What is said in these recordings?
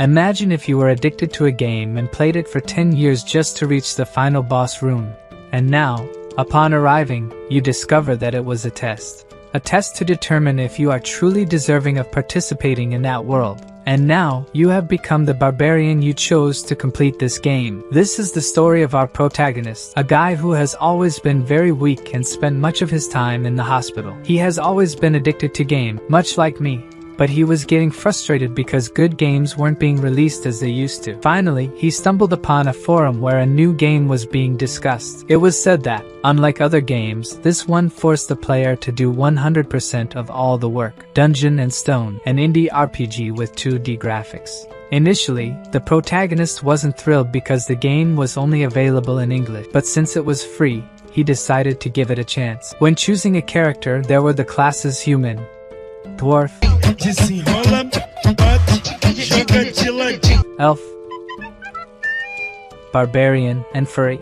Imagine if you were addicted to a game and played it for 10 years just to reach the final boss room. And now, upon arriving, you discover that it was a test. A test to determine if you are truly deserving of participating in that world. And now, you have become the barbarian you chose to complete this game. This is the story of our protagonist, a guy who has always been very weak and spent much of his time in the hospital. He has always been addicted to game, much like me. But he was getting frustrated because good games weren't being released as they used to. Finally, he stumbled upon a forum where a new game was being discussed. It was said that, unlike other games, this one forced the player to do 100% of all the work. Dungeon & Stone, an indie RPG with 2D graphics. Initially, the protagonist wasn't thrilled because the game was only available in English, but since it was free, he decided to give it a chance. When choosing a character, there were the classes human, dwarf, elf, barbarian, and furry.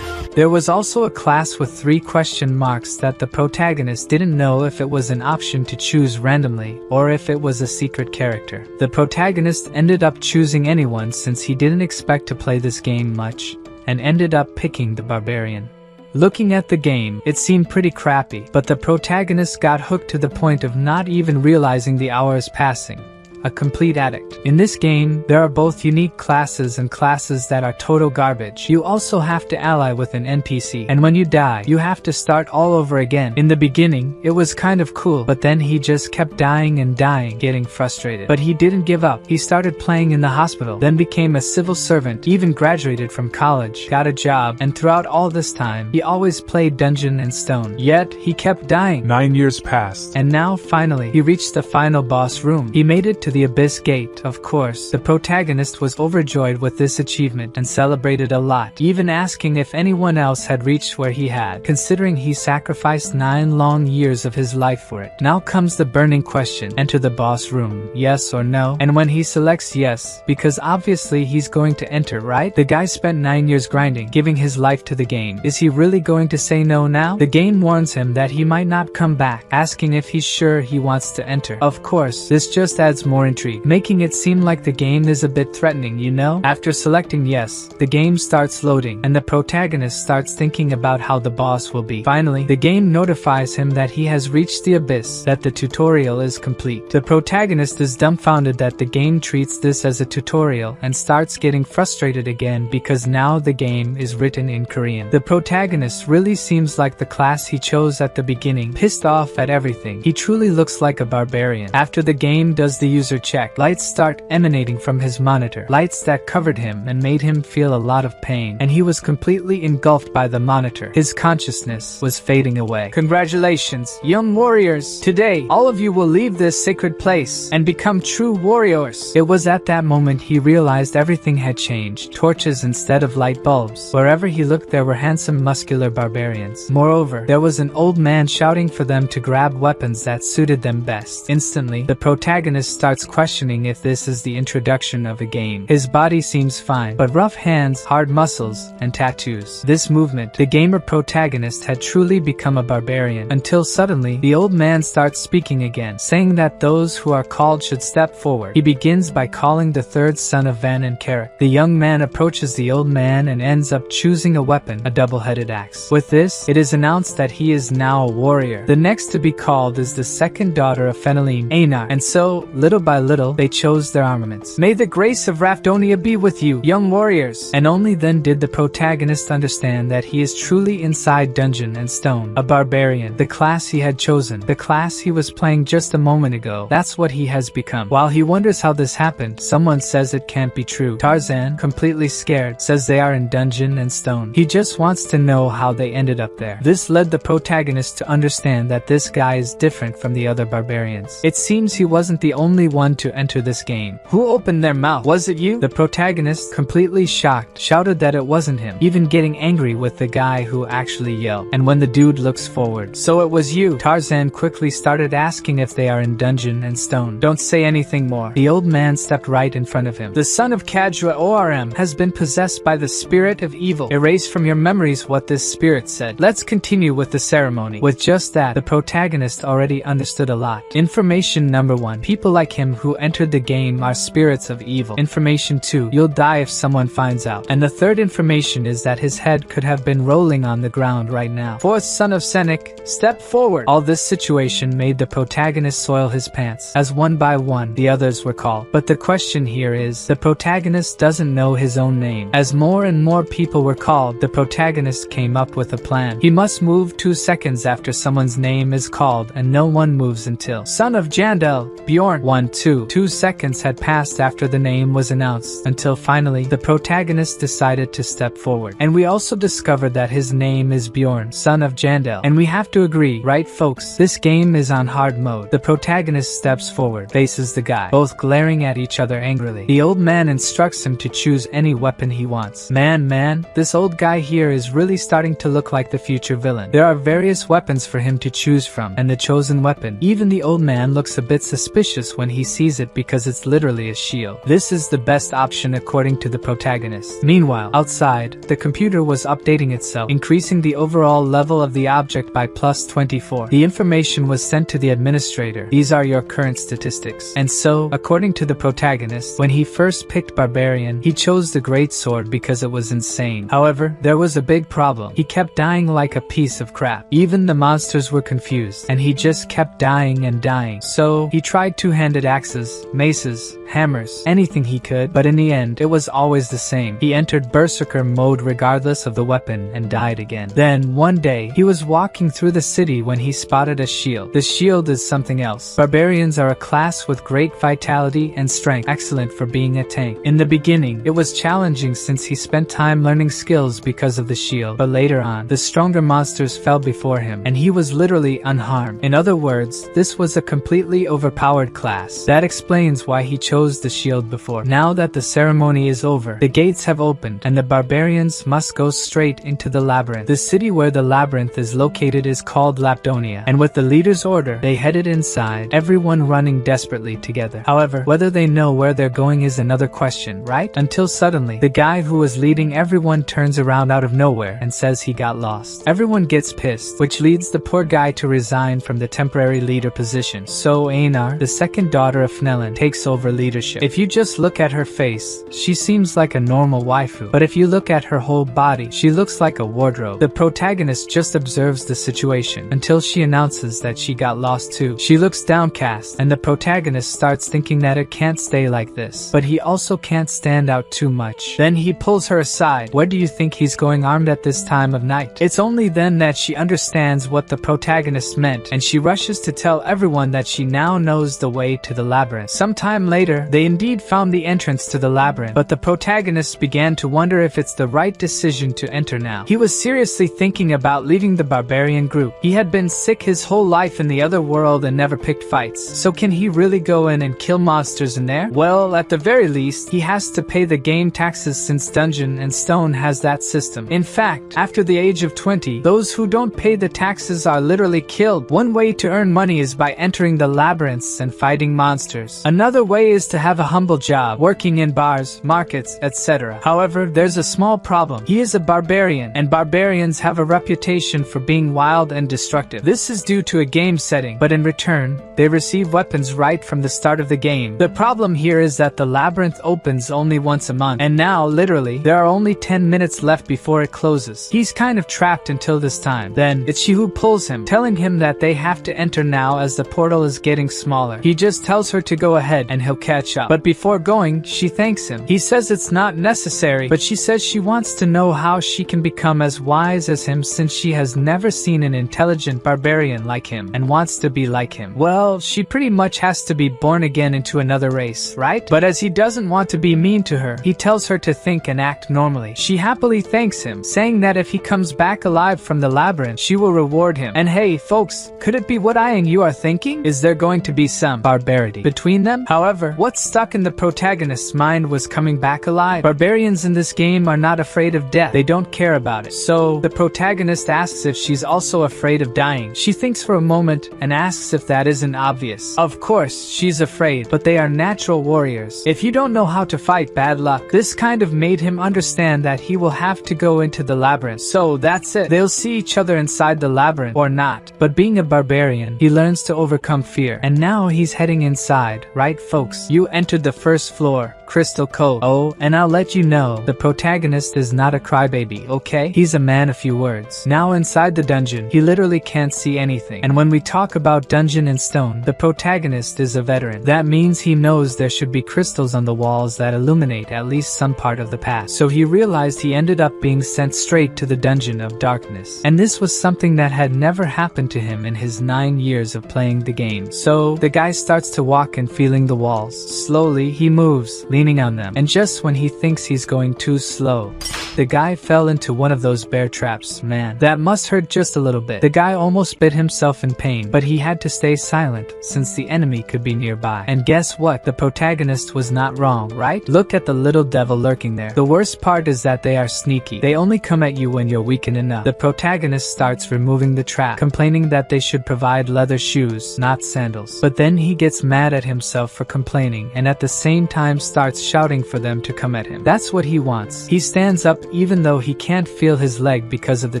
There was also a class with 3 question marks that the protagonist didn't know if it was an option to choose randomly or if it was a secret character. The protagonist ended up choosing anyone since he didn't expect to play this game much, and ended up picking the barbarian. Looking at the game, it seemed pretty crappy, but the protagonist got hooked to the point of not even realizing the hours passing. A complete addict. In this game, there are both unique classes and classes that are total garbage. You also have to ally with an NPC, and when you die, you have to start all over again. In the beginning, it was kind of cool, but then he just kept dying and dying, getting frustrated. But he didn't give up. He started playing in the hospital, then became a civil servant, even graduated from college, got a job, and throughout all this time, he always played Dungeon & Stone. Yet, he kept dying. 9 years passed. And now, finally, he reached the final boss room. He made it to the Abyss Gate. Of course, the protagonist was overjoyed with this achievement and celebrated a lot, even asking if anyone else had reached where he had, considering he sacrificed 9 long years of his life for it. Now comes the burning question: enter the boss room, yes or no? And when he selects yes, because obviously he's going to enter, right? The guy spent 9 years grinding, giving his life to the game. Is he really going to say no now? The game warns him that he might not come back, asking if he's sure he wants to enter. Of course, this just adds more intrigue, making it seem like the game is a bit threatening, you know? After selecting yes, the game starts loading, and the protagonist starts thinking about how the boss will be. Finally, the game notifies him that he has reached the abyss, that the tutorial is complete. The protagonist is dumbfounded that the game treats this as a tutorial and starts getting frustrated again because now the game is written in Korean. The protagonist really seems like the class he chose at the beginning, pissed off at everything. He truly looks like a barbarian. After the game does the user check, lights start emanating from his monitor, lights that covered him and made him feel a lot of pain, and he was completely engulfed by the monitor. His consciousness was fading away. Congratulations, young warriors! Today, all of you will leave this sacred place and become true warriors. It was at that moment he realized everything had changed. Torches instead of light bulbs. Wherever he looked, there were handsome, muscular barbarians. Moreover, there was an old man shouting for them to grab weapons that suited them best. Instantly, the protagonist starts questioning if this is the introduction of a game. His body seems fine, but rough hands, hard muscles, and tattoos. This movement, the gamer protagonist had truly become a barbarian, until suddenly, the old man starts speaking again, saying that those who are called should step forward. He begins by calling the third son of Van and Carrick. The young man approaches the old man and ends up choosing a weapon, a double-headed axe. With this, it is announced that he is now a warrior. The next to be called is the second daughter of Fenelin, Einar, and so, little by little, they chose their armaments. May the grace of Rafdonia be with you, young warriors! And only then did the protagonist understand that he is truly inside Dungeon & Stone, a barbarian, the class he had chosen, the class he was playing just a moment ago. That's what he has become. While he wonders how this happened, someone says it can't be true. Tarzan, completely scared, says they are in Dungeon & Stone. He just wants to know how they ended up there. This led the protagonist to understand that this guy is different from the other barbarians. It seems he wasn't the only one one to enter this game. Who opened their mouth? Was it you? The protagonist, completely shocked, shouted that it wasn't him, even getting angry with the guy who actually yelled. And when the dude looks forward, so it was you. Tarzan quickly started asking if they are in dungeon and stone. Don't say anything more. The old man stepped right in front of him. The son of ʟᴑ has been possessed by the spirit of evil. Erase from your memories what this spirit said. Let's continue with the ceremony. With just that, the protagonist already understood a lot. Information number 1. People like him who entered the game are spirits of evil. Information 2. You'll die if someone finds out. And the third information is that his head could have been rolling on the ground right now. Fourth son of Sᴜʀᴠɪᴠɪᴠ, step forward. All this situation made the protagonist soil his pants, as one by one the others were called. But the question here is, the protagonist doesn't know his own name. As more and more people were called, the protagonist came up with a plan. He must move 2 seconds after someone's name is called, and no one moves until son of Jandel, Bjorn. 2 seconds had passed after the name was announced, until finally the protagonist decided to step forward. And we also discovered that his name is Bjorn, son of Jandel. And we have to agree, right folks? This game is on hard mode. The protagonist steps forward, faces the guy, both glaring at each other angrily. The old man instructs him to choose any weapon he wants. Man, this old guy here is really starting to look like the future villain. There are various weapons for him to choose from, and the chosen weapon, even the old man looks a bit suspicious when he sees it because it's literally a shield. This is the best option according to the protagonist. Meanwhile, outside, the computer was updating itself, increasing the overall level of the object by +24. The information was sent to the administrator. These are your current statistics. And so, according to the protagonist, when he first picked Barbarian, he chose the great sword because it was insane. However, there was a big problem. He kept dying like a piece of crap. Even the monsters were confused, and he just kept dying and dying. So, he tried two-handed axes, maces, hammers, anything he could, but in the end, it was always the same. He entered berserker mode regardless of the weapon and died again. Then, one day, he was walking through the city when he spotted a shield. The shield is something else. Barbarians are a class with great vitality and strength, excellent for being a tank. In the beginning, it was challenging since he spent time learning skills because of the shield, but later on, the stronger monsters fell before him, and he was literally unharmed. In other words, this was a completely overpowered class. That explains why he chose the shield before. Now that the ceremony is over, the gates have opened, and the barbarians must go straight into the labyrinth. The city where the labyrinth is located is called Lapdonia, and with the leader's order, they headed inside, everyone running desperately together. However, whether they know where they're going is another question, right? Until suddenly, the guy who was leading everyone turns around out of nowhere and says he got lost. Everyone gets pissed, which leads the poor guy to resign from the temporary leader position. So Einar, the second daughter of Fnelin, takes over leadership. If you just look at her face, she seems like a normal waifu, but if you look at her whole body, she looks like a wardrobe. The protagonist just observes the situation until she announces that she got lost too. She looks downcast, and the protagonist starts thinking that it can't stay like this, but he also can't stand out too much. Then he pulls her aside. Where do you think he's going armed at this time of night? It's only then that she understands what the protagonist meant, and she rushes to tell everyone that she now knows the way to the labyrinth. Sometime later, they indeed found the entrance to the labyrinth, but the protagonist began to wonder if it's the right decision to enter now. He was seriously thinking about leaving the barbarian group. He had been sick his whole life in the other world and never picked fights, so can he really go in and kill monsters in there? Well, at the very least, he has to pay the game taxes since Dungeon and Stone has that system. In fact, after the age of 20, those who don't pay the taxes are literally killed. One way to earn money is by entering the labyrinths and fighting monsters. Another way is to have a humble job, working in bars, markets, etc. However, there's a small problem. He is a barbarian, and barbarians have a reputation for being wild and destructive. This is due to a game setting, but in return, they receive weapons right from the start of the game. The problem here is that the labyrinth opens only once a month, and now, literally, there are only 10 minutes left before it closes. He's kind of trapped until this time. Then, it's she who pulls him, telling him that they have to enter now as the portal is getting smaller. He just tells her to go ahead, and he'll catch up. But before going, she thanks him. He says it's not necessary, but she says she wants to know how she can become as wise as him since she has never seen an intelligent barbarian like him and wants to be like him. Well, she pretty much has to be born again into another race, right? But as he doesn't want to be mean to her, he tells her to think and act normally. She happily thanks him, saying that if he comes back alive from the labyrinth, she will reward him. And hey, folks, could it be what I and you are thinking? Is there going to be some barbarity between them? However, what stuck in the protagonist's mind was coming back alive. Barbarians in this game are not afraid of death. They don't care about it. So, the protagonist asks if she's also afraid of dying. She thinks for a moment and asks if that isn't obvious. Of course, she's afraid, but they are natural warriors. If you don't know how to fight, bad luck. This kind of made him understand that he will have to go into the labyrinth. So that's it. They'll see each other inside the labyrinth or not. But being a barbarian, he learns to overcome fear. And now he's heading inside, right folks? You entered the first floor, Crystal Cove. Oh, and I'll let you know, the protagonist is not a crybaby, okay? He's a man of few words. Now inside the dungeon, he literally can't see anything. And when we talk about dungeon and stone, the protagonist is a veteran. That means he knows there should be crystals on the walls that illuminate at least some part of the past. So he realized he ended up being sent straight to the dungeon of darkness. And this was something that had never happened to him in his 9 years of playing the game. So the guy starts to walk and feeling the walls. Slowly he moves, leaning on them. And just when he thinks he's going too slow, the guy fell into one of those bear traps. Man, that must hurt just a little bit. The guy almost bit himself in pain, but he had to stay silent since the enemy could be nearby. And guess what? The protagonist was not wrong, right? Look at the little devil lurking there. The worst part is that they are sneaky. They only come at you when you're weakened enough. The protagonist starts removing the trap, complaining that they should provide leather shoes, not sandals. But then he gets mad at himself for complaining and at the same time starts shouting for them to come at him. That's what he wants. He stands up even though he can't feel his leg because of the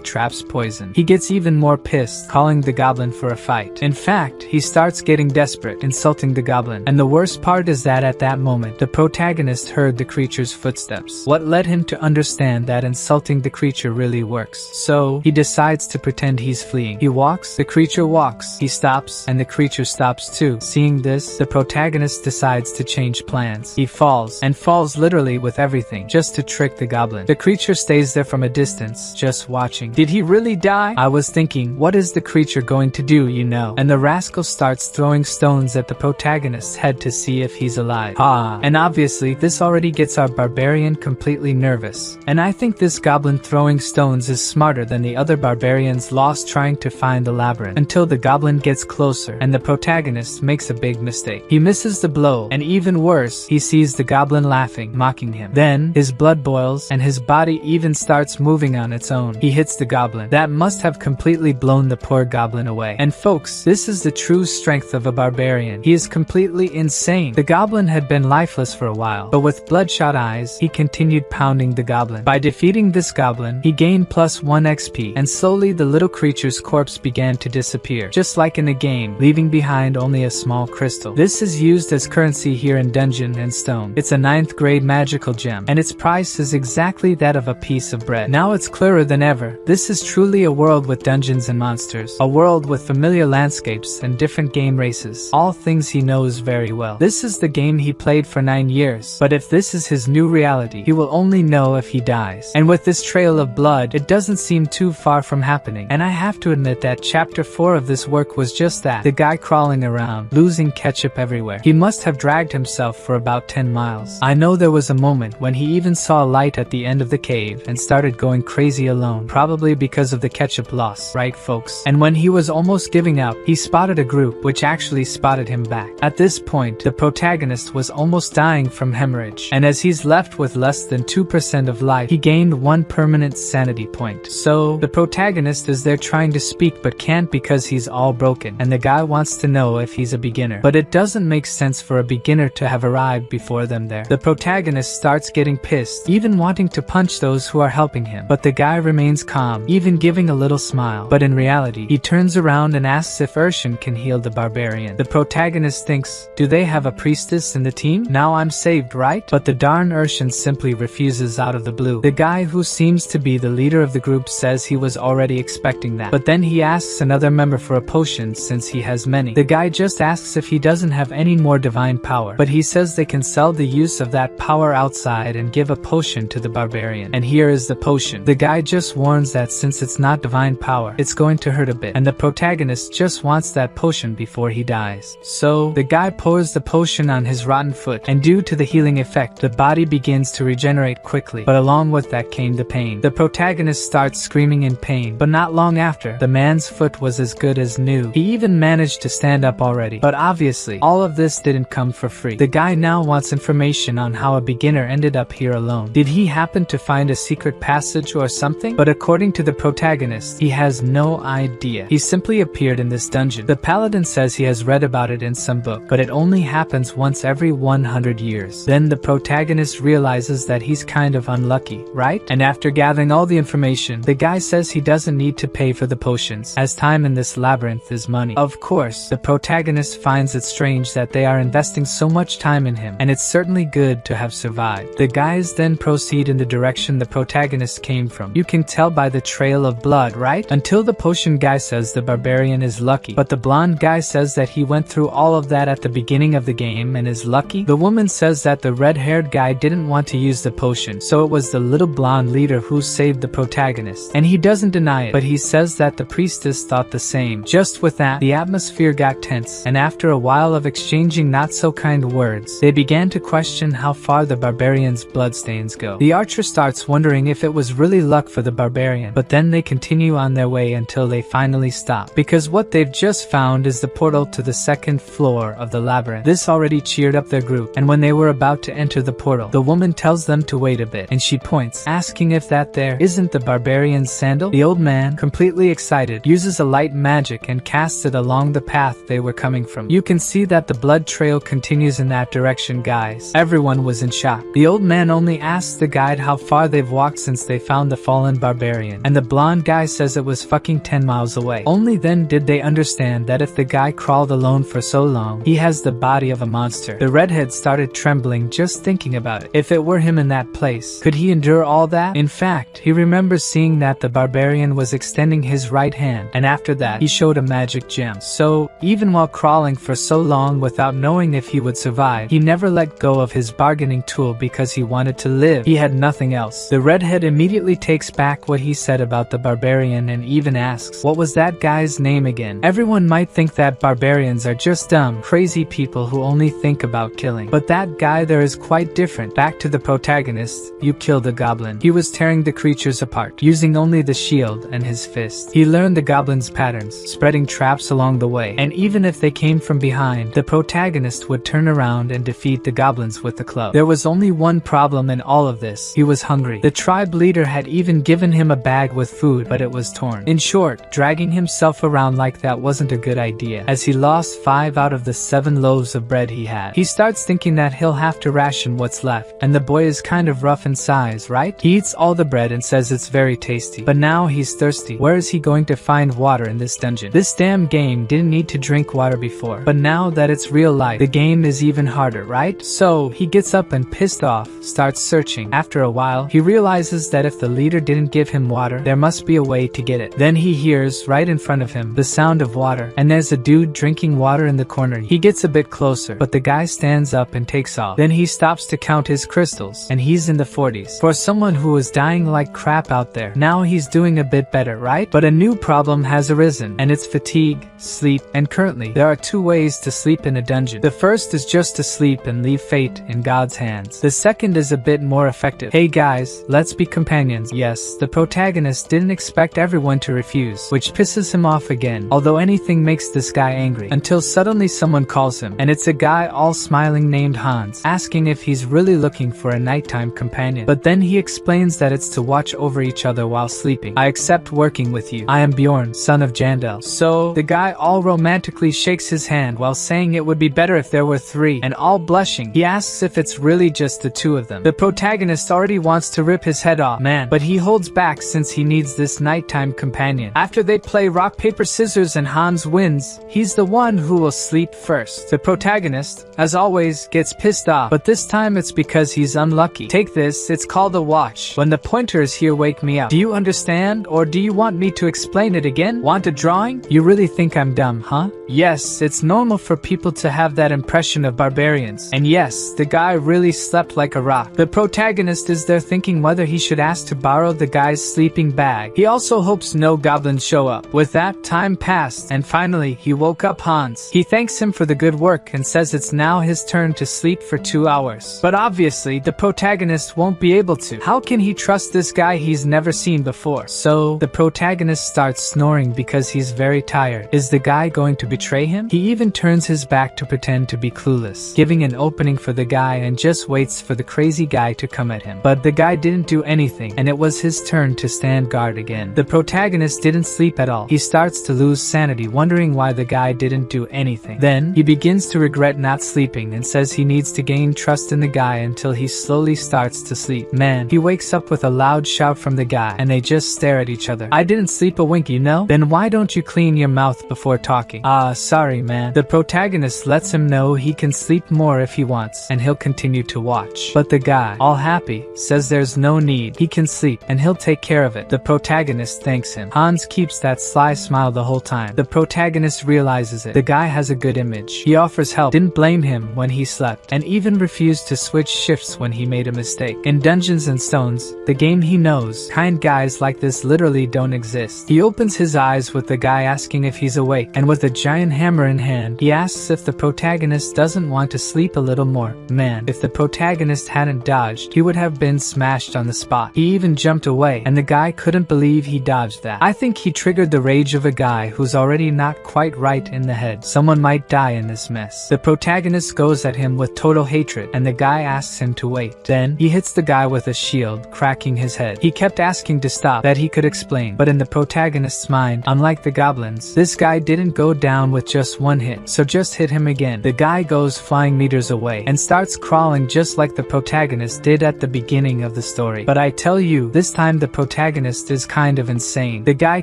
trap's poison. He gets even more pissed, calling the goblin for a fight. In fact, he starts getting desperate, insulting the goblin. And the worst part is that at that moment, the protagonist heard the creature's footsteps. What led him to understand that insulting the creature really works. So, he decides to pretend he's fleeing. He walks, the creature walks, he stops, and the creature stops too. Seeing this, the protagonist decides to change plans. He falls, and falls literally with everything, just to trick the goblin. The creature stays there from a distance, just watching. Did he really die? I was thinking, what is the creature going to do, you know? And the rascal starts throwing stones at the protagonist's head to see if he's alive. And obviously, this already gets our barbarian completely nervous. And I think this goblin throwing stones is smarter than the other barbarians lost trying to find the labyrinth, until the goblin gets closer and the protagonist makes a big mistake. He misses the blow, and even worse, he sees the goblin laughing, mocking him. Then, his blood boils, and his body even starts moving on its own. He hits the goblin. That must have completely blown the poor goblin away. And folks, this is the true strength of a barbarian. He is completely insane. The goblin had been lifeless for a while, but with bloodshot eyes, he continued pounding the goblin. By defeating this goblin, he gained +1 XP, and slowly the little creature's corpse began to disappear, just like in a game, leaving behind only a small crystal. This is used as currency here in Dungeon and Stone. It's a 9th grade magical gem, and its price is exactly that of a piece of bread. Now it's clearer than ever. This is truly a world with dungeons and monsters, a world with familiar landscapes and different game races, all things he knows very well. This is the game he played for 9 years, but if this is his new reality, he will only know if he dies. And with this trail of blood, it doesn't seem too far from happening. And I have to admit that chapter 4 of this work was just that. The guy crawling around, losing ketchup everywhere. He must have dragged himself for about 10 miles. I know there was a moment when he even saw a light at the end of the cave and started going crazy alone, probably because of the ketchup loss, right folks? And when he was almost giving up, he spotted a group which actually spotted him back. At this point, the protagonist was almost dying from hemorrhage, and as he's left with less than 2% of life, he gained 1 permanent sanity point. So, the protagonist is there trying to speak but can't because he's all broken, and the guy wants to know if he's a beginner. But it doesn't make sense for a beginner to have arrived before them there. The protagonist starts getting pissed, even wanting to punch punch those who are helping him. But the guy remains calm, even giving a little smile. But in reality, he turns around and asks if Sᴜʀᴠ can heal the barbarian. The protagonist thinks, do they have a priestess in the team? Now I'm saved, right? But the darn Sᴜʀᴠ simply refuses out of the blue. The guy who seems to be the leader of the group says he was already expecting that. But then he asks another member for a potion since he has many. The guy just asks if he doesn't have any more divine power. But he says they can sell the use of that power outside and give a potion to the barbarian. And here is the potion. The guy just warns that since it's not divine power, it's going to hurt a bit. And the protagonist just wants that potion before he dies. So, the guy pours the potion on his rotten foot, and due to the healing effect, the body begins to regenerate quickly. But along with that came the pain. The protagonist starts screaming in pain, but not long after, the man's foot was as good as new. He even managed to stand up already. But obviously, all of this didn't come for free. The guy now wants information on how a beginner ended up here alone. Did he happen to find a secret passage or something? But according to the protagonist, he has no idea. He simply appeared in this dungeon. The paladin says he has read about it in some book, but it only happens once every 100 years. Then the protagonist realizes that he's kind of unlucky, right? And after gathering all the information, the guy says he doesn't need to pay for the potions, as time in this labyrinth is money. Of course, the protagonist finds it strange that they are investing so much time in him, and it's certainly good to have survived. The guys then proceed in the direction the protagonist came from. You can tell by the trail of blood, right? Until the potion guy says the barbarian is lucky, but the blonde guy says that he went through all of that at the beginning of the game and is lucky. The woman says that the red-haired guy didn't want to use the potion, so it was the little blonde leader who saved the protagonist. And he doesn't deny it, but he says that the priestess thought the same. Just with that, the atmosphere got tense, and after a while of exchanging not-so-kind words, they began to question how far the barbarian's bloodstains go. The archer starts wondering if it was really luck for the barbarian, but then they continue on their way until they finally stop, because what they've just found is the portal to the second floor of the labyrinth. This already cheered up their group, and when they were about to enter the portal, the woman tells them to wait a bit, and she points, asking if that there isn't the barbarian's sandal. The old man, completely excited, uses a light magic and casts it along the path they were coming from. You can see that the blood trail continues in that direction, guys. Everyone was in shock. The old man only asks the guide how far they've walked since they found the fallen barbarian, and the blonde guy says it was fucking 10 miles away. Only then did they understand that if the guy crawled alone for so long, he has the body of a monster. The redhead started trembling just thinking about it. If it were him in that place, could he endure all that? In fact, he remembers seeing that the barbarian was extending his right hand, and after that, he showed a magic gem. So, even while crawling for so long without knowing if he would survive, he never let go of his bargaining tool because he wanted to live. He had nothing else. The redhead immediately takes back what he said about the barbarian and even asks, what was that guy's name again? Everyone might think that barbarians are just dumb, crazy people who only think about killing. But that guy there is quite different. Back to the protagonist, you killed the goblin. He was tearing the creatures apart, using only the shield and his fist. He learned the goblin's patterns, spreading traps along the way, and even if they came from behind, the protagonist would turn around and defeat the goblins with the club. There was only one problem in all of this. He was hungry. The tribe leader had even given him a bag with food, but it was torn. In short, dragging himself around like that wasn't a good idea, as he lost 5 out of the 7 loaves of bread he had. He starts thinking that he'll have to ration what's left, and the boy is kind of rough in size, right? He eats all the bread and says it's very tasty, but now he's thirsty. Where is he going to find water in this dungeon? This damn game didn't need to drink water before, but now that it's real life, the game is even harder, right? So, he gets up and pissed off, starts searching. After a while, he realizes that if the leader didn't give him water, there must be a way to get it. Then he hears, right in front of him, the sound of water, and there's a dude drinking water in the corner. He gets a bit closer, but the guy stands up and takes off. Then he stops to count his crystals, and he's in the 40s. For someone who was dying like crap out there, now he's doing a bit better, right? But a new problem has arisen, and it's fatigue, sleep, and currently, there are 2 ways to sleep in a dungeon. The first is just to sleep and leave fate in God's hands. The second is a bit more effective. Hey guys, let's be companions. Yes, the protagonist didn't expect everyone to refuse, which pisses him off again, although anything makes this guy angry, until suddenly someone calls him, and it's a guy all smiling named Hans, asking if he's really looking for a nighttime companion. But then he explains that it's to watch over each other while sleeping. I accept working with you. I am Bjorn, son of Jandel. So, the guy all romantically shakes his hand while saying it would be better if there were 3, and all blushing, he asks if it's really just the 2 of them. The protagonist already wants wants to rip his head off, man, but he holds back since he needs this nighttime companion. After they play rock, paper, scissors and Hans wins, he's the one who will sleep first. The protagonist, as always, gets pissed off, but this time it's because he's unlucky. Take this, it's called a watch. When the pointer is here, wake me up. Do you understand, or do you want me to explain it again? Want a drawing? You really think I'm dumb, huh? Yes, it's normal for people to have that impression of barbarians. And yes, the guy really slept like a rock. The protagonist is there thinking whether he should ask to borrow the guy's sleeping bag. He also hopes no goblins show up. With that, time passed, and finally, he woke up Hans. He thanks him for the good work and says it's now his turn to sleep for 2 hours. But obviously, the protagonist won't be able to. How can he trust this guy he's never seen before? So, the protagonist starts snoring because he's very tired. Is the guy going to betray him? He even turns his back to pretend to be clueless, giving an opening for the guy and just waits for the crazy guy to come at him. But the guy didn't do anything, and it was his turn to stand guard again. The protagonist didn't sleep at all. He starts to lose sanity, wondering why the guy didn't do anything. Then, he begins to regret not sleeping and says he needs to gain trust in the guy until he slowly starts to sleep. Man, he wakes up with a loud shout from the guy, and they just stare at each other. I didn't sleep a wink, you know? Then why don't you clean your mouth before talking? Sorry man. The protagonist lets him know he can sleep more if he wants, and he'll continue to watch. But the guy, all happy, says there's no need. He can sleep, and he'll take care of it. The protagonist thanks him. Hans keeps that sly smile the whole time. The protagonist realizes it. The guy has a good image. He offers help, didn't blame him when he slept, and even refused to switch shifts when he made a mistake. In Dungeons and Stones, the game he knows, kind guys like this literally don't exist. He opens his eyes with the guy asking if he's awake, and with a giant hammer in hand, he asks if the protagonist doesn't want to sleep a little more. Man, if the protagonist hadn't dodged, he would have been smashed on the spot. He even jumped away, and the guy couldn't believe he dodged that. I think he triggered the rage of a guy who's already not quite right in the head. Someone might die in this mess. The protagonist goes at him with total hatred, and the guy asks him to wait. Then, he hits the guy with a shield, cracking his head. He kept asking to stop, that he could explain, but in the protagonist's mind, unlike the goblins, this guy didn't go down with just one hit, so just hit him again. The guy goes flying meters away, and starts crawling just like the protagonist did at the beginning of the story. But I tell you, this time the protagonist is kind of insane. The guy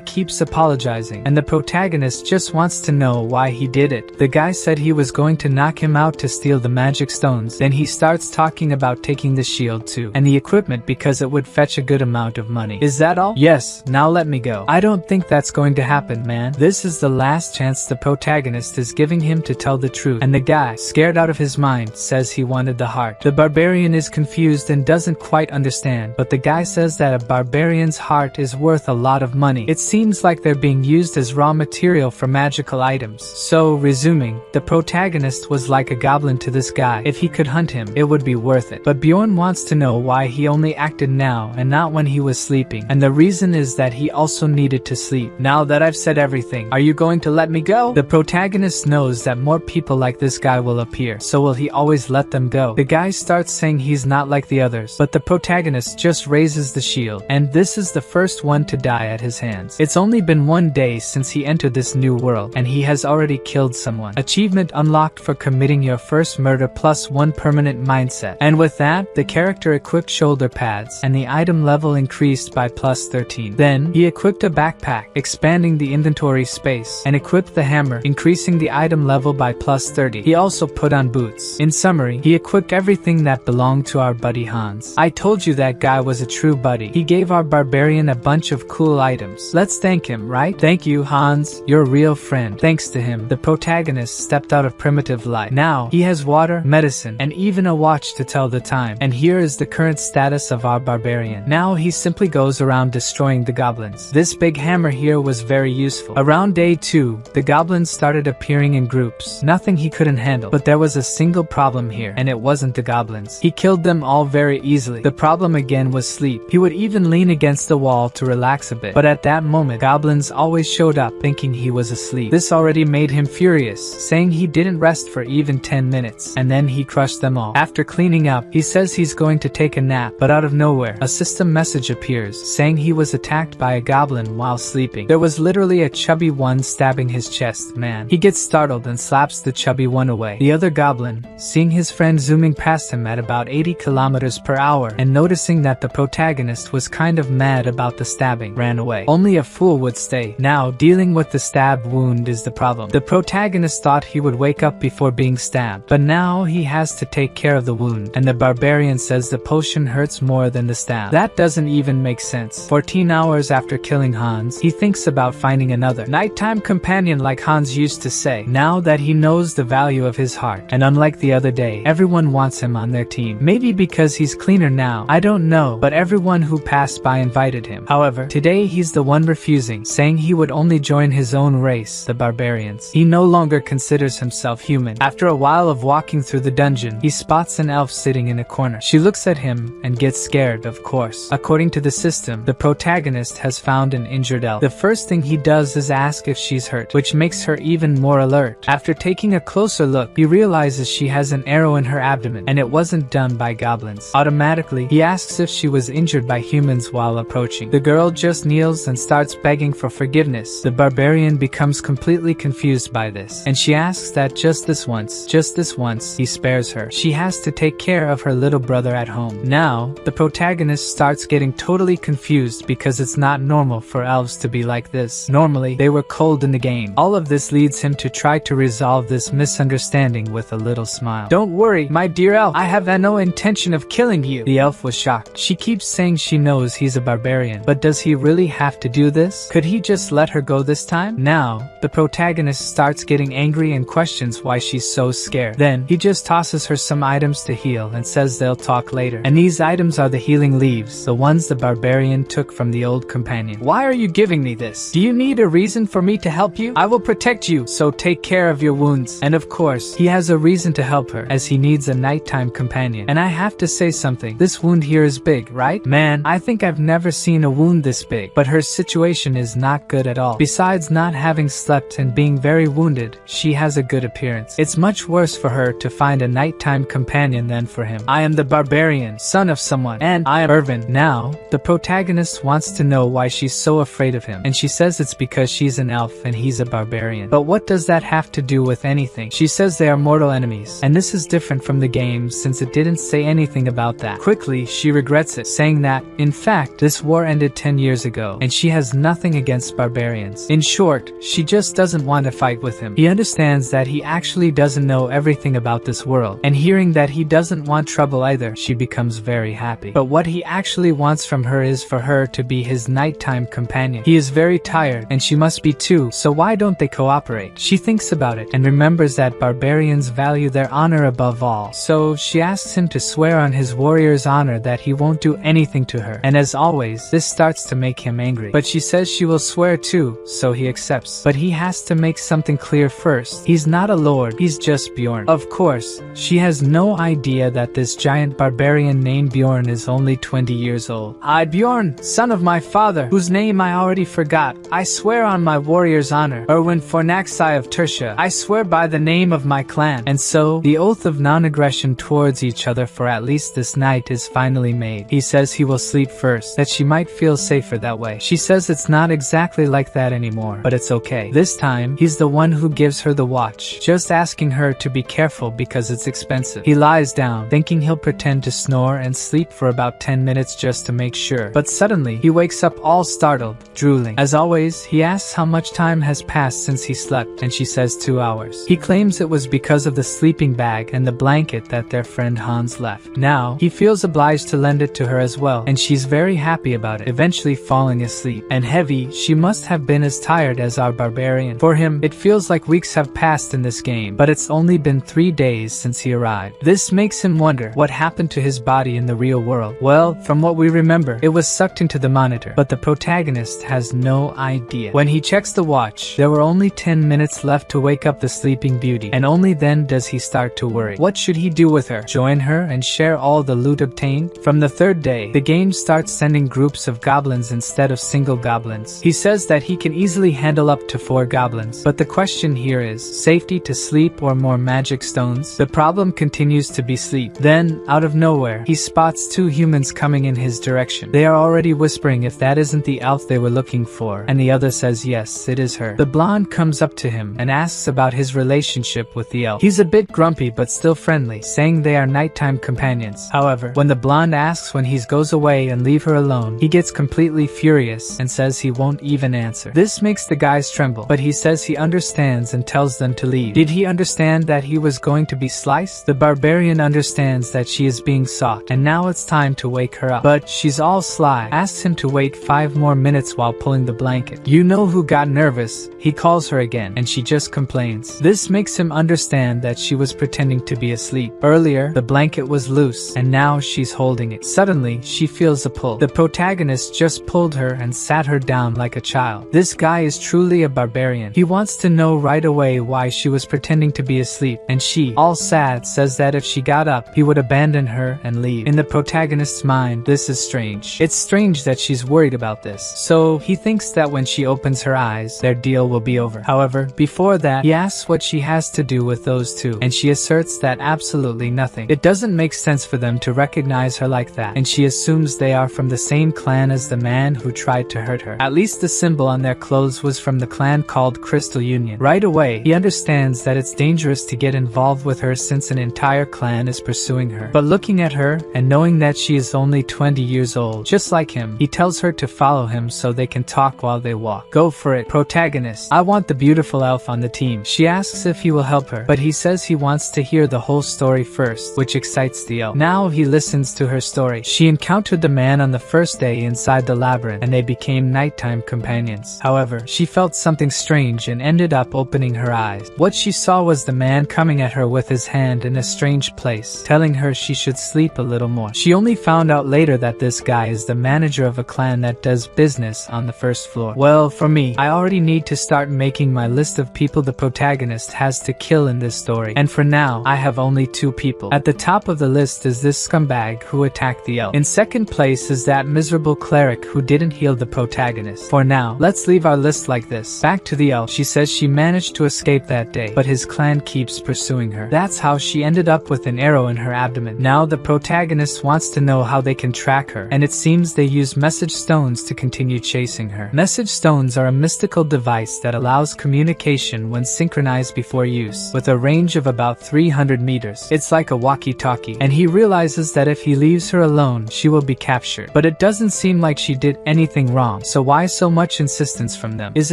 keeps apologizing, and the protagonist just wants to know why he did it. The guy said he was going to knock him out to steal the magic stones. Then he starts talking about taking the shield too, and the equipment because it would fetch a good amount of money. Is that all? Yes, now let me go. I don't think that's going to happen, man. This is the last chance the protagonist is giving him to tell the truth, and the guy, scared out of his mind, says he wanted the heart. The barbarian is confused and doesn't quite understand, but the guy says that a barbarian's heart is worth a lot of money. It seems like they're being used as raw material for magical items. So, resuming, the protagonist was like a goblin to this guy. If he could hunt him, it would be worth it. But Bjorn wants to know why he only acted now and not when he was sleeping, and the reason is that he also needed to sleep. Now that I've said everything, are you going to let me go? The protagonist knows that more people like this guy will appear, so will he always let them go? The guy starts saying he's not like the others, but the protagonist just raises the shield, and this is the first one to die at his hands. It's only been 1 day since he entered this new world, and he has already killed someone. Achievement unlocked for committing your first murder +1 permanent mindset. And with that, the character equipped shoulder pads, and the item level increased by +13. Then, he equipped a backpack, expanding the inventory space, and equipped the hammer, increasing the item level by +30. He also put on boots. In summary, he equipped everything that belonged to our buddy Hans. I told you that guy was a true buddy. He gave our barbarian a bunch of cool items. Let's thank him, right? Thank you, Hans. You're a real friend. Thanks to him, the protagonist stepped out of primitive life. Now, he has water, medicine, and even a watch to tell the time. And here is the current status of our barbarian. Now he simply goes around destroying the goblins. This big hammer here was very useful. Around day 2, the goblins started appearing in groups. Nothing he couldn't handle. But there was a single problem here, and it wasn't the goblins. He killed them all very easily. The problem again was sleep. He would even lean against the wall to relax a bit. But at that moment, goblins always showed up thinking he was asleep. This already made him furious, saying he didn't rest for even 10 minutes. And then he crushed them all. After cleaning up, he says he's going to take a nap, but out of nowhere, a system message appears, saying he was attacked by a goblin while sleeping. There was literally a chubby one stabbing his chest. Man, he gets startled and slaps the chubby one away. The other goblin, seeing his friend zooming past him at about 80 km/h and and noticing that the protagonist was kind of mad about the stabbing, ran away. Only a fool would stay. Now, dealing with the stab wound is the problem. The protagonist thought he would wake up before being stabbed, but now he has to take care of the wound, and the barbarian says the potion hurts more than the stab. That doesn't even make sense. 14 hours after killing Hans, he thinks about finding another nighttime companion like Hans used to say, now that he knows the value of his heart. And unlike the other day, everyone wants him on their team. Maybe because he's cleaner now, I don't know, but everyone who passed by invited him. However, today he's the one refusing, saying he would only join his own race, the barbarians. He no longer considers himself human. After a while of walking through the dungeon, he spots an elf sitting in a corner. She looks at him and gets scared, of course. According to the system, the protagonist has found an injured elf. The first thing he does is ask if she's hurt, which makes her even more alert. After taking a closer look, he realizes she has an arrow in her abdomen, and it wasn't done by goblins. Automatically, he asks if she was injured by humans while approaching. The girl just kneels and starts begging for forgiveness. The barbarian becomes completely confused by this, and she asks that just this once, he spares her. She has to take care of her little brother at home. Now, the protagonist starts getting totally confused because it's not normal for elves to be like this. Normally, they were cold in the game. All of this leads him to try to resolve this misunderstanding with a little smile. Don't worry, my dear elf, I have no intention of killing you. The elf was shocked. She keeps saying she knows he's a barbarian, but does he really have to do this? Could he just let her go this time? Now, the protagonist starts getting angry and questions why she's so scared. Then, he just tosses her some items to heal and says they'll talk later. And these items are the healing leaves, the ones the barbarian took from the old companion. Why are you giving me this? Do you need a reason for me to help you? I will protect you, so take care of your wounds. And of course, he has a reason to help her, as he needs a nighttime companion. And I have to say something, this wound here is big, right? Man, I think I've never seen a wound this big. But her situation is not good at all. Besides not having slept and being very wounded, she has a good appearance. It's much worse for her to find a nighttime companion than for him. I am the barbarian, son of someone, and I am Irvin. Now, the protagonist wants to know why she's so afraid of him, and she says it's because she's an elf and he's a barbarian. But what does that have to do with anything? She says they are mortal enemies, and this is different from the game since it didn't say anything about that. Quickly, she regrets it, saying that, in fact, this war ended 10 years ago, and she has nothing against barbarians. In short, she just doesn't want to fight with him. He understands that he actually doesn't know everything about this world, and hearing that he doesn't want trouble either, she becomes very happy. But what he actually wants from her is for her to be his nighttime companion. He is very tired, and she must be too, so why don't they cooperate? She thinks about it, and remembers that barbarians value their honor above all. So she asks him to swear on his warrior's honor that he won't do anything to her. And as always, this starts to make him angry. But she says she will swear too, so he accepts. But he has to make something clear first. He's not a lord, he's just Bjorn. Of course, she has no idea that this giant barbarian named Bjorn is only 20 years old. I, Bjorn, son of my father, whose name I already forgot, I swear on my warrior's honor, Erwin Fornaxai of Tertia, I swear by the name of my clan. And so, the oath of non-aggression towards each other for at least this night is finally made. He says he will sleep first, that she might feel safer that way. She says it's not exactly like that anymore, but it's okay. This time, he's the one who gives her the watch, just asking her to be careful because it's expensive. He lies down, thinking he'll pretend to snore and sleep for about 10 minutes just to make sure. But suddenly, he wakes up all startled, drooling. As always, he asks how much time has passed since he slept, and she says 2 hours. He claims it was because of the sleeping bag and the blanket that their friend Hans left. Now, he feels obliged to lend it to her as well, and she's very happy about it, eventually falling asleep. And heavy, she must have been as tired as our barbarian. For him, it feels like weeks have passed in this game, but it's only been 3 days since he arrived. This makes him wonder what happened to his body in the real world. Well, from what we remember, it was sucked into the monitor, but the protagonist has no idea. When he checks the watch, there were only 10 minutes left to wake up the sleeping beauty, and only then does he start to worry. What should he do with her? Join her and share all the loot obtained? From the third day, the game starts sending groups of goblins instead of single goblins. He says that he can easily handle up to 4 goblins, but the question here is, safety to sleep or more magic stones? The problem continues to be sleep. Then, out of nowhere, he spots 2 humans coming in his direction. They are already whispering if that isn't the elf they were looking for, and the other says yes, it is her. The blonde comes up to him and asks about his relationship with the elf. He's a bit grumpy but still friendly, saying they are nighttime companions. However, when When the blonde asks when he goes away and leave her alone, he gets completely furious and says he won't even answer. This makes the guys tremble, but he says he understands and tells them to leave. Did he understand that he was going to be sliced? The barbarian understands that she is being sought, and now it's time to wake her up. But she's all sly, asks him to wait 5 more minutes while pulling the blanket. You know who got nervous? He calls her again, and she just complains. This makes him understand that she was pretending to be asleep. Earlier, the blanket was loose, and now she's holding it. Suddenly, she feels a pull. The protagonist just pulled her and sat her down like a child. This guy is truly a barbarian. He wants to know right away why she was pretending to be asleep, and she, all sad, says that if she got up, he would abandon her and leave. In the protagonist's mind, this is strange. It's strange that she's worried about this. So, he thinks that when she opens her eyes, their deal will be over. However, before that, he asks what she has to do with those two, and she asserts that absolutely nothing. It doesn't make sense for them to recognize her like that, and she assumes they are from the same clan as the man who tried to hurt her. At least the symbol on their clothes was from the clan called ﷺ. Right away, he understands that it's dangerous to get involved with her since an entire clan is pursuing her. But looking at her, and knowing that she is only 20 years old, just like him, he tells her to follow him so they can talk while they walk. Go for it, protagonist. I want the beautiful elf on the team. She asks if he will help her, but he says he wants to hear the whole story first, which excites the elf. Now he listens to her story. She encountered the man on the first day inside the labyrinth, and they became nighttime companions. However, she felt something strange and ended up opening her eyes. What she saw was the man coming at her with his hand in a strange place, telling her she should sleep a little more. She only found out later that this guy is the manager of a clan that does business on the first floor. Well, for me, I already need to start making my list of people the protagonist has to kill in this story, and for now, I have only 2 people. At the top of the list is this scumbag who attacked the elf. In second place is that miserable cleric who didn't heal the protagonist. For now, let's leave our list like this. Back to the elf. She says she managed to escape that day, but his clan keeps pursuing her. That's how she ended up with an arrow in her abdomen. Now the protagonist wants to know how they can track her, and it seems they use message stones to continue chasing her. Message stones are a mystical device that allows communication when synchronized before use, with a range of about 300 meters. It's like a walkie-talkie, and he realizes that if he leaves her alone, she will be captured. But it doesn't seem like she did anything wrong, so why so much insistence from them? Is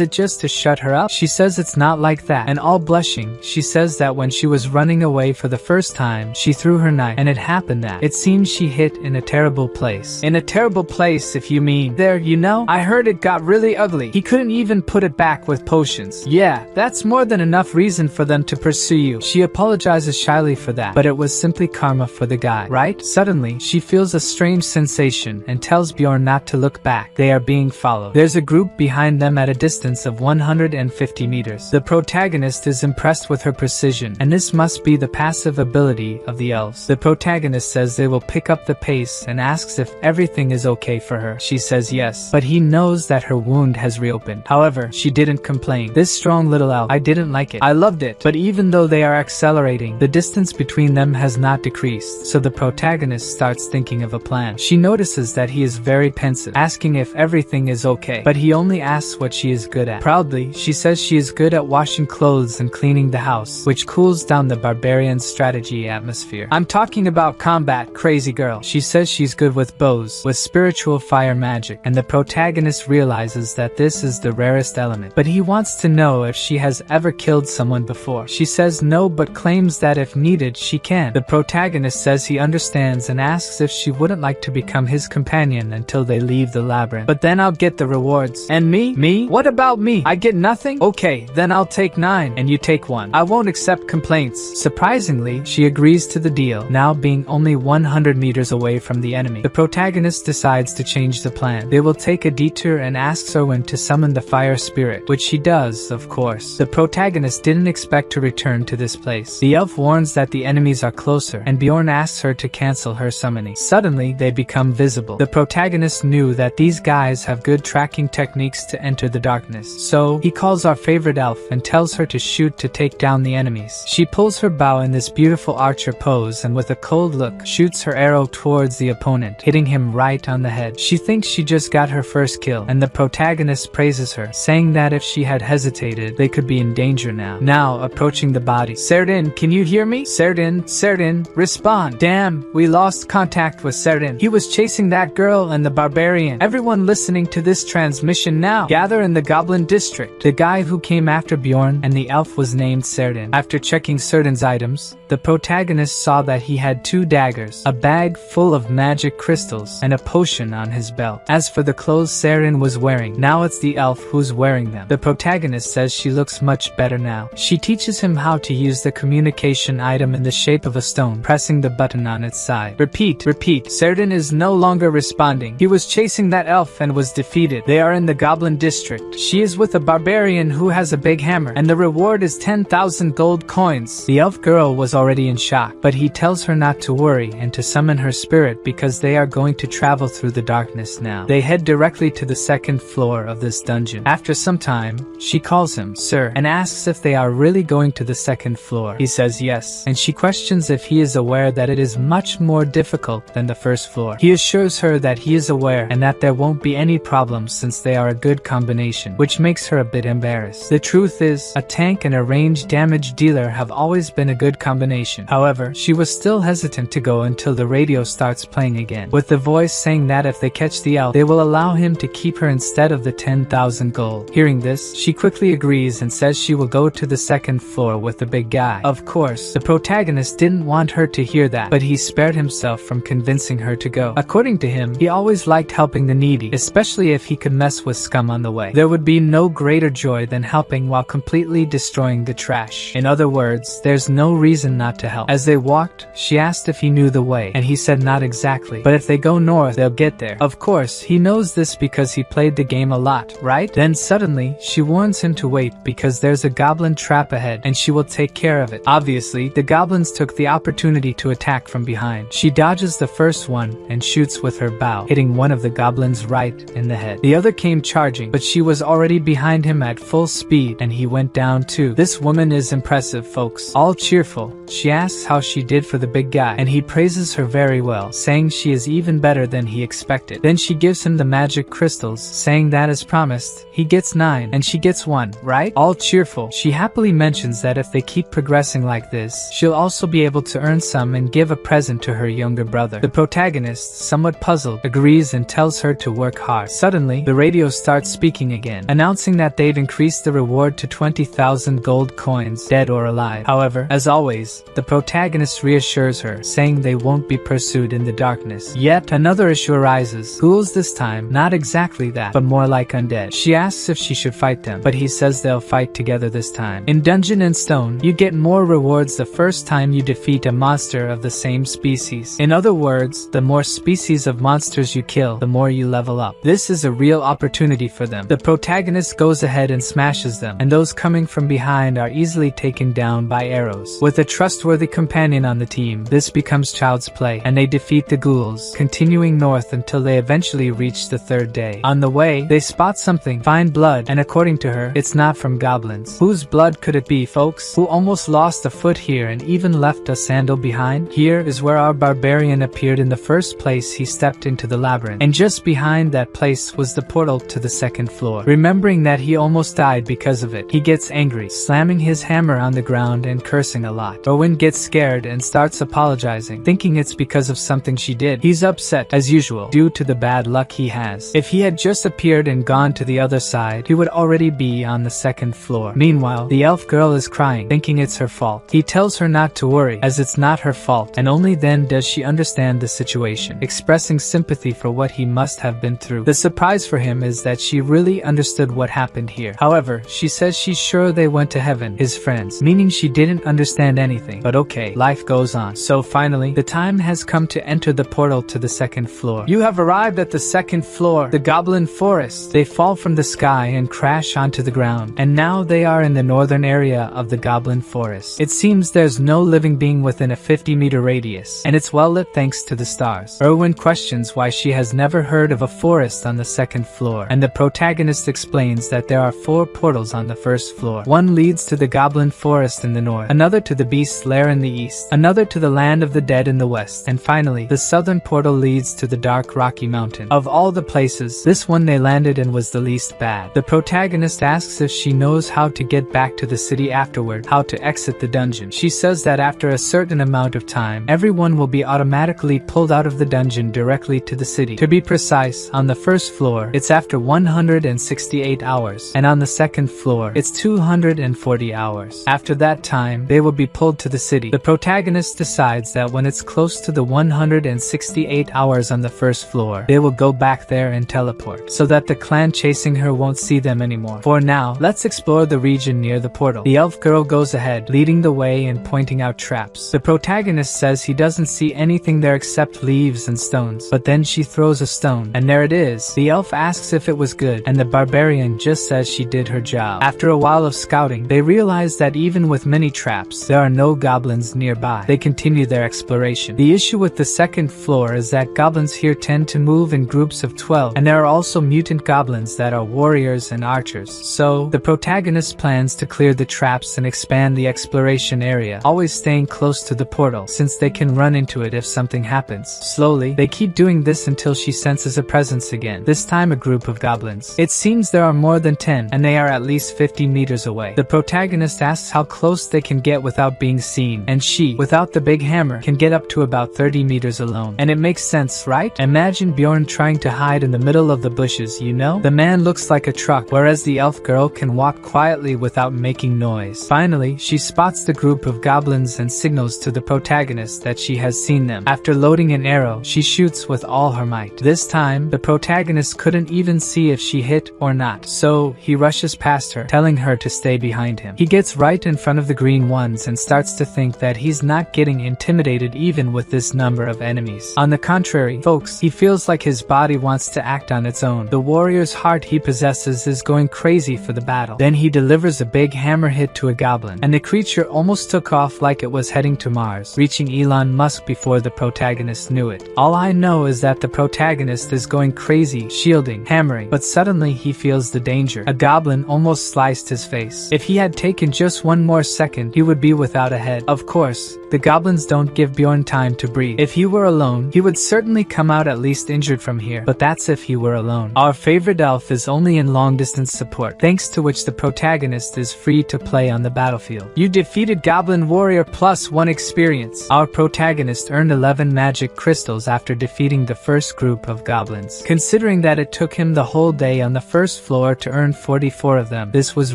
it just to shut her up? She says it's not like that, and all blushing, she says that when she was running away for the first time, she threw her knife, and it happened that it seems she hit in a terrible place. In a terrible place, if you mean. There, you know, I heard it got really ugly. He couldn't even put it back with potions. Yeah, that's more than enough reason for them to pursue you. She apologizes shyly for that, but it was simply karma for the guy, right? Suddenly, she feels a strange sensation and tells Bjorn not to look back. They are being followed. There's a group behind them at a distance of 150 meters. The protagonist is impressed with her precision, and this must be the passive ability of the elves. The protagonist says they will pick up the pace and asks if everything is okay for her. She says yes, but he knows that her wound has reopened. However, she didn't complain. This strong little elf, I didn't like it. I loved it. But even though they are accelerating, the distance between them has not decreased, so the protagonist starts thinking of a plan. She notices that he is very pensive, asking if everything is okay, but he only asks what she is good at. Proudly, she says she is good at washing clothes and cleaning the house, which cools down the barbarian strategy atmosphere. I'm talking about combat, crazy girl. She says she's good with bows, with spiritual fire magic, and the protagonist realizes that this is the rarest element. But he wants to know if she has ever killed someone before. She says no, but claims that if needed, she can. The protagonist says he understands and asks if she wouldn't like to become his companion until they leave the labyrinth. But then I'll get the rewards. And me? Me? What about me? I get nothing? Okay, then I'll take 9, and you take 1. I won't accept complaints. Surprisingly, she agrees to the deal, now being only 100 meters away from the enemy. The protagonist decides to change the plan. They will take a detour and ask Sᴜʀᴠ to summon the fire spirit, which she does, of course. The protagonist didn't expect to return to this place. The elf warns that the enemies are closer, and Bjorn asks her to cancel her summoning. Suddenly, they become visible. The protagonist knew that these guys have good tracking techniques to enter the darkness, so he calls our favorite elf and tells her to shoot to take down the enemies. She pulls her bow in this beautiful archer pose and with a cold look, shoots her arrow towards the opponent, hitting him right on the head. She thinks she just got her first kill, and the protagonist praises her, saying that if she had hesitated, they could be in danger now. Now, approaching the body. Sᴜʀᴠ, can you hear me? Sᴜʀᴠ, respond. Damn, we lost lost contact with Sᴜʀᴠ. He was chasing that girl and the barbarian. Everyone listening to this transmission now, gather in the Goblin District. The guy who came after Bjorn and the elf was named Sᴜʀᴠ. After checking Sᴜʀᴠ's items, the protagonist saw that he had 2 daggers, a bag full of magic crystals, and a potion on his belt. As for the clothes Sᴜʀᴠ was wearing, now it's the elf who's wearing them. The protagonist says she looks much better now. She teaches him how to use the communication item in the shape of a stone, pressing the button on its side. Repeat. Sᴜʀᴠ is no longer responding. He was chasing that elf and was defeated. They are in the Goblin District. She is with a barbarian who has a big hammer, and the reward is 10,000 gold coins. The elf girl was already in shock, but he tells her not to worry and to summon her spirit because they are going to travel through the darkness now. They head directly to the 2nd floor of this dungeon. After some time, she calls him sir and asks if they are really going to the 2nd floor. He says yes, and she questions if he is aware that it is much more difficult than the 1st floor. He assures her that he is aware and that there won't be any problems since they are a good combination, which makes her a bit embarrassed. The truth is, a tank and a range damage dealer have always been a good combination. However, she was still hesitant to go until the radio starts playing again, with the voice saying that if they catch the elf, they will allow him to keep her instead of the 10,000 gold. Hearing this, she quickly agrees and says she will go to the 2nd floor with the big guy. Of course, the protagonist didn't want her to hear that, but he spared himself from convincing her to go. According to him, he always liked helping the needy, especially if he could mess with scum on the way. There would be no greater joy than helping while completely destroying the trash. In other words, there's no reason not to help. As they walked, she asked if he knew the way, and he said not exactly, but if they go north, they'll get there. Of course, he knows this because he played the game a lot, right? Then suddenly, she warns him to wait because there's a goblin trap ahead and she will take care of it. Obviously, the goblins took the opportunity to attack from behind. She dodges the first one and shoots with her bow, hitting one of the goblins right in the head. The other came charging, but she was already behind him at full speed and he went down too. This woman is impressive, folks. All cheerful, she asks how she did for the big guy, and he praises her very well, saying she is even better than he expected. Then she gives him the magic crystals, saying that as promised, he gets 9 and she gets 1, right? All cheerful, she happily mentions that if they keep progressing like this, she'll also be able to earn some and give a present to her younger brother. The protagonist, somewhat puzzled, agrees and tells her to work hard. Suddenly, the radio starts speaking again, announcing that they've increased the reward to 20,000 gold coins, dead or alive. However, as always, the protagonist reassures her, saying they won't be pursued in the darkness. Yet another issue arises. Ghouls this time, not exactly that, but more like undead. She asks if she should fight them, but he says they'll fight together this time. In Dungeon and Stone, you get more rewards the first time you defeat a monster of the same species. In other words, the more species of monsters you kill, the more you level up. This is a real opportunity for them. The protagonist goes ahead and smashes them, and those coming from behind are easily taken down by arrows. With a trustworthy companion on the team, this becomes child's play, and they defeat the ghouls, continuing north until they eventually reach the 3rd day. On the way, they spot something, find blood, and according to her, it's not from goblins. Whose blood could it be, folks? Who almost lost a foot here and even left a sandal behind? Here is where our barbarian appeared in the first place he stepped into the labyrinth, and just behind that place was the portal to the 2nd floor. Remembering that he almost died because of it, he gets angry, slamming his hammer on the ground and cursing a lot. Owen gets scared and starts apologizing, thinking it's because of something she did. He's upset, as usual, due to the bad luck he has. If he had just appeared and gone to the other side, he would already be on the 2nd floor. Meanwhile, the elf girl is crying, thinking it's her fault. He tells her not to worry, as it's not her fault, and only then does she understand the situation, expressing sympathy for what he must have been through. The surprise for him is that she really understood what happened here. However, she says she's sure they went to heaven, his friends, meaning she didn't understand anything. But okay, life goes on. So finally, the time has come to enter the portal to the 2nd floor. You have arrived at the 2nd floor, the Goblin Forest. They fall from the sky and crash onto the ground, and now they are in the northern area of the Goblin Forest. It seems there's no living being within a 50-meter radius, and it's well lit thanks to the stars. Erwin questions why she has never heard of a forest on the 2nd floor, and the protagonist explains that there are 4 portals on the 1st floor. One leads to the Goblin Forest in the north, another to the beast beast's lair in the east, another to the land of the dead in the west, and finally, the southern portal leads to the dark rocky mountain. Of all the places, this one they landed in was the least bad. The protagonist asks if she knows how to get back to the city afterward, how to exit the dungeon. She says that after a certain amount of time, everyone will be automatically pulled out of the dungeon directly to the city. To be precise, on the first floor, it's after 168 hours, and on the second floor, it's 240 hours. After that time, they will be pulled to the city. The protagonist decides that when it's close to the 168 hours on the first floor, they will go back there and teleport, so that the clan chasing her won't see them anymore. For now, let's explore the region near the portal. The elf girl goes ahead, leading the way and pointing out traps. The protagonist says he doesn't see anything there except leaves and stones, but then she throws a stone, and there it is. The elf asks if it was good, and the barbarian just says she did her job. After a while of scouting, they realize that even with many traps, there are no goblins nearby. They continue their exploration. The issue with the second floor is that goblins here tend to move in groups of 12, and there are also mutant goblins that are warriors and archers. So, the protagonist plans to clear the traps and expand the exploration area, always staying close to the portal, since they can run into it if something happens. Slowly, they keep doing this until she senses a presence again, this time a group of goblins. It seems there are more than 10, and they are at least 50 meters away. The protagonist asks how close they can get without being seen, and she, without the big hammer, can get up to about 30 meters alone. And it makes sense, right? Imagine Bjorn trying to hide in the middle of the bushes, you know? The man looks like a truck, whereas the elf girl can walk quietly without making noise. Finally, she spots the group of goblins and signals to the protagonist that she has seen them. After loading an arrow, she shoots with all her might. This time, the protagonist couldn't even see if she hit or not, so he rushes past her, telling her to stay behind him. He gets right in front of the green ones and starts to think that he's not getting intimidated even with this number of enemies. On the contrary, folks, he feels like his body wants to act on its own. The warrior's heart he possesses is going crazy for the battle. Then he delivers a big hammer hit to a goblin, and the creature almost took off like it was heading to Mars, reaching Elon Musk before the protagonist knew it. All I know is that the protagonist is going crazy, shielding, hammering, but suddenly he feels the danger. A goblin almost sliced his face. If he had taken just one more second, he would be without a head. Of course, the goblins don't give Bjorn time to breathe. If he were alone, he would certainly come out at least injured from here, but that's if he were alone. Our favorite elf is only in long-distance support, thanks to which the protagonist is free to play on the battlefield. You defeated Goblin Warrior +1 experience. Our protagonist earned 11 magic crystals after defeating the first group of goblins. Considering that it took him the whole day on the first floor to earn 44 of them, this was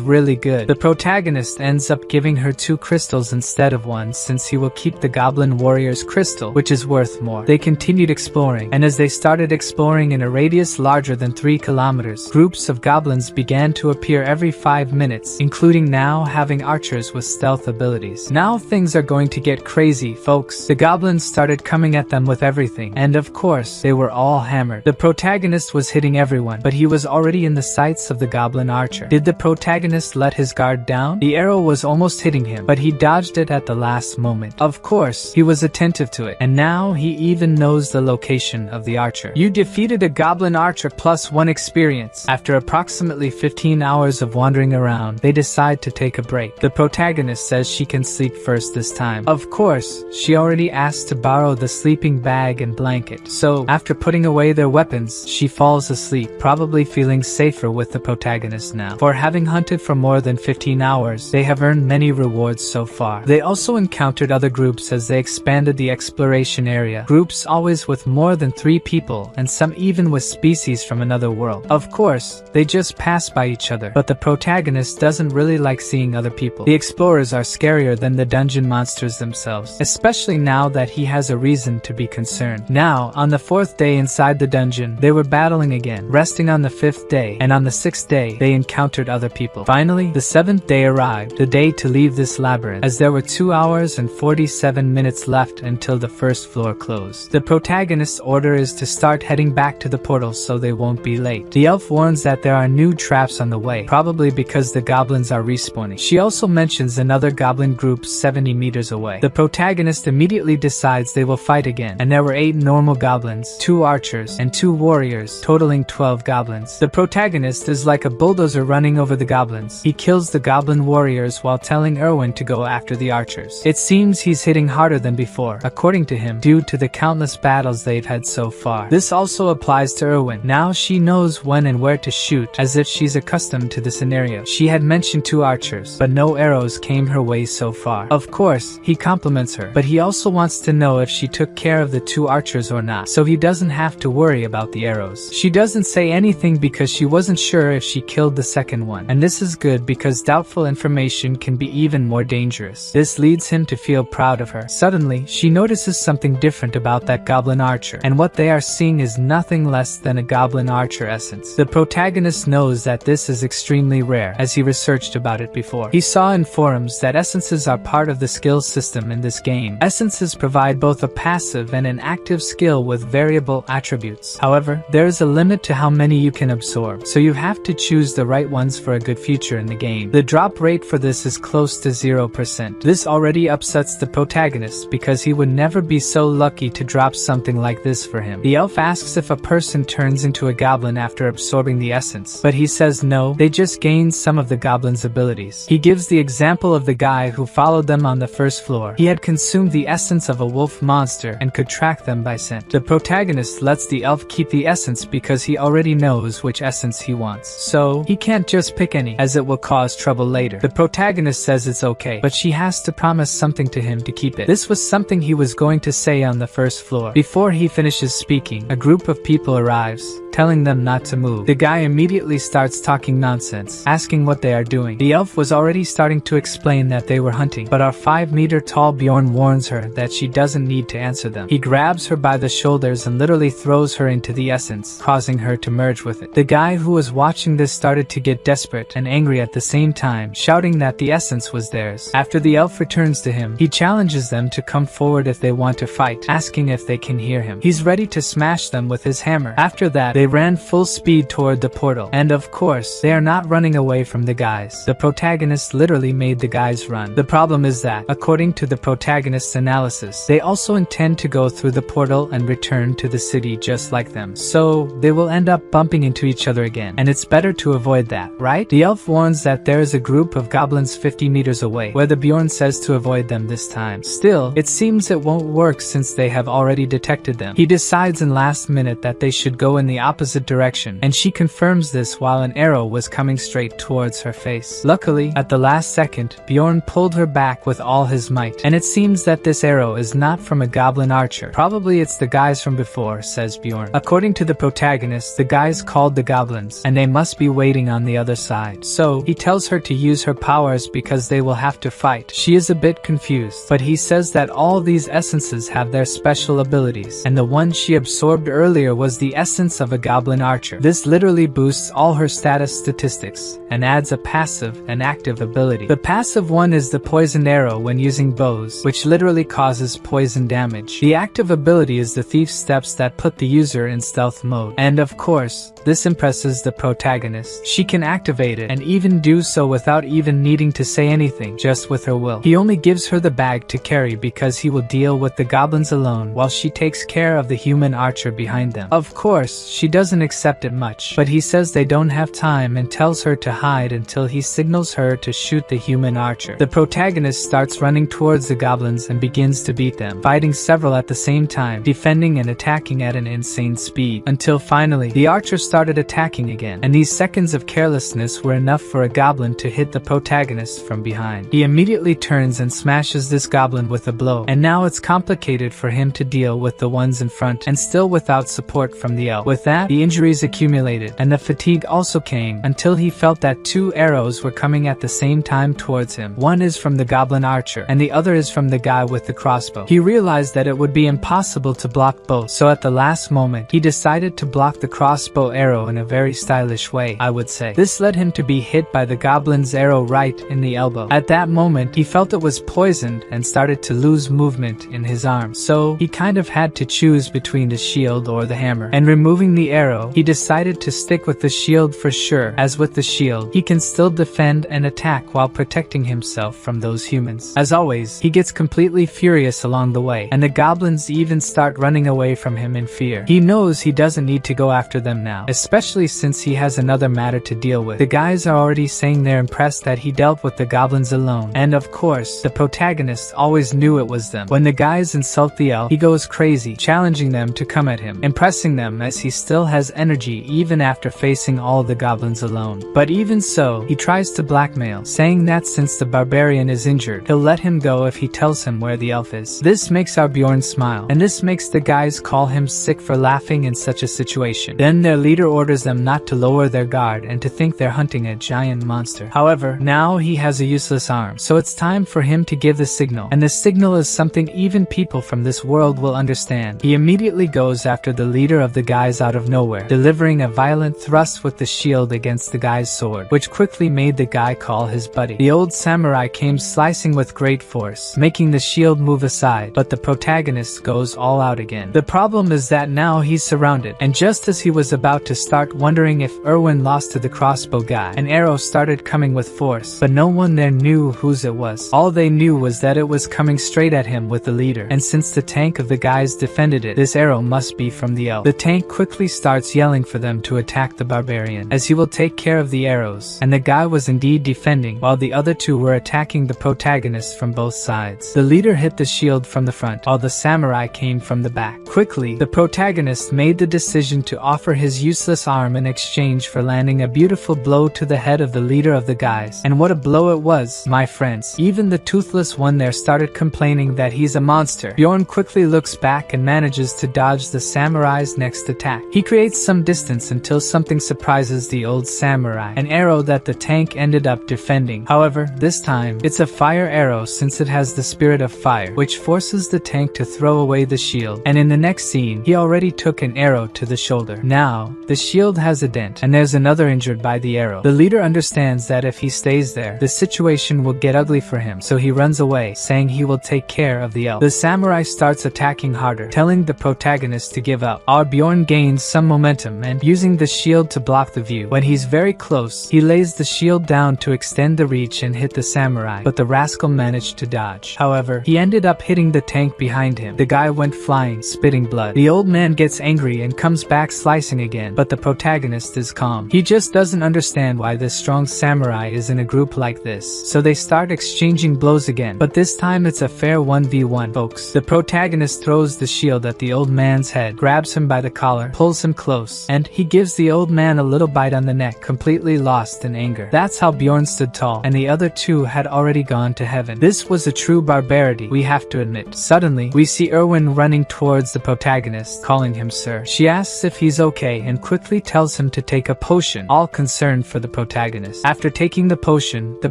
really good. The protagonist ends up giving her 2 crystals instead of 1, since he will keep the Goblin Warrior's crystal, which is worth more. They continued exploring, and as they started exploring in a radius larger than 3 kilometers, groups of goblins began to appear every 5 minutes, including now having archers with stealth abilities. Now things are going to get crazy, folks. The goblins started coming at them with everything, and of course, they were all hammered. The protagonist was hitting everyone, but he was already in the sights of the goblin archer. Did the protagonist let his guard down? The arrow was almost hitting him, but he dodged it at the last moment. Of course, he was attentive to it, and now he even knows the location of the archer. You defeated a goblin archer +1 experience. After approximately 15 hours of wandering around, they decide to take a break. The protagonist says she can sleep first this time. Of course, she already asked to borrow the sleeping bag and blanket, so after putting away their weapons, she falls asleep, probably feeling safer with the protagonist now. For having hunted for more than 15 hours, they have earned many rewards so far. They also encountered other groups as they expanded the exploration area, groups always with more than 3 people, and some even with species from another world. Of course, they just pass by each other, but the protagonist doesn't really like seeing other people. The explorers are scarier than the dungeon monsters themselves, especially now that he has a reason to be concerned. Now, on the 4th day inside the dungeon, they were battling again, resting on the 5th day, and on the 6th day, they encountered other people. Finally, the 7th day arrived, the day to leave this labyrinth, as there were 2 hours and 40 47 minutes left until the first floor closed. The protagonist's order is to start heading back to the portal so they won't be late. The elf warns that there are new traps on the way, probably because the goblins are respawning. She also mentions another goblin group 70 meters away. The protagonist immediately decides they will fight again, and there were 8 normal goblins, 2 archers, and 2 warriors, totaling 12 goblins. The protagonist is like a bulldozer running over the goblins. He kills the goblin warriors while telling Erwin to go after the archers. It seems he's hitting harder than before, according to him, due to the countless battles they've had so far. This also applies to Erwin. Now she knows when and where to shoot, as if she's accustomed to the scenario. She had mentioned 2 archers, but no arrows came her way so far. Of course, he compliments her, but he also wants to know if she took care of the 2 archers or not, so he doesn't have to worry about the arrows. She doesn't say anything because she wasn't sure if she killed the second one, and this is good because doubtful information can be even more dangerous. This leads him to feel proud of her. Suddenly, she notices something different about that goblin archer, and what they are seeing is nothing less than a goblin archer essence. The protagonist knows that this is extremely rare, as he researched about it before. He saw in forums that essences are part of the skill system in this game. Essences provide both a passive and an active skill with variable attributes. However, there is a limit to how many you can absorb, so you have to choose the right ones for a good future in the game. The drop rate for this is close to 0%. This already upsets the protagonist because he would never be so lucky to drop something like this for him. The elf asks if a person turns into a goblin after absorbing the essence, but he says no, they just gain some of the goblin's abilities. He gives the example of the guy who followed them on the first floor. He had consumed the essence of a wolf monster and could track them by scent. The protagonist lets the elf keep the essence because he already knows which essence he wants, so he can't just pick any, as it will cause trouble later. The protagonist says it's okay, but she has to promise something to him to keep it. This was something he was going to say on the first floor. Before he finishes speaking, a group of people arrives, telling them not to move. The guy immediately starts talking nonsense, asking what they are doing. The elf was already starting to explain that they were hunting, but our 5-meter-tall Bjorn warns her that she doesn't need to answer them. He grabs her by the shoulders and literally throws her into the essence, causing her to merge with it. The guy who was watching this started to get desperate and angry at the same time, shouting that the essence was theirs. After the elf returns to him, he challenges them to come forward if they want to fight, asking if they can hear him. He's ready to smash them with his hammer. After that, they ran full speed toward the portal, and of course, they are not running away from the guys. The protagonist literally made the guys run. The problem is that, according to the protagonist's analysis, they also intend to go through the portal and return to the city just like them. So, they will end up bumping into each other again, and it's better to avoid that, right? The elf warns that there is a group of goblins 50 meters away, where the Bjorn says to avoid them this time. Still, it seems it won't work since they have already detected them. He decides in last minute that they should go in the opposite direction, and she confirms this while an arrow was coming straight towards her face. Luckily, at the last second, Bjorn pulled her back with all his might, and it seems that this arrow is not from a goblin archer. Probably it's the guys from before, says Bjorn. According to the protagonist, the guys called the goblins, and they must be waiting on the other side. So, he tells her to use her powers because they will have to fight. She is a bit confused, but he says that all these essences have their special abilities, and the one she absorbed earlier was the essence of a goblin archer. This literally boosts all her status statistics, and adds a passive and active ability. The passive one is the poisoned arrow when using bows, which literally causes poison damage. The active ability is the thief steps that put the user in stealth mode. And of course, this impresses the protagonist. She can activate it, and even do so without even needing to say anything, just with her will. He only gives her the bag to carry because he will deal with the goblins alone while she takes care of the human archer behind them. Of course, she doesn't accept it much, but he says they don't have time and tells her to hide until he signals her to shoot the human archer. The protagonist starts running towards the goblins and begins to beat them, fighting several at the same time, defending and attacking at an insane speed, until finally, the archer started attacking again, and these seconds of carelessness were enough for a goblin to hit the protagonist from behind. He immediately turns and smashes this goblin with a blow, and now it's complicated for him to deal with the ones in front, and still without support from the elf. With that, the injuries accumulated, and the fatigue also came, until he felt that 2 arrows were coming at the same time towards him. One is from the goblin archer, and the other is from the guy with the crossbow. He realized that it would be impossible to block both, so at the last moment, he decided to block the crossbow arrow in a very stylish way, I would say. This led him to be hit by the goblin's arrow right in the elbow. At that moment, he felt it was poisoned, around and started to lose movement in his arm. So he kind of had to choose between the shield or the hammer. And removing the arrow, he decided to stick with the shield for sure, as with the shield, he can still defend and attack while protecting himself from those humans. As always, he gets completely furious along the way, and the goblins even start running away from him in fear. He knows he doesn't need to go after them now, especially since he has another matter to deal with. The guys are already saying they're impressed that he dealt with the goblins alone, and of course, the protagonist always knew it was them. When the guys insult the elf, he goes crazy, challenging them to come at him, impressing them as he still has energy even after facing all the goblins alone. But even so, he tries to blackmail, saying that since the barbarian is injured, he'll let him go if he tells him where the elf is. This makes our Bjorn smile, and this makes the guys call him sick for laughing in such a situation. Then their leader orders them not to lower their guard and to think they're hunting a giant monster. However, now he has a useless arm, so it's time for him to give the signal, and the signal is something even people from this world will understand. He immediately goes after the leader of the guys out of nowhere, delivering a violent thrust with the shield against the guy's sword, which quickly made the guy call his buddy. The old samurai came slicing with great force, making the shield move aside, but the protagonist goes all out again. The problem is that now he's surrounded, and just as he was about to start wondering if Erwin lost to the crossbow guy, an arrow started coming with force, but no one there knew whose it was. All they knew was that it was coming straight at him with the leader, and since the tank of the guys defended it, this arrow must be from the elf. The tank quickly starts yelling for them to attack the barbarian, as he will take care of the arrows, and the guy was indeed defending, while the other two were attacking the protagonist from both sides. The leader hit the shield from the front, while the samurai came from the back. Quickly, the protagonist made the decision to offer his useless arm in exchange for landing a beautiful blow to the head of the leader of the guys. And what a blow it was, my friends. Even the toothless one there started complaining that he's a monster. Bjorn quickly looks back and manages to dodge the samurai's next attack. He creates some distance until something surprises the old samurai, an arrow that the tank ended up defending. However, this time, it's a fire arrow since it has the spirit of fire, which forces the tank to throw away the shield, and in the next scene, he already took an arrow to the shoulder. Now, the shield has a dent, and there's another injured by the arrow. The leader understands that if he stays there, the situation will get ugly for him, so he runs away, saying he will take care of the elf. The samurai starts attacking harder, telling the protagonist to give up. Our Bjorn gains some momentum and, using the shield to block the view, when he's very close, he lays the shield down to extend the reach and hit the samurai, but the rascal managed to dodge. However, he ended up hitting the tank behind him. The guy went flying, spitting blood. The old man gets angry and comes back slicing again, but the protagonist is calm. He just doesn't understand why this strong samurai is in a group like this, so they start exchanging blows again, but this time it's a fair 1v1, folks. The protagonist throws the shield at the old man's head, grabs him by the collar, pulls him close, and he gives the old man a little bite on the neck, completely lost in anger. That's how Bjorn stood tall, and the other two had already gone to heaven. This was a true barbarity, we have to admit. Suddenly, we see Erwin running towards the protagonist, calling him sir. She asks if he's okay and quickly tells him to take a potion, all concerned for the protagonist. After taking the potion, the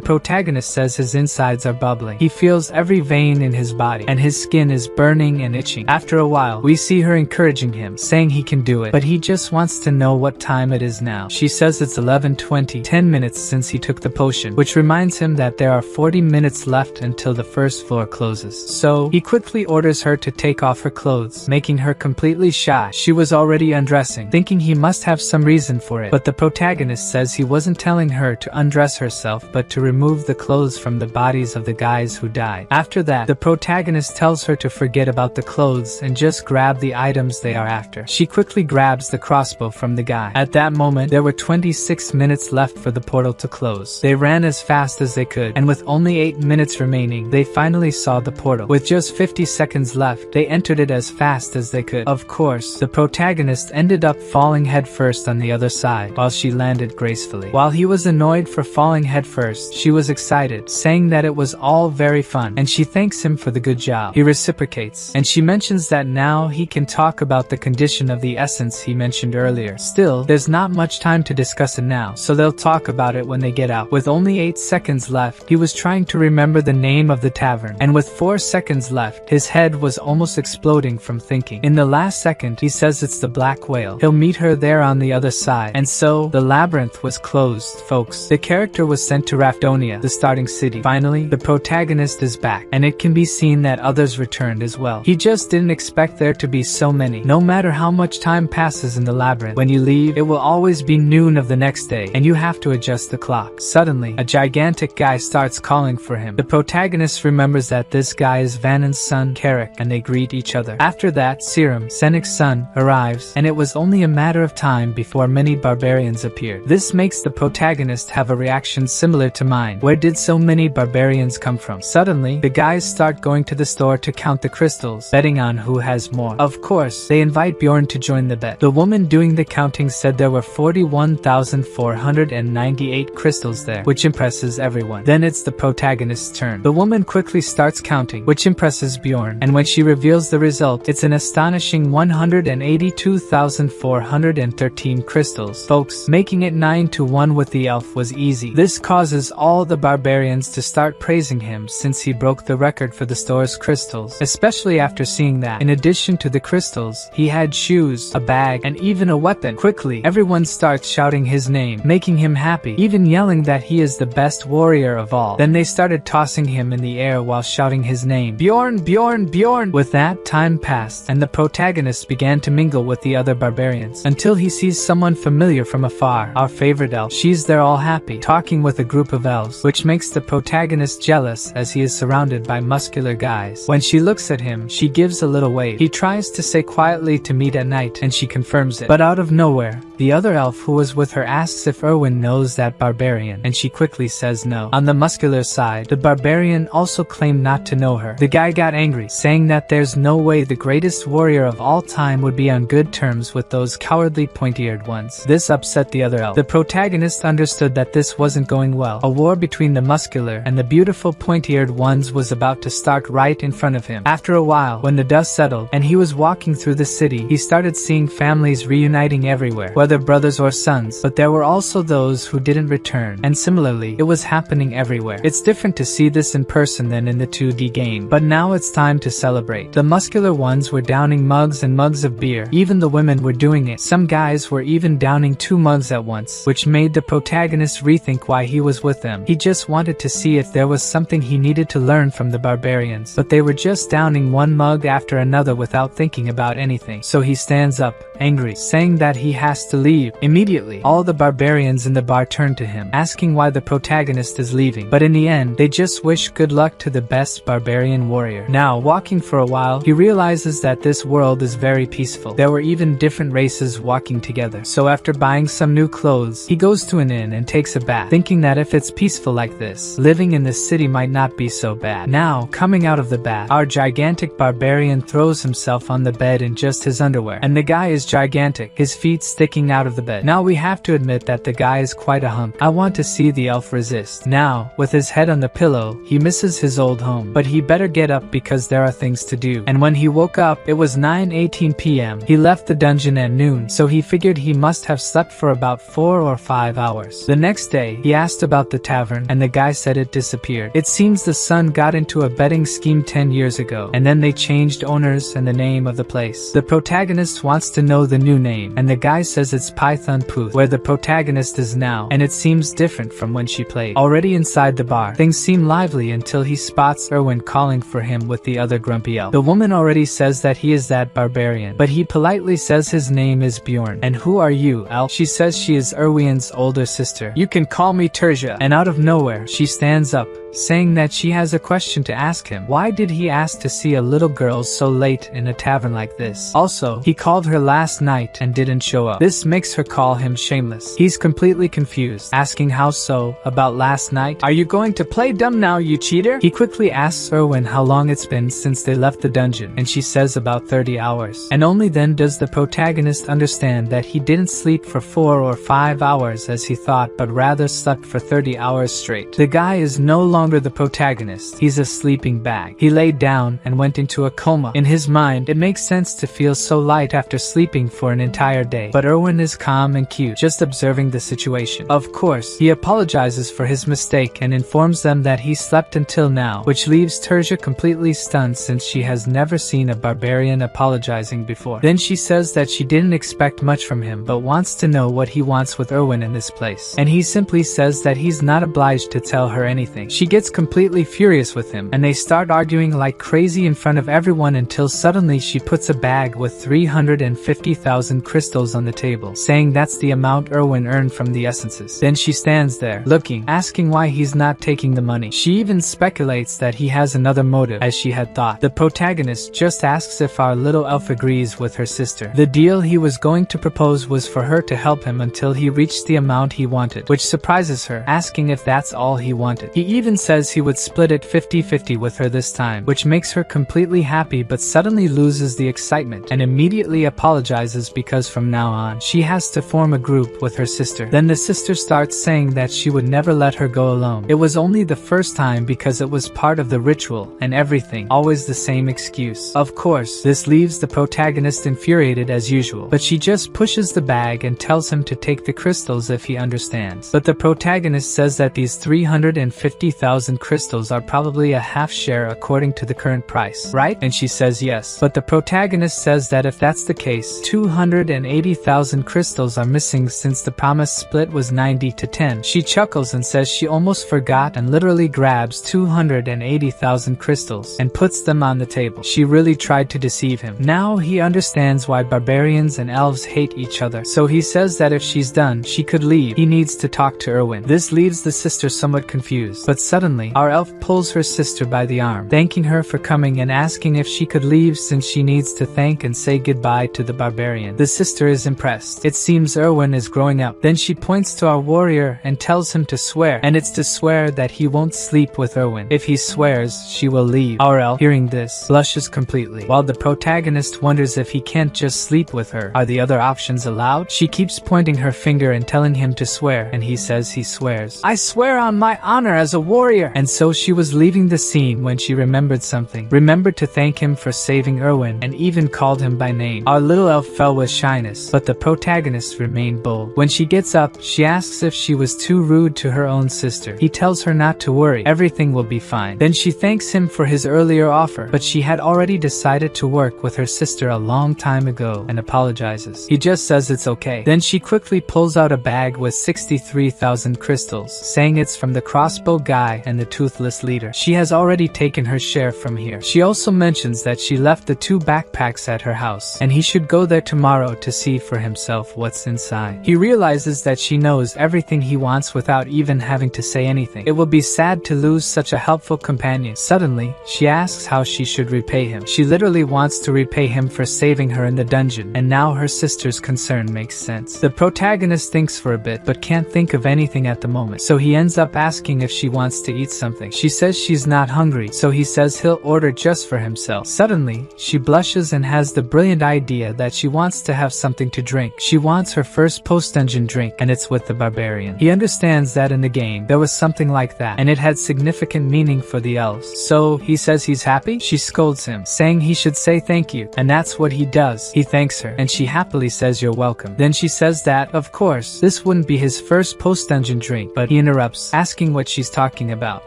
protagonist says his insides are bubbling. He feels every vein in his body, and his skin is burning and itching. After a while, we see her encouraging him, saying he can do it, but he just wants to know what time it is now. She says it's 11:20, 10 minutes since he took the potion, which reminds him that there are 40 minutes left until the first floor closes. So, he quickly orders her to take off her clothes, making her completely shy. She was already undressing, thinking he must have some reason for it, but the protagonist says he wasn't telling her to undress herself but to remove the clothes from the bodies of the guys who died. After that, the protagonist tells her to forget about the clothes and just grab the items they are after. She quickly grabs the crossbow from the guy. At that moment, there were 26 minutes left for the portal to close. They ran as fast as they could, and with only 8 minutes remaining, they finally saw the portal. With just 50 seconds left, they entered it as fast as they could. Of course, the protagonist ended up falling headfirst on the other side, while she landed gracefully. While he was annoyed for falling headfirst, she was excited, saying that it was all very fun, and she thanks him for the good job. He reciprocates, and she mentions that now he can talk about the condition of the essence he mentioned earlier. Still, there's not much time to discuss it now, so they'll talk about it when they get out. With only 8 seconds left, he was trying to remember the name of the tavern, and with 4 seconds left, his head was almost exploding from thinking. In the last second, he says it's the Black Whale. He'll meet her there on the other side, and so, the labyrinth was closed, folks. The character was sent to Rafdonia, the starting city. Finally, the protagonist protagonist is back, and it can be seen that others returned as well. He just didn't expect there to be so many. No matter how much time passes in the labyrinth, when you leave, it will always be noon of the next day, and you have to adjust the clock. Suddenly, a gigantic guy starts calling for him. The protagonist remembers that this guy is Vanon's son, Carrick, and they greet each other. After that, Sᴜʀᴠɪᴠɪᴠɪ, son, arrives, and it was only a matter of time before many barbarians appeared. This makes the protagonist have a reaction similar to mine. Where did so many barbarians come from? Suddenly, the guys start going to the store to count the crystals, betting on who has more. Of course, they invite Bjorn to join the bet. The woman doing the counting said there were 41,498 crystals there, which impresses everyone. Then it's the protagonist's turn. The woman quickly starts counting, which impresses Bjorn, and when she reveals the result, it's an astonishing 182,413 crystals. Folks, making it 9-1 with the elf was easy. This causes all the barbarians to start praising him since he broke the record for the store's crystals, especially after seeing that, in addition to the crystals, he had shoes, a bag, and even a weapon. Quickly, everyone starts shouting his name, making him happy, even yelling that he is the best warrior of all. Then they started tossing him in the air while shouting his name, Bjorn, Bjorn, Bjorn! With that, time passed, and the protagonist began to mingle with the other barbarians, until he sees someone familiar from afar, our favorite elf. She's there all happy, talking with a group of elves, which makes the protagonist jealous as he is surrounded by muscular guys. When she looks at him, she gives a little wave. He tries to say quietly to meet at night, and she confirms it. But out of nowhere, the other elf who was with her asks if Erwin knows that barbarian, and she quickly says no. On the muscular side, the barbarian also claimed not to know her. The guy got angry, saying that there's no way the greatest warrior of all time would be on good terms with those cowardly pointy-eared ones. This upset the other elf. The protagonist understood that this wasn't going well. A war between the muscular and the beautiful pointy-eared ones was about to start right in front of him. After a while, when the dust settled and he was walking through the city, he started seeing families reuniting everywhere, whether brothers or sons, but there were also those who didn't return, and similarly, it was happening everywhere. It's different to see this in person than in the 2D game, but now it's time to celebrate. The muscular ones were downing mugs and mugs of beer. Even the women were doing it. Some guys were even downing 2 mugs at once, which made the protagonist rethink why he was with them. He just wanted to see if there was something he needed to learn from the barbarians, but they were just downing one mug after another without thinking about anything. So he stands up, angry, saying that he has to leave. Immediately, all the barbarians in the bar turn to him, asking why the protagonist is leaving, but in the end, they just wish good luck to the best barbarian warrior. Now, walking for a while, he realizes that this world is very peaceful. There were even different races walking together. So after buying some new clothes, he goes to an inn and takes a bath, thinking that if it's peaceful like this, living in this city might not be so bad. Now, coming out of the bath, our gigantic barbarian throws himself on the bed in just his underwear, and the guy is gigantic, his feet sticking out of the bed. Now we have to admit that the guy is quite a hunk. I want to see the elf resist. Now, with his head on the pillow, he misses his old home, but he better get up because there are things to do. And when he woke up, it was 9:18 p.m. He left the dungeon at noon, so he figured he must have slept for about 4 or 5 hours. The next day, he asked about the tavern, and the guy said it disappeared. It seems the son got into a betting scheme 10 years ago, and then they changed owners and the name of the place. The protagonist wants to know the new name, and the guy says it's Python Pooth, where the protagonist is now, and it seems different from when she played. Already inside the bar, things seem lively until he spots Erwin calling for him with the other grumpy elf. The woman already says that he is that barbarian, but he politely says his name is Bjorn. And who are you, elf? She says she is Erwin's older sister. You can call me ʟɪᴜ. And out of nowhere, she stands up, saying that she has a question to ask him. Why did he ask to see a little girl so late in a tavern like this? Also, he called her last night and didn't show up. This makes her call him shameless. He's completely confused, asking how so, about last night? Are you going to play dumb now, you cheater? He quickly asks Erwin how long it's been since they left the dungeon, and she says about 30 hours. And only then does the protagonist understand that he didn't sleep for 4 or 5 hours as he thought, but rather slept for 30 hours straight. The guy is no longer the protagonist. He's a sleeping bag. He laid down and went into a coma. In his mind, it makes sense to feel so light after sleeping for an entire day. But Erwin is calm and cute, just observing the situation. Of course, he apologizes for his mistake and informs them that he slept until now, which leaves ʟɪᴜ completely stunned since she has never seen a barbarian apologizing before. Then she says that she didn't expect much from him, but wants to know what he wants with Erwin in this place. And he simply says that he's not obliged to tell her anything. She gets completely completely furious with him, and they start arguing like crazy in front of everyone until suddenly she puts a bag with 350,000 crystals on the table, saying that's the amount Erwin earned from the essences. Then she stands there, looking, asking why he's not taking the money. She even speculates that he has another motive, as she had thought. The protagonist just asks if our little elf agrees with her sister. The deal he was going to propose was for her to help him until he reached the amount he wanted, which surprises her, asking if that's all he wanted. He even says he would split it 50-50 with her this time, which makes her completely happy, but suddenly loses the excitement and immediately apologizes because from now on she has to form a group with her sister. Then the sister starts saying that she would never let her go alone. It was only the first time because it was part of the ritual and everything, always the same excuse. Of course, this leaves the protagonist infuriated as usual, but she just pushes the bag and tells him to take the crystals if he understands. But the protagonist says that these 350,000 crystals are probably a half share according to the current price, right? And she says yes. But the protagonist says that if that's the case, 280,000 crystals are missing since the promised split was 90-10. She chuckles and says she almost forgot and literally grabs 280,000 crystals and puts them on the table. She really tried to deceive him. Now he understands why barbarians and elves hate each other, so he says that if she's done, she could leave. He needs to talk to Erwin. This leaves the sister somewhat confused, but suddenly, our elf pulls her sister by the arm, thanking her for coming and asking if she could leave since she needs to thank and say goodbye to the barbarian. The sister is impressed. It seems Erwin is growing up. Then she points to our warrior and tells him to swear, and it's to swear that he won't sleep with Erwin. If he swears, she will leave. Our elf, hearing this, blushes completely, while the protagonist wonders if he can't just sleep with her. Are the other options allowed? She keeps pointing her finger and telling him to swear, and he says he swears. I swear on my honor as a warrior! And so she was leaving the scene when she remembered something. Remembered to thank him for saving Erwin, and even called him by name. Our little elf fell with shyness, but the protagonist remained bold. When she gets up, she asks if she was too rude to her own sister. He tells her not to worry, everything will be fine. Then she thanks him for his earlier offer, but she had already decided to work with her sister a long time ago and apologizes. He just says it's okay. Then she quickly pulls out a bag with 63,000 crystals, saying it's from the crossbow guy and the toothless leader. She has already taken her share from here. She also mentions that she left the 2 backpacks at her house, and he should go there tomorrow to see for himself what's inside. He realizes that she knows everything he wants without even having to say anything. It will be sad to lose such a helpful companion. Suddenly, she asks how she should repay him. She literally wants to repay him for saving her in the dungeon, and now her sister's concern makes sense. The protagonist thinks for a bit, but can't think of anything at the moment, so he ends up asking if she wants to eat something. She says she's not hungry, so he says he'll order just for himself. Suddenly, she blushes and has the brilliant idea that she wants to have something to drink. She wants her first post-dungeon drink, and it's with the barbarian. He understands that in the game, there was something like that, and it had significant meaning for the elves. So, he says he's happy? She scolds him, saying he should say thank you, and that's what he does. He thanks her, and she happily says you're welcome. Then she says that, of course, this wouldn't be his first post-dungeon drink, but he interrupts, asking what she's talking about.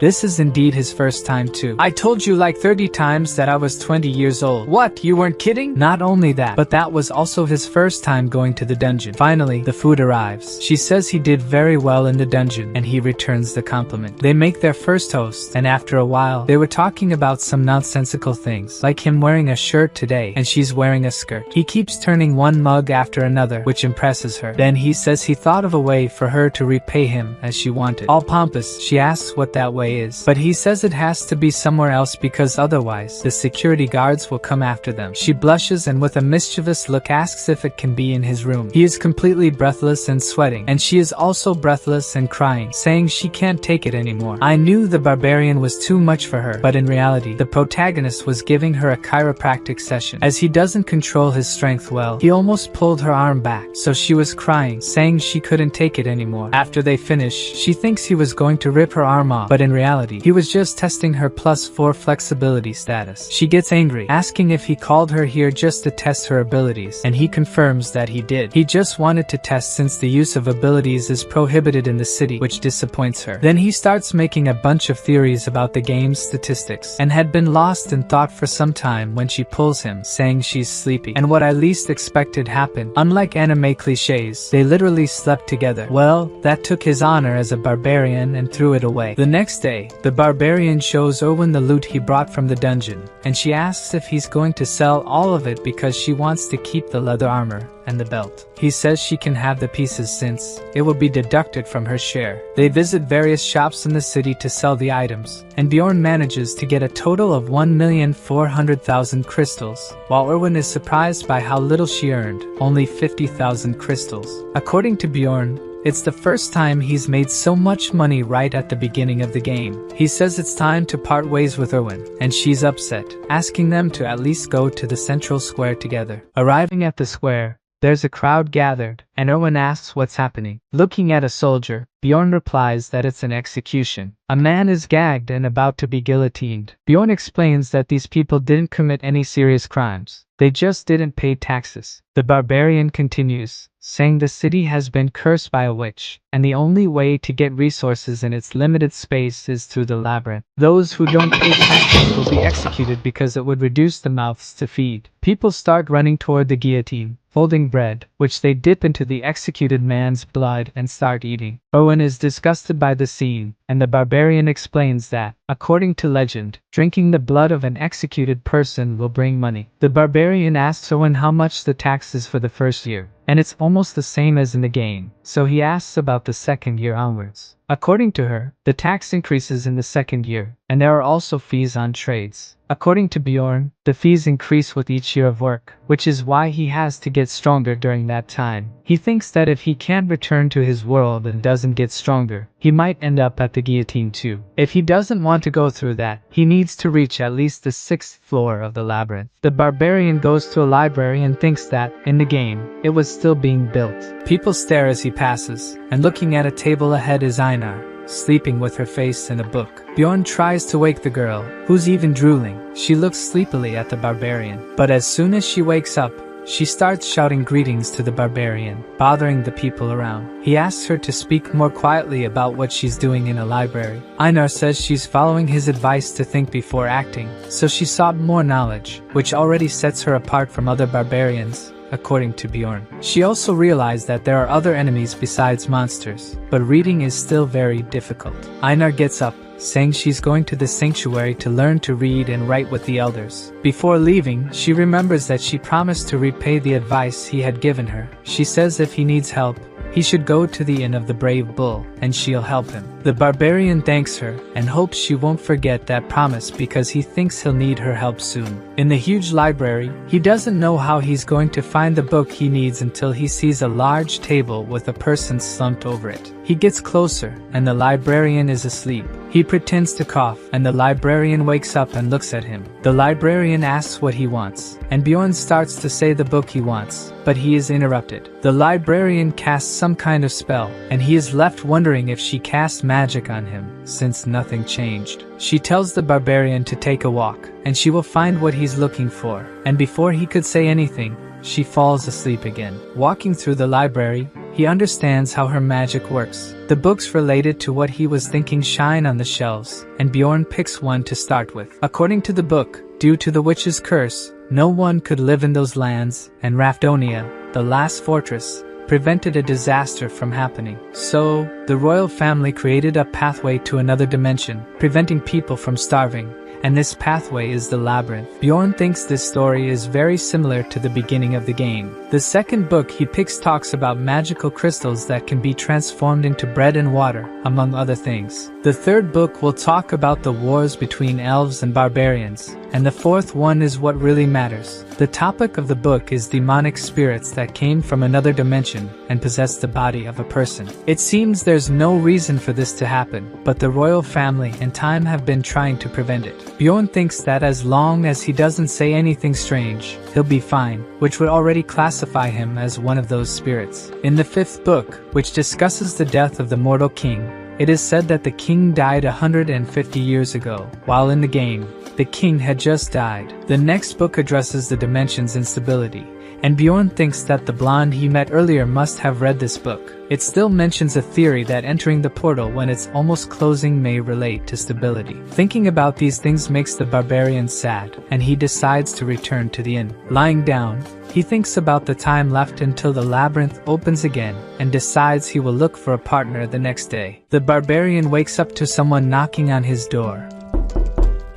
This is indeed his first time too. I told you like 30 times that I was 20 years old. What, you weren't kidding? Not only that, but that was also his first time going to the dungeon. Finally, the food arrives. She says he did very well in the dungeon, and he returns the compliment. They make their first toast, and after a while, they were talking about some nonsensical things, like him wearing a shirt today, and she's wearing a skirt. He keeps turning one mug after another, which impresses her. Then he says he thought of a way for her to repay him as she wanted. All pompous, she asks what that way is, but he says it has to be somewhere else because otherwise, the security guards will come after them. She blushes and with a mischievous look asks if it can be in his room. He is completely breathless and sweating, and she is also breathless and crying, saying she can't take it anymore. I knew the barbarian was too much for her, but in reality, the protagonist was giving her a chiropractic session. As he doesn't control his strength well, he almost pulled her arm back, so she was crying, saying she couldn't take it anymore. After they finish, she thinks he was going to rip her arm off, but in reality, he was just testing her +4 flexibility status. She gets angry, asking if he called her here just to test her abilities, and he confirms that he did. He just wanted to test since the use of abilities is prohibited in the city, which disappoints her. Then he starts making a bunch of theories about the game's statistics, and had been lost in thought for some time when she pulls him, saying she's sleepy. And what I least expected happened. Unlike anime cliches, they literally slept together. Well, that took his honor as a barbarian and threw it away. The next day, The barbarian shows Sᴜʀᴠɪᴠɪᴠ the loot he brought from the dungeon, and she asks if he's going to sell all of it because she wants to keep the leather armor and the belt. He says she can have the pieces since it will be deducted from her share. They visit various shops in the city to sell the items, and Bjorn manages to get a total of 1,400,000 crystals, while Sᴜʀᴠɪᴠ is surprised by how little she earned, only 50,000 crystals. According to Bjorn, it's the first time he's made so much money right at the beginning of the game. He says it's time to part ways with Sᴜʀᴠɪᴠ, and she's upset, asking them to at least go to the central square together. Arriving at the square, there's a crowd gathered, and Sᴜʀᴠɪᴠ asks what's happening. Looking at a soldier, Bjorn replies that it's an execution. A man is gagged and about to be guillotined. Bjorn explains that these people didn't commit any serious crimes. They just didn't pay taxes. The barbarian continues, saying the city has been cursed by a witch, and the only way to get resources in its limited space is through the labyrinth. Those who don't pay taxes will be executed because it would reduce the mouths to feed. People start running toward the guillotine, holding bread, which they dip into the executed man's blood and start eating. Sᴜʀᴠɪᴠ is disgusted by the scene, and the barbarian explains that, according to legend, drinking the blood of an executed person will bring money. The barbarian asks Sᴜʀᴠɪᴠ how much the tax is for the first year, and it's almost the same as in the game, so he asks about the second year onwards. According to her, the tax increases in the second year, and there are also fees on trades. According to Bjorn, the fees increase with each year of work, which is why he has to get stronger during that time. He thinks that if he can't return to his world and doesn't get stronger, he might end up at the guillotine too. If he doesn't want to go through that, he needs to reach at least the 6th floor of the labyrinth. The barbarian goes to a library and thinks that, in the game, it was still being built. People stare as he passes, and looking at a table ahead is Einar, sleeping with her face in a book. Bjorn tries to wake the girl, who's even drooling. She looks sleepily at the barbarian, but as soon as she wakes up, she starts shouting greetings to the barbarian, bothering the people around. He asks her to speak more quietly about what she's doing in a library. Einar says she's following his advice to think before acting, so she sought more knowledge, which already sets her apart from other barbarians. According to Bjorn, she also realized that there are other enemies besides monsters, but reading is still very difficult. Einar gets up, saying she's going to the sanctuary to learn to read and write with the elders. Before leaving, she remembers that she promised to repay the advice he had given her. She says if he needs help, he should go to the Inn of the Brave Bull, and she'll help him. The barbarian thanks her, and hopes she won't forget that promise because he thinks he'll need her help soon. In the huge library, he doesn't know how he's going to find the book he needs until he sees a large table with a person slumped over it. He gets closer, and the librarian is asleep. He pretends to cough, and the librarian wakes up and looks at him. The librarian asks what he wants, and Bjorn starts to say the book he wants, but he is interrupted. The librarian casts some kind of spell, and he is left wondering if she cast magic on him, since nothing changed. She tells the barbarian to take a walk, and she will find what he's looking for, and before he could say anything, she falls asleep again. Walking through the library, he understands how her magic works. The books related to what he was thinking shine on the shelves, and Bjorn picks one to start with. According to the book, due to the witch's curse, no one could live in those lands, and Rafdonia, the last fortress, prevented a disaster from happening. So, the royal family created a pathway to another dimension, preventing people from starving. And this pathway is the labyrinth. Bjorn thinks this story is very similar to the beginning of the game. The second book he picks talks about magical crystals that can be transformed into bread and water, among other things. The third book will talk about the wars between elves and barbarians, and the fourth one is what really matters. The topic of the book is demonic spirits that came from another dimension and possessed the body of a person. It seems there's no reason for this to happen, but the royal family and time have been trying to prevent it. Bjorn thinks that as long as he doesn't say anything strange, he'll be fine, which would already classify him as one of those spirits. In the fifth book, which discusses the death of the mortal king, it is said that the king died 150 years ago, while in the game, the king had just died. The next book addresses the dimension's instability, and Bjorn thinks that the blonde he met earlier must have read this book. It still mentions a theory that entering the portal when it's almost closing may relate to stability. Thinking about these things makes the barbarian sad, and he decides to return to the inn. Lying down, He thinks about the time left until the labyrinth opens again and decides he will look for a partner the next day. The barbarian wakes up to someone knocking on his door,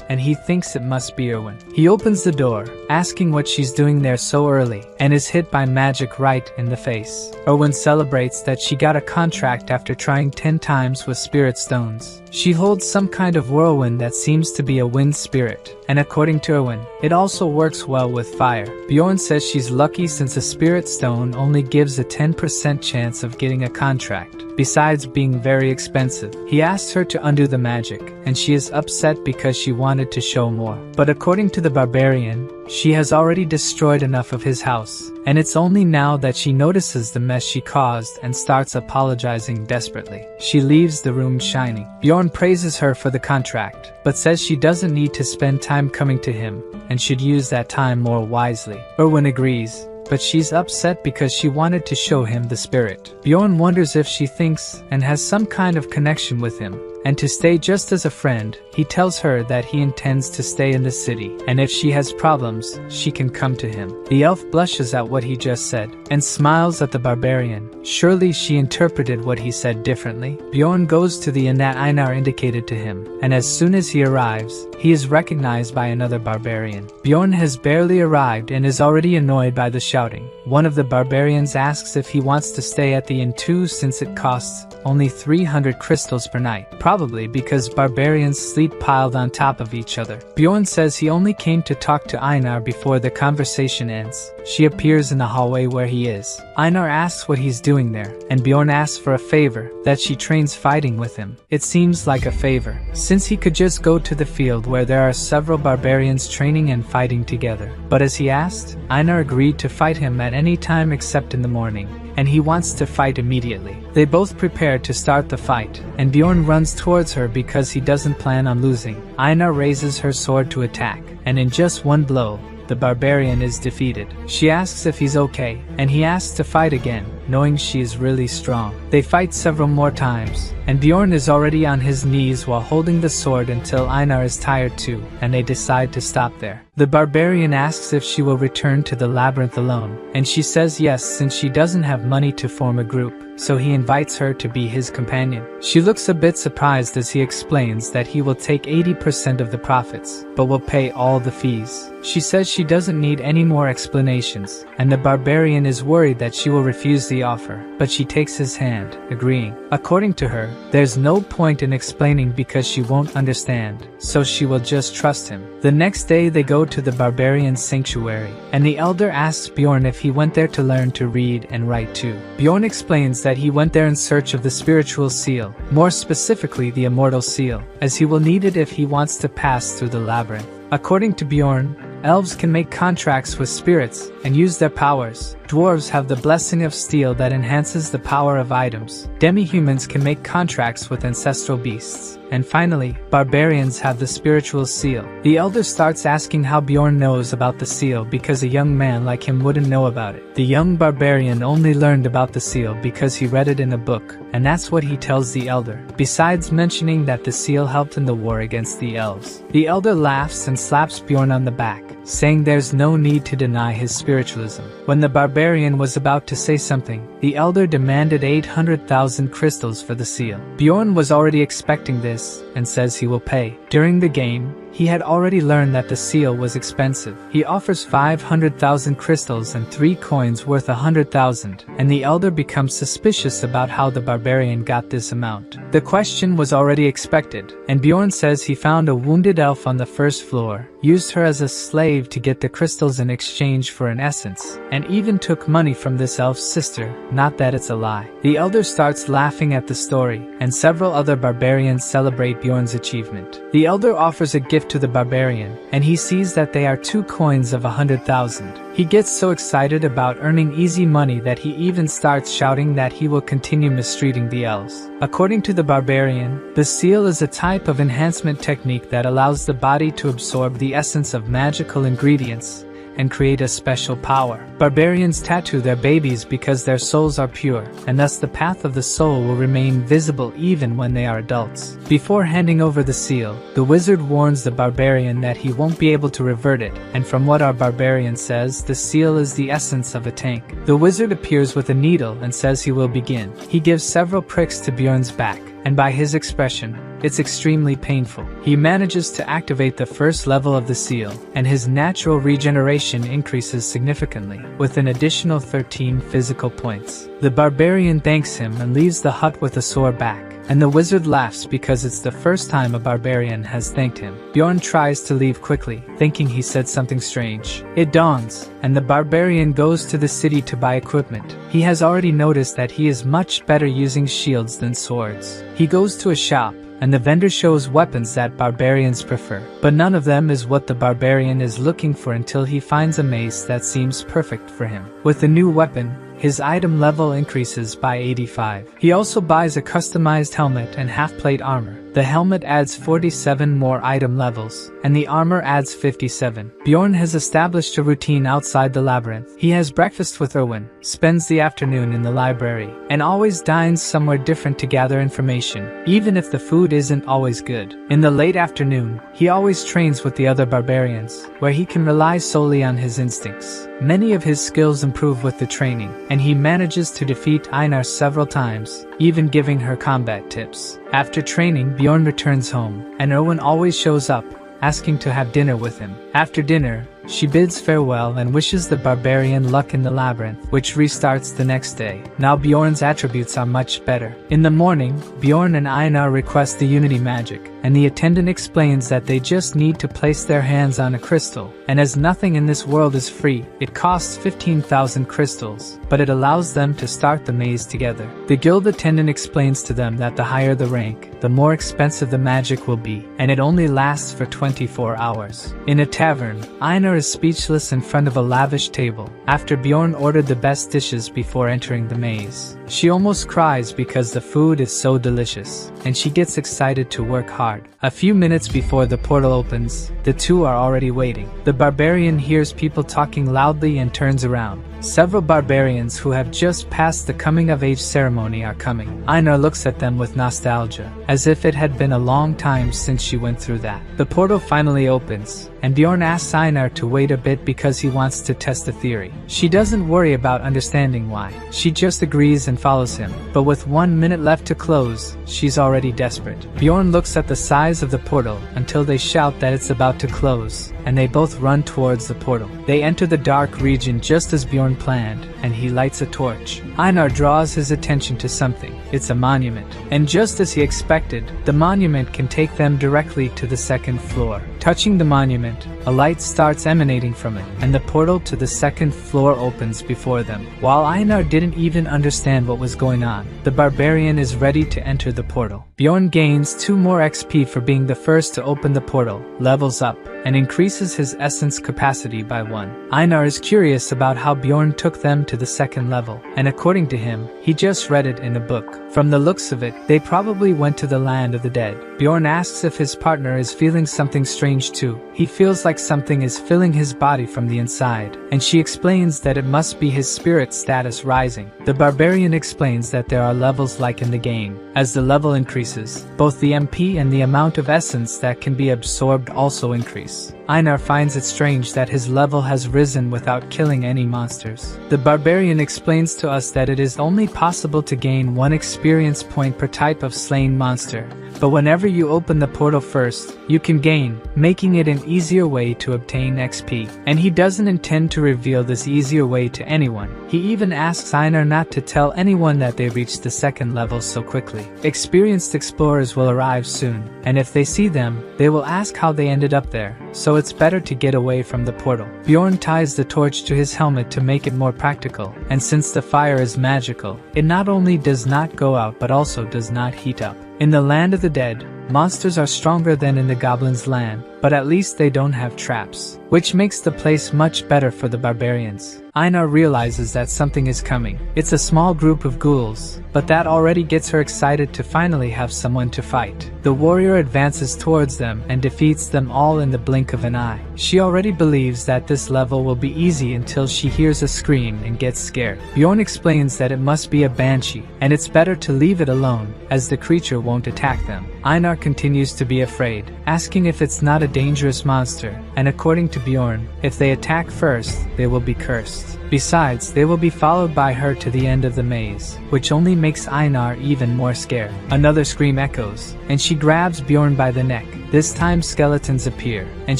and he thinks it must be Erwin. He opens the door, asking what she's doing there so early, and is hit by magic right in the face. Erwin celebrates that she got a contract after trying 10 times with spirit stones. She holds some kind of whirlwind that seems to be a wind spirit, and according to Erwin, it also works well with fire. Bjorn says she's lucky since a spirit stone only gives a 10% chance of getting a contract, besides being very expensive. He asks her to undo the magic, and she is upset because she wanted to show more. But according to the barbarian, she has already destroyed enough of his house, and it's only now that she notices the mess she caused and starts apologizing desperately. She leaves the room shining. Bjorn praises her for the contract, but says she doesn't need to spend time coming to him, and should use that time more wisely. Erwin agrees, but she's upset because she wanted to show him the spirit. Bjorn wonders if she thinks and has some kind of connection with him, and to stay just as a friend. He tells her that he intends to stay in the city, and if she has problems, she can come to him. The elf blushes at what he just said, and smiles at the barbarian. Surely she interpreted what he said differently. Bjorn goes to the inn that Einar indicated to him, and as soon as he arrives, he is recognized by another barbarian. Bjorn has barely arrived and is already annoyed by the shouting. One of the barbarians asks if he wants to stay at the inn too, since it costs only 300 crystals per night, probably because barbarians sleep piled on top of each other. Bjorn says he only came to talk to Einar before the conversation ends. She appears in the hallway where he is. Einar asks what he's doing there, and Bjorn asks for a favor, that she trains fighting with him. It seems like a favor, since he could just go to the field where there are several barbarians training and fighting together. But as he asked, Einar agreed to fight him at any time except in the morning, and he wants to fight immediately. They both prepare to start the fight, and Bjorn runs towards her because he doesn't plan on losing. Einar raises her sword to attack, and in just one blow, the barbarian is defeated. She asks if he's okay, and he asks to fight again, knowing she is really strong. They fight several more times, and Bjorn is already on his knees while holding the sword until Einar is tired too, and they decide to stop there. The barbarian asks if she will return to the labyrinth alone, and she says yes, since she doesn't have money to form a group, so he invites her to be his companion. She looks a bit surprised as he explains that he will take 80% of the profits, but will pay all the fees. She says she doesn't need any more explanations, and the barbarian is worried that she will refuse the offer, but she takes his hand, agreeing. According to her, there's no point in explaining because she won't understand, so she will just trust him. The next day they go to the barbarian's sanctuary, and the elder asks Bjorn if he went there to learn to read and write too. Bjorn explains that he went there in search of the spiritual seal, more specifically the immortal seal, as he will need it if he wants to pass through the labyrinth. According to Bjorn, elves can make contracts with spirits and use their powers. Dwarves have the blessing of steel that enhances the power of items. Demi-humans can make contracts with ancestral beasts. And finally, barbarians have the spiritual seal. The elder starts asking how Bjorn knows about the seal because a young man like him wouldn't know about it. The young barbarian only learned about the seal because he read it in a book, and that's what he tells the elder, besides mentioning that the seal helped in the war against the elves. The elder laughs and slaps Bjorn on the back, saying there's no need to deny his spiritualism. When the barbarian was about to say something, the elder demanded 800,000 crystals for the seal. Bjorn was already expecting this, and says he will pay. During the game, he had already learned that the seal was expensive. He offers 500,000 crystals and 3 coins worth 100,000, and the elder becomes suspicious about how the barbarian got this amount. The question was already expected, and Bjorn says he found a wounded elf on the first floor, used her as a slave to get the crystals in exchange for an essence, and even took money from this elf's sister. Not that it's a lie. The elder starts laughing at the story, and several other barbarians celebrate Bjorn's achievement. The elder offers a gift to the barbarian, and he sees that they are 2 coins of 100,000. He gets so excited about earning easy money that he even starts shouting that he will continue mistreating the elves. According to the barbarian, the seal is a type of enhancement technique that allows the body to absorb the essence of magical ingredients and create a special power. Barbarians tattoo their babies because their souls are pure, and thus the path of the soul will remain visible even when they are adults. Before handing over the seal, the wizard warns the barbarian that he won't be able to revert it, and from what our barbarian says, the seal is the essence of a tank. The wizard appears with a needle and says he will begin. He gives several pricks to Bjorn's back, and by his expression, it's extremely painful. He manages to activate the first level of the seal, and his natural regeneration increases significantly, with an additional 13 physical points. The barbarian thanks him and leaves the hut with a sore back, and the wizard laughs because it's the first time a barbarian has thanked him. Bjorn tries to leave quickly, thinking he said something strange. It dawns, and the barbarian goes to the city to buy equipment. He has already noticed that he is much better using shields than swords. He goes to a shop, and the vendor shows weapons that barbarians prefer, but none of them is what the barbarian is looking for until he finds a mace that seems perfect for him. With the new weapon, his item level increases by 85. He also buys a customized helmet and half-plate armor. The helmet adds 47 more item levels, and the armor adds 57. Bjorn has established a routine outside the labyrinth. He has breakfast with Erwin, spends the afternoon in the library, and always dines somewhere different to gather information, even if the food isn't always good. In the late afternoon, he always trains with the other barbarians, where he can rely solely on his instincts. Many of his skills improve with the training, and he manages to defeat Einar several times, even giving her combat tips. After training, Bjorn returns home, and Erwin always shows up, asking to have dinner with him. After dinner, she bids farewell and wishes the barbarian luck in the labyrinth, which restarts the next day. Now Bjorn's attributes are much better. In the morning, Bjorn and Einar request the unity magic, and the attendant explains that they just need to place their hands on a crystal, and as nothing in this world is free, it costs 15,000 crystals, but it allows them to start the maze together. The guild attendant explains to them that the higher the rank, the more expensive the magic will be, and it only lasts for 24 hours. In a tavern, Einar is speechless in front of a lavish table, after Bjorn ordered the best dishes before entering the maze. She almost cries because the food is so delicious, and she gets excited to work hard. A few minutes before the portal opens, the two are already waiting. The barbarian hears people talking loudly and turns around. Several barbarians who have just passed the coming-of-age ceremony are coming. Einar looks at them with nostalgia, as if it had been a long time since she went through that. The portal finally opens, and Bjorn asks Einar to wait a bit because he wants to test a theory. She doesn't worry about understanding why. She just agrees and follows him, but with 1 minute left to close, she's already desperate. Bjorn looks at the size of the portal until they shout that it's about to close, and they both run towards the portal. They enter the dark region just as Bjorn planned, and he lights a torch. Einar draws his attention to something. It's a monument. And just as he expected, the monument can take them directly to the second floor. Touching the monument, a light starts emanating from it, and the portal to the second floor opens before them. While Einar didn't even understand what was going on, the barbarian is ready to enter the portal. Bjorn gains 2 more XP for being the first to open the portal, levels up, and increases his essence capacity by 1. Einar is curious about how Bjorn took them to the second level, and according to him, he just read it in a book. From the looks of it, they probably went to the land of the dead. Bjorn asks if his partner is feeling something strange too. He feels like something is filling his body from the inside, and she explains that it must be his spirit status rising. The barbarian explains that there are levels like in the game. As the level increases, both the MP and the amount of essence that can be absorbed also increase. Einar finds it strange that his level has risen without killing any monsters. The barbarian explains to us that it is only possible to gain 1 experience point per type of slain monster, but whenever you open the portal first, you can gain, making it an easier way to obtain XP. And he doesn't intend to reveal this easier way to anyone. He even asks Einar not to tell anyone that they reached the second level so quickly. Experienced explorers will arrive soon, and if they see them, they will ask how they ended up there, so it's better to get away from the portal. Bjorn ties the torch to his helmet to make it more practical, and since the fire is magical, it not only does not go out but also does not heat up. In the land of the dead, Monsters are stronger than in the goblins' land, but at least they don't have traps, which makes the place much better for the barbarians. Einar realizes that something is coming. It's a small group of ghouls, but that already gets her excited to finally have someone to fight. The warrior advances towards them and defeats them all in the blink of an eye. She already believes that this level will be easy until she hears a scream and gets scared. Bjorn explains that it must be a banshee, and it's better to leave it alone, as the creature won't attack them. Einar continues to be afraid, asking if it's not a dangerous monster, and according to Bjorn, if they attack first, they will be cursed. Besides, they will be followed by her to the end of the maze, which only makes Einar even more scared. Another scream echoes, and she grabs Bjorn by the neck. This time skeletons appear, and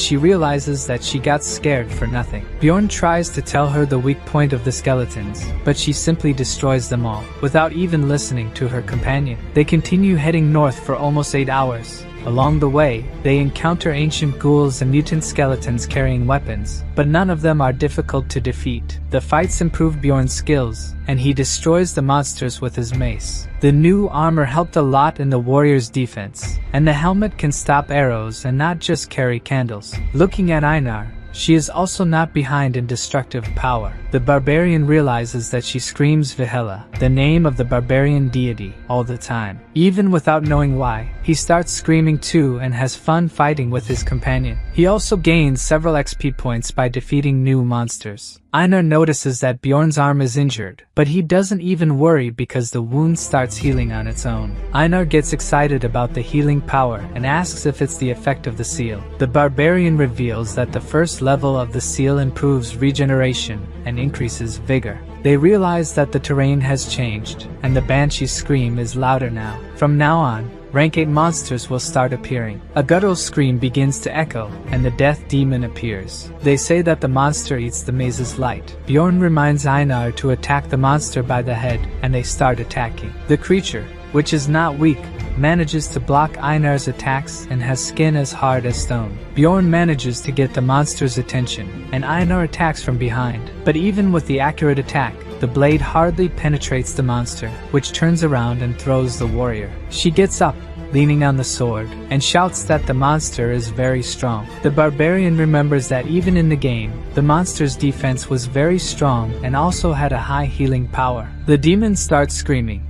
she realizes that she got scared for nothing. Bjorn tries to tell her the weak point of the skeletons, but she simply destroys them all, without even listening to her companion. They continue heading north for almost 8 hours. Along the way, they encounter ancient ghouls and mutant skeletons carrying weapons, but none of them are difficult to defeat. The fights improve Bjorn's skills, and he destroys the monsters with his mace. The new armor helped a lot in the warrior's defense, and the helmet can stop arrows and not just carry candles. Looking at Einar, she is also not behind in destructive power. The barbarian realizes that she screams Vihela, the name of the barbarian deity, all the time. Even without knowing why, he starts screaming too and has fun fighting with his companion. He also gains several XP points by defeating new monsters. Einar notices that Bjorn's arm is injured, but he doesn't even worry because the wound starts healing on its own. Einar gets excited about the healing power and asks if it's the effect of the seal. The barbarian reveals that the first level of the seal improves regeneration and increases vigor. They realize that the terrain has changed, and the banshee's scream is louder now. From now on, Rank 8 monsters will start appearing. A guttural scream begins to echo, and the death demon appears. They say that the monster eats the maze's light. Bjorn reminds Einar to attack the monster by the head, and they start attacking. The creature, which is not weak, manages to block Einar's attacks and has skin as hard as stone. Bjorn manages to get the monster's attention, and Einar attacks from behind. But even with the accurate attack, the blade hardly penetrates the monster, which turns around and throws the warrior. She gets up, leaning on the sword, and shouts that the monster is very strong. The barbarian remembers that even in the game, the monster's defense was very strong and also had a high healing power. The demon starts screaming.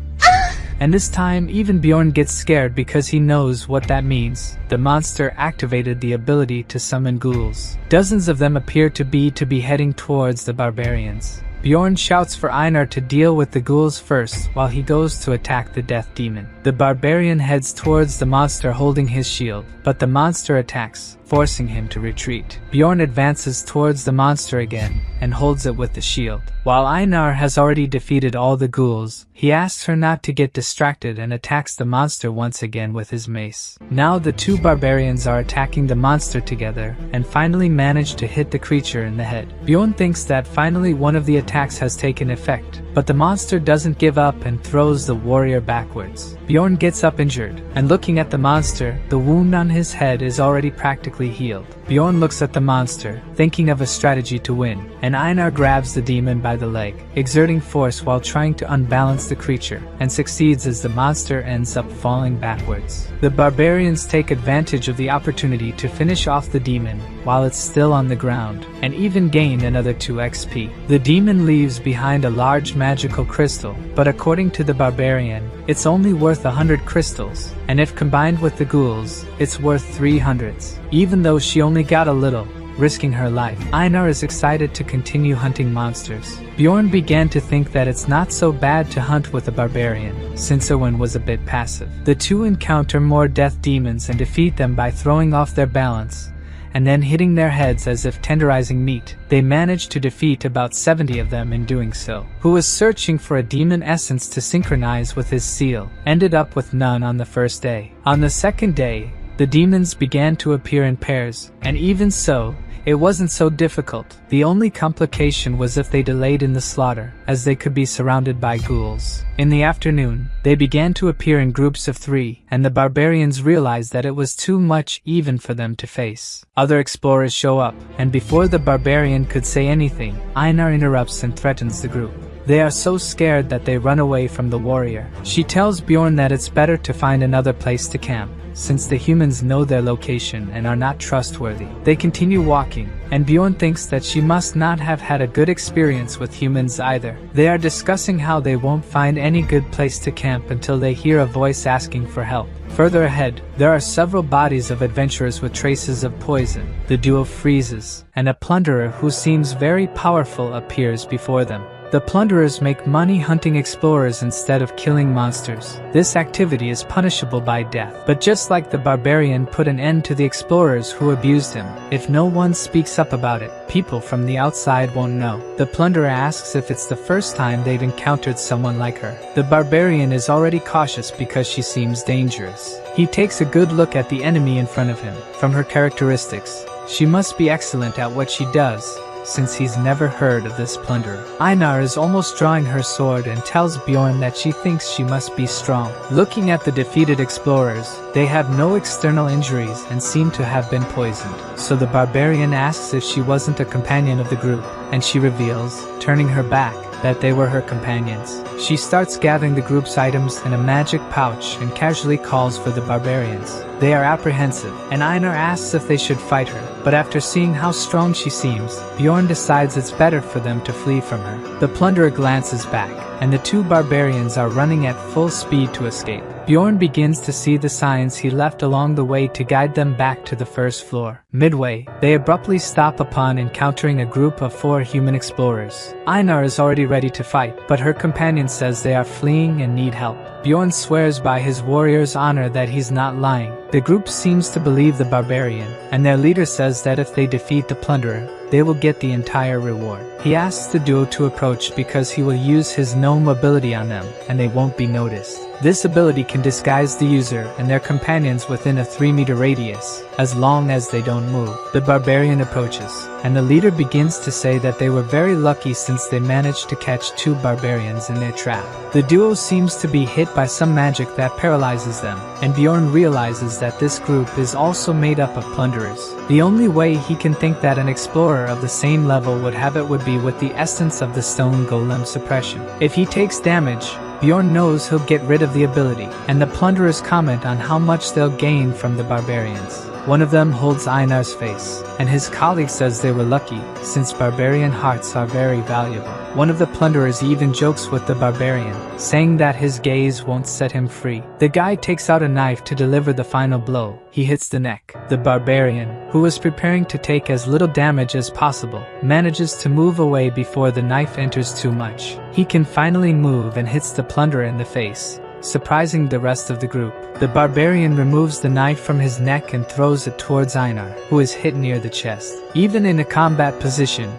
And this time, even Bjorn gets scared because he knows what that means. The monster activated the ability to summon ghouls. Dozens of them appear to be heading towards the barbarians. Bjorn shouts for Einar to deal with the ghouls first while he goes to attack the death demon. The barbarian heads towards the monster holding his shield, but the monster attacks, forcing him to retreat. Bjorn advances towards the monster again and holds it with the shield. While Einar has already defeated all the ghouls, he asks her not to get distracted and attacks the monster once again with his mace. Now the two barbarians are attacking the monster together and finally manage to hit the creature in the head. Bjorn thinks that finally one of the attacks has taken effect, but the monster doesn't give up and throws the warrior backwards. Bjorn gets up injured, and looking at the monster, the wound on his head is already practically healed. Bjorn looks at the monster, thinking of a strategy to win, and Einar grabs the demon by the leg, exerting force while trying to unbalance the creature, and succeeds as the monster ends up falling backwards. The barbarians take advantage of the opportunity to finish off the demon while it's still on the ground, and even gain another 2 XP. The demon leaves behind a large magical crystal, but according to the barbarian, it's only worth 100 crystals, and if combined with the ghouls, it's worth 300s. Even though she only got a little, risking her life, Einar is excited to continue hunting monsters. Bjorn began to think that it's not so bad to hunt with a barbarian, since Sᴜʀᴠɪᴠɪᴠ was a bit passive. The two encounter more death demons and defeat them by throwing off their balance, and then hitting their heads as if tenderizing meat. They managed to defeat about 70 of them in doing so. Who was searching for a demon essence to synchronize with his seal, ended up with none on the first day. On the second day, the demons began to appear in pairs, and even so, it wasn't so difficult. The only complication was if they delayed in the slaughter, as they could be surrounded by ghouls. In the afternoon, they began to appear in groups of 3, and the barbarians realized that it was too much even for them to face. Other explorers show up, and before the barbarian could say anything, Einar interrupts and threatens the group. They are so scared that they run away from the warrior. She tells Bjorn that it's better to find another place to camp, since the humans know their location and are not trustworthy. They continue walking, and Bjorn thinks that she must not have had a good experience with humans either. They are discussing how they won't find any good place to camp until they hear a voice asking for help. Further ahead, there are several bodies of adventurers with traces of poison. The duo freezes, and a plunderer who seems very powerful appears before them. The plunderers make money hunting explorers instead of killing monsters. This activity is punishable by death. But just like the barbarian put an end to the explorers who abused him, if no one speaks up about it, people from the outside won't know. The plunderer asks if it's the first time they've encountered someone like her. The barbarian is already cautious because she seems dangerous. He takes a good look at the enemy in front of him. From her characteristics, she must be excellent at what she does, since he's never heard of this plunderer. Einar is almost drawing her sword and tells Bjorn that she thinks she must be strong. Looking at the defeated explorers, they have no external injuries and seem to have been poisoned. So the barbarian asks if she wasn't a companion of the group, and she reveals, turning her back, that they were her companions. She starts gathering the group's items in a magic pouch and casually calls for the barbarians. They are apprehensive, and Einar asks if they should fight her, but after seeing how strong she seems, Bjorn decides it's better for them to flee from her. The plunderer glances back, and the two barbarians are running at full speed to escape. Bjorn begins to see the signs he left along the way to guide them back to the first floor. Midway, they abruptly stop upon encountering a group of 4 human explorers. Einar is already ready to fight, but her companion says they are fleeing and need help. Bjorn swears by his warrior's honor that he's not lying. The group seems to believe the barbarian, and their leader says that if they defeat the plunderer, they will get the entire reward. He asks the duo to approach because he will use his gnome ability on them, and they won't be noticed. This ability can disguise the user and their companions within a 3-meter radius, as long as they don't move. The barbarian approaches, and the leader begins to say that they were very lucky since they managed to catch 2 barbarians in their trap. The duo seems to be hit by some magic that paralyzes them, and Bjorn realizes that this group is also made up of plunderers. The only way he can think that an explorer of the same level would have it would be with the essence of the stone golem suppression. If he takes damage, Bjorn knows he'll get rid of the ability, and the plunderers comment on how much they'll gain from the barbarians. One of them holds Einar's face, and his colleague says they were lucky, since barbarian hearts are very valuable. One of the plunderers even jokes with the barbarian, saying that his gaze won't set him free. The guy takes out a knife to deliver the final blow. He hits the neck. The barbarian, who was preparing to take as little damage as possible, manages to move away before the knife enters too much. He can finally move and hits the plunderer in the face, surprising the rest of the group. The barbarian removes the knife from his neck and throws it towards Einar, who is hit near the chest. Even in a combat position,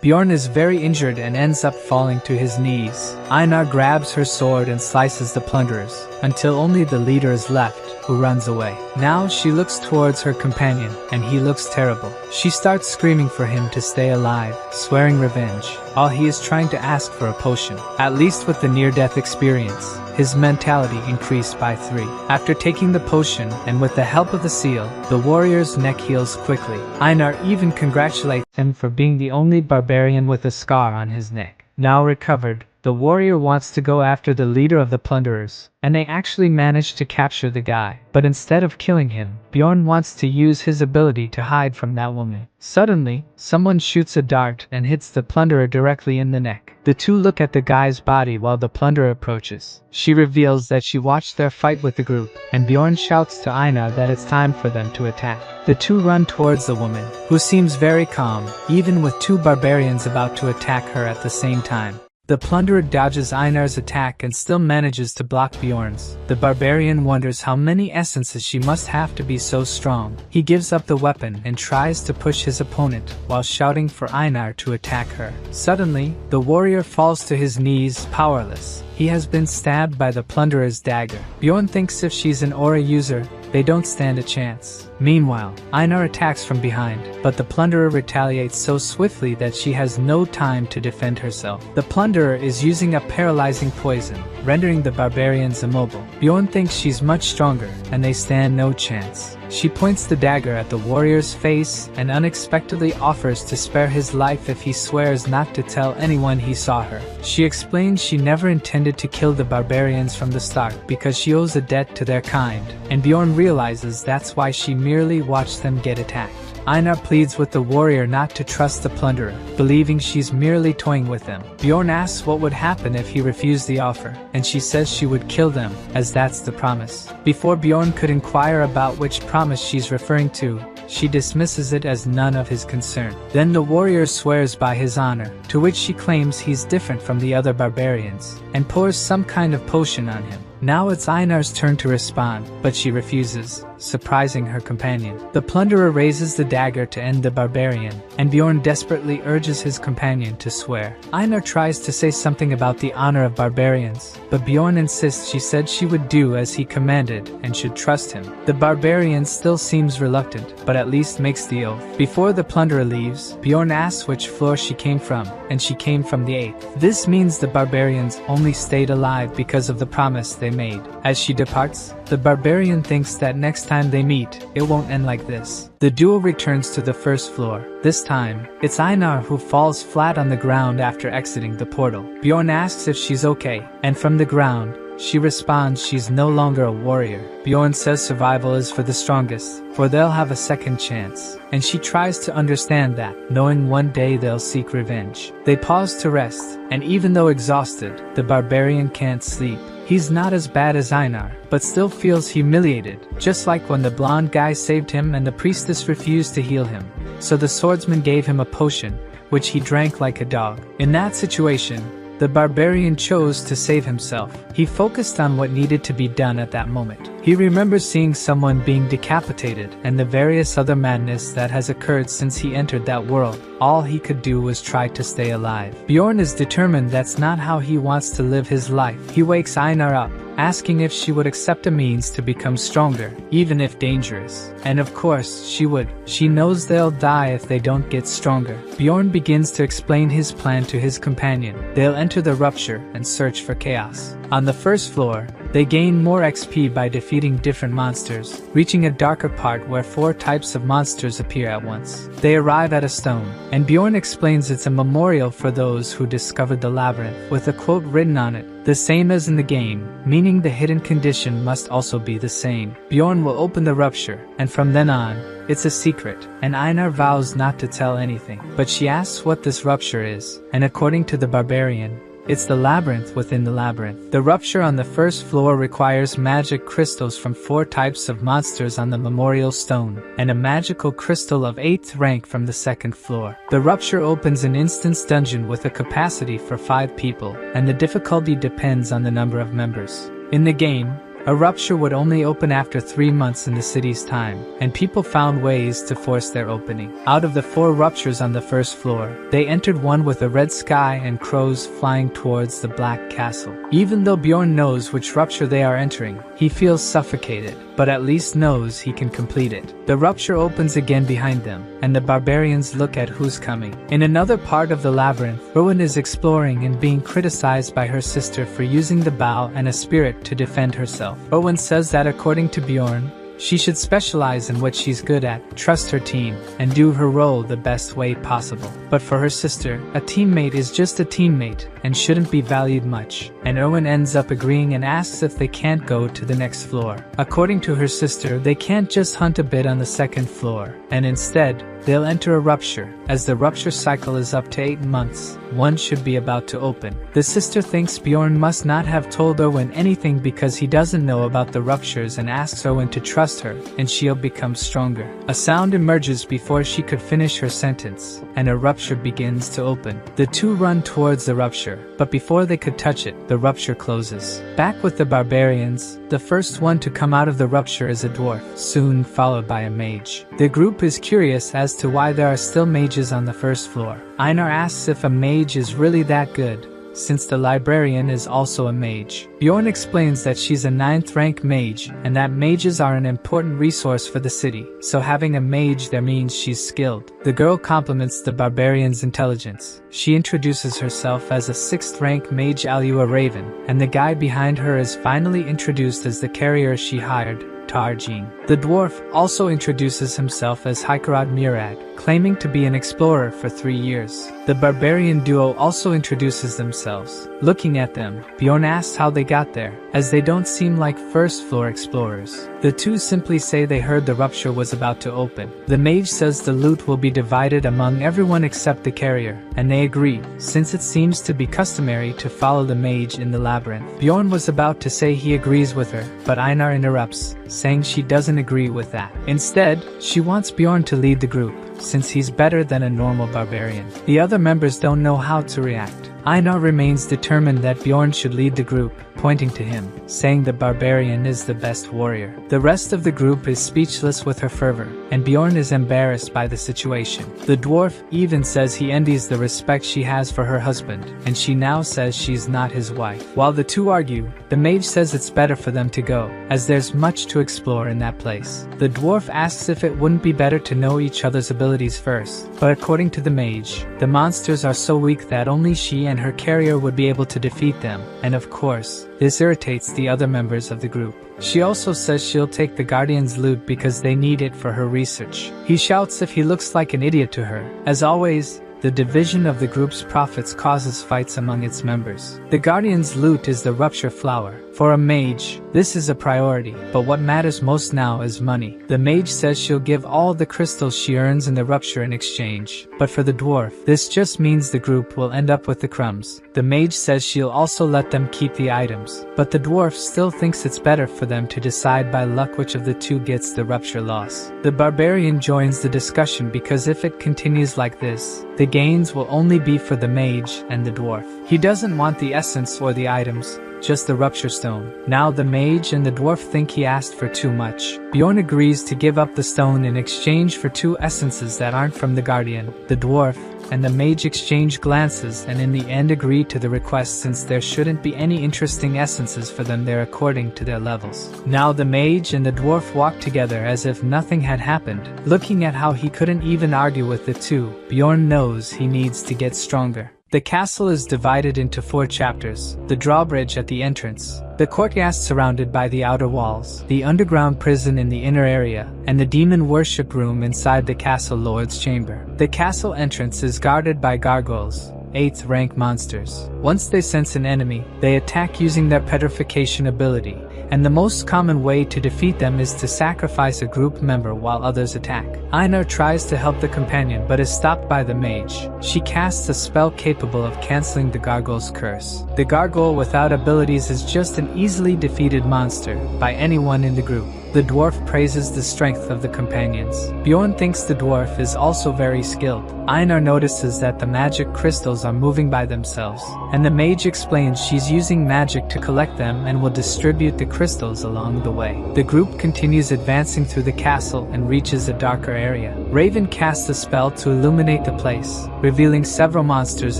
Bjorn is very injured and ends up falling to his knees. Einar grabs her sword and slices the plunderers, until only the leader is left, who runs away. Now she looks towards her companion, and he looks terrible. She starts screaming for him to stay alive, swearing revenge, while he is trying to ask for a potion. At least with the near-death experience, his mentality increased by 3. After taking the potion, and with the help of the seal, the warrior's neck heals quickly. Einar even congratulates him for being the only barbarian with a scar on his neck. Now recovered, the warrior wants to go after the leader of the plunderers, and they actually manage to capture the guy. But instead of killing him, Bjorn wants to use his ability to hide from that woman. Suddenly, someone shoots a dart and hits the plunderer directly in the neck. The two look at the guy's body while the plunderer approaches. She reveals that she watched their fight with the group, and Bjorn shouts to Einar that it's time for them to attack. The two run towards the woman, who seems very calm, even with 2 barbarians about to attack her at the same time. The plunderer dodges Einar's attack and still manages to block Bjorn's. The barbarian wonders how many essences she must have to be so strong. He gives up the weapon and tries to push his opponent, while shouting for Einar to attack her. Suddenly, the warrior falls to his knees, powerless. He has been stabbed by the plunderer's dagger. Bjorn thinks if she's an aura user, they don't stand a chance. Meanwhile, Einar attacks from behind, but the plunderer retaliates so swiftly that she has no time to defend herself. The plunderer is using a paralyzing poison, rendering the barbarians immobile. Bjorn thinks she's much stronger, and they stand no chance. She points the dagger at the warrior's face and unexpectedly offers to spare his life if he swears not to tell anyone he saw her. She explains she never intended to kill the barbarians from the start because she owes a debt to their kind, and Bjorn realizes that's why she merely watched them get attacked. Einar pleads with the warrior not to trust the plunderer, believing she's merely toying with them. Bjorn asks what would happen if he refused the offer, and she says she would kill them, as that's the promise. Before Bjorn could inquire about which promise she's referring to, she dismisses it as none of his concern. Then the warrior swears by his honor, to which she claims he's different from the other barbarians, and pours some kind of potion on him. Now it's Einar's turn to respond, but she refuses, surprising her companion. The plunderer raises the dagger to end the barbarian, and Bjorn desperately urges his companion to swear. Einar tries to say something about the honor of barbarians, but Bjorn insists she said she would do as he commanded and should trust him. The barbarian still seems reluctant, but at least makes the oath. Before the plunderer leaves, Bjorn asks which floor she came from, and she came from the 8th. This means the barbarians only stayed alive because of the promise they made. As she departs, the barbarian thinks that next time they meet, it won't end like this. The duo returns to the first floor. This time, it's Einar who falls flat on the ground after exiting the portal. Bjorn asks if she's okay, and from the ground, she responds she's no longer a warrior. Bjorn says survival is for the strongest, for they'll have a second chance, and she tries to understand that, knowing one day they'll seek revenge. They pause to rest, and even though exhausted, the barbarian can't sleep. He's not as bad as Einar, but still feels humiliated, just like when the blonde guy saved him and the priestess refused to heal him. So the swordsman gave him a potion, which he drank like a dog. In that situation, the barbarian chose to save himself. He focused on what needed to be done at that moment. He remembers seeing someone being decapitated and the various other madness that has occurred since he entered that world. All he could do was try to stay alive. Bjorn is determined that's not how he wants to live his life. He wakes Einar up, asking if she would accept a means to become stronger, even if dangerous. And of course, she would. She knows they'll die if they don't get stronger. Bjorn begins to explain his plan to his companion. They'll enter the rupture and search for chaos. On the first floor, they gain more XP by defeating different monsters, reaching a darker part where 4 types of monsters appear at once. They arrive at a stone, and Bjorn explains it's a memorial for those who discovered the labyrinth, with a quote written on it, the same as in the game, meaning the hidden condition must also be the same. Bjorn will open the rupture, and from then on, it's a secret, and Einar vows not to tell anything. But she asks what this rupture is, and according to the barbarian, it's the labyrinth within the labyrinth. The rupture on the first floor requires magic crystals from 4 types of monsters on the memorial stone, and a magical crystal of 8th rank from the second floor. The rupture opens an instance dungeon with a capacity for 5 people, and the difficulty depends on the number of members. In the game, a rupture would only open after 3 months in the city's time, and people found ways to force their opening. Out of the 4 ruptures on the first floor, they entered one with a red sky and crows flying towards the black castle. Even though Bjorn knows which rupture they are entering, he feels suffocated, but at least knows he can complete it. The rupture opens again behind them, and the barbarians look at who's coming. In another part of the labyrinth, Rowan is exploring and being criticized by her sister for using the bow and a spirit to defend herself. Rowan says that according to Bjorn, she should specialize in what she's good at, trust her team, and do her role the best way possible. But for her sister, a teammate is just a teammate and shouldn't be valued much. And Owen ends up agreeing and asks if they can't go to the next floor. According to her sister, they can't just hunt a bit on the second floor, and instead, they'll enter a rupture. As the rupture cycle is up to 8 months, one should be about to open. The sister thinks Bjorn must not have told Owen anything because he doesn't know about the ruptures and asks Owen to trust her, and she'll become stronger. A sound emerges before she could finish her sentence, and a rupture begins to open. The two run towards the rupture, but before they could touch it, the rupture closes. Back with the barbarians, the first one to come out of the rupture is a dwarf, soon followed by a mage. The group is curious as to why there are still mages on the first floor. Einar asks if a mage is really that good, since the librarian is also a mage. Bjorn explains that she's a 9th rank mage, and that mages are an important resource for the city, so having a mage there means she's skilled. The girl compliments the barbarian's intelligence. She introduces herself as a 6th rank mage Alua Raven, and the guy behind her is finally introduced as the carrier she hired, Tarjin. The dwarf also introduces himself as Hikarad Murad, claiming to be an explorer for 3 years. The barbarian duo also introduces themselves. Looking at them, Bjorn asks how they got there, as they don't seem like first-floor explorers. The two simply say they heard the rupture was about to open. The mage says the loot will be divided among everyone except the carrier, and they agree, since it seems to be customary to follow the mage in the labyrinth. Bjorn was about to say he agrees with her, but Einar interrupts, saying she doesn't agree with that. Instead, she wants Bjorn to lead the group, since he's better than a normal barbarian. The other members don't know how to react. Einar remains determined that Bjorn should lead the group, pointing to him, saying the barbarian is the best warrior. The rest of the group is speechless with her fervor, and Bjorn is embarrassed by the situation. The dwarf even says he envies the respect she has for her husband, and she now says she's not his wife. While the two argue, the mage says it's better for them to go, as there's much to explore in that place. The dwarf asks if it wouldn't be better to know each other's abilities first, but according to the mage, the monsters are so weak that only she and her carrier would be able to defeat them, and of course, this irritates the other members of the group. She also says she'll take the Guardian's loot because they need it for her research. He shouts if he looks like an idiot to her. As always, the division of the group's profits causes fights among its members. The Guardian's loot is the rupture flower. For a mage, this is a priority, but what matters most now is money. The mage says she'll give all the crystals she earns in the rupture in exchange, but for the dwarf, this just means the group will end up with the crumbs. The mage says she'll also let them keep the items, but the dwarf still thinks it's better for them to decide by luck which of the two gets the rupture loss. The barbarian joins the discussion because if it continues like this, the gains will only be for the mage and the dwarf. He doesn't want the essence or the items, just the rupture stone. Now the mage and the dwarf think he asked for too much. Bjorn agrees to give up the stone in exchange for 2 essences that aren't from the Guardian. The dwarf and the mage exchange glances and in the end agree to the request since there shouldn't be any interesting essences for them there according to their levels. Now the mage and the dwarf walk together as if nothing had happened. Looking at how he couldn't even argue with the two, Bjorn knows he needs to get stronger. The castle is divided into 4 chapters: the drawbridge at the entrance, the courtyard surrounded by the outer walls, the underground prison in the inner area, and the demon worship room inside the castle lord's chamber. The castle entrance is guarded by gargoyles, 8th rank monsters. Once they sense an enemy, they attack using their petrification ability, and the most common way to defeat them is to sacrifice a group member while others attack. Einar tries to help the companion but is stopped by the mage. She casts a spell capable of canceling the gargoyle's curse. The gargoyle without abilities is just an easily defeated monster by anyone in the group. The dwarf praises the strength of the companions. Bjorn thinks the dwarf is also very skilled. Einar notices that the magic crystals are moving by themselves, and the mage explains she's using magic to collect them and will distribute the crystals along the way. The group continues advancing through the castle and reaches a darker area. Raven casts a spell to illuminate the place, revealing several monsters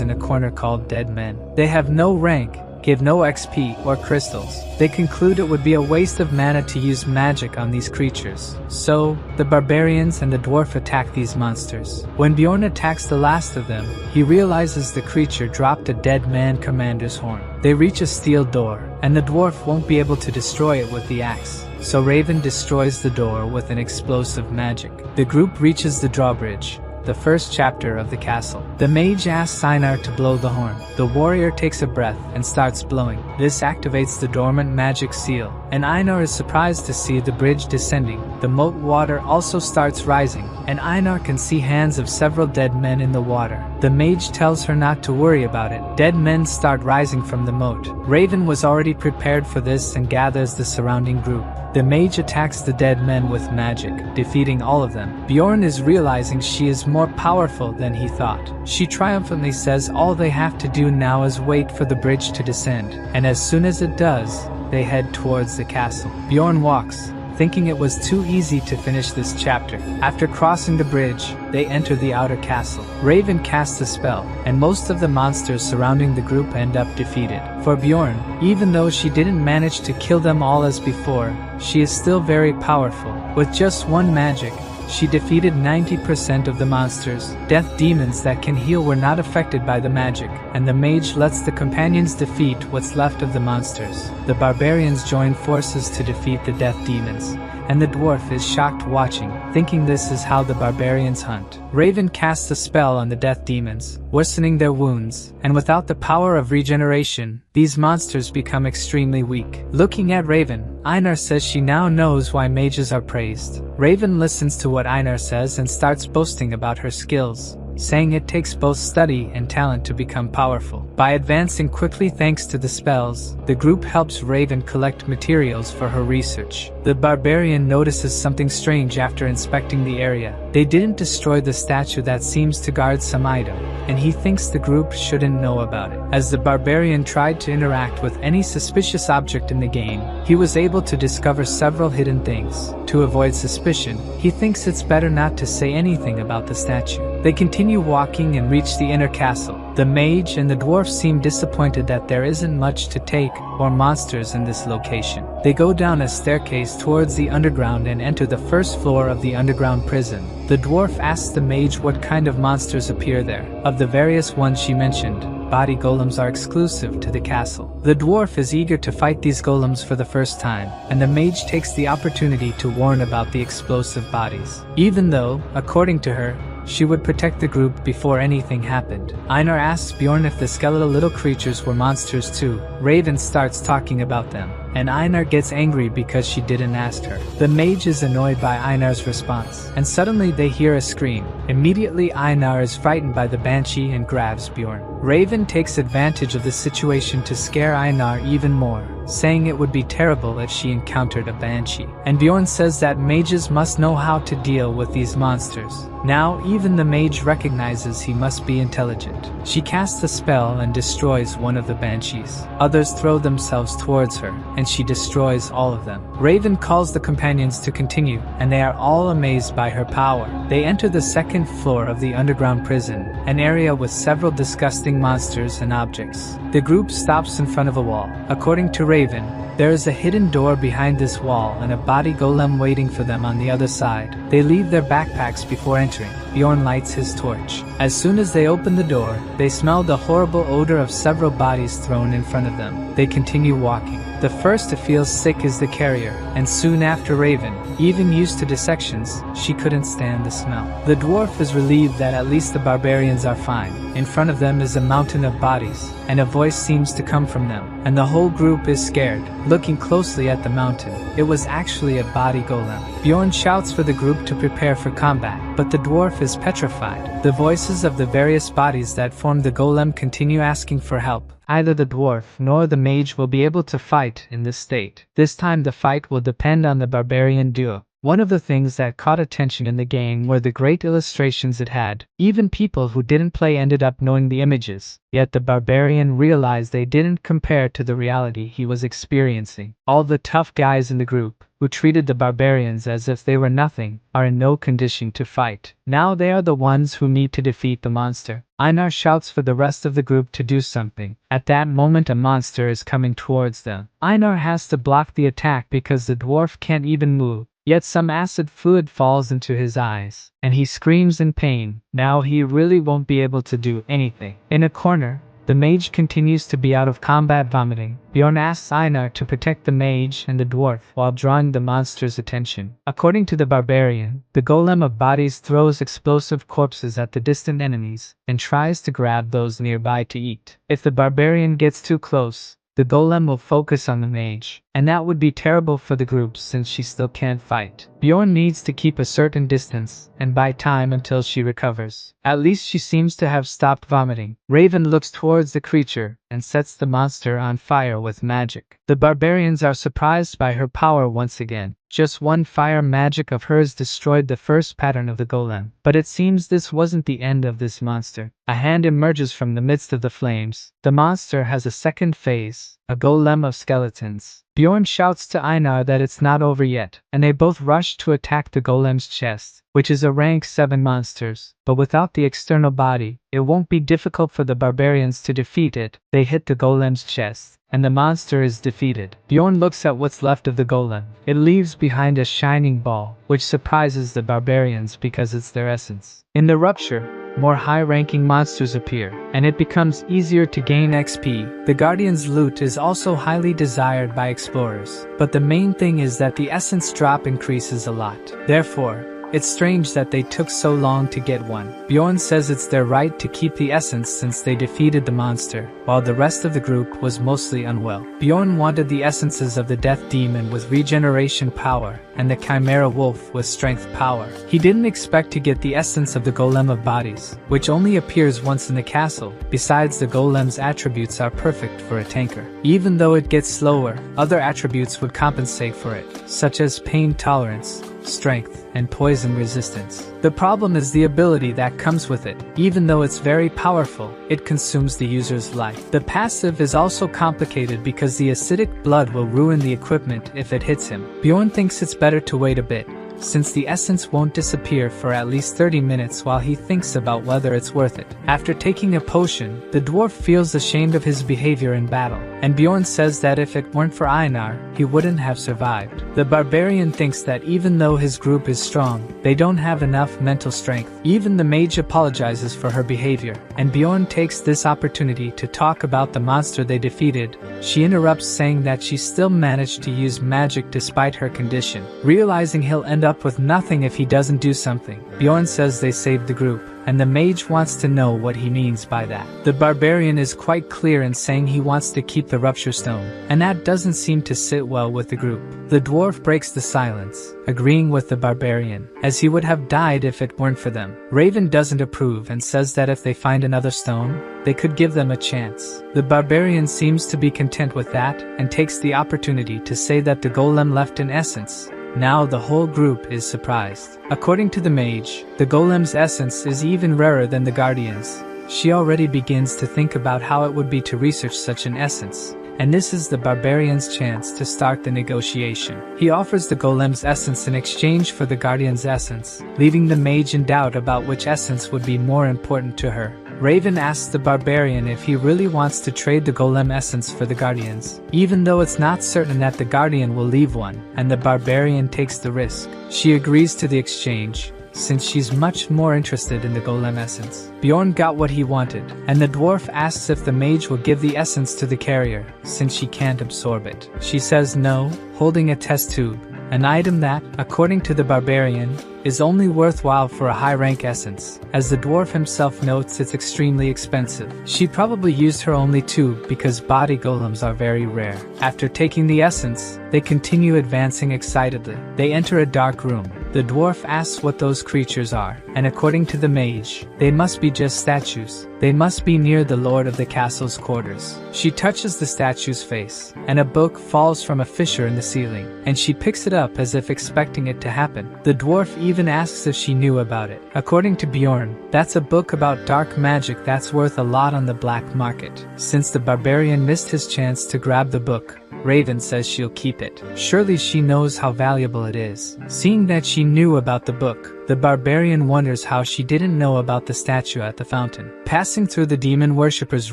in a corner called Dead Men. They have no rank, give no XP or crystals. They conclude it would be a waste of mana to use magic on these creatures. So, the barbarians and the dwarf attack these monsters. When Bjorn attacks the last of them, he realizes the creature dropped a dead man commander's horn. They reach a steel door, and the dwarf won't be able to destroy it with the axe. So Raven destroys the door with an explosive magic. The group reaches the drawbridge, the first chapter of the castle. The mage asks Einar to blow the horn. The warrior takes a breath and starts blowing. This activates the dormant magic seal, and Einar is surprised to see the bridge descending. The moat water also starts rising, and Einar can see hands of several dead men in the water. The mage tells her not to worry about it. Dead men start rising from the moat. Raven was already prepared for this and gathers the surrounding group. The mage attacks the dead men with magic, defeating all of them. Bjorn is realizing she is more powerful than he thought. She triumphantly says all they have to do now is wait for the bridge to descend, and as soon as it does, they head towards the castle. Bjorn walks, thinking it was too easy to finish this chapter. After crossing the bridge, they enter the outer castle. Raven casts a spell, and most of the monsters surrounding the group end up defeated. For Bjorn, even though she didn't manage to kill them all as before, she is still very powerful. With just one magic, she defeated 90% of the monsters. Death demons that can heal were not affected by the magic, and the mage lets the companions defeat what's left of the monsters. The barbarians join forces to defeat the death demons, and the dwarf is shocked watching, thinking this is how the barbarians hunt. Raven casts a spell on the death demons, worsening their wounds, and without the power of regeneration, these monsters become extremely weak. Looking at Raven, Einar says she now knows why mages are praised. Raven listens to what Einar says and starts boasting about her skills, saying it takes both study and talent to become powerful. By advancing quickly thanks to the spells, the group helps Raven collect materials for her research. The barbarian notices something strange after inspecting the area. They didn't destroy the statue that seems to guard some item, and he thinks the group shouldn't know about it. As the barbarian tried to interact with any suspicious object in the game, he was able to discover several hidden things. To avoid suspicion, he thinks it's better not to say anything about the statue. They continue walking and reach the inner castle. The mage and the dwarf seem disappointed that there isn't much to take or monsters in this location. They go down a staircase towards the underground and enter the first floor of the underground prison. The dwarf asks the mage what kind of monsters appear there. Of the various ones she mentioned, body golems are exclusive to the castle. The dwarf is eager to fight these golems for the first time, and the mage takes the opportunity to warn about the explosive bodies. Even though, according to her, she would protect the group before anything happened. Einar asks Bjorn if the skeletal little creatures were monsters too. Raven starts talking about them, and Einar gets angry because she didn't ask her. The mage is annoyed by Einar's response, and suddenly they hear a scream. Immediately Einar is frightened by the banshee and grabs Bjorn. Raven takes advantage of the situation to scare Einar even more, saying it would be terrible if she encountered a banshee. And Bjorn says that mages must know how to deal with these monsters. Now even the mage recognizes he must be intelligent. She casts a spell and destroys one of the banshees. Others throw themselves towards her, and she destroys all of them. Raven calls the companions to continue, and they are all amazed by her power. They enter the second floor of the underground prison, an area with several disgusting monsters and objects. The group stops in front of a wall. According to Raven, there is a hidden door behind this wall and a body golem waiting for them on the other side. They leave their backpacks before entering. Bjorn lights his torch. As soon as they open the door, they smell the horrible odor of several bodies thrown in front of them. They continue walking. The first to feel sick is the carrier, and soon after Raven. Even used to dissections, she couldn't stand the smell. The dwarf is relieved that at least the barbarians are fine. In front of them is a mountain of bodies, and a voice seems to come from them, and the whole group is scared. Looking closely at the mountain, it was actually a body golem. Bjorn shouts for the group to prepare for combat, but the dwarf is petrified. The voices of the various bodies that form the golem continue asking for help. Either the dwarf nor the mage will be able to fight in this state. This time the fight will depend on the barbarian duo. One of the things that caught attention in the game were the great illustrations it had. Even people who didn't play ended up knowing the images. Yet the barbarian realized they didn't compare to the reality he was experiencing. All the tough guys in the group, who treated the barbarians as if they were nothing, are in no condition to fight. Now they are the ones who need to defeat the monster. Einar shouts for the rest of the group to do something. At that moment a monster is coming towards them. Einar has to block the attack because the dwarf can't even move. Yet some acid fluid falls into his eyes, and he screams in pain. Now he really won't be able to do anything. In a corner, the mage continues to be out of combat vomiting. Bjorn asks Einar to protect the mage and the dwarf while drawing the monster's attention. According to the barbarian, the golem of bodies throws explosive corpses at the distant enemies and tries to grab those nearby to eat. If the barbarian gets too close, the golem will focus on the mage, and that would be terrible for the group since she still can't fight. Bjorn needs to keep a certain distance and buy time until she recovers. At least she seems to have stopped vomiting. Raven looks towards the creature and sets the monster on fire with magic. The barbarians are surprised by her power once again. Just one fire magic of hers destroyed the first pattern of the golem. But it seems this wasn't the end of this monster. A hand emerges from the midst of the flames. The monster has a second phase, a golem of skeletons. Bjorn shouts to Einar that it's not over yet, and they both rush to attack the golem's chest, which is a rank 7 monsters. But without the external body, it won't be difficult for the barbarians to defeat it. They hit the golem's chest, and the monster is defeated. Bjorn looks at what's left of the golem. It leaves behind a shining ball, which surprises the barbarians because it's their essence. In the rupture, more high-ranking monsters appear, and it becomes easier to gain XP. The Guardian's loot is also highly desired by explorers, but the main thing is that the essence drop increases a lot. Therefore, it's strange that they took so long to get one. Bjorn says it's their right to keep the essence since they defeated the monster, while the rest of the group was mostly unwell. Bjorn wanted the essences of the Death Demon with regeneration power, and the Chimera Wolf with strength power. He didn't expect to get the essence of the Golem of Bodies, which only appears once in the castle. Besides, the Golem's attributes are perfect for a tanker. Even though it gets slower, other attributes would compensate for it, such as pain tolerance, strength, and poison resistance. The problem is the ability that comes with it. Even though it's very powerful, it consumes the user's life. The passive is also complicated because the acidic blood will ruin the equipment if it hits him. Bjorn thinks it's better to wait a bit, since the essence won't disappear for at least 30 minutes while he thinks about whether it's worth it. After taking a potion, the dwarf feels ashamed of his behavior in battle, and Bjorn says that if it weren't for Einar, he wouldn't have survived. The barbarian thinks that even though his group is strong, they don't have enough mental strength. Even the mage apologizes for her behavior, and Bjorn takes this opportunity to talk about the monster they defeated. She interrupts, saying that she still managed to use magic despite her condition. Realizing he'll end up with nothing if he doesn't do something, Bjorn says they saved the group, and the mage wants to know what he means by that. The barbarian is quite clear in saying he wants to keep the rupture stone, and that doesn't seem to sit well with the group. The dwarf breaks the silence, agreeing with the barbarian, as he would have died if it weren't for them. Raven doesn't approve and says that if they find another stone, they could give them a chance. The barbarian seems to be content with that, and takes the opportunity to say that the golem left an essence. Now the whole group is surprised. According to the mage, the golem's essence is even rarer than the guardian's. She already begins to think about how it would be to research such an essence, and this is the barbarian's chance to start the negotiation. He offers the golem's essence in exchange for the guardian's essence, leaving the mage in doubt about which essence would be more important to her. Raven asks the barbarian if he really wants to trade the golem essence for the guardians, even though it's not certain that the guardian will leave one, and the barbarian takes the risk. She agrees to the exchange, since she's much more interested in the golem essence. Bjorn got what he wanted, and the dwarf asks if the mage will give the essence to the carrier, since she can't absorb it. She says no, holding a test tube, an item that, according to the barbarian, is only worthwhile for a high-rank essence. As the dwarf himself notes, it's extremely expensive. She probably used her only tube because body golems are very rare. After taking the essence, they continue advancing excitedly. They enter a dark room. The dwarf asks what those creatures are, and according to the mage, they must be just statues. They must be near the lord of the castle's quarters. She touches the statue's face, and a book falls from a fissure in the ceiling, and she picks it up as if expecting it to happen. The dwarf even asks if she knew about it. According to Bjorn, that's a book about dark magic that's worth a lot on the black market. Since the barbarian missed his chance to grab the book, Raven says she'll keep it. Surely she knows how valuable it is. Seeing that she knew about the book, the barbarian wonders how she didn't know about the statue at the fountain. Passing through the demon worshipper's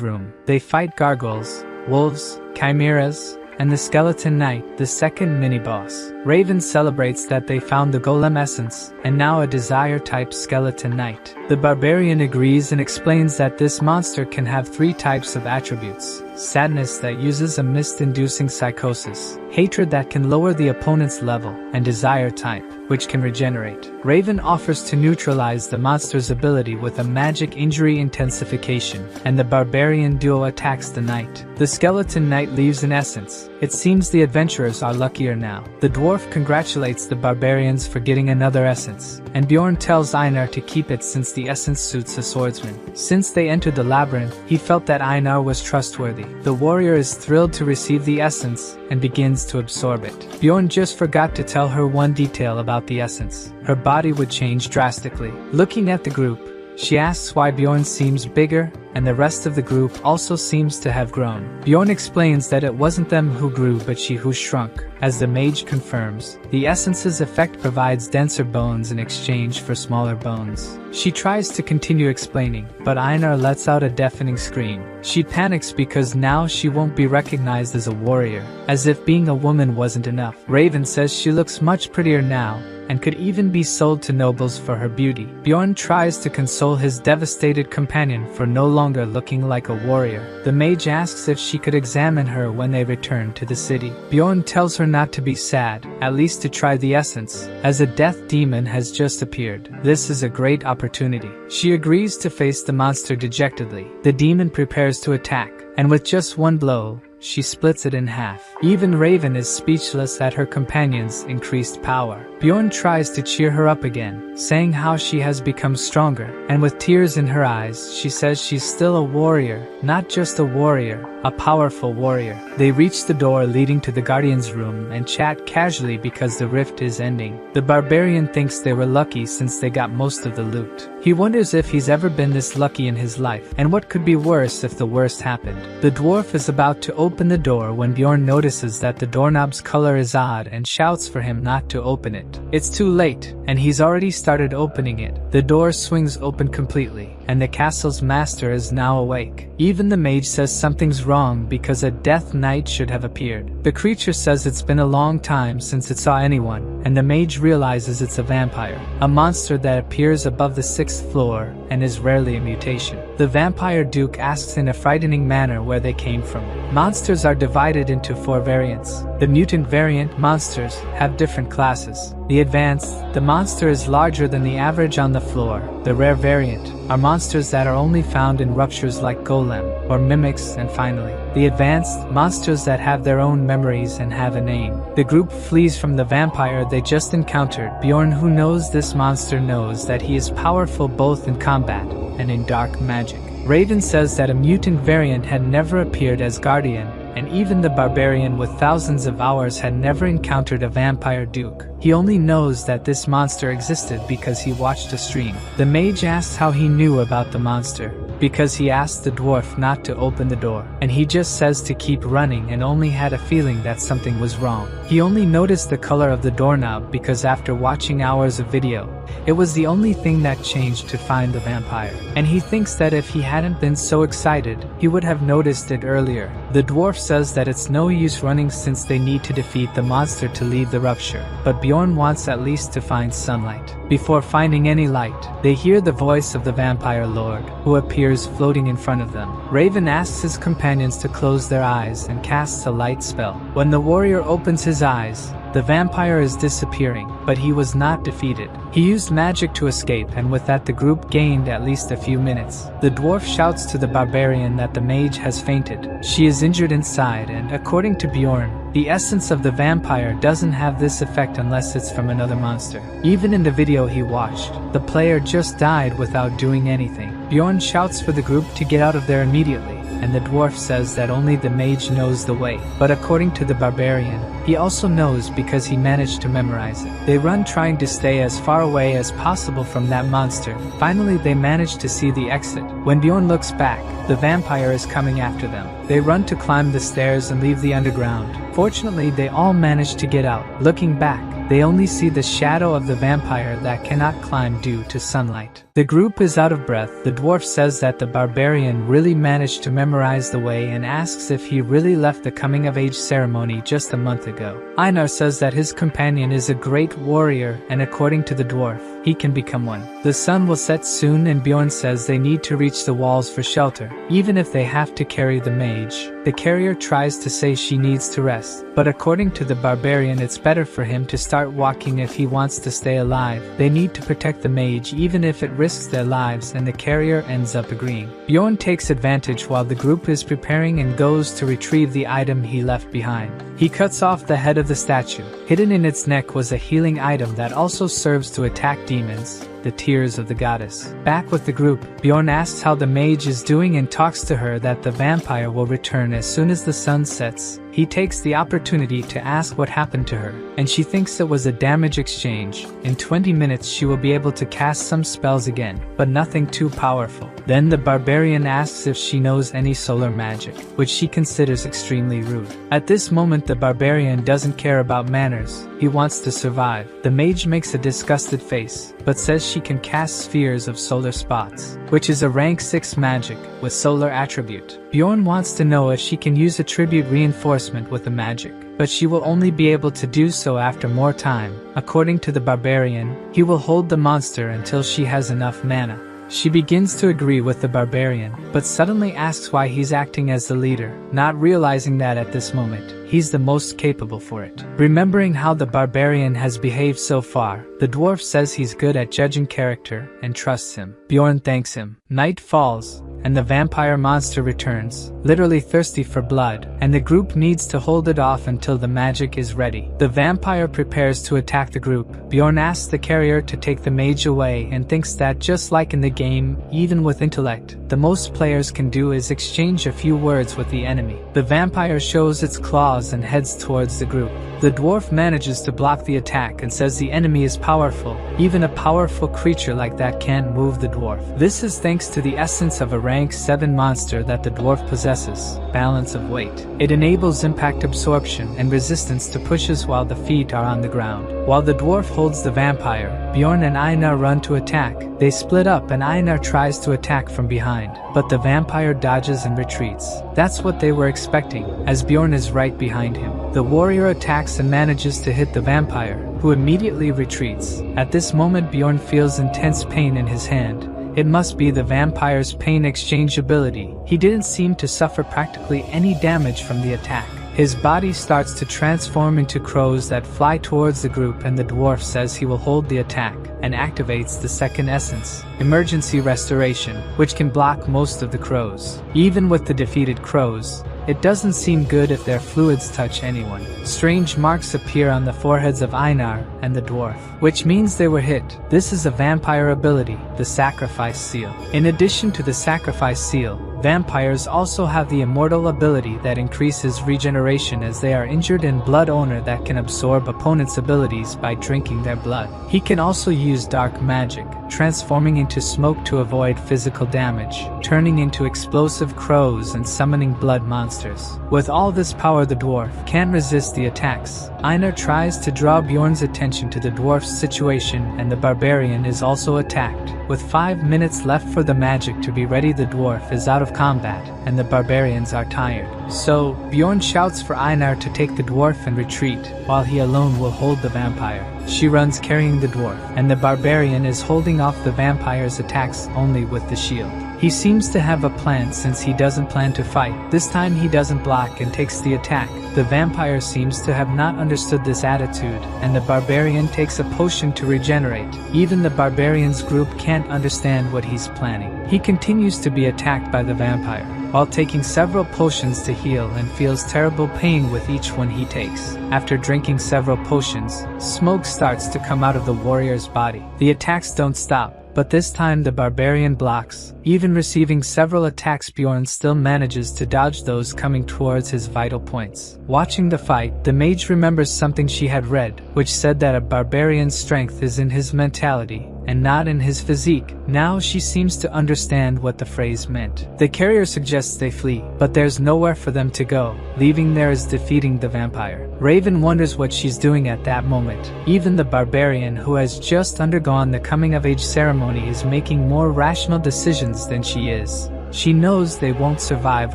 room, they fight gargoyles, wolves, chimeras, and the skeleton knight, the second mini-boss. Raven celebrates that they found the golem essence, and now a desire-type skeleton knight. The barbarian agrees and explains that this monster can have 3 types of attributes: sadness that uses a mist-inducing psychosis, hatred that can lower the opponent's level, and desire type, which can regenerate. Raven offers to neutralize the monster's ability with a magic injury intensification, and the barbarian duo attacks the knight. The skeleton knight leaves an essence. It seems the adventurers are luckier now. The dwarf congratulates the barbarians for getting another essence, and Bjorn tells Einar to keep it since the essence suits a swordsman. Since they entered the labyrinth, he felt that Einar was trustworthy. The warrior is thrilled to receive the essence and begins to absorb it. Bjorn just forgot to tell her one detail about the essence. Her body would change drastically. Looking at the group, she asks why Bjorn seems bigger, and the rest of the group also seems to have grown. Bjorn explains that it wasn't them who grew but she who shrunk. As the mage confirms, the essence's effect provides denser bones in exchange for smaller bones. She tries to continue explaining, but Einar lets out a deafening scream. She panics because now she won't be recognized as a warrior, as if being a woman wasn't enough. Raven says she looks much prettier now, and could even be sold to nobles for her beauty. Bjorn tries to console his devastated companion for no longer looking like a warrior. The mage asks if she could examine her when they return to the city. Bjorn tells her not to be sad, at least to try the essence, as a death demon has just appeared. This is a great opportunity. She agrees to face the monster dejectedly. The demon prepares to attack, and with just one blow, she splits it in half. Even Raven is speechless at her companion's increased power. Bjorn tries to cheer her up again, saying how she has become stronger, and with tears in her eyes, she says she's still a warrior, not just a warrior, a powerful warrior. They reach the door leading to the Guardian's room and chat casually because the rift is ending. The barbarian thinks they were lucky since they got most of the loot. He wonders if he's ever been this lucky in his life, and what could be worse if the worst happened. The dwarf is about to open the door when Bjorn notices that the doorknob's color is odd and shouts for him not to open it. It's too late, and he's already started opening it. The door swings open completely, and the castle's master is now awake. Even the mage says something's wrong because a death knight should have appeared. The creature says it's been a long time since it saw anyone, and the mage realizes it's a vampire, a monster that appears above the 6th floor and is rarely a mutation. The vampire duke asks in a frightening manner where they came from. Monsters are divided into 4 variants. The mutant variant monsters have different classes. The advanced, the monster is larger than the average on the floor. The rare variant are monsters that are only found in ruptures like golem or mimics, and finally, the advanced monsters that have their own memories and have a name. The group flees from the vampire they just encountered. Bjorn, who knows this monster, knows that he is powerful both in combat and in dark magic. Raven says that a mutant variant had never appeared as guardian, and even the barbarian with thousands of hours had never encountered a vampire duke. He only knows that this monster existed because he watched a stream. The mage asks how he knew about the monster, because he asked the dwarf not to open the door, and he just says to keep running and only had a feeling that something was wrong. He only noticed the color of the doorknob because after watching hours of video, it was the only thing that changed to find the vampire, and he thinks that if he hadn't been so excited, he would have noticed it earlier. The dwarf says that it's no use running since they need to defeat the monster to leave the rupture, but Bjorn wants at least to find sunlight. Before finding any light, they hear the voice of the vampire lord, who appears floating in front of them. Raven asks his companions to close their eyes and casts a light spell. When the warrior opens his eyes, the vampire is disappearing, but he was not defeated. He used magic to escape, and with that the group gained at least a few minutes. The dwarf shouts to the barbarian that the mage has fainted. She is injured inside, and according to Bjorn, the essence of the vampire doesn't have this effect unless it's from another monster. Even in the video he watched, the player just died without doing anything. Bjorn shouts for the group to get out of there immediately, and the dwarf says that only the mage knows the way. But according to the barbarian, he also knows because he managed to memorize it. They run trying to stay as far away as possible from that monster. Finally, they manage to see the exit. When Bjorn looks back, the vampire is coming after them. They run to climb the stairs and leave the underground. Fortunately, they all manage to get out. Looking back, they only see the shadow of the vampire that cannot climb due to sunlight. The group is out of breath. The dwarf says that the barbarian really managed to memorize the way and asks if he really left the coming-of-age ceremony just a month ago. Einar says that his companion is a great warrior, and according to the dwarf, he can become one. The sun will set soon, and Bjorn says they need to reach the walls for shelter, even if they have to carry the mage. The carrier tries to say she needs to rest, but according to the barbarian, it's better for him to start start walking if he wants to stay alive. They need to protect the mage even if it risks their lives, and the carrier ends up agreeing. Bjorn takes advantage while the group is preparing and goes to retrieve the item he left behind. He cuts off the head of the statue. Hidden in its neck was a healing item that also serves to attack demons, the tears of the goddess. Back with the group, Bjorn asks how the mage is doing and talks to her that the vampire will return as soon as the sun sets. He takes the opportunity to ask what happened to her, and she thinks it was a damage exchange. In 20 minutes she will be able to cast some spells again, but nothing too powerful. Then the barbarian asks if she knows any solar magic, which she considers extremely rude. At this moment the barbarian doesn't care about manners, he wants to survive. The mage makes a disgusted face, but says she can cast spheres of solar spots, which is a rank 6 magic with solar attribute. Bjorn wants to know if she can use attribute reinforcement with the magic, but she will only be able to do so after more time. According to the barbarian, he will hold the monster until she has enough mana. She begins to agree with the barbarian, but suddenly asks why he's acting as the leader, not realizing that at this moment, he's the most capable for it. Remembering how the barbarian has behaved so far, the dwarf says he's good at judging character and trusts him. Bjorn thanks him. Night falls, and the vampire monster returns, literally thirsty for blood, and the group needs to hold it off until the magic is ready. The vampire prepares to attack the group. Bjorn asks the carrier to take the mage away and thinks that just like in the game, even with intellect, the most players can do is exchange a few words with the enemy. The vampire shows its claws and heads towards the group. The dwarf manages to block the attack and says the enemy is powerful. Even a powerful creature like that can't move the dwarf. This is thanks to the essence of a rank 7 monster that the dwarf possesses, balance of weight. It enables impact absorption and resistance to pushes while the feet are on the ground. While the dwarf holds the vampire, Bjorn and Einar run to attack. They split up and Einar tries to attack from behind, but the vampire dodges and retreats. That's what they were expecting, as Bjorn is right behind him. The warrior attacks and manages to hit the vampire, who immediately retreats. At this moment Bjorn feels intense pain in his hand. It must be the vampire's pain exchange ability. He didn't seem to suffer practically any damage from the attack. His body starts to transform into crows that fly towards the group, and the dwarf says he will hold the attack and activates the second essence, emergency restoration, which can block most of the crows. Even with the defeated crows, it doesn't seem good if their fluids touch anyone. Strange marks appear on the foreheads of Einar and the dwarf, which means they were hit. This is a vampire ability, the sacrifice seal. In addition to the sacrifice seal, vampires also have the immortal ability that increases regeneration as they are injured, and blood owner that can absorb opponents' abilities by drinking their blood. He can also use dark magic, transforming into smoke to avoid physical damage, turning into explosive crows and summoning blood monsters. With all this power, the dwarf can't resist the attacks. Einar tries to draw Bjorn's attention to the dwarf's situation, and the barbarian is also attacked. With 5 minutes left for the magic to be ready, the dwarf is out of combat, and the barbarians are tired. So, Bjorn shouts for Einar to take the dwarf and retreat, while he alone will hold the vampire. She runs carrying the dwarf, and the barbarian is holding off the vampire's attacks only with the shield. He seems to have a plan since he doesn't plan to fight. This time he doesn't block and takes the attack. The vampire seems to have not understood this attitude, and the barbarian takes a potion to regenerate. Even the barbarian's group can't understand what he's planning. He continues to be attacked by the vampire, while taking several potions to heal, and feels terrible pain with each one he takes. After drinking several potions, smoke starts to come out of the warrior's body. The attacks don't stop, but this time the barbarian blocks. Even receiving several attacks, Bjorn still manages to dodge those coming towards his vital points. Watching the fight, the mage remembers something she had read, which said that a barbarian's strength is in his mentality and not in his physique. Now she seems to understand what the phrase meant. The carrier suggests they flee, but there's nowhere for them to go. Leaving there is defeating the vampire. Raven wonders what she's doing at that moment. Even the barbarian, who has just undergone the coming-of-age ceremony, is making more rational decisions than she is. She knows they won't survive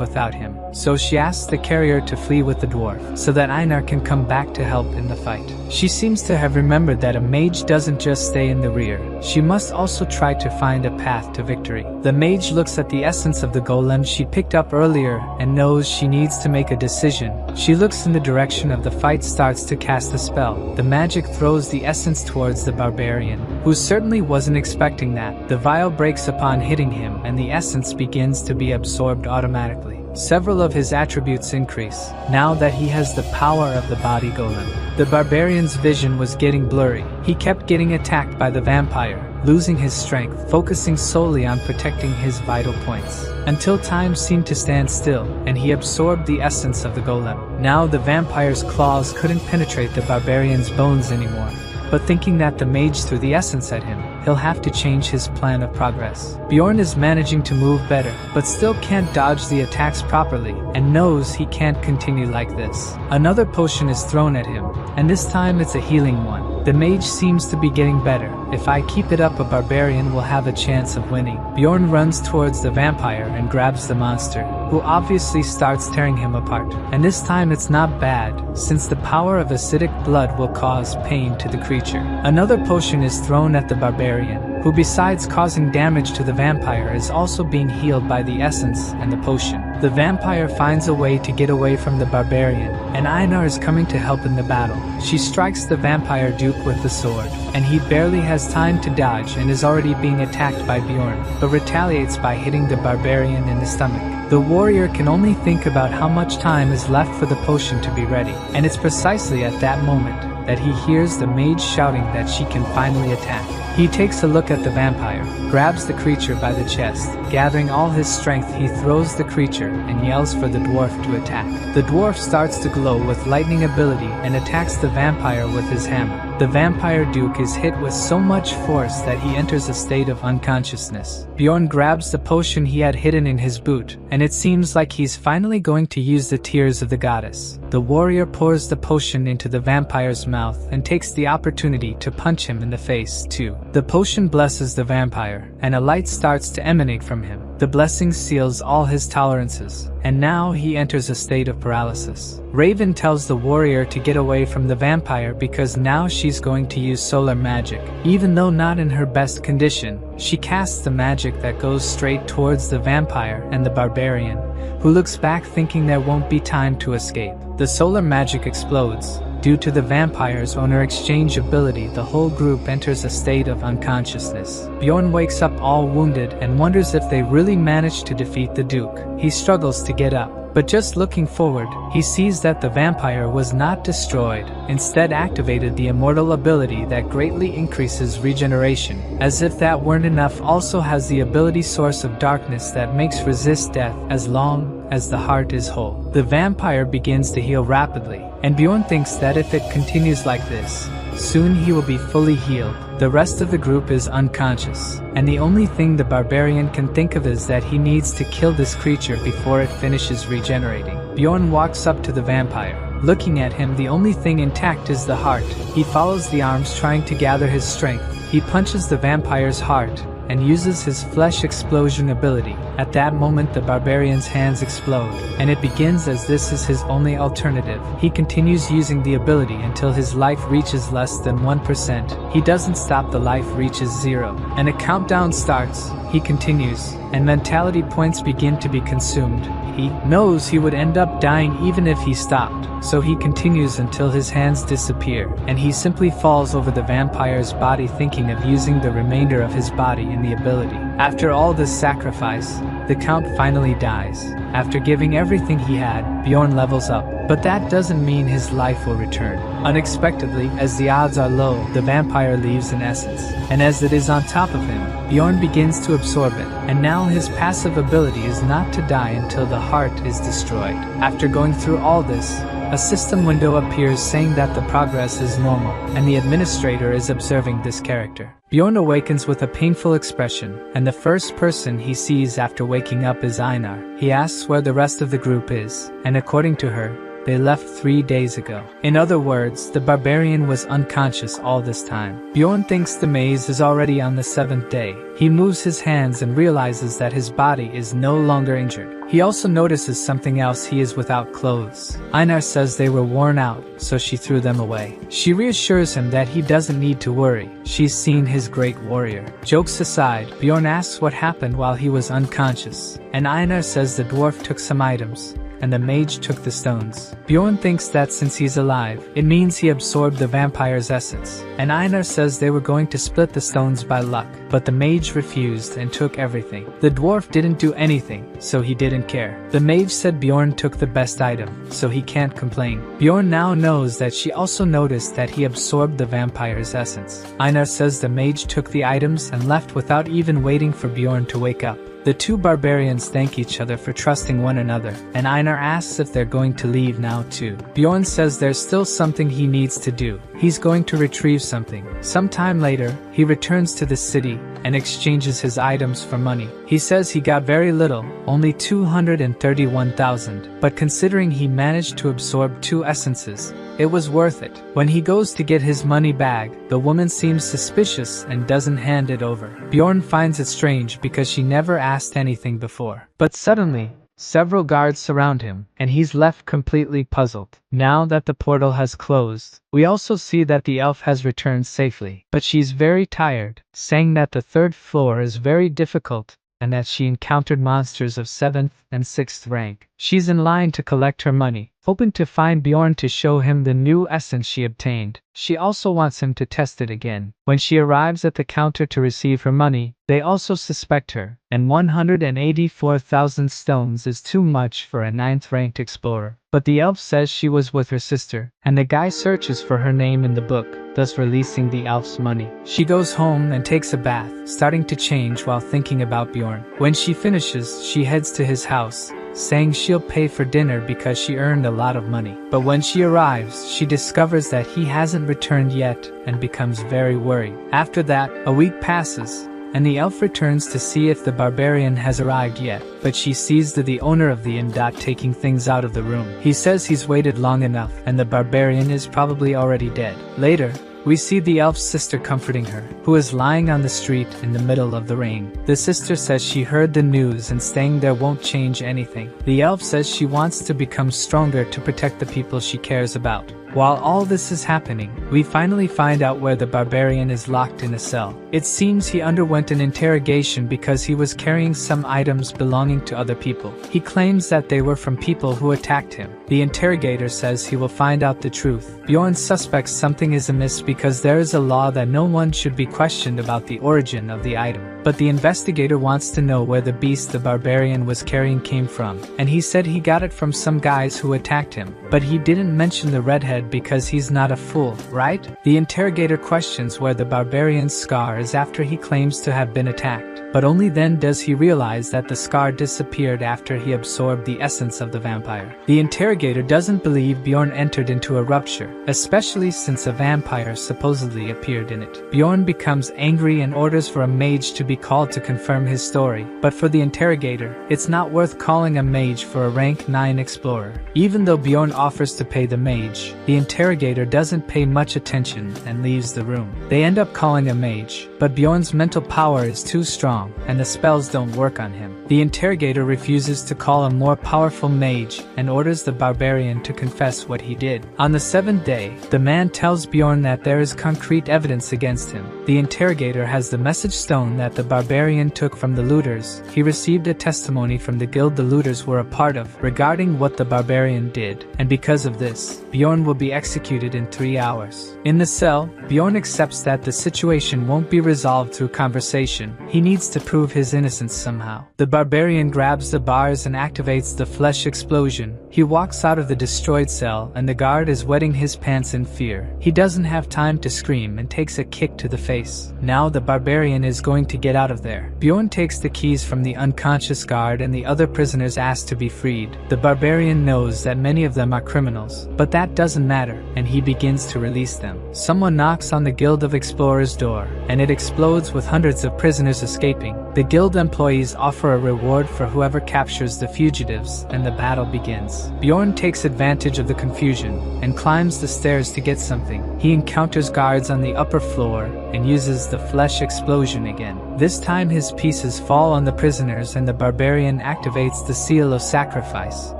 without him, so she asks the carrier to flee with the dwarf, so that Einar can come back to help in the fight. She seems to have remembered that a mage doesn't just stay in the rear. She must also try to find a path to victory. victory. The mage looks at the essence of the golem she picked up earlier and knows she needs to make a decision. She looks in the direction of the fight, starts to cast a spell. The magic throws the essence towards the barbarian, who certainly wasn't expecting that. The vial breaks upon hitting him and the essence begins to be absorbed automatically. Several of his attributes increase, now that he has the power of the body golem. The barbarian's vision was getting blurry. He kept getting attacked by the vampire, losing his strength, focusing solely on protecting his vital points, until time seemed to stand still, and he absorbed the essence of the golem. Now the vampire's claws couldn't penetrate the barbarian's bones anymore. But thinking that the mage threw the essence at him, he'll have to change his plan of progress. Bjorn is managing to move better, but still can't dodge the attacks properly, and knows he can't continue like this. Another potion is thrown at him, and this time it's a healing one. The mage seems to be getting better. If I keep it up, a barbarian will have a chance of winning. Bjorn runs towards the vampire and grabs the monster, who obviously starts tearing him apart. And this time it's not bad, since the power of acidic blood will cause pain to the creature. Another potion is thrown at the barbarian, who besides causing damage to the vampire is also being healed by the essence and the potion. The vampire finds a way to get away from the barbarian, and Einar is coming to help in the battle. She strikes the vampire duke with the sword, and he barely has time to dodge and is already being attacked by Bjorn, but retaliates by hitting the barbarian in the stomach. The warrior can only think about how much time is left for the potion to be ready, and it's precisely at that moment that he hears the mage shouting that she can finally attack. He takes a look at the vampire, grabs the creature by the chest. Gathering all his strength, he throws the creature and yells for the dwarf to attack. The dwarf starts to glow with lightning ability and attacks the vampire with his hammer. The vampire duke is hit with so much force that he enters a state of unconsciousness. Bjorn grabs the potion he had hidden in his boot, and it seems like he's finally going to use the tears of the goddess. The warrior pours the potion into the vampire's mouth and takes the opportunity to punch him in the face too. The potion blesses the vampire, and a light starts to emanate from him. The blessing seals all his tolerances, and now he enters a state of paralysis. Raven tells the warrior to get away from the vampire because now she's going to use solar magic. Even though not in her best condition, she casts the magic that goes straight towards the vampire and the barbarian, who looks back thinking there won't be time to escape. The solar magic explodes. Due to the vampire's owner exchange ability, the whole group enters a state of unconsciousness. Bjorn wakes up all wounded and wonders if they really managed to defeat the Duke. He struggles to get up, but just looking forward, he sees that the vampire was not destroyed, instead activated the immortal ability that greatly increases regeneration. As if that weren't enough, also has the ability source of darkness that makes resist death as long as the heart is whole. The vampire begins to heal rapidly, and Bjorn thinks that if it continues like this, soon he will be fully healed. The rest of the group is unconscious, and the only thing the barbarian can think of is that he needs to kill this creature before it finishes regenerating. Bjorn walks up to the vampire. Looking at him, the only thing intact is the heart. He follows the arms, trying to gather his strength. He punches the vampire's heart and uses his flesh explosion ability. At that moment, the barbarian's hands explode, and it begins as this is his only alternative. He continues using the ability until his life reaches less than 1%. He doesn't stop, the life reaches 0, and a countdown starts. He continues, and mentality points begin to be consumed. He knows he would end up dying even if he stopped, so he continues until his hands disappear, and he simply falls over the vampire's body, thinking of using the remainder of his body in the ability. After all this sacrifice, the Count finally dies. After giving everything he had, Bjorn levels up, but that doesn't mean his life will return. Unexpectedly, as the odds are low, the vampire leaves in essence, and as it is on top of him, Bjorn begins to absorb it, and now his passive ability is not to die until the heart is destroyed. After going through all this, a system window appears saying that the progress is normal, and the administrator is observing this character. Bjorn awakens with a painful expression, and the first person he sees after waking up is Einar. He asks where the rest of the group is, and according to her, they left 3 days ago. In other words, the barbarian was unconscious all this time. Bjorn thinks the maze is already on the 7th day. He moves his hands and realizes that his body is no longer injured. He also notices something else: he is without clothes. Einar says they were worn out, so she threw them away. She reassures him that he doesn't need to worry. She's seen his great warrior. Jokes aside, Bjorn asks what happened while he was unconscious, and Einar says the dwarf took some items, and the mage took the stones. Bjorn thinks that since he's alive, it means he absorbed the vampire's essence, and Einar says they were going to split the stones by luck, but the mage refused and took everything. The dwarf didn't do anything, so he didn't care. The mage said Bjorn took the best item, so he can't complain. Bjorn now knows that she also noticed that he absorbed the vampire's essence. Einar says the mage took the items and left without even waiting for Bjorn to wake up. The two barbarians thank each other for trusting one another, and Einar asks if they're going to leave now too. Bjorn says there's still something he needs to do. He's going to retrieve something. Sometime later, he returns to the city and exchanges his items for money. He says he got very little, only 231,000, but considering he managed to absorb 2 essences, it was worth it. When he goes to get his money bag, the woman seems suspicious and doesn't hand it over. Bjorn finds it strange because she never asked anything before. But suddenly, several guards surround him, and he's left completely puzzled. Now that the portal has closed, we also see that the elf has returned safely. But she's very tired, saying that the 3rd floor is very difficult, and that she encountered monsters of 7th and 6th rank. She's in line to collect her money, hoping to find Bjorn to show him the new essence she obtained. She also wants him to test it again. When she arrives at the counter to receive her money, they also suspect her, and 184,000 stones is too much for a 9th ranked explorer. But the elf says she was with her sister, and the guy searches for her name in the book, thus releasing the elf's money. She goes home and takes a bath, starting to change while thinking about Bjorn. When she finishes, she heads to his house, saying she'll pay for dinner because she earned a lot of money. But when she arrives, she discovers that he hasn't returned yet and becomes very worried. After that, a week passes, and the elf returns to see if the barbarian has arrived yet, but she sees the owner of the inn taking things out of the room. He says he's waited long enough, and the barbarian is probably already dead. Later, we see the elf's sister comforting her, who is lying on the street in the middle of the rain. The sister says she heard the news and staying there won't change anything. The elf says she wants to become stronger to protect the people she cares about. While all this is happening, we finally find out where the barbarian is locked in a cell. It seems he underwent an interrogation because he was carrying some items belonging to other people. He claims that they were from people who attacked him. The interrogator says he will find out the truth. Bjorn suspects something is amiss because there is a law that no one should be questioned about the origin of the item. But the investigator wants to know where the beast the barbarian was carrying came from, and he said he got it from some guys who attacked him. But he didn't mention the redhead because he's not a fool, right? The interrogator questions where the barbarian's scar is after he claims to have been attacked, but only then does he realize that the scar disappeared after he absorbed the essence of the vampire. The interrogator doesn't believe Bjorn entered into a rupture, especially since a vampire supposedly appeared in it. Bjorn becomes angry and orders for a mage to be called to confirm his story, but for the interrogator, it's not worth calling a mage for a rank 9 explorer. Even though Bjorn offers to pay the mage, the interrogator doesn't pay much attention and leaves the room. They end up calling a mage, but Bjorn's mental power is too strong, and the spells don't work on him. The interrogator refuses to call a more powerful mage and orders the barbarian to confess what he did. On the 7th day, the man tells Bjorn that there is concrete evidence against him. The interrogator has the message stone that the barbarian took from the looters. He received a testimony from the guild the looters were a part of regarding what the barbarian did, and because of this, Bjorn will be executed in 3 hours. In the cell, Bjorn accepts that the situation won't be resolved through conversation. He needs to prove his innocence somehow. The barbarian grabs the bars and activates the flesh explosion. He walks out of the destroyed cell, and the guard is wetting his pants in fear. He doesn't have time to scream and takes a kick to the face. Now the barbarian is going to get out of there. Bjorn takes the keys from the unconscious guard, and the other prisoners ask to be freed. The barbarian knows that many of them are criminals, but that doesn't matter, and he begins to release them. Someone knocks on the Guild of Explorers door, and it explodes with hundreds of prisoners escaping. The guild employees offer a reward for whoever captures the fugitives, and the battle begins. Bjorn takes advantage of the confusion and climbs the stairs to get something. He encounters guards on the upper floor and uses the flesh explosion again. This time his pieces fall on the prisoners and the barbarian activates the seal of sacrifice.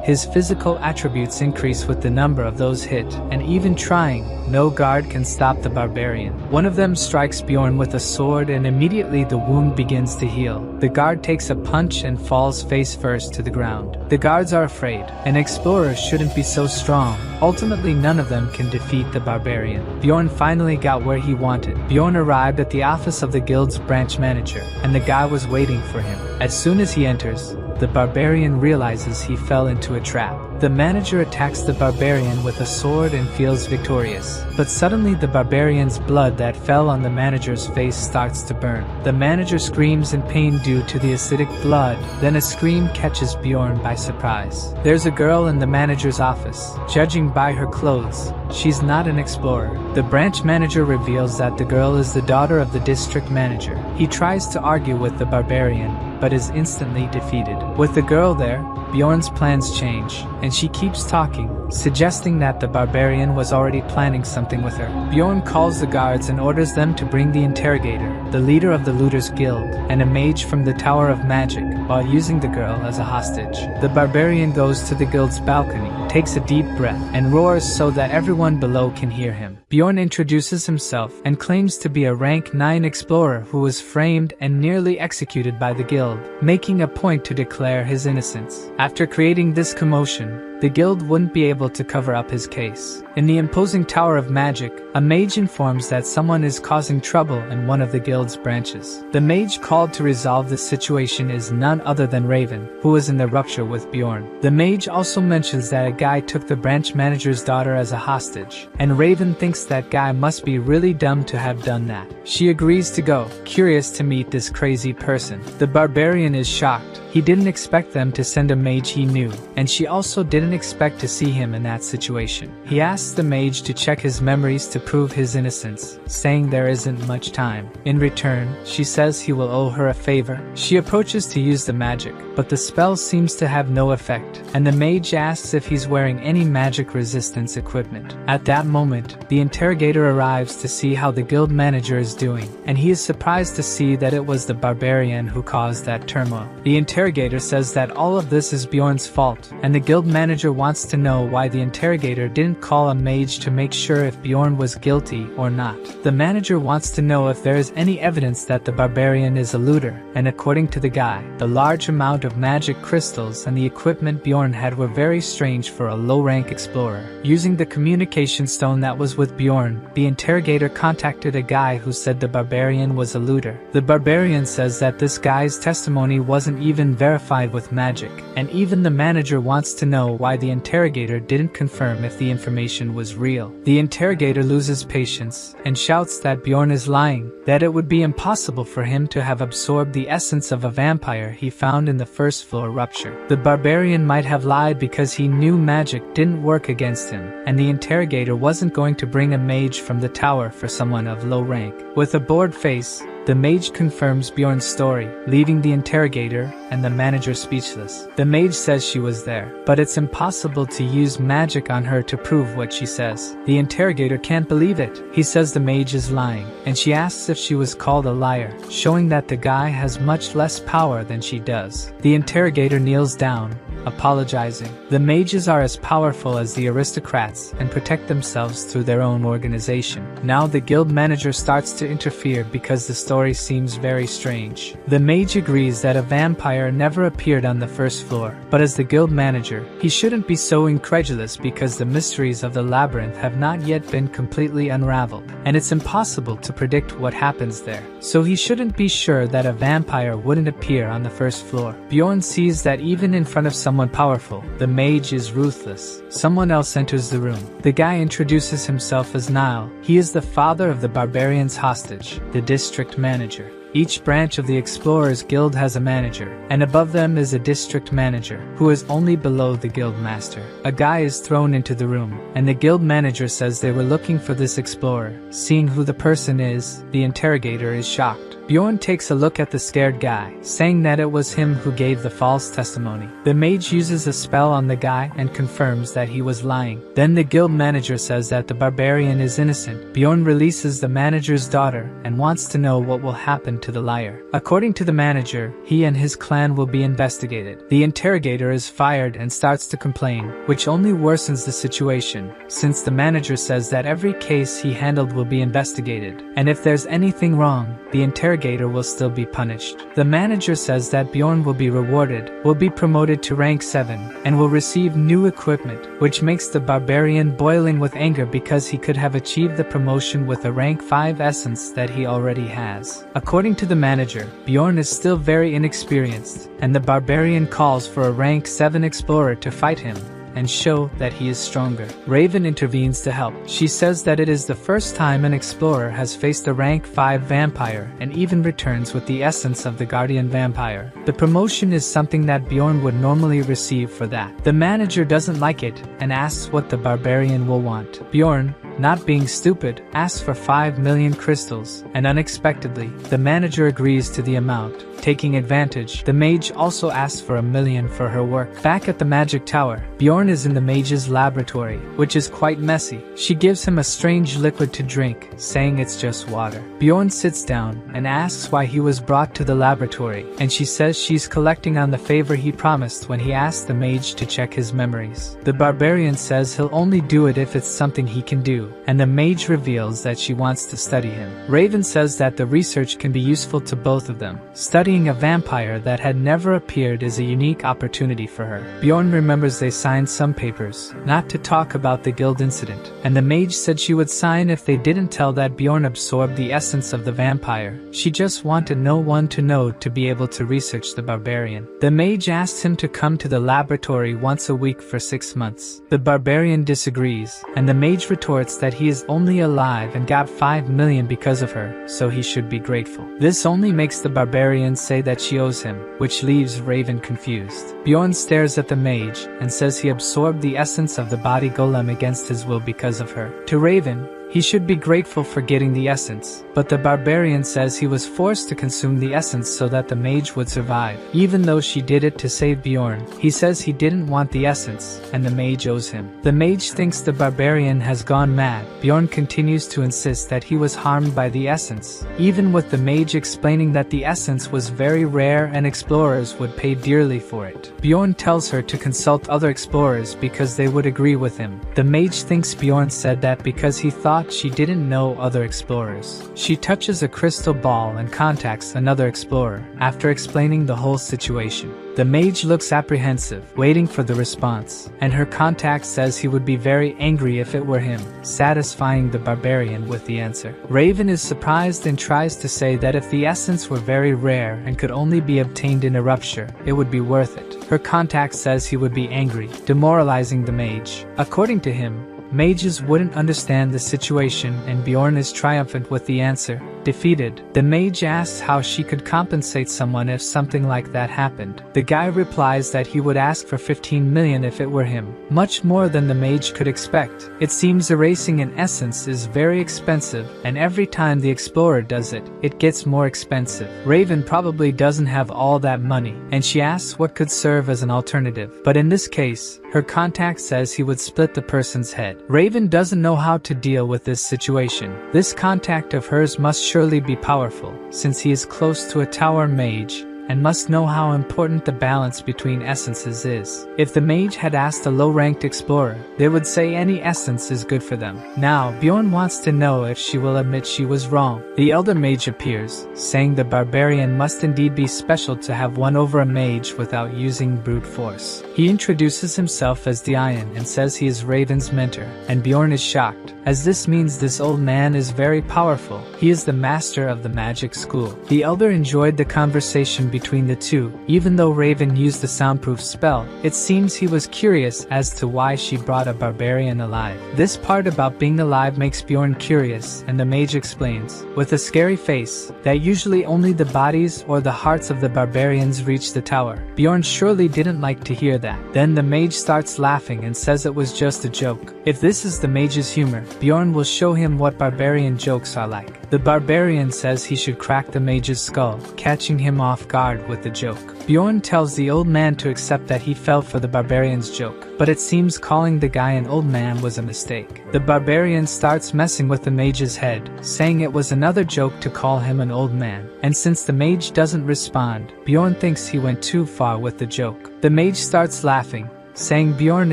His physical attributes increase with the number of those hit, and even trying, no guard can stop the barbarian. One of them strikes Bjorn with a sword and immediately the wound begins to heal. The guard takes a punch and falls face first to the ground. The guards are afraid. An explorer shouldn't be so strong. Ultimately none of them can defeat the barbarian. Bjorn finally got where he wanted. Bjorn arrived at the office of the guild's branch manager, and the guy was waiting for him. As soon as he enters, the barbarian realizes he fell into a trap. The manager attacks the barbarian with a sword and feels victorious. But suddenly the barbarian's blood that fell on the manager's face starts to burn. The manager screams in pain due to the acidic blood, then a scream catches Bjorn by surprise. There's a girl in the manager's office. Judging by her clothes, she's not an explorer. The branch manager reveals that the girl is the daughter of the district manager. He tries to argue with the barbarian, but is instantly defeated. With the girl there, Bjorn's plans change, and she keeps talking, suggesting that the barbarian was already planning something with her. Bjorn calls the guards and orders them to bring the interrogator, the leader of the Looters Guild, and a mage from the Tower of Magic, while using the girl as a hostage. The barbarian goes to the guild's balcony, takes a deep breath, and roars so that everyone below can hear him. Bjorn introduces himself and claims to be a rank 9 explorer who was framed and nearly executed by the guild, making a point to declare his innocence. After creating this commotion, the guild wouldn't be able to cover up his case. In the imposing Tower of Magic, a mage informs that someone is causing trouble in one of the guild's branches. The mage called to resolve the situation is none other than Raven, who was in the rupture with Bjorn. The mage also mentions that a guy took the branch manager's daughter as a hostage, and Raven thinks that guy must be really dumb to have done that. She agrees to go, curious to meet this crazy person. The barbarian is shocked. He didn't expect them to send a mage he knew, and she also didn't expect to see him in that situation. He asks the mage to check his memories to prove his innocence, saying there isn't much time. In return, she says he will owe her a favor. She approaches to use the magic, but the spell seems to have no effect, and the mage asks if he's wearing any magic resistance equipment. At that moment, the interrogator arrives to see how the guild manager is doing, and he is surprised to see that it was the barbarian who caused that turmoil. The interrogator says that all of this is Bjorn's fault, and the guild manager wants to know why the interrogator didn't call a mage to make sure if Bjorn was guilty or not. The manager wants to know if there is any evidence that the barbarian is a looter, and according to the guy, the large amount of magic crystals and the equipment Bjorn had were very strange for a low-rank explorer. Using the communication stone that was with Bjorn, the interrogator contacted a guy who said the barbarian was a looter. The barbarian says that this guy's testimony wasn't even verified with magic, and even the manager wants to know why the interrogator didn't confirm if the information was real. The interrogator loses patience and shouts that Bjorn is lying, that it would be impossible for him to have absorbed the essence of a vampire he found in the first floor rupture. The barbarian might have lied because he knew magic didn't work against him, and the interrogator wasn't going to bring a mage from the tower for someone of low rank. With a bored face, the mage confirms Bjorn's story, leaving the interrogator and the manager speechless. The mage says she was there, but it's impossible to use magic on her to prove what she says. The interrogator can't believe it. He says the mage is lying, and she asks if she was called a liar, showing that the guy has much less power than she does. The interrogator kneels down, apologizing. The mages are as powerful as the aristocrats and protect themselves through their own organization. Now the guild manager starts to interfere because the story seems very strange. The mage agrees that a vampire never appeared on the first floor, but as the guild manager, he shouldn't be so incredulous because the mysteries of the labyrinth have not yet been completely unraveled, and it's impossible to predict what happens there. So he shouldn't be sure that a vampire wouldn't appear on the first floor. Bjorn sees that even in front of someone powerful, the mage is ruthless. Someone else enters the room. The guy introduces himself as Niall. He is the father of the barbarian's hostage, the district manager. Each branch of the Explorers Guild has a manager, and above them is a district manager, who is only below the guild master. A guy is thrown into the room, and the guild manager says they were looking for this explorer. Seeing who the person is, the interrogator is shocked. Bjorn takes a look at the scared guy, saying that it was him who gave the false testimony. The mage uses a spell on the guy and confirms that he was lying. Then the guild manager says that the barbarian is innocent. Bjorn releases the manager's daughter and wants to know what will happen to the liar. According to the manager, he and his clan will be investigated. The interrogator is fired and starts to complain, which only worsens the situation, since the manager says that every case he handled will be investigated, and if there's anything wrong, the interrogator will still be punished. The manager says that Bjorn will be rewarded, will be promoted to rank 7, and will receive new equipment, which makes the barbarian boiling with anger because he could have achieved the promotion with a rank 5 essence that he already has. According to the manager, Bjorn is still very inexperienced, and the barbarian calls for a rank 7 explorer to fight him and show that he is stronger. Raven intervenes to help. She says that it is the first time an explorer has faced a rank 5 vampire and even returns with the essence of the guardian vampire. The promotion is something that Bjorn would normally receive for that. The manager doesn't like it and asks what the barbarian will want. Bjorn, not being stupid, asks for 5 million crystals, and unexpectedly, the manager agrees to the amount. Taking advantage, the mage also asks for 1 million for her work. Back at the magic tower, Bjorn is in the mage's laboratory, which is quite messy. She gives him a strange liquid to drink, saying it's just water. Bjorn sits down and asks why he was brought to the laboratory, and she says she's collecting on the favor he promised when he asked the mage to check his memories. The barbarian says he'll only do it if it's something he can do, and the mage reveals that she wants to study him. Raven says that the research can be useful to both of them. Studying a vampire that had never appeared is a unique opportunity for her. Bjorn remembers they signed some papers, not to talk about the guild incident, and the mage said she would sign if they didn't tell that Bjorn absorbed the essence of the vampire. She just wanted no one to know to be able to research the barbarian. The mage asks him to come to the laboratory once a week for 6 months. The barbarian disagrees, and the mage retorts that he is only alive and got 5 million because of her, so he should be grateful. This only makes the barbarian say that she owes him, which leaves Raven confused. Bjorn stares at the mage and says he absorbed the essence of the body golem against his will because of her. To Raven, he should be grateful for getting the essence, but the barbarian says he was forced to consume the essence so that the mage would survive. Even though she did it to save Bjorn, he says he didn't want the essence, and the mage owes him. The mage thinks the barbarian has gone mad. Bjorn continues to insist that he was harmed by the essence, even with the mage explaining that the essence was very rare and explorers would pay dearly for it. Bjorn tells her to consult other explorers because they would agree with him. The mage thinks Bjorn said that because he thought she didn't know other explorers. She touches a crystal ball and contacts another explorer, after explaining the whole situation. The mage looks apprehensive, waiting for the response, and her contact says he would be very angry if it were him, satisfying the barbarian with the answer. Raven is surprised and tries to say that if the essence were very rare and could only be obtained in a rupture, it would be worth it. Her contact says he would be angry, demoralizing the mage. According to him, mages wouldn't understand the situation, and Bjorn is triumphant with the answer. Defeated, the mage asks how she could compensate someone if something like that happened. The guy replies that he would ask for 15 million if it were him, much more than the mage could expect. It seems erasing an essence is very expensive, and every time the explorer does it, it gets more expensive. Raven probably doesn't have all that money, and she asks what could serve as an alternative. But in this case, her contact says he would split the person's head. Raven doesn't know how to deal with this situation. This contact of hers must surely be powerful, since he is close to a tower mage, and must know how important the balance between essences is. If the mage had asked a low-ranked explorer, they would say any essence is good for them. Now, Bjorn wants to know if she will admit she was wrong. The elder mage appears, saying the barbarian must indeed be special to have won over a mage without using brute force. He introduces himself as the Iron and says he is Raven's mentor, and Bjorn is shocked, as this means this old man is very powerful. He is the master of the magic school. The elder enjoyed the conversation between the two. Even though Raven used the soundproof spell, it seems he was curious as to why she brought a barbarian alive. This part about being alive makes Bjorn curious, and the mage explains, with a scary face, that usually only the bodies or the hearts of the barbarians reach the tower. Bjorn surely didn't like to hear that. Then the mage starts laughing and says it was just a joke. If this is the mage's humor, Bjorn will show him what barbarian jokes are like. The barbarian says he should crack the mage's skull, catching him off guard with the joke. Bjorn tells the old man to accept that he fell for the barbarian's joke, but it seems calling the guy an old man was a mistake. The barbarian starts messing with the mage's head, saying it was another joke to call him an old man, and since the mage doesn't respond, Bjorn thinks he went too far with the joke. The mage starts laughing, saying Bjorn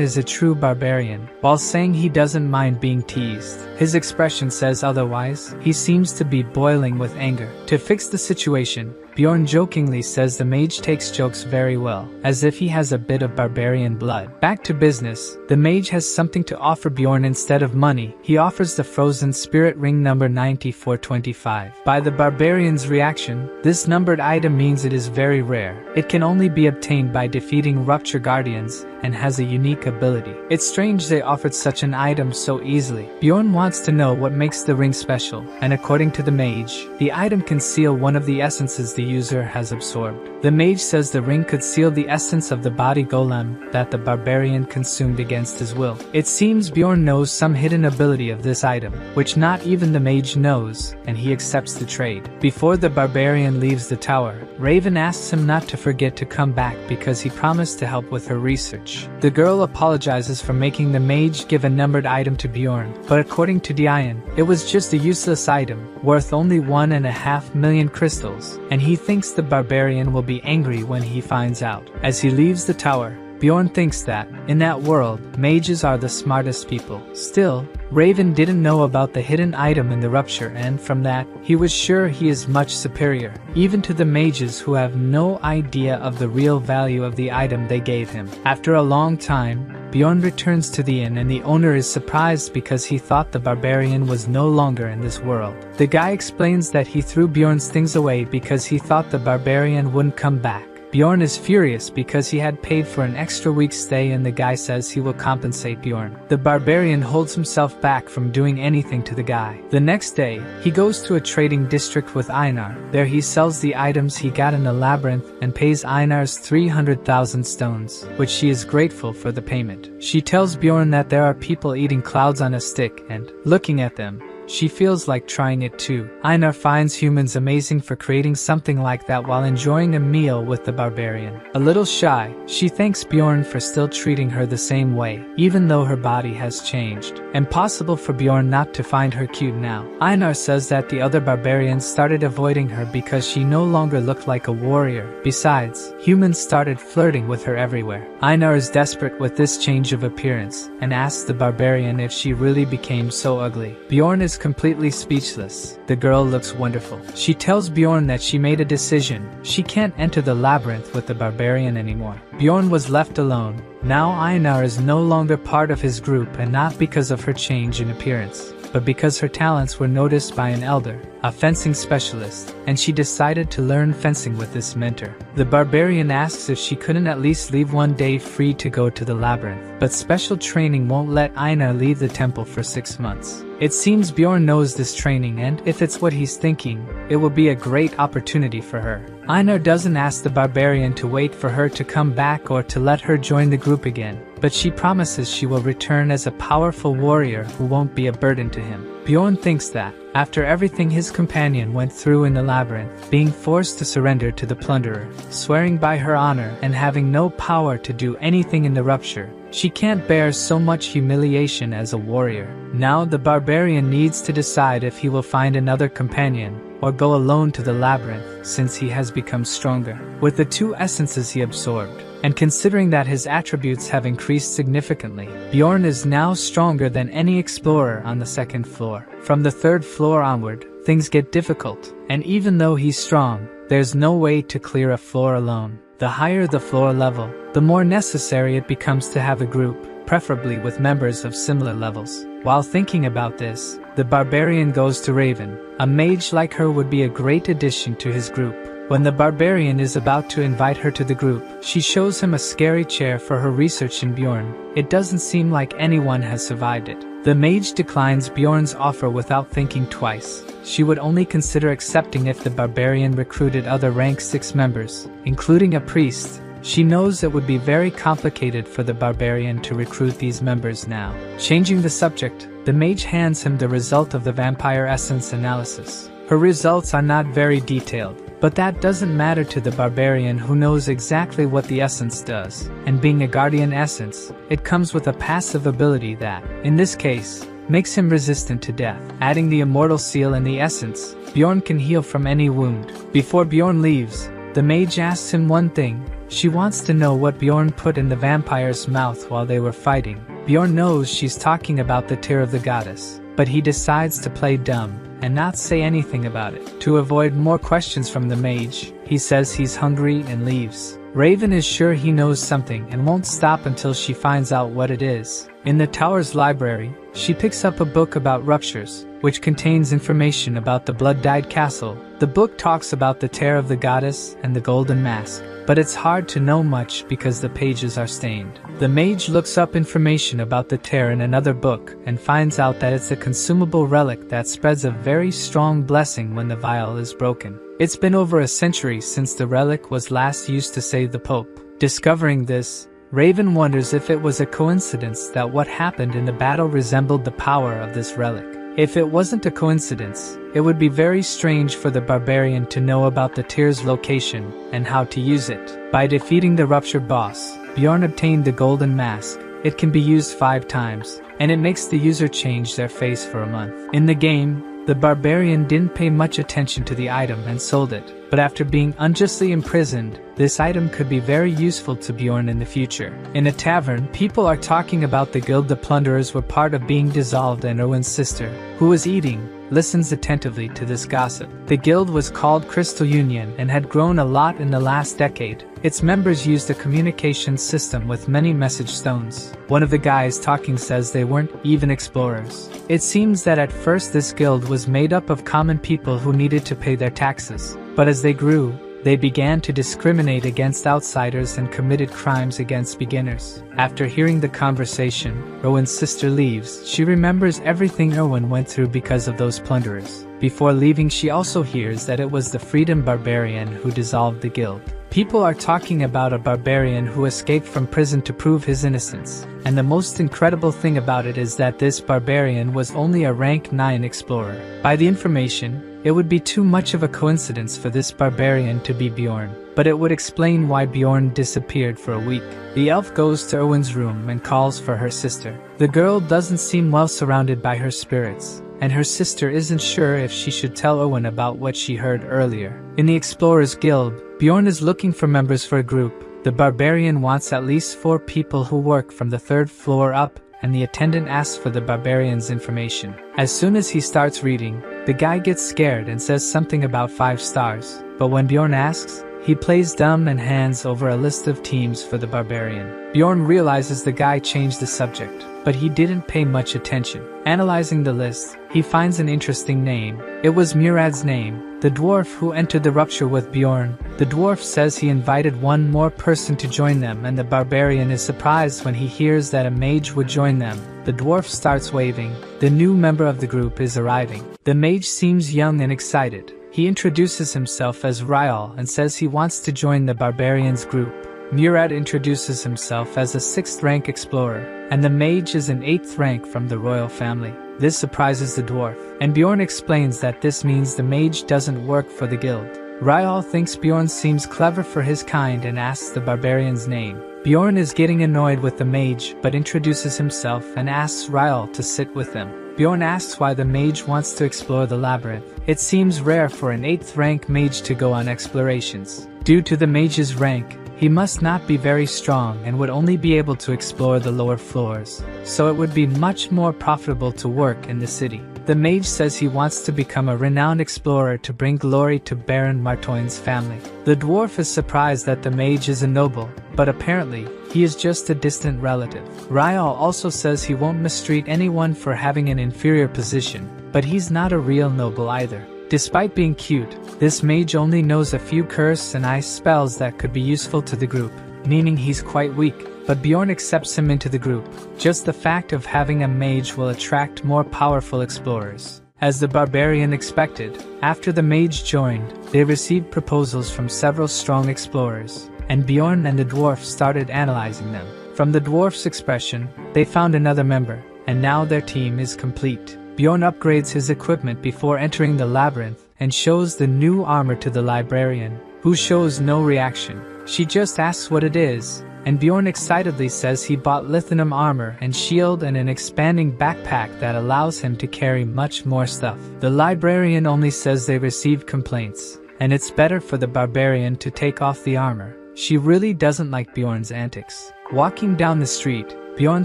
is a true barbarian, while saying he doesn't mind being teased. His expression says otherwise. He seems to be boiling with anger. To fix the situation, Bjorn jokingly says the mage takes jokes very well, as if he has a bit of barbarian blood. Back to business, the mage has something to offer Bjorn instead of money. He offers the frozen spirit ring number 9425. By the barbarian's reaction, this numbered item means it is very rare. It can only be obtained by defeating Rupture Guardians, and has a unique ability. It's strange they offered such an item so easily. Bjorn wants to know what makes the ring special, and according to the mage, the item can seal one of the essences the user has absorbed. The mage says the ring could seal the essence of the body golem that the barbarian consumed against his will. It seems Bjorn knows some hidden ability of this item, which not even the mage knows, and he accepts the trade. Before the barbarian leaves the tower, Raven asks him not to forget to come back because he promised to help with her research. The girl apologizes for making the mage give a numbered item to Bjorn, but according to Diane, it was just a useless item, worth only 1.5 million crystals, and he thinks the barbarian will be angry when he finds out. As he leaves the tower, Bjorn thinks that, in that world, mages are the smartest people. Still, Raven didn't know about the hidden item in the rupture, and from that, he was sure he is much superior, even to the mages who have no idea of the real value of the item they gave him. After a long time, Bjorn returns to the inn and the owner is surprised because he thought the barbarian was no longer in this world. The guy explains that he threw Bjorn's things away because he thought the barbarian wouldn't come back. Bjorn is furious because he had paid for an extra week's stay and the guy says he will compensate Bjorn. The barbarian holds himself back from doing anything to the guy. The next day, he goes to a trading district with Einar. There he sells the items he got in the labyrinth and pays Einar's 300,000 stones, which she is grateful for the payment. She tells Bjorn that there are people eating clouds on a stick and, looking at them, she feels like trying it too. Einar finds humans amazing for creating something like that while enjoying a meal with the barbarian. A little shy, she thanks Bjorn for still treating her the same way, even though her body has changed. Impossible for Bjorn not to find her cute now. Einar says that the other barbarians started avoiding her because she no longer looked like a warrior. Besides, humans started flirting with her everywhere. Einar is desperate with this change of appearance, and asks the barbarian if she really became so ugly. Bjorn is completely speechless. The girl looks wonderful. She tells Bjorn that she made a decision. She can't enter the labyrinth with the barbarian anymore. Bjorn was left alone. Now Einar is no longer part of his group, and not because of her change in appearance, but because her talents were noticed by an elder, a fencing specialist, and she decided to learn fencing with this mentor. The barbarian asks if she couldn't at least leave one day free to go to the labyrinth, but special training won't let Einar leave the temple for 6 months. It seems Bjorn knows this training, and if it's what he's thinking, it will be a great opportunity for her. Einar doesn't ask the barbarian to wait for her to come back or to let her join the group again, but she promises she will return as a powerful warrior who won't be a burden to him. Bjorn thinks that, after everything his companion went through in the labyrinth, being forced to surrender to the plunderer, swearing by her honor, and having no power to do anything in the rupture, she can't bear so much humiliation as a warrior. Now the barbarian needs to decide if he will find another companion, or go alone to the labyrinth, since he has become stronger with the 2 essences he absorbed. And considering that his attributes have increased significantly, Bjorn is now stronger than any explorer on the 2nd floor. From the 3rd floor onward, things get difficult, and even though he's strong, there's no way to clear a floor alone. The higher the floor level, the more necessary it becomes to have a group, preferably with members of similar levels. While thinking about this, the barbarian goes to Raven. A mage like her would be a great addition to his group. When the barbarian is about to invite her to the group, she shows him a scary chair for her research in Bjorn. It doesn't seem like anyone has survived it. The mage declines Bjorn's offer without thinking twice. She would only consider accepting if the barbarian recruited other rank 6 members, including a priest. She knows it would be very complicated for the barbarian to recruit these members now. Changing the subject, the mage hands him the result of the vampire essence analysis. Her results are not very detailed, but that doesn't matter to the barbarian who knows exactly what the essence does. And being a guardian essence, it comes with a passive ability that, in this case, makes him resistant to death. Adding the immortal seal and the essence, Bjorn can heal from any wound. Before Bjorn leaves, the mage asks him one thing. She wants to know what Bjorn put in the vampire's mouth while they were fighting. Bjorn knows she's talking about the tear of the goddess, but he decides to play dumb and not say anything about it. To avoid more questions from the mage, he says he's hungry and leaves. Raven is sure he knows something and won't stop until she finds out what it is. In the tower's library, she picks up a book about ruptures, which contains information about the blood-dyed castle. The book talks about the tear of the goddess and the golden mask, but it's hard to know much because the pages are stained. The mage looks up information about the tear in another book and finds out that it's a consumable relic that spreads a very strong blessing when the vial is broken. It's been over a century since the relic was last used to save the Pope. Discovering this, Raven wonders if it was a coincidence that what happened in the battle resembled the power of this relic. If it wasn't a coincidence, it would be very strange for the barbarian to know about the tear's location and how to use it. By defeating the ruptured boss, Bjorn obtained the golden mask. It can be used 5 times, and it makes the user change their face for a month. In the game, the barbarian didn't pay much attention to the item and sold it, but after being unjustly imprisoned, this item could be very useful to Bjorn in the future. In a tavern, people are talking about the guild the plunderers were part of being dissolved, and Owen's sister, who was eating, listens attentively to this gossip. The guild was called ŒxtAlunion and had grown a lot in the last decade. Its members used a communication system with many message stones. One of the guys talking says they weren't even explorers. It seems that at first this guild was made up of common people who needed to pay their taxes, but as they grew, they began to discriminate against outsiders and committed crimes against beginners. After hearing the conversation, Owen's sister leaves. She remembers everything Owen went through because of those plunderers. Before leaving, she also hears that it was the Freedom Barbarian who dissolved the guild. People are talking about a barbarian who escaped from prison to prove his innocence, and the most incredible thing about it is that this barbarian was only a rank 9 explorer. By the information, it would be too much of a coincidence for this barbarian to be Bjorn, but it would explain why Bjorn disappeared for a week. The elf goes to Owen's room and calls for her sister. The girl doesn't seem well surrounded by her spirits, and her sister isn't sure if she should tell Owen about what she heard earlier. In the Explorers Guild, Bjorn is looking for members for a group. The barbarian wants at least 4 people who work from the 3rd floor up, and the attendant asks for the barbarian's information. As soon as he starts reading, the guy gets scared and says something about 5 stars, but when Bjorn asks, he plays dumb and hands over a list of teams for the barbarian. Bjorn realizes the guy changed the subject, but he didn't pay much attention. Analyzing the list, he finds an interesting name. It was Murad's name, the dwarf who entered the rupture with Bjorn. The dwarf says he invited one more person to join them, and the barbarian is surprised when he hears that a mage would join them. The dwarf starts waving. The new member of the group is arriving. The mage seems young and excited. He introduces himself as Ryal and says he wants to join the barbarian's group. Murad introduces himself as a 6th rank explorer, and the mage is an 8th rank from the royal family. This surprises the dwarf, and Bjorn explains that this means the mage doesn't work for the guild. Ryal thinks Bjorn seems clever for his kind and asks the barbarian's name. Bjorn is getting annoyed with the mage but introduces himself and asks Ryal to sit with them. Bjorn asks why the mage wants to explore the labyrinth. It seems rare for an 8th rank mage to go on explorations. Due to the mage's rank, he must not be very strong and would only be able to explore the lower floors, so it would be much more profitable to work in the city. The mage says he wants to become a renowned explorer to bring glory to Baron Martoin's family. The dwarf is surprised that the mage is a noble, but apparently, he is just a distant relative. Ryal also says he won't mistreat anyone for having an inferior position, but he's not a real noble either. Despite being cute, this mage only knows a few curse and ice spells that could be useful to the group, meaning he's quite weak, but Bjorn accepts him into the group. Just the fact of having a mage will attract more powerful explorers. As the barbarian expected, after the mage joined, they received proposals from several strong explorers, and Bjorn and the dwarf started analyzing them. From the dwarf's expression, they found another member, and now their team is complete. Bjorn upgrades his equipment before entering the labyrinth and shows the new armor to the librarian, who shows no reaction. She just asks what it is, and Bjorn excitedly says he bought lithium armor and shield and an expanding backpack that allows him to carry much more stuff. The librarian only says they received complaints, and it's better for the barbarian to take off the armor. She really doesn't like Bjorn's antics. Walking down the street, Bjorn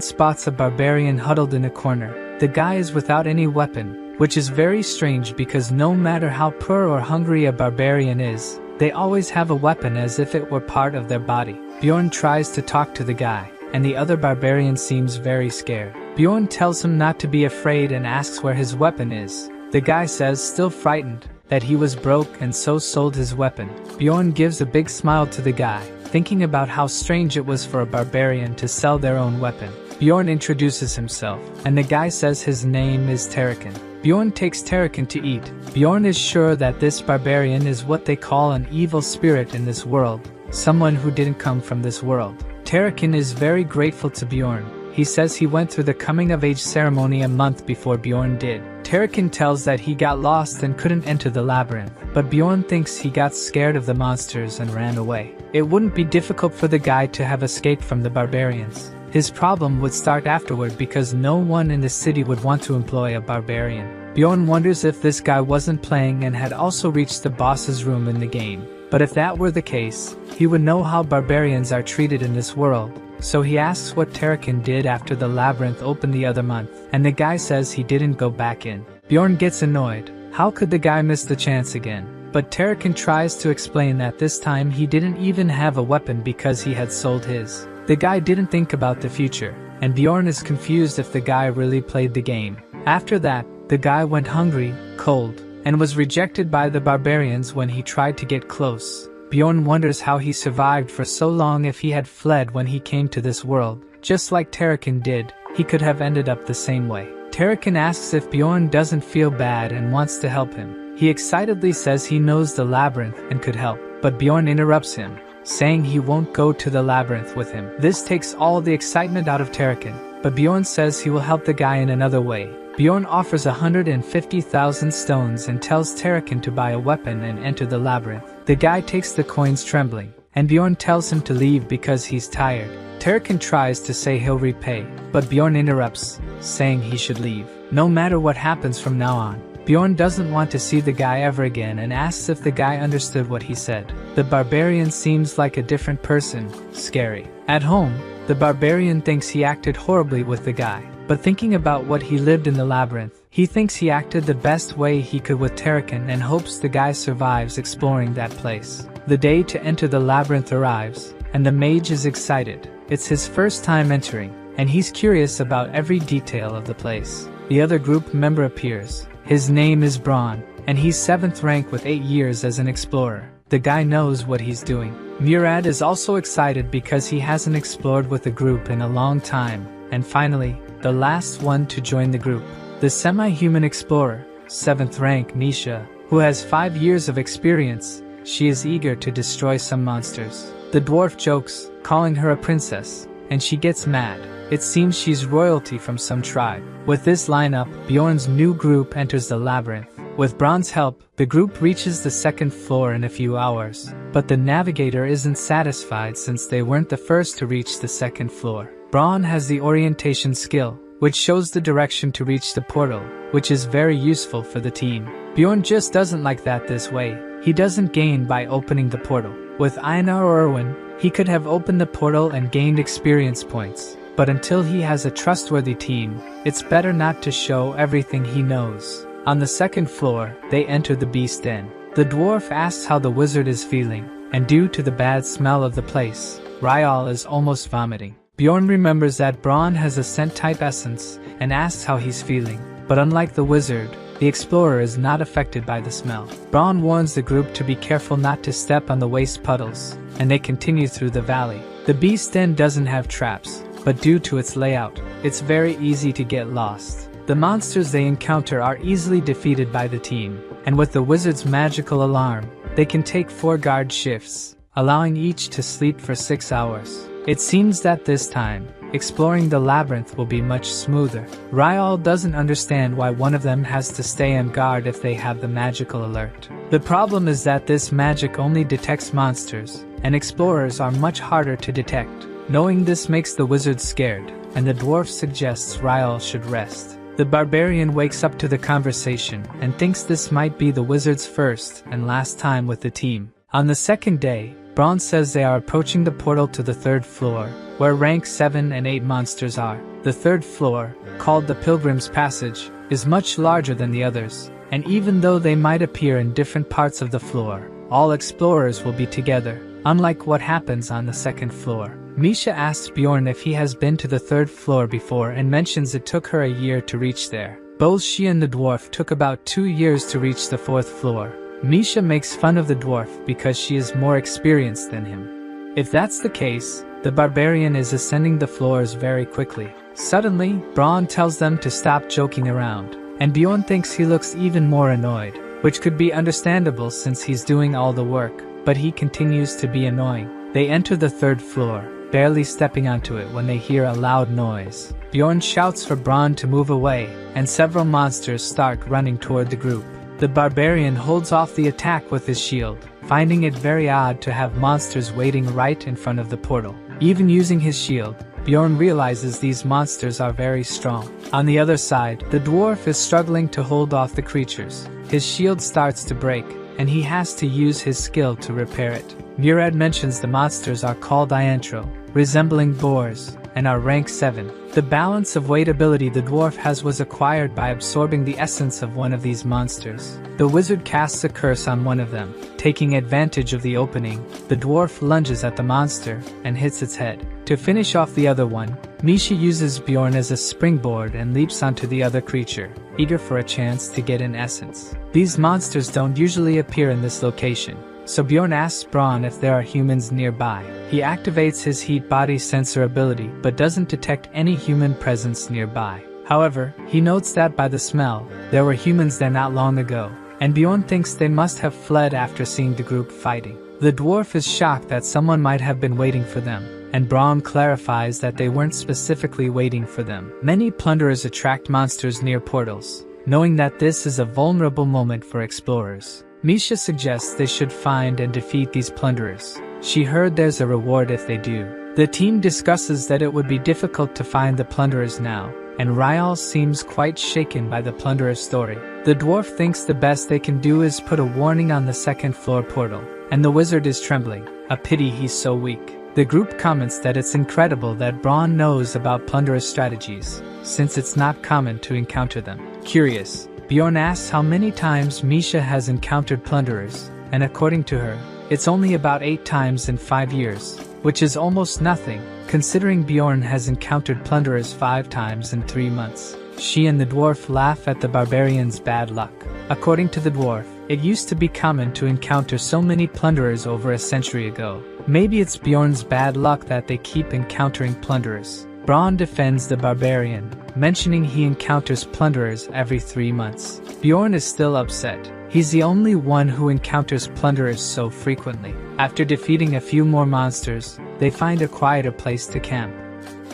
spots a barbarian huddled in a corner. The guy is without any weapon, which is very strange because no matter how poor or hungry a barbarian is, they always have a weapon as if it were part of their body. Bjorn tries to talk to the guy, and the other barbarian seems very scared. Bjorn tells him not to be afraid and asks where his weapon is. The guy says, still frightened, that he was broke and so sold his weapon. Bjorn gives a big smile to the guy, thinking about how strange it was for a barbarian to sell their own weapon. Bjorn introduces himself, and the guy says his name is ʟɪᴇ. Bjorn takes ʟɪᴇ to eat. Bjorn is sure that this barbarian is what they call an evil spirit in this world, someone who didn't come from this world. ʟɪᴇ is very grateful to Bjorn. He says he went through the coming-of-age ceremony a month before Bjorn did. ʟɪᴇ tells that he got lost and couldn't enter the labyrinth, but Bjorn thinks he got scared of the monsters and ran away. It wouldn't be difficult for the guy to have escaped from the barbarians. His problem would start afterward because no one in the city would want to employ a barbarian. Bjorn wonders if this guy wasn't playing and had also reached the boss's room in the game. But if that were the case, he would know how barbarians are treated in this world. So he asks what ʟɪᴇ did after the labyrinth opened the other month, and the guy says he didn't go back in. Bjorn gets annoyed. How could the guy miss the chance again? But ʟɪᴇ tries to explain that this time he didn't even have a weapon because he had sold his. The guy didn't think about the future, and Bjorn is confused if the guy really played the game. After that, the guy went hungry, cold, and was rejected by the barbarians when he tried to get close. Bjorn wonders how he survived for so long. If he had fled when he came to this world, just like ʟɪᴇ did, he could have ended up the same way. ʟɪᴇ asks if Bjorn doesn't feel bad and wants to help him. He excitedly says he knows the labyrinth and could help, but Bjorn interrupts him, saying he won't go to the labyrinth with him. This takes all the excitement out of ʟɪᴇ, but Bjorn says he will help the guy in another way. Bjorn offers 150,000 stones and tells ʟɪᴇ to buy a weapon and enter the labyrinth. The guy takes the coins trembling, and Bjorn tells him to leave because he's tired. ʟɪᴇ tries to say he'll repay, but Bjorn interrupts, saying he should leave. No matter what happens from now on, Bjorn doesn't want to see the guy ever again and asks if the guy understood what he said. The barbarian seems like a different person, scary. At home, the barbarian thinks he acted horribly with the guy, but thinking about what he lived in the labyrinth, he thinks he acted the best way he could with ʟɪᴇ and hopes the guy survives exploring that place. The day to enter the labyrinth arrives, and the mage is excited. It's his first time entering, and he's curious about every detail of the place. The other group member appears. His name is Braun, and he's 7th rank with 8 years as an explorer. The guy knows what he's doing. Murad is also excited because he hasn't explored with the group in a long time. And finally, the last one to join the group, the semi-human explorer, 7th rank Nisha, who has 5 years of experience. She is eager to destroy some monsters. The dwarf jokes, calling her a princess, and she gets mad. It seems she's royalty from some tribe. With this lineup, Bjorn's new group enters the labyrinth. With Braun's help, the group reaches the 2nd floor in a few hours. But the navigator isn't satisfied since they weren't the first to reach the 2nd floor. Braun has the orientation skill, which shows the direction to reach the portal, which is very useful for the team. Bjorn just doesn't like that this way. He doesn't gain by opening the portal. With Einar or Erwin, he could have opened the portal and gained experience points. But until he has a trustworthy team, it's better not to show everything he knows. On the 2nd floor, they enter the beast den. The dwarf asks how the wizard is feeling, and due to the bad smell of the place, Ryal is almost vomiting. Bjorn remembers that Braun has a scent-type essence, and asks how he's feeling. But unlike the wizard, the explorer is not affected by the smell. Braun warns the group to be careful not to step on the waste puddles, and they continue through the valley. The beast den doesn't have traps, but due to its layout, it's very easy to get lost. The monsters they encounter are easily defeated by the team, and with the wizard's magical alarm, they can take 4 guard shifts, allowing each to sleep for 6 hours. It seems that this time, exploring the labyrinth will be much smoother. Ryal doesn't understand why one of them has to stay on guard if they have the magical alert. The problem is that this magic only detects monsters, and explorers are much harder to detect. Knowing this makes the wizard scared, and the dwarf suggests Ryal should rest. The barbarian wakes up to the conversation and thinks this might be the wizard's first and last time with the team. On the second day, Braun says they are approaching the portal to the third floor, where rank 7 and 8 monsters are. The third floor, called the Pilgrim's Passage, is much larger than the others, and even though they might appear in different parts of the floor, all explorers will be together, unlike what happens on the second floor. Misha asks Bjorn if he has been to the third floor before and mentions it took her a year to reach there. Both she and the dwarf took about 2 years to reach the fourth floor. Misha makes fun of the dwarf because she is more experienced than him. If that's the case, the barbarian is ascending the floors very quickly. Suddenly, Braun tells them to stop joking around, and Bjorn thinks he looks even more annoyed, which could be understandable since he's doing all the work, but he continues to be annoying. They enter the third floor, barely stepping onto it when they hear a loud noise. Bjorn shouts for Braun to move away, and several monsters start running toward the group. The barbarian holds off the attack with his shield, finding it very odd to have monsters waiting right in front of the portal. Even using his shield, Bjorn realizes these monsters are very strong. On the other side, the dwarf is struggling to hold off the creatures. His shield starts to break, and he has to use his skill to repair it. Murad mentions the monsters are called Iantro, resembling boars, and are rank 7. The balance of weight ability the dwarf has was acquired by absorbing the essence of one of these monsters. The wizard casts a curse on one of them. Taking advantage of the opening, the dwarf lunges at the monster and hits its head. To finish off the other one, Misha uses Bjorn as a springboard and leaps onto the other creature, eager for a chance to get an essence. These monsters don't usually appear in this location, so Bjorn asks Braun if there are humans nearby. He activates his heat body sensor ability but doesn't detect any human presence nearby. However, he notes that by the smell, there were humans there not long ago, and Bjorn thinks they must have fled after seeing the group fighting. The dwarf is shocked that someone might have been waiting for them, and Braun clarifies that they weren't specifically waiting for them. Many plunderers attract monsters near portals, knowing that this is a vulnerable moment for explorers. Misha suggests they should find and defeat these plunderers. She heard there's a reward if they do. The team discusses that it would be difficult to find the plunderers now, and Ryal seems quite shaken by the plunderer's story. The dwarf thinks the best they can do is put a warning on the second floor portal, and the wizard is trembling. A pity he's so weak. The group comments that it's incredible that Braun knows about plunderers' strategies, since it's not common to encounter them. Curious, Bjorn asks how many times Misha has encountered plunderers, and according to her, it's only about 8 times in 5 years, which is almost nothing, considering Bjorn has encountered plunderers 5 times in 3 months. She and the dwarf laugh at the barbarian's bad luck. According to the dwarf, it used to be common to encounter so many plunderers over a century ago. Maybe it's Bjorn's bad luck that they keep encountering plunderers. Braun defends the barbarian, mentioning he encounters plunderers every 3 months. Bjorn is still upset. He's the only one who encounters plunderers so frequently. After defeating a few more monsters, they find a quieter place to camp.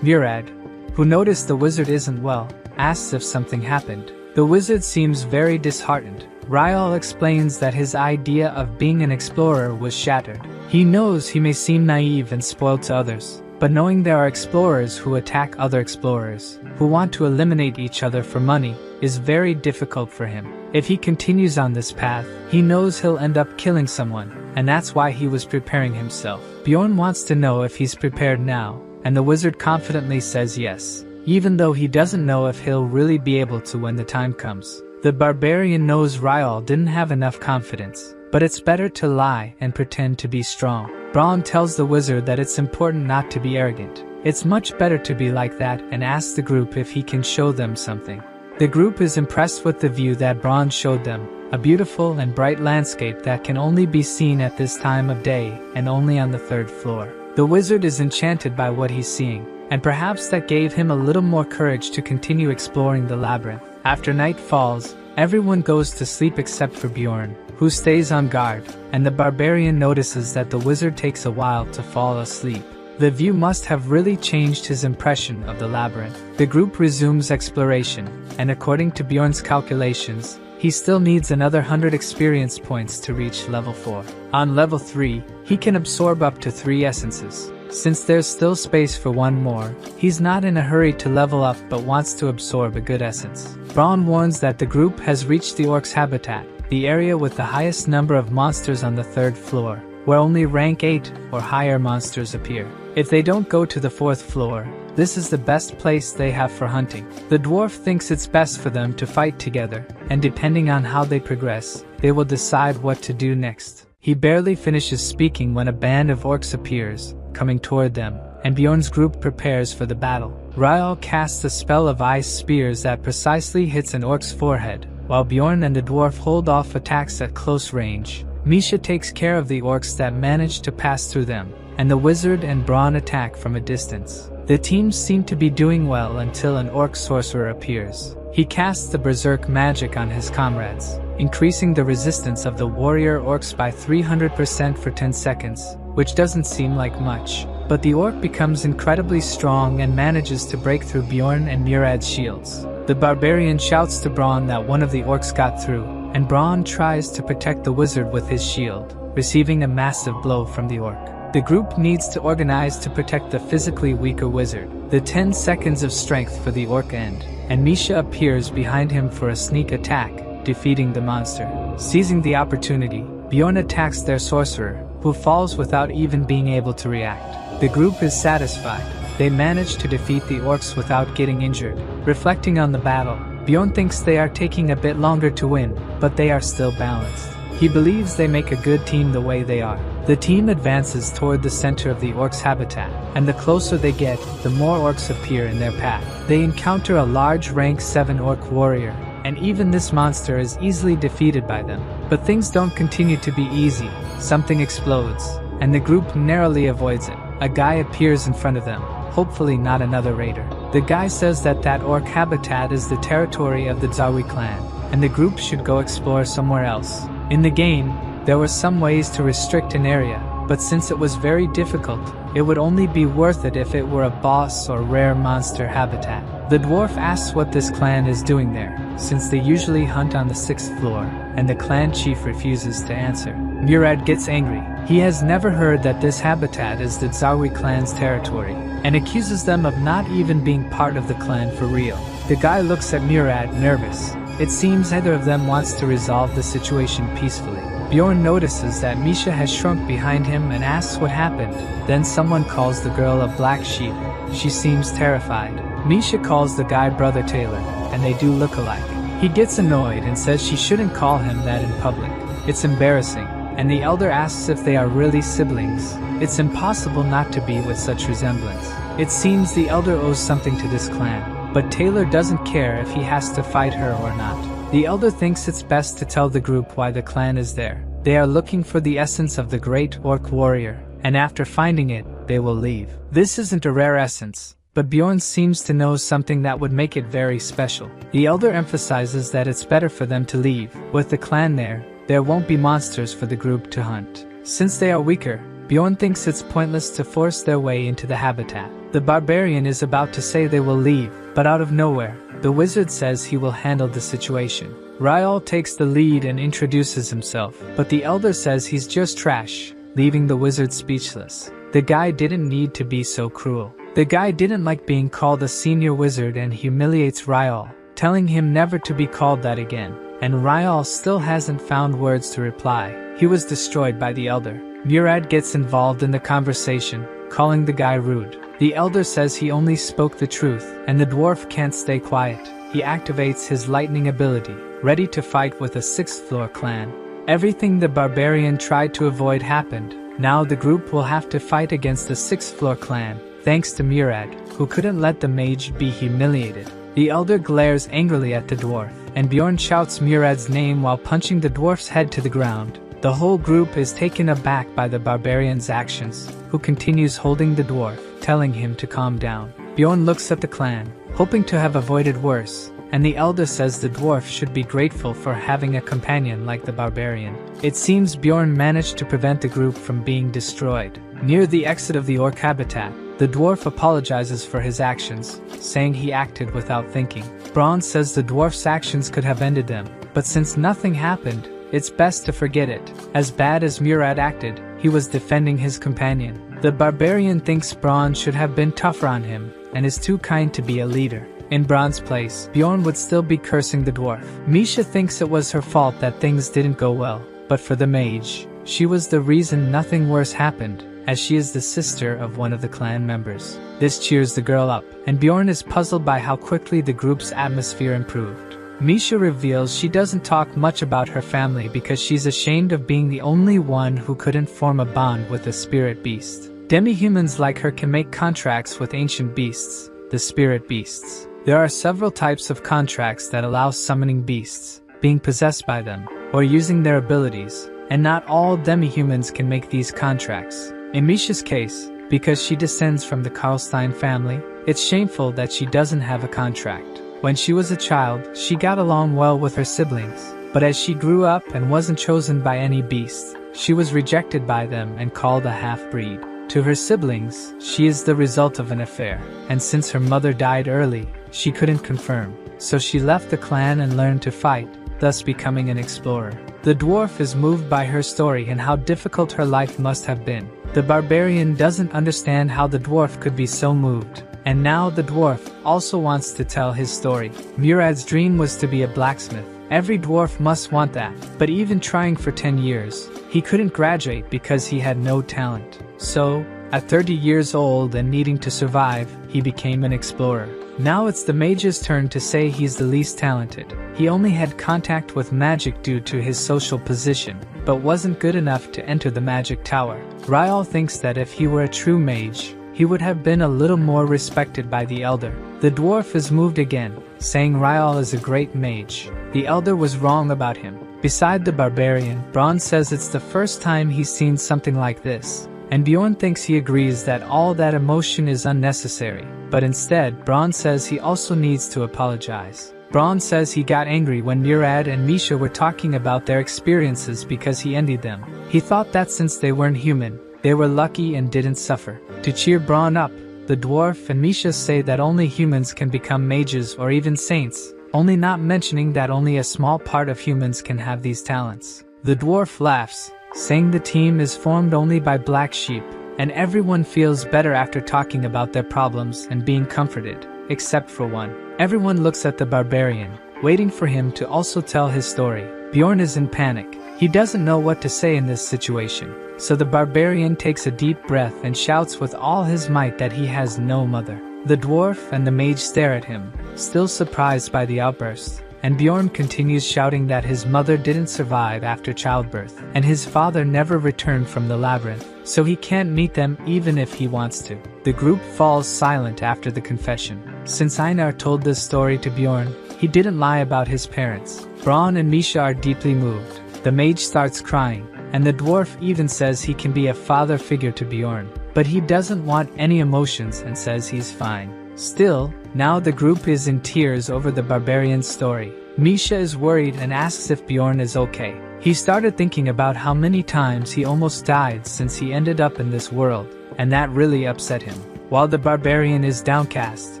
Murad, who noticed the wizard isn't well, asks if something happened. The wizard seems very disheartened. Ryal explains that his idea of being an explorer was shattered. He knows he may seem naive and spoiled to others, but knowing there are explorers who attack other explorers, who want to eliminate each other for money, is very difficult for him. If he continues on this path, he knows he'll end up killing someone, and that's why he was preparing himself. Bjorn wants to know if he's prepared now, and the wizard confidently says yes, even though he doesn't know if he'll really be able to when the time comes. The barbarian knows Ryal didn't have enough confidence, but it's better to lie and pretend to be strong. Braun tells the wizard that it's important not to be arrogant. It's much better to be like that, and asks the group if he can show them something. The group is impressed with the view that Braun showed them, a beautiful and bright landscape that can only be seen at this time of day and only on the 3rd floor. The wizard is enchanted by what he's seeing, and perhaps that gave him a little more courage to continue exploring the labyrinth. After night falls, everyone goes to sleep except for Bjorn, who stays on guard, and the barbarian notices that the wizard takes a while to fall asleep. The view must have really changed his impression of the labyrinth. The group resumes exploration, and according to Bjorn's calculations, he still needs another 100 experience points to reach level 4. On level 3, he can absorb up to 3 essences. Since there's still space for one more, he's not in a hurry to level up but wants to absorb a good essence. Braun warns that the group has reached the orc's habitat, the area with the highest number of monsters on the 3rd floor, where only rank 8 or higher monsters appear. If they don't go to the 4th floor, this is the best place they have for hunting. The dwarf thinks it's best for them to fight together, and depending on how they progress, they will decide what to do next. He barely finishes speaking when a band of orcs appears, coming toward them, and Bjorn's group prepares for the battle. Ryal casts a spell of ice spears that precisely hits an orc's forehead, while Bjorn and the dwarf hold off attacks at close range. Misha takes care of the orcs that manage to pass through them, and the wizard and Braun attack from a distance. The teams seem to be doing well until an orc sorcerer appears. He casts the berserk magic on his comrades, increasing the resistance of the warrior orcs by 300% for 10 seconds, which doesn't seem like much. But the orc becomes incredibly strong and manages to break through Bjorn and Murad's shields. The barbarian shouts to Braun that one of the orcs got through, and Braun tries to protect the wizard with his shield, receiving a massive blow from the orc. The group needs to organize to protect the physically weaker wizard. The 10 seconds of strength for the orc end, and Misha appears behind him for a sneak attack, defeating the monster. Seizing the opportunity, Bjorn attacks their sorcerer, who falls without even being able to react. The group is satisfied. They manage to defeat the orcs without getting injured. Reflecting on the battle, Bjorn thinks they are taking a bit longer to win, but they are still balanced. He believes they make a good team the way they are. The team advances toward the center of the orcs' habitat, and the closer they get, the more orcs appear in their path. They encounter a large rank 7 orc warrior, and even this monster is easily defeated by them. But things don't continue to be easy. Something explodes, and the group narrowly avoids it. A guy appears in front of them, hopefully not another raider. The guy says that orc habitat is the territory of the ʟɪධᴇ clan, and the group should go explore somewhere else. In the game, there were some ways to restrict an area, but since it was very difficult, it would only be worth it if it were a boss or rare monster habitat. The dwarf asks what this clan is doing there, since they usually hunt on the 6th floor, and the clan chief refuses to answer. Murad gets angry. He has never heard that this habitat is the ʟɪධᴇ clan's territory, and accuses them of not even being part of the clan for real. The guy looks at Murad nervous. It seems neither of them wants to resolve the situation peacefully. Bjorn notices that Misha has shrunk behind him and asks what happened. Then someone calls the girl a black sheep. She seems terrified. Misha calls the guy Brother Taylor, and they do look alike. He gets annoyed and says she shouldn't call him that in public. It's embarrassing, and the elder asks if they are really siblings. It's impossible not to be with such resemblance. It seems the elder owes something to this clan, but Taylor doesn't care if he has to fight her or not. The elder thinks it's best to tell the group why the clan is there. They are looking for the essence of the great orc warrior, and after finding it, they will leave. This isn't a rare essence, but Bjorn seems to know something that would make it very special. The elder emphasizes that it's better for them to leave. With the clan there won't be monsters for the group to hunt. Since they are weaker, Bjorn thinks it's pointless to force their way into the habitat. The barbarian is about to say they will leave, but out of nowhere, the wizard says he will handle the situation. Ryal takes the lead and introduces himself, but the elder says he's just trash, leaving the wizard speechless. The guy didn't need to be so cruel. The guy didn't like being called a senior wizard and humiliates Ryal, telling him never to be called that again. And Ryal still hasn't found words to reply. He was destroyed by the elder. Murad gets involved in the conversation, calling the guy rude. The elder says he only spoke the truth, and the dwarf can't stay quiet. He activates his lightning ability, ready to fight with a 6th floor clan. Everything the barbarian tried to avoid happened. Now the group will have to fight against the 6th floor clan, thanks to Murad, who couldn't let the mage be humiliated. The elder glares angrily at the dwarf, and Bjorn shouts Murad's name while punching the dwarf's head to the ground. The whole group is taken aback by the barbarian's actions, who continues holding the dwarf, telling him to calm down. Bjorn looks at the clan, hoping to have avoided worse, and the elder says the dwarf should be grateful for having a companion like the barbarian. It seems Bjorn managed to prevent the group from being destroyed. Near the exit of the orc habitat, the dwarf apologizes for his actions, saying he acted without thinking. Bronze says the dwarf's actions could have ended them, but since nothing happened, it's best to forget it. As bad as Murad acted, he was defending his companion. The barbarian thinks Bronze should have been tougher on him, and is too kind to be a leader. In Bronze's place, Bjorn would still be cursing the dwarf. Misha thinks it was her fault that things didn't go well, but for the mage, she was the reason nothing worse happened, as she is the sister of one of the clan members. This cheers the girl up, and Bjorn is puzzled by how quickly the group's atmosphere improved. Misha reveals she doesn't talk much about her family because she's ashamed of being the only one who couldn't form a bond with a spirit beast. Demi-humans like her can make contracts with ancient beasts, the spirit beasts. There are several types of contracts that allow summoning beasts, being possessed by them, or using their abilities, and not all demi-humans can make these contracts. In Misha's case, because she descends from the Karlstein family, it's shameful that she doesn't have a contract. When she was a child, she got along well with her siblings, but as she grew up and wasn't chosen by any beast, she was rejected by them and called a half-breed. To her siblings, she is the result of an affair, and since her mother died early, she couldn't confirm, so she left the clan and learned to fight, thus becoming an explorer. The dwarf is moved by her story and how difficult her life must have been. The barbarian doesn't understand how the dwarf could be so moved, and now the dwarf also wants to tell his story. Murad's dream was to be a blacksmith. Every dwarf must want that, but even trying for 10 years, he couldn't graduate because he had no talent. So, at 30 years old and needing to survive, he became an explorer. Now it's the mage's turn to say he's the least talented. He only had contact with magic due to his social position, but wasn't good enough to enter the magic tower. Ryal thinks that if he were a true mage, he would have been a little more respected by the elder. The dwarf is moved again, saying Ryal is a great mage. The elder was wrong about him. Beside the barbarian, Bronze says it's the first time he's seen something like this, and Bjorn thinks he agrees that all that emotion is unnecessary, but instead Bronze says he also needs to apologize. Bronze says he got angry when Murad and Misha were talking about their experiences because he envied them. He thought that since they weren't human, they were lucky and didn't suffer. To cheer Bronze up, the dwarf and Misha say that only humans can become mages or even saints, only not mentioning that only a small part of humans can have these talents. The dwarf laughs, saying the team is formed only by black sheep, and everyone feels better after talking about their problems and being comforted, except for one. Everyone looks at the barbarian, waiting for him to also tell his story. Bjorn is in panic. He doesn't know what to say in this situation, so the barbarian takes a deep breath and shouts with all his might that he has no mother. The dwarf and the mage stare at him, still surprised by the outburst, and Bjorn continues shouting that his mother didn't survive after childbirth, and his father never returned from the labyrinth, so he can't meet them even if he wants to. The group falls silent after the confession. Since Einar told this story to Bjorn, he didn't lie about his parents. Bronze and Misha are deeply moved. The mage starts crying, and the dwarf even says he can be a father figure to Bjorn, but he doesn't want any emotions and says he's fine. Still, now the group is in tears over the barbarian's story. Misha is worried and asks if Bjorn is okay. He started thinking about how many times he almost died since he ended up in this world, and that really upset him. While the barbarian is downcast,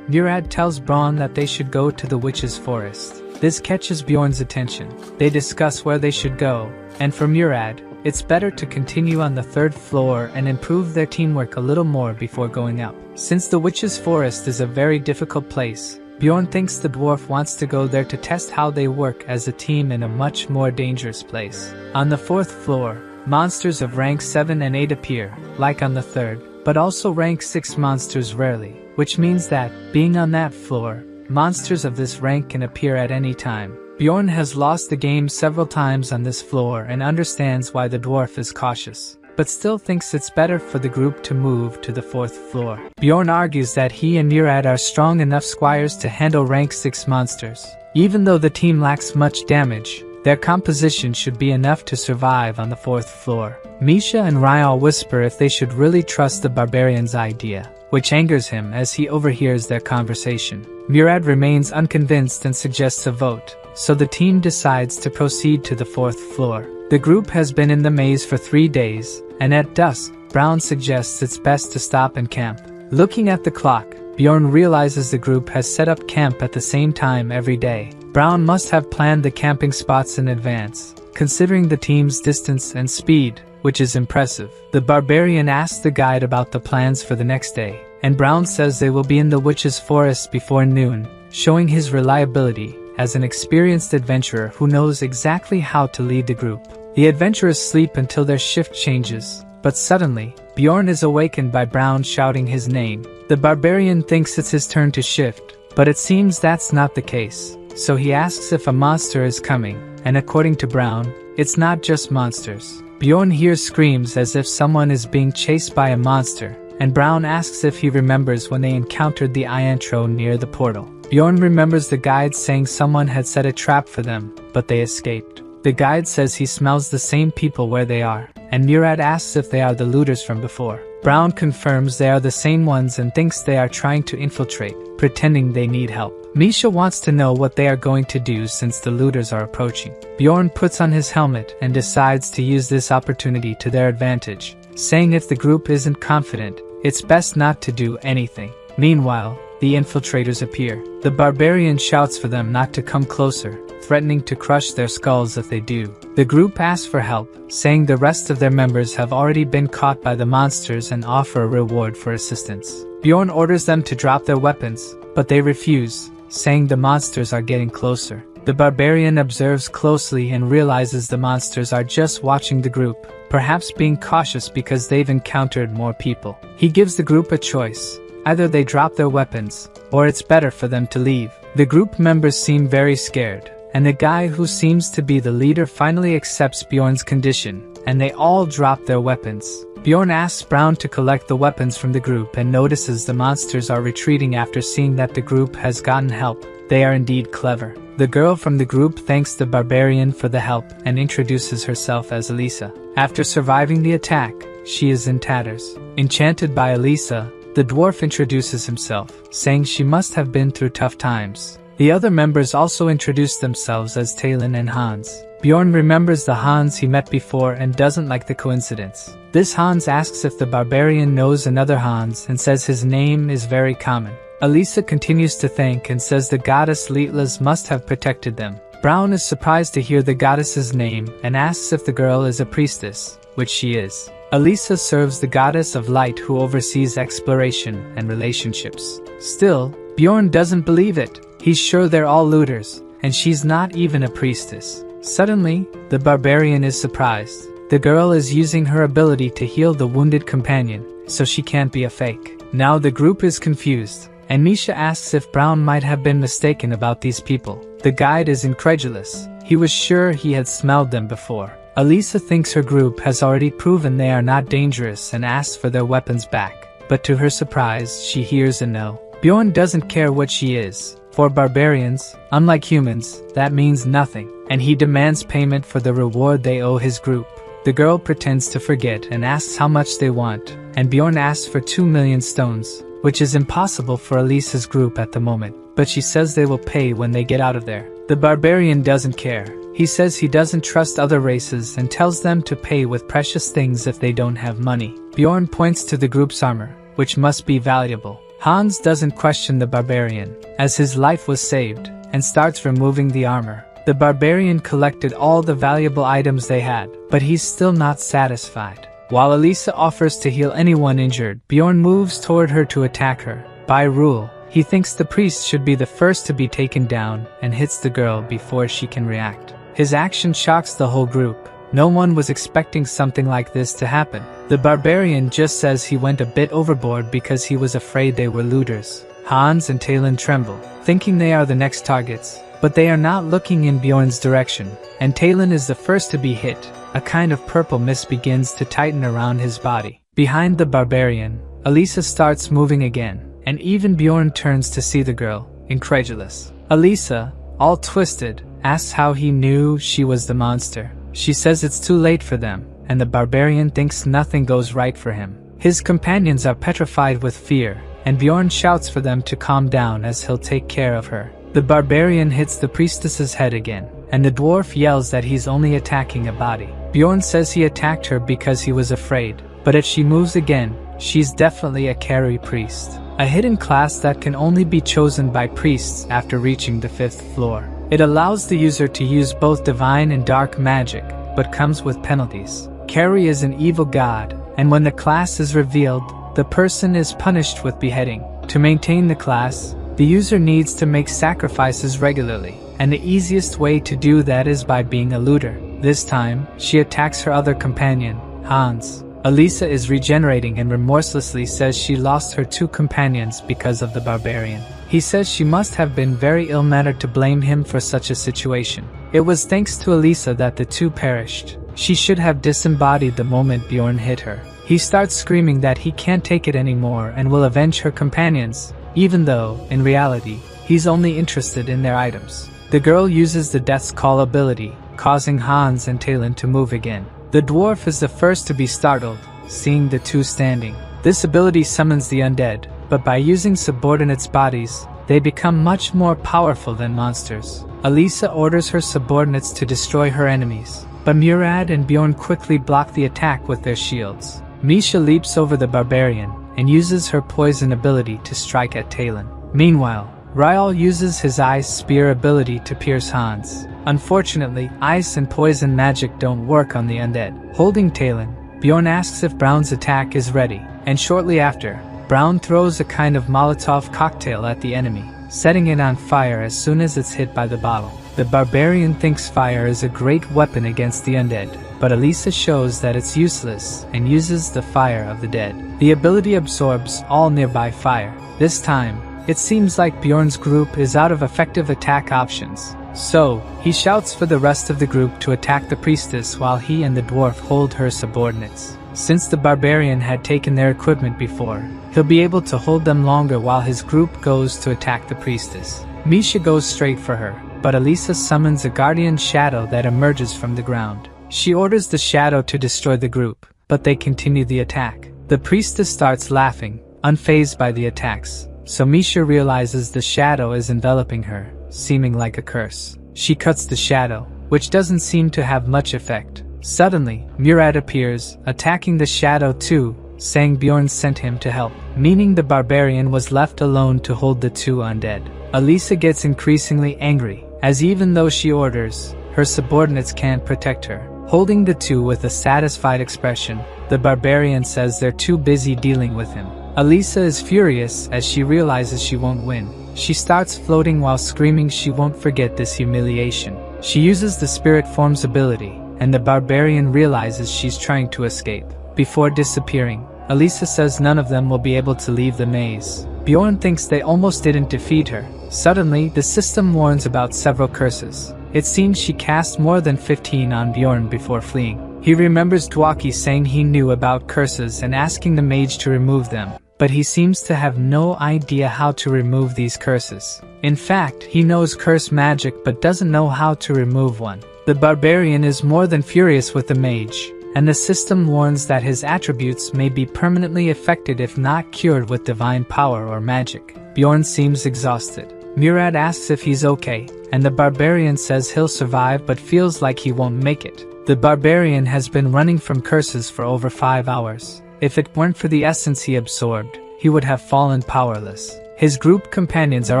Murad tells Bronze that they should go to the witch's forest. This catches Bjorn's attention. They discuss where they should go, and for Murad, it's better to continue on the 3rd floor and improve their teamwork a little more before going up. Since the witch's forest is a very difficult place, Bjorn thinks the dwarf wants to go there to test how they work as a team in a much more dangerous place. On the 4th floor, monsters of rank 7 and 8 appear, like on the 3rd, but also rank 6 monsters rarely, which means that, being on that floor, monsters of this rank can appear at any time. Bjorn has lost the game several times on this floor and understands why the dwarf is cautious, but still thinks it's better for the group to move to the 4th floor. Bjorn argues that he and Murad are strong enough squires to handle rank 6 monsters. Even though the team lacks much damage, their composition should be enough to survive on the 4th floor. Misha and Ryal whisper if they should really trust the barbarian's idea, which angers him as he overhears their conversation. Murad remains unconvinced and suggests a vote, so the team decides to proceed to the 4th floor. The group has been in the maze for 3 days, and at dusk, Brown suggests it's best to stop and camp. Looking at the clock, Bjorn realizes the group has set up camp at the same time every day. Brown must have planned the camping spots in advance, considering the team's distance and speed, which is impressive. The Barbarian asks the guide about the plans for the next day, and Brown says they will be in the witch's forest before noon, showing his reliability as an experienced adventurer who knows exactly how to lead the group. The adventurers sleep until their shift changes, but suddenly, Bjorn is awakened by Brown shouting his name. The Barbarian thinks it's his turn to shift, but it seems that's not the case, so he asks if a monster is coming, and according to Brown, it's not just monsters. Bjorn hears screams as if someone is being chased by a monster, and Brown asks if he remembers when they encountered the Iantro near the portal. Bjorn remembers the guide saying someone had set a trap for them, but they escaped. The guide says he smells the same people where they are, and Murad asks if they are the looters from before. Brown confirms they are the same ones and thinks they are trying to infiltrate, pretending they need help. Misha wants to know what they are going to do since the looters are approaching. Bjorn puts on his helmet and decides to use this opportunity to their advantage, saying if the group isn't confident, it's best not to do anything. Meanwhile, the infiltrators appear. The Barbarian shouts for them not to come closer, threatening to crush their skulls if they do. The group asks for help, saying the rest of their members have already been caught by the monsters and offer a reward for assistance. Bjorn orders them to drop their weapons, but they refuse, saying the monsters are getting closer. The Barbarian observes closely and realizes the monsters are just watching the group, perhaps being cautious because they've encountered more people. He gives the group a choice. Either they drop their weapons, or it's better for them to leave. The group members seem very scared, and the guy who seems to be the leader finally accepts Bjorn's condition, and they all drop their weapons. Bjorn asks Brown to collect the weapons from the group and notices the monsters are retreating after seeing that the group has gotten help. They are indeed clever. The girl from the group thanks the Barbarian for the help and introduces herself as Elisa. After surviving the attack, she is in tatters. Enchanted by Elisa, the dwarf introduces himself, saying she must have been through tough times. The other members also introduce themselves as Talon and Hans. Bjorn remembers the Hans he met before and doesn't like the coincidence. This Hans asks if the Barbarian knows another Hans and says his name is very common. Elisa continues to thank and says the goddess ʟɪᴜ must have protected them. Brown is surprised to hear the goddess's name and asks if the girl is a priestess, which she is. Elisa serves the goddess of light who oversees exploration and relationships. Still, Bjorn doesn't believe it. He's sure they're all looters, and she's not even a priestess. Suddenly, the Barbarian is surprised. The girl is using her ability to heal the wounded companion, so she can't be a fake. Now the group is confused, and Misha asks if Brown might have been mistaken about these people. The guide is incredulous. He was sure he had smelled them before. Elisa thinks her group has already proven they are not dangerous and asks for their weapons back. But to her surprise, she hears a no. Bjorn doesn't care what she is. For barbarians, unlike humans, that means nothing, and he demands payment for the reward they owe his group. The girl pretends to forget and asks how much they want, and Bjorn asks for 2 million stones, which is impossible for Elisa's group at the moment, but she says they will pay when they get out of there. The Barbarian doesn't care. He says he doesn't trust other races and tells them to pay with precious things if they don't have money. Bjorn points to the group's armor, which must be valuable. Hans doesn't question the Barbarian, as his life was saved, and starts removing the armor. The Barbarian collected all the valuable items they had, but he's still not satisfied. While Elisa offers to heal anyone injured, Bjorn moves toward her to attack her. By rule, he thinks the priest should be the first to be taken down and hits the girl before she can react. His action shocks the whole group. No one was expecting something like this to happen. The Barbarian just says he went a bit overboard because he was afraid they were looters. Hans and Talon tremble, thinking they are the next targets, but they are not looking in Bjorn's direction, and Talon is the first to be hit. A kind of purple mist begins to tighten around his body. Behind the Barbarian, Elisa starts moving again, and even Bjorn turns to see the girl, incredulous. Elisa, all twisted, asks how he knew she was the monster. She says it's too late for them, and the Barbarian thinks nothing goes right for him. His companions are petrified with fear, and Bjorn shouts for them to calm down as he'll take care of her. The Barbarian hits the priestess's head again, and the dwarf yells that he's only attacking a body. Bjorn says he attacked her because he was afraid. but if she moves again, she's definitely a carry priest. A hidden class that can only be chosen by priests after reaching the 5th floor. It allows the user to use both divine and dark magic, but comes with penalties. Carry is an evil god, and when the class is revealed, the person is punished with beheading. To maintain the class, the user needs to make sacrifices regularly, and the easiest way to do that is by being a looter. This time, she attacks her other companion, Hans. Elisa is regenerating and remorselessly says she lost her 2 companions because of the barbarian. He says she must have been very ill-mannered to blame him for such a situation. It was thanks to Elisa that the 2 perished. She should have disembodied the moment Bjorn hit her. He starts screaming that he can't take it anymore and will avenge her companions, even though, in reality, he's only interested in their items. The girl uses the Death's Call ability, causing Hans and Talon to move again. The dwarf is the first to be startled, seeing the 2 standing. This ability summons the undead, but by using subordinates' bodies, they become much more powerful than monsters. Elisa orders her subordinates to destroy her enemies, but Murad and Bjorn quickly block the attack with their shields. Misha leaps over the barbarian and uses her poison ability to strike at Talon. Meanwhile, Ryal uses his ice spear ability to pierce Hans. Unfortunately, ice and poison magic don't work on the undead. Holding Talon, Bjorn asks if Brown's attack is ready, and shortly after, Brown throws a kind of Molotov cocktail at the enemy, setting it on fire as soon as it's hit by the bottle. The barbarian thinks fire is a great weapon against the undead, but Elisa shows that it's useless and uses the fire of the dead. The ability absorbs all nearby fire. This time, it seems like Bjorn's group is out of effective attack options. So, he shouts for the rest of the group to attack the priestess while he and the dwarf hold her subordinates. Since the barbarian had taken their equipment before, he'll be able to hold them longer while his group goes to attack the priestess. Misha goes straight for her, but Elisa summons a guardian shadow that emerges from the ground. She orders the shadow to destroy the group, but they continue the attack. The priestess starts laughing, unfazed by the attacks, so Misha realizes the shadow is enveloping her, seeming like a curse. She cuts the shadow, which doesn't seem to have much effect. Suddenly, Murad appears, attacking the shadow too, saying Bjorn sent him to help, meaning the barbarian was left alone to hold the 2 undead. Elisa gets increasingly angry, as even though she orders, her subordinates can't protect her. Holding the 2 with a satisfied expression, the barbarian says they're too busy dealing with him. Elisa is furious as she realizes she won't win. She starts floating while screaming she won't forget this humiliation. She uses the spirit form's ability, and the barbarian realizes she's trying to escape. Before disappearing, Elisa says none of them will be able to leave the maze. Bjorn thinks they almost didn't defeat her. Suddenly, the system warns about several curses. It seems she cast more than 15 on Bjorn before fleeing. He remembers Dwaki saying he knew about curses and asking the mage to remove them, but he seems to have no idea how to remove these curses. In fact, he knows curse magic but doesn't know how to remove one. The barbarian is more than furious with the mage, and the system warns that his attributes may be permanently affected if not cured with divine power or magic. Bjorn seems exhausted. Murad asks if he's okay, and the barbarian says he'll survive but feels like he won't make it. The barbarian has been running from curses for over 5 hours. If it weren't for the essence he absorbed, he would have fallen powerless. His group companions are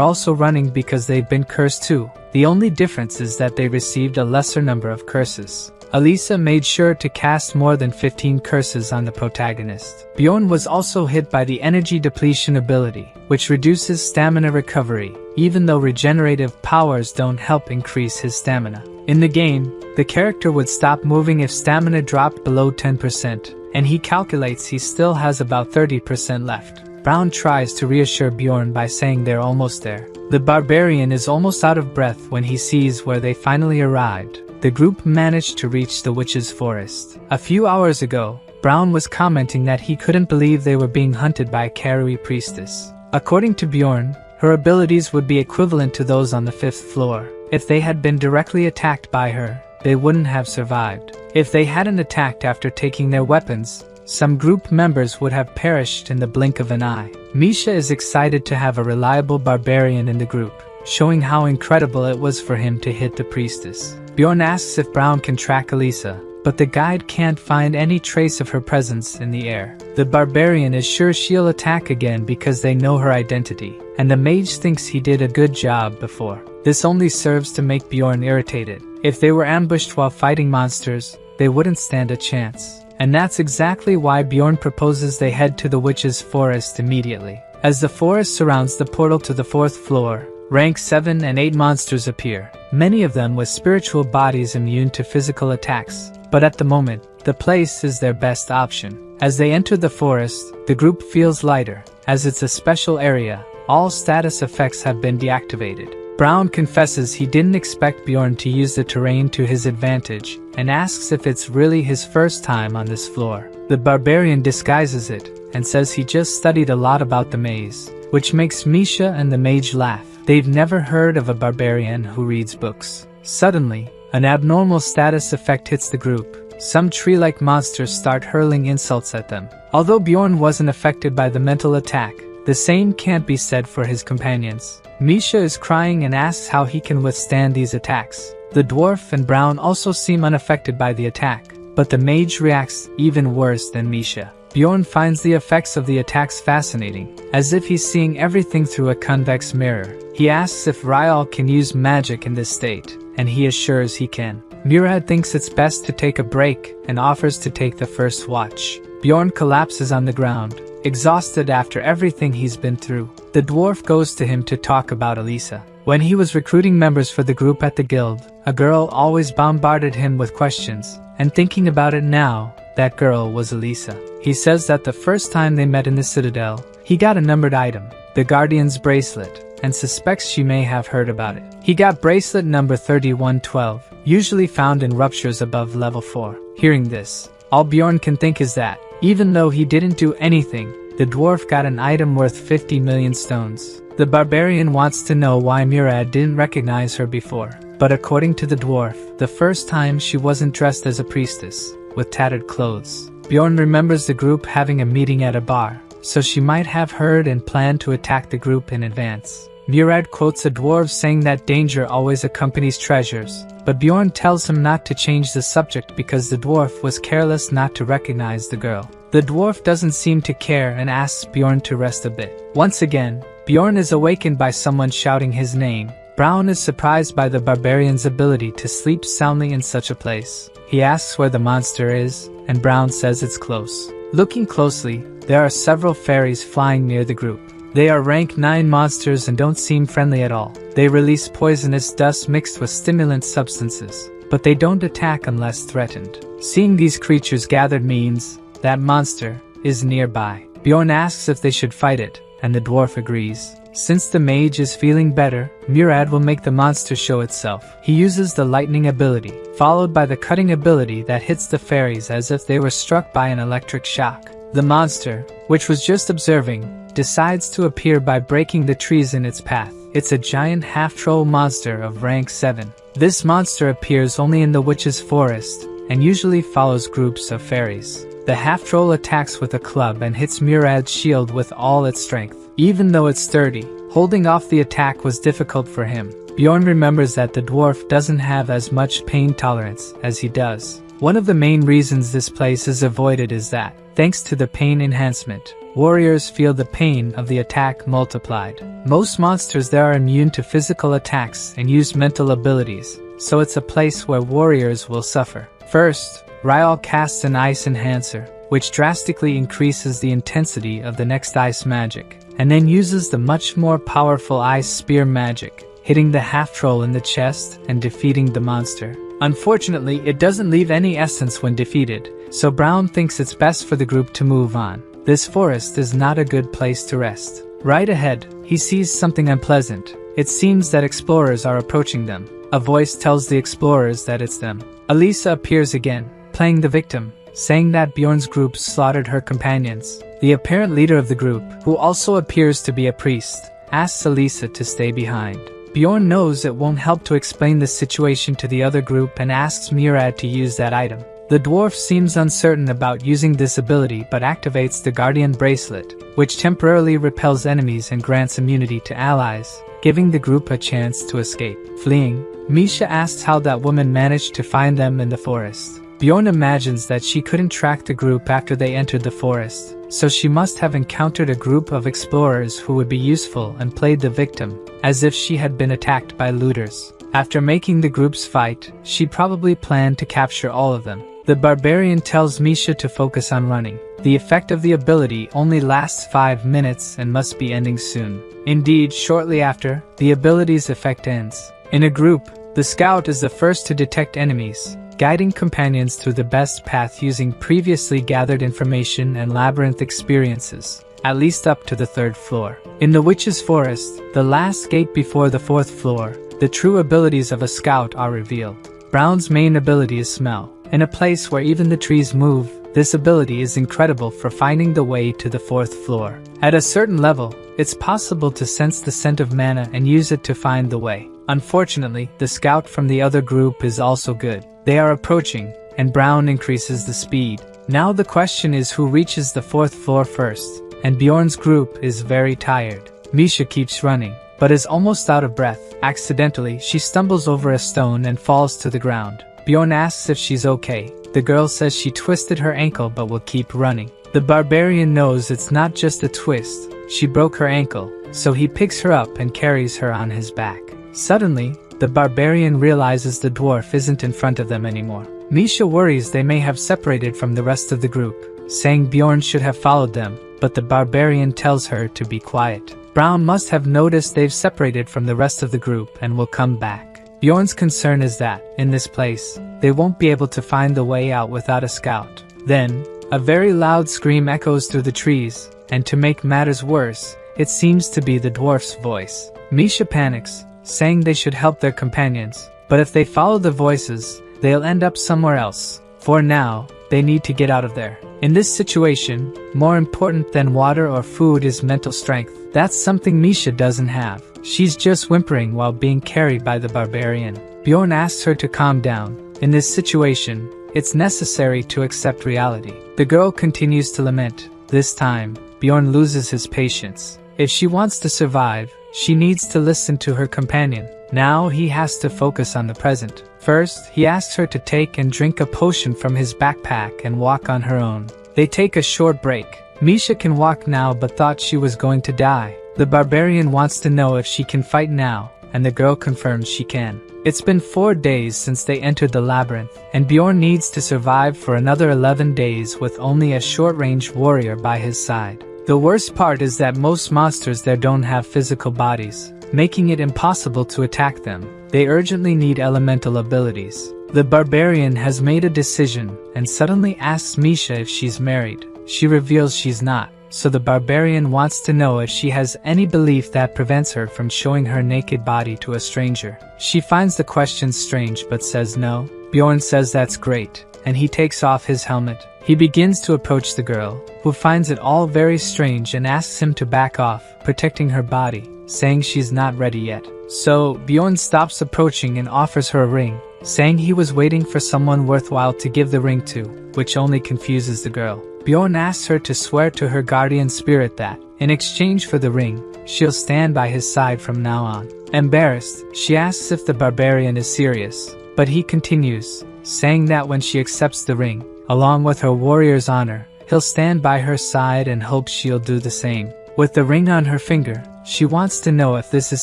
also running because they've been cursed too. The only difference is that they received a lesser number of curses. Elisa made sure to cast more than 15 curses on the protagonist. Bjorn was also hit by the energy depletion ability, which reduces stamina recovery, even though regenerative powers don't help increase his stamina. In the game, the character would stop moving if stamina dropped below 10%, and he calculates he still has about 30% left. Brown tries to reassure Bjorn by saying they're almost there. The barbarian is almost out of breath when he sees where they finally arrived. The group managed to reach the witch's forest. A few hours ago, Brown was commenting that he couldn't believe they were being hunted by a Karui priestess. According to Bjorn, her abilities would be equivalent to those on the 5th floor. If they had been directly attacked by her, they wouldn't have survived. If they hadn't attacked after taking their weapons, some group members would have perished in the blink of an eye. Misha is excited to have a reliable barbarian in the group, showing how incredible it was for him to hit the priestess. Bjorn asks if Brown can track Elisa, but the guide can't find any trace of her presence in the air. The barbarian is sure she'll attack again because they know her identity, and the mage thinks he did a good job before. This only serves to make Bjorn irritated. If they were ambushed while fighting monsters, they wouldn't stand a chance. And that's exactly why Bjorn proposes they head to the witch's forest immediately. As the forest surrounds the portal to the 4th floor, rank 7 and 8 monsters appear, many of them with spiritual bodies immune to physical attacks. But at the moment, the place is their best option. As they enter the forest, the group feels lighter. As it's a special area, all status effects have been deactivated. Brown confesses he didn't expect Bjorn to use the terrain to his advantage, and asks if it's really his first time on this floor. The barbarian disguises it, and says he just studied a lot about the maze, which makes Misha and the mage laugh. They've never heard of a barbarian who reads books. Suddenly, an abnormal status effect hits the group. Some tree-like monsters start hurling insults at them. Although Bjorn wasn't affected by the mental attack, the same can't be said for his companions. Misha is crying and asks how he can withstand these attacks. The dwarf and Brown also seem unaffected by the attack, but the mage reacts even worse than Misha. Bjorn finds the effects of the attacks fascinating, as if he's seeing everything through a convex mirror. He asks if Ryal can use magic in this state, and he assures he can. Murad thinks it's best to take a break and offers to take the first watch. Bjorn collapses on the ground, exhausted after everything he's been through. The dwarf goes to him to talk about Elisa. When he was recruiting members for the group at the guild, a girl always bombarded him with questions, and thinking about it now, that girl was Elisa. He says that the first time they met in the citadel, he got a numbered item, the Guardian's bracelet, and suspects she may have heard about it. He got bracelet number 3112, usually found in ruptures above level 4. Hearing this, all Bjorn can think is that, even though he didn't do anything, the dwarf got an item worth 50 million stones. The barbarian wants to know why Murad didn't recognize her before, but according to the dwarf, the first time she wasn't dressed as a priestess, with tattered clothes. Bjorn remembers the group having a meeting at a bar, so she might have heard and planned to attack the group in advance. Murad quotes a dwarf saying that danger always accompanies treasures, but Bjorn tells him not to change the subject because the dwarf was careless not to recognize the girl. The dwarf doesn't seem to care and asks Bjorn to rest a bit. Once again, Bjorn is awakened by someone shouting his name. Brown is surprised by the barbarian's ability to sleep soundly in such a place. He asks where the monster is, and Brown says it's close. Looking closely, there are several fairies flying near the group. They are rank 9 monsters and don't seem friendly at all. They release poisonous dust mixed with stimulant substances, but they don't attack unless threatened. Seeing these creatures gathered means that monster is nearby. Bjorn asks if they should fight it, and the dwarf agrees. Since the mage is feeling better, Murad will make the monster show itself. He uses the lightning ability, followed by the cutting ability that hits the fairies as if they were struck by an electric shock. The monster, which was just observing, decides to appear by breaking the trees in its path. It's a giant half-troll monster of rank 7. This monster appears only in the witch's forest, and usually follows groups of fairies. The half-troll attacks with a club and hits Murad's shield with all its strength. Even though it's sturdy, holding off the attack was difficult for him. Bjorn remembers that the dwarf doesn't have as much pain tolerance as he does. One of the main reasons this place is avoided is that, thanks to the pain enhancement, warriors feel the pain of the attack multiplied. Most monsters there are immune to physical attacks and use mental abilities, so it's a place where warriors will suffer. First, Ryal casts an ice enhancer, which drastically increases the intensity of the next ice magic, and then uses the much more powerful ice spear magic, hitting the half-troll in the chest and defeating the monster. Unfortunately, it doesn't leave any essence when defeated, so Brown thinks it's best for the group to move on. This forest is not a good place to rest. Right ahead, he sees something unpleasant. It seems that explorers are approaching them. A voice tells the explorers that it's them. Elisa appears again, playing the victim, saying that Bjorn's group slaughtered her companions. The apparent leader of the group, who also appears to be a priest, asks Elisa to stay behind. Bjorn knows it won't help to explain the situation to the other group and asks Murad to use that item. The dwarf seems uncertain about using this ability but activates the Guardian bracelet, which temporarily repels enemies and grants immunity to allies, giving the group a chance to escape. Fleeing, Misha asks how that woman managed to find them in the forest. Bjorn imagines that she couldn't track the group after they entered the forest, so she must have encountered a group of explorers who would be useful and played the victim, as if she had been attacked by looters. After making the groups fight, she probably planned to capture all of them. The Barbarian tells Misha to focus on running. The effect of the ability only lasts 5 minutes and must be ending soon. Indeed, shortly after, the ability's effect ends. In a group, the scout is the first to detect enemies, guiding companions through the best path using previously gathered information and labyrinth experiences, at least up to the 3rd floor. In the Witch's Forest, the last gate before the 4th floor, the true abilities of a scout are revealed. Brown's main ability is Smell. In a place where even the trees move, this ability is incredible for finding the way to the 4th floor. At a certain level, it's possible to sense the scent of mana and use it to find the way. Unfortunately, the scout from the other group is also good. They are approaching, and Brown increases the speed. Now the question is who reaches the 4th floor first, and Bjorn's group is very tired. Misha keeps running, but is almost out of breath. Accidentally, she stumbles over a stone and falls to the ground. Bjorn asks if she's okay. The girl says she twisted her ankle but will keep running. The Barbarian knows it's not just a twist, she broke her ankle, so he picks her up and carries her on his back. Suddenly, the Barbarian realizes the dwarf isn't in front of them anymore. Misha worries they may have separated from the rest of the group, saying Bjorn should have followed them, but the Barbarian tells her to be quiet. Brown must have noticed they've separated from the rest of the group and will come back. Bjorn's concern is that, in this place, they won't be able to find the way out without a scout. Then, a very loud scream echoes through the trees, and to make matters worse, it seems to be the dwarf's voice. Misha panics, saying they should help their companions, but if they follow the voices, they'll end up somewhere else. For now, they need to get out of there. In this situation, more important than water or food is mental strength. That's something Misha doesn't have. She's just whimpering while being carried by the Barbarian. Bjorn asks her to calm down. In this situation, it's necessary to accept reality. The girl continues to lament. This time, Bjorn loses his patience. If she wants to survive, she needs to listen to her companion. Now he has to focus on the present. First, he asks her to take and drink a potion from his backpack and walk on her own. They take a short break. Misha can walk now but thought she was going to die. The Barbarian wants to know if she can fight now, and the girl confirms she can. It's been 4 days since they entered the labyrinth, and Bjorn needs to survive for another 11 days with only a short-range warrior by his side. The worst part is that most monsters there don't have physical bodies, making it impossible to attack them. They urgently need elemental abilities. The Barbarian has made a decision and suddenly asks Misha if she's married. She reveals she's not, so the Barbarian wants to know if she has any belief that prevents her from showing her naked body to a stranger. She finds the question strange but says no. Bjorn says that's great, and he takes off his helmet. He begins to approach the girl, who finds it all very strange and asks him to back off, protecting her body, saying she's not ready yet. So, Bjorn stops approaching and offers her a ring, saying he was waiting for someone worthwhile to give the ring to, which only confuses the girl. Bjorn asks her to swear to her guardian spirit that, in exchange for the ring, she'll stand by his side from now on. Embarrassed, she asks if the Barbarian is serious, but he continues, saying that when she accepts the ring, along with her warrior's honor, he'll stand by her side and hopes she'll do the same. With the ring on her finger, she wants to know if this is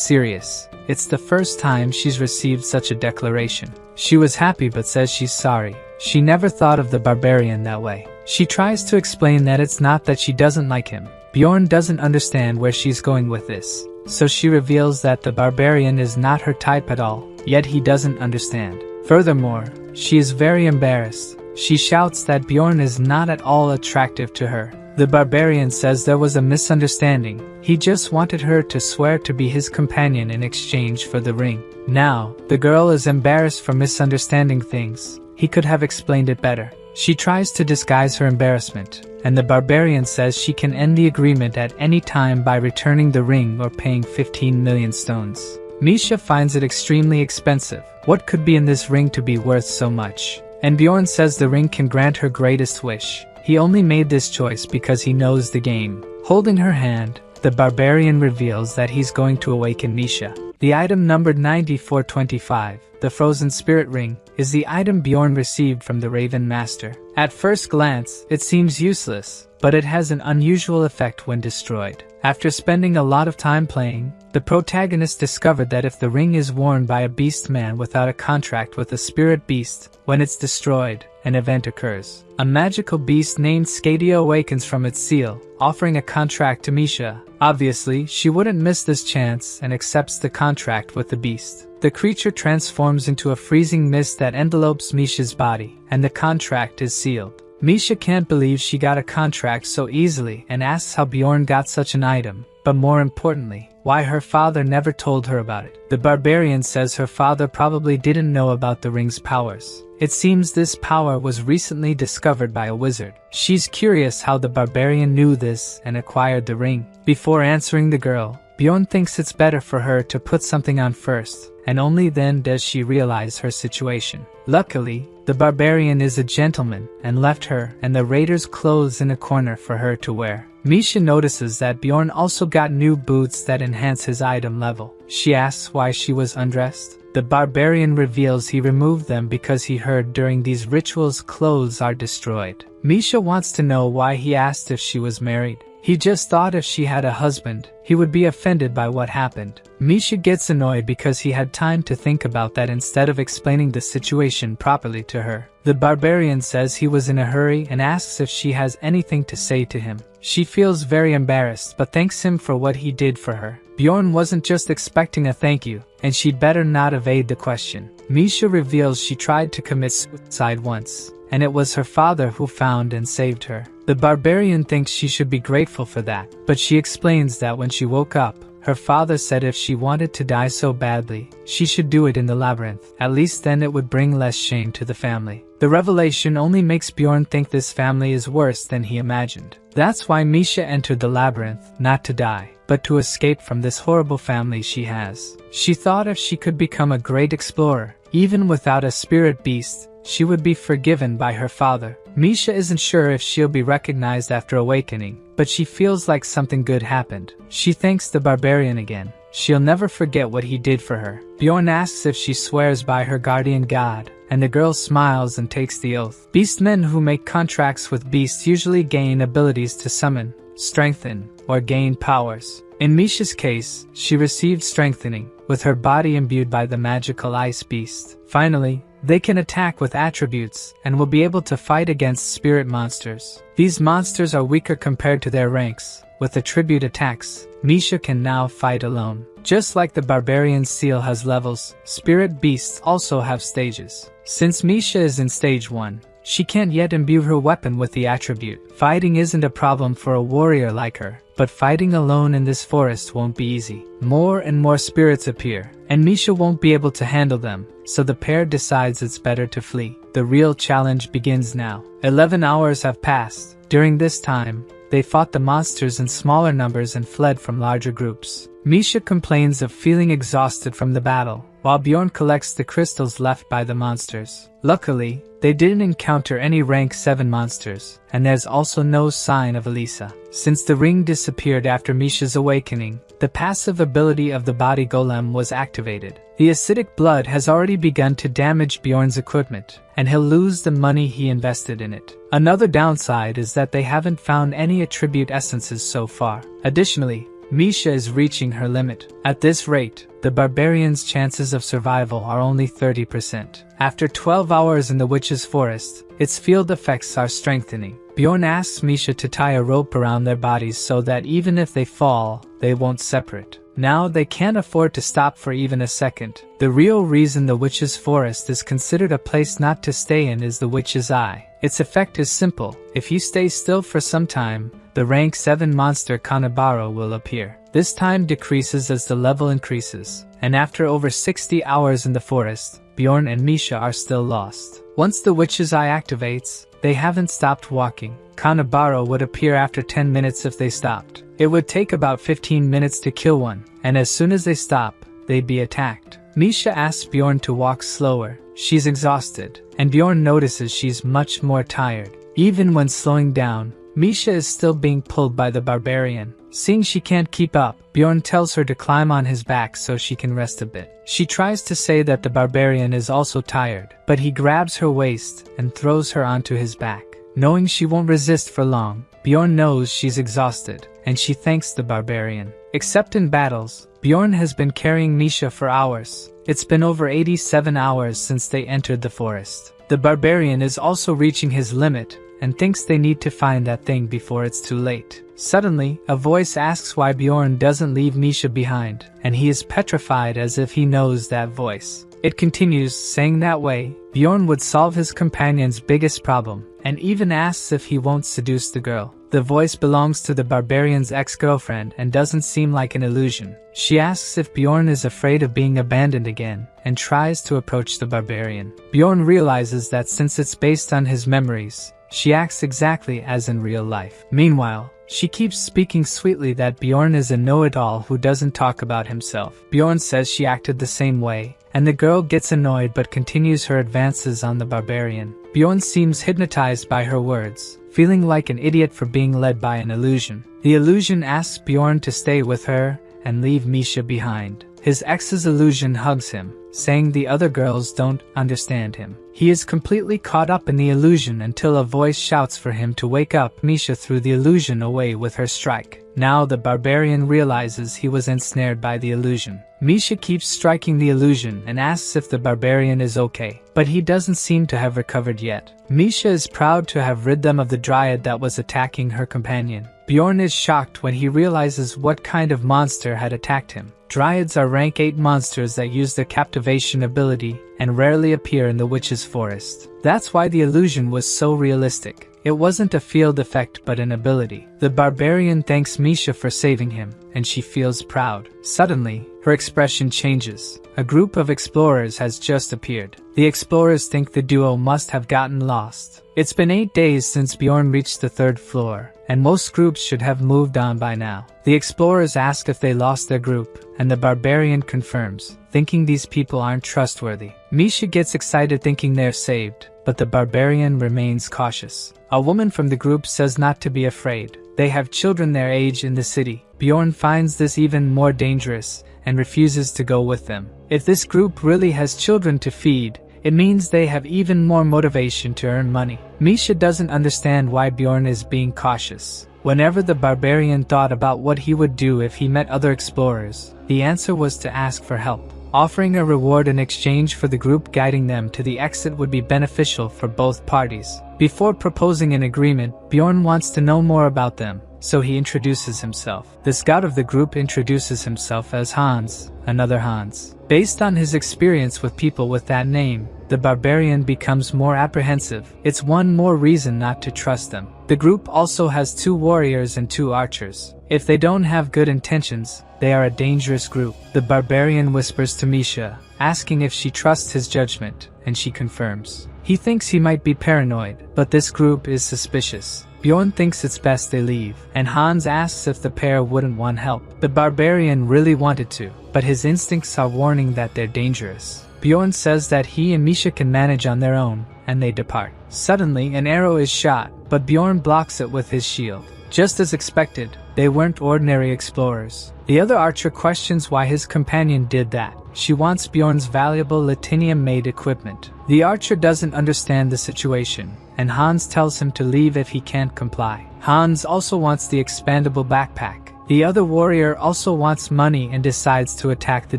serious. It's the first time she's received such a declaration. She was happy but says she's sorry. She never thought of the Barbarian that way. She tries to explain that it's not that she doesn't like him. Bjorn doesn't understand where she's going with this, so she reveals that the Barbarian is not her type at all, yet he doesn't understand. Furthermore, she is very embarrassed. She shouts that Bjorn is not at all attractive to her. The Barbarian says there was a misunderstanding. He just wanted her to swear to be his companion in exchange for the ring. Now, the girl is embarrassed for misunderstanding things. He could have explained it better. She tries to disguise her embarrassment, and the Barbarian says she can end the agreement at any time by returning the ring or paying 15 million stones. Misha finds it extremely expensive. What could be in this ring to be worth so much? And Bjorn says the ring can grant her greatest wish. He only made this choice because he knows the game. Holding her hand, the Barbarian reveals that he's going to awaken Misha. The item numbered 9425, the Frozen Spirit Ring, is the item Bjorn received from the Raven Master. At first glance, it seems useless, but it has an unusual effect when destroyed. After spending a lot of time playing, the protagonist discovered that if the ring is worn by a beast man without a contract with a spirit beast, when it's destroyed, an event occurs. A magical beast named Sᴜʀᴠɪᴠɪᴠ awakens from its seal, offering a contract to Misha. Obviously, she wouldn't miss this chance and accepts the contract with the beast. The creature transforms into a freezing mist that envelopes Misha's body, and the contract is sealed. Misha can't believe she got a contract so easily and asks how Bjorn got such an item, but more importantly, why her father never told her about it. The Barbarian says her father probably didn't know about the ring's powers. It seems this power was recently discovered by a wizard. She's curious how the Barbarian knew this and acquired the ring. Before answering the girl, Bjorn thinks it's better for her to put something on first, and only then does she realize her situation. Luckily, the Barbarian is a gentleman and left her and the raiders' clothes in a corner for her to wear. Misha notices that Bjorn also got new boots that enhance his item level. She asks why she was undressed. The Barbarian reveals he removed them because he heard during these rituals clothes are destroyed. Misha wants to know why he asked if she was married. He just thought if she had a husband, he would be offended by what happened. Misha gets annoyed because he had time to think about that instead of explaining the situation properly to her. The Barbarian says he was in a hurry and asks if she has anything to say to him. She feels very embarrassed but thanks him for what he did for her. Bjorn wasn't just expecting a thank you, and she'd better not evade the question. Misha reveals she tried to commit suicide once, and it was her father who found and saved her. The Barbarian thinks she should be grateful for that, but she explains that when she woke up, her father said if she wanted to die so badly, she should do it in the labyrinth. At least then it would bring less shame to the family. The revelation only makes Bjorn think this family is worse than he imagined. That's why Misha entered the labyrinth, not to die, but to escape from this horrible family she has. She thought if she could become a great explorer, even without a spirit beast, she would be forgiven by her father. Misha isn't sure if she'll be recognized after awakening, but she feels like something good happened. She thanks the Barbarian again. She'll never forget what he did for her. Bjorn asks if she swears by her guardian god, and the girl smiles and takes the oath. Beastmen who make contracts with beasts usually gain abilities to summon, strengthen, or gain powers. In Misha's case, she received strengthening, with her body imbued by the magical ice beast. Finally, they can attack with attributes and will be able to fight against spirit monsters. These monsters are weaker compared to their ranks. With attribute attacks, Misha can now fight alone. Just like the Barbarian's seal has levels, spirit beasts also have stages. Since Misha is in stage 1, she can't yet imbue her weapon with the attribute. Fighting isn't a problem for a warrior like her, but fighting alone in this forest won't be easy. More and more spirits appear, and Misha won't be able to handle them, so the pair decides it's better to flee. The real challenge begins now. 11 hours have passed. During this time, they fought the monsters in smaller numbers and fled from larger groups. Misha complains of feeling exhausted from the battle, while Bjorn collects the crystals left by the monsters. Luckily, they didn't encounter any rank 7 monsters, and there's also no sign of Elisa. Since the ring disappeared after Misha's awakening, the passive ability of the body golem was activated. The acidic blood has already begun to damage Bjorn's equipment, and he'll lose the money he invested in it. Another downside is that they haven't found any attribute essences so far. Additionally, Misha is reaching her limit. At this rate, the Barbarian's chances of survival are only 30%. After 12 hours in the witch's forest, its field effects are strengthening. Bjorn asks Misha to tie a rope around their bodies so that even if they fall, they won't separate. Now they can't afford to stop for even a second. The real reason the witch's forest is considered a place not to stay in is the witch's eye. Its effect is simple. If you stay still for some time, the rank 7 monster Kanabaro will appear. This time decreases as the level increases, and after over 60 hours in the forest, Bjorn and Misha are still lost. Once the witch's eye activates, they haven't stopped walking. Kanabaro would appear after 10 minutes if they stopped. It would take about 15 minutes to kill one, and as soon as they stop, they'd be attacked. Misha asks Bjorn to walk slower. She's exhausted, and Bjorn notices she's much more tired. Even when slowing down, Misha is still being pulled by the Barbarian. Seeing she can't keep up, Bjorn tells her to climb on his back so she can rest a bit. She tries to say that the barbarian is also tired, but he grabs her waist and throws her onto his back. Knowing she won't resist for long, Bjorn knows she's exhausted, and she thanks the barbarian. Except in battles, Bjorn has been carrying Misha for hours. It's been over 87 hours since they entered the forest. The barbarian is also reaching his limit, and thinks they need to find that thing before it's too late. Suddenly, a voice asks why Bjorn doesn't leave Misha behind, and he is petrified as if he knows that voice. It continues, saying that way, Bjorn would solve his companion's biggest problem, and even asks if he won't seduce the girl. The voice belongs to the barbarian's ex-girlfriend and doesn't seem like an illusion. She asks if Bjorn is afraid of being abandoned again, and tries to approach the barbarian. Bjorn realizes that since it's based on his memories, she acts exactly as in real life. Meanwhile, she keeps speaking sweetly that Bjorn is a know-it-all who doesn't talk about himself. Bjorn says she acted the same way, and the girl gets annoyed but continues her advances on the barbarian. Bjorn seems hypnotized by her words, feeling like an idiot for being led by an illusion. The illusion asks Bjorn to stay with her and leave Misha behind. His ex's illusion hugs him, saying the other girls don't understand him. He is completely caught up in the illusion until a voice shouts for him to wake up Misha through the illusion away with her strike. Now the barbarian realizes he was ensnared by the illusion. Misha keeps striking the illusion and asks if the barbarian is okay, but he doesn't seem to have recovered yet. Misha is proud to have rid them of the dryad that was attacking her companion. Bjorn is shocked when he realizes what kind of monster had attacked him. Dryads are rank 8 monsters that use their captivation ability and rarely appear in the witch's forest. That's why the illusion was so realistic. It wasn't a field effect but an ability. The barbarian thanks Misha for saving him, and she feels proud. Suddenly, her expression changes. A group of explorers has just appeared. The explorers think the duo must have gotten lost. It's been 8 days since Bjorn reached the 3rd floor, and most groups should have moved on by now. The explorers ask if they lost their group, and the barbarian confirms, thinking these people aren't trustworthy. Misha gets excited thinking they're saved, but the barbarian remains cautious. A woman from the group says not to be afraid. They have children their age in the city. Bjorn finds this even more dangerous and refuses to go with them. If this group really has children to feed, it means they have even more motivation to earn money. Misha doesn't understand why Bjorn is being cautious. Whenever the barbarian thought about what he would do if he met other explorers, the answer was to ask for help. Offering a reward in exchange for the group guiding them to the exit would be beneficial for both parties. Before proposing an agreement, Bjorn wants to know more about them, so he introduces himself. The scout of the group introduces himself as Hans, another Hans. Based on his experience with people with that name, the barbarian becomes more apprehensive. It's one more reason not to trust them. The group also has 2 warriors and 2 archers. If they don't have good intentions, they are a dangerous group. The barbarian whispers to Misha, asking if she trusts his judgment, and she confirms. He thinks he might be paranoid, but this group is suspicious. Bjorn thinks it's best they leave, and Hans asks if the pair wouldn't want help. The barbarian really wanted to, but his instincts are warning that they're dangerous. Bjorn says that he and Misha can manage on their own, and they depart. Suddenly, an arrow is shot, but Bjorn blocks it with his shield. Just as expected, they weren't ordinary explorers. The other archer questions why his companion did that. She wants Bjorn's valuable Latinium-made equipment. The archer doesn't understand the situation, and Hans tells him to leave if he can't comply. Hans also wants the expandable backpack. The other warrior also wants money and decides to attack the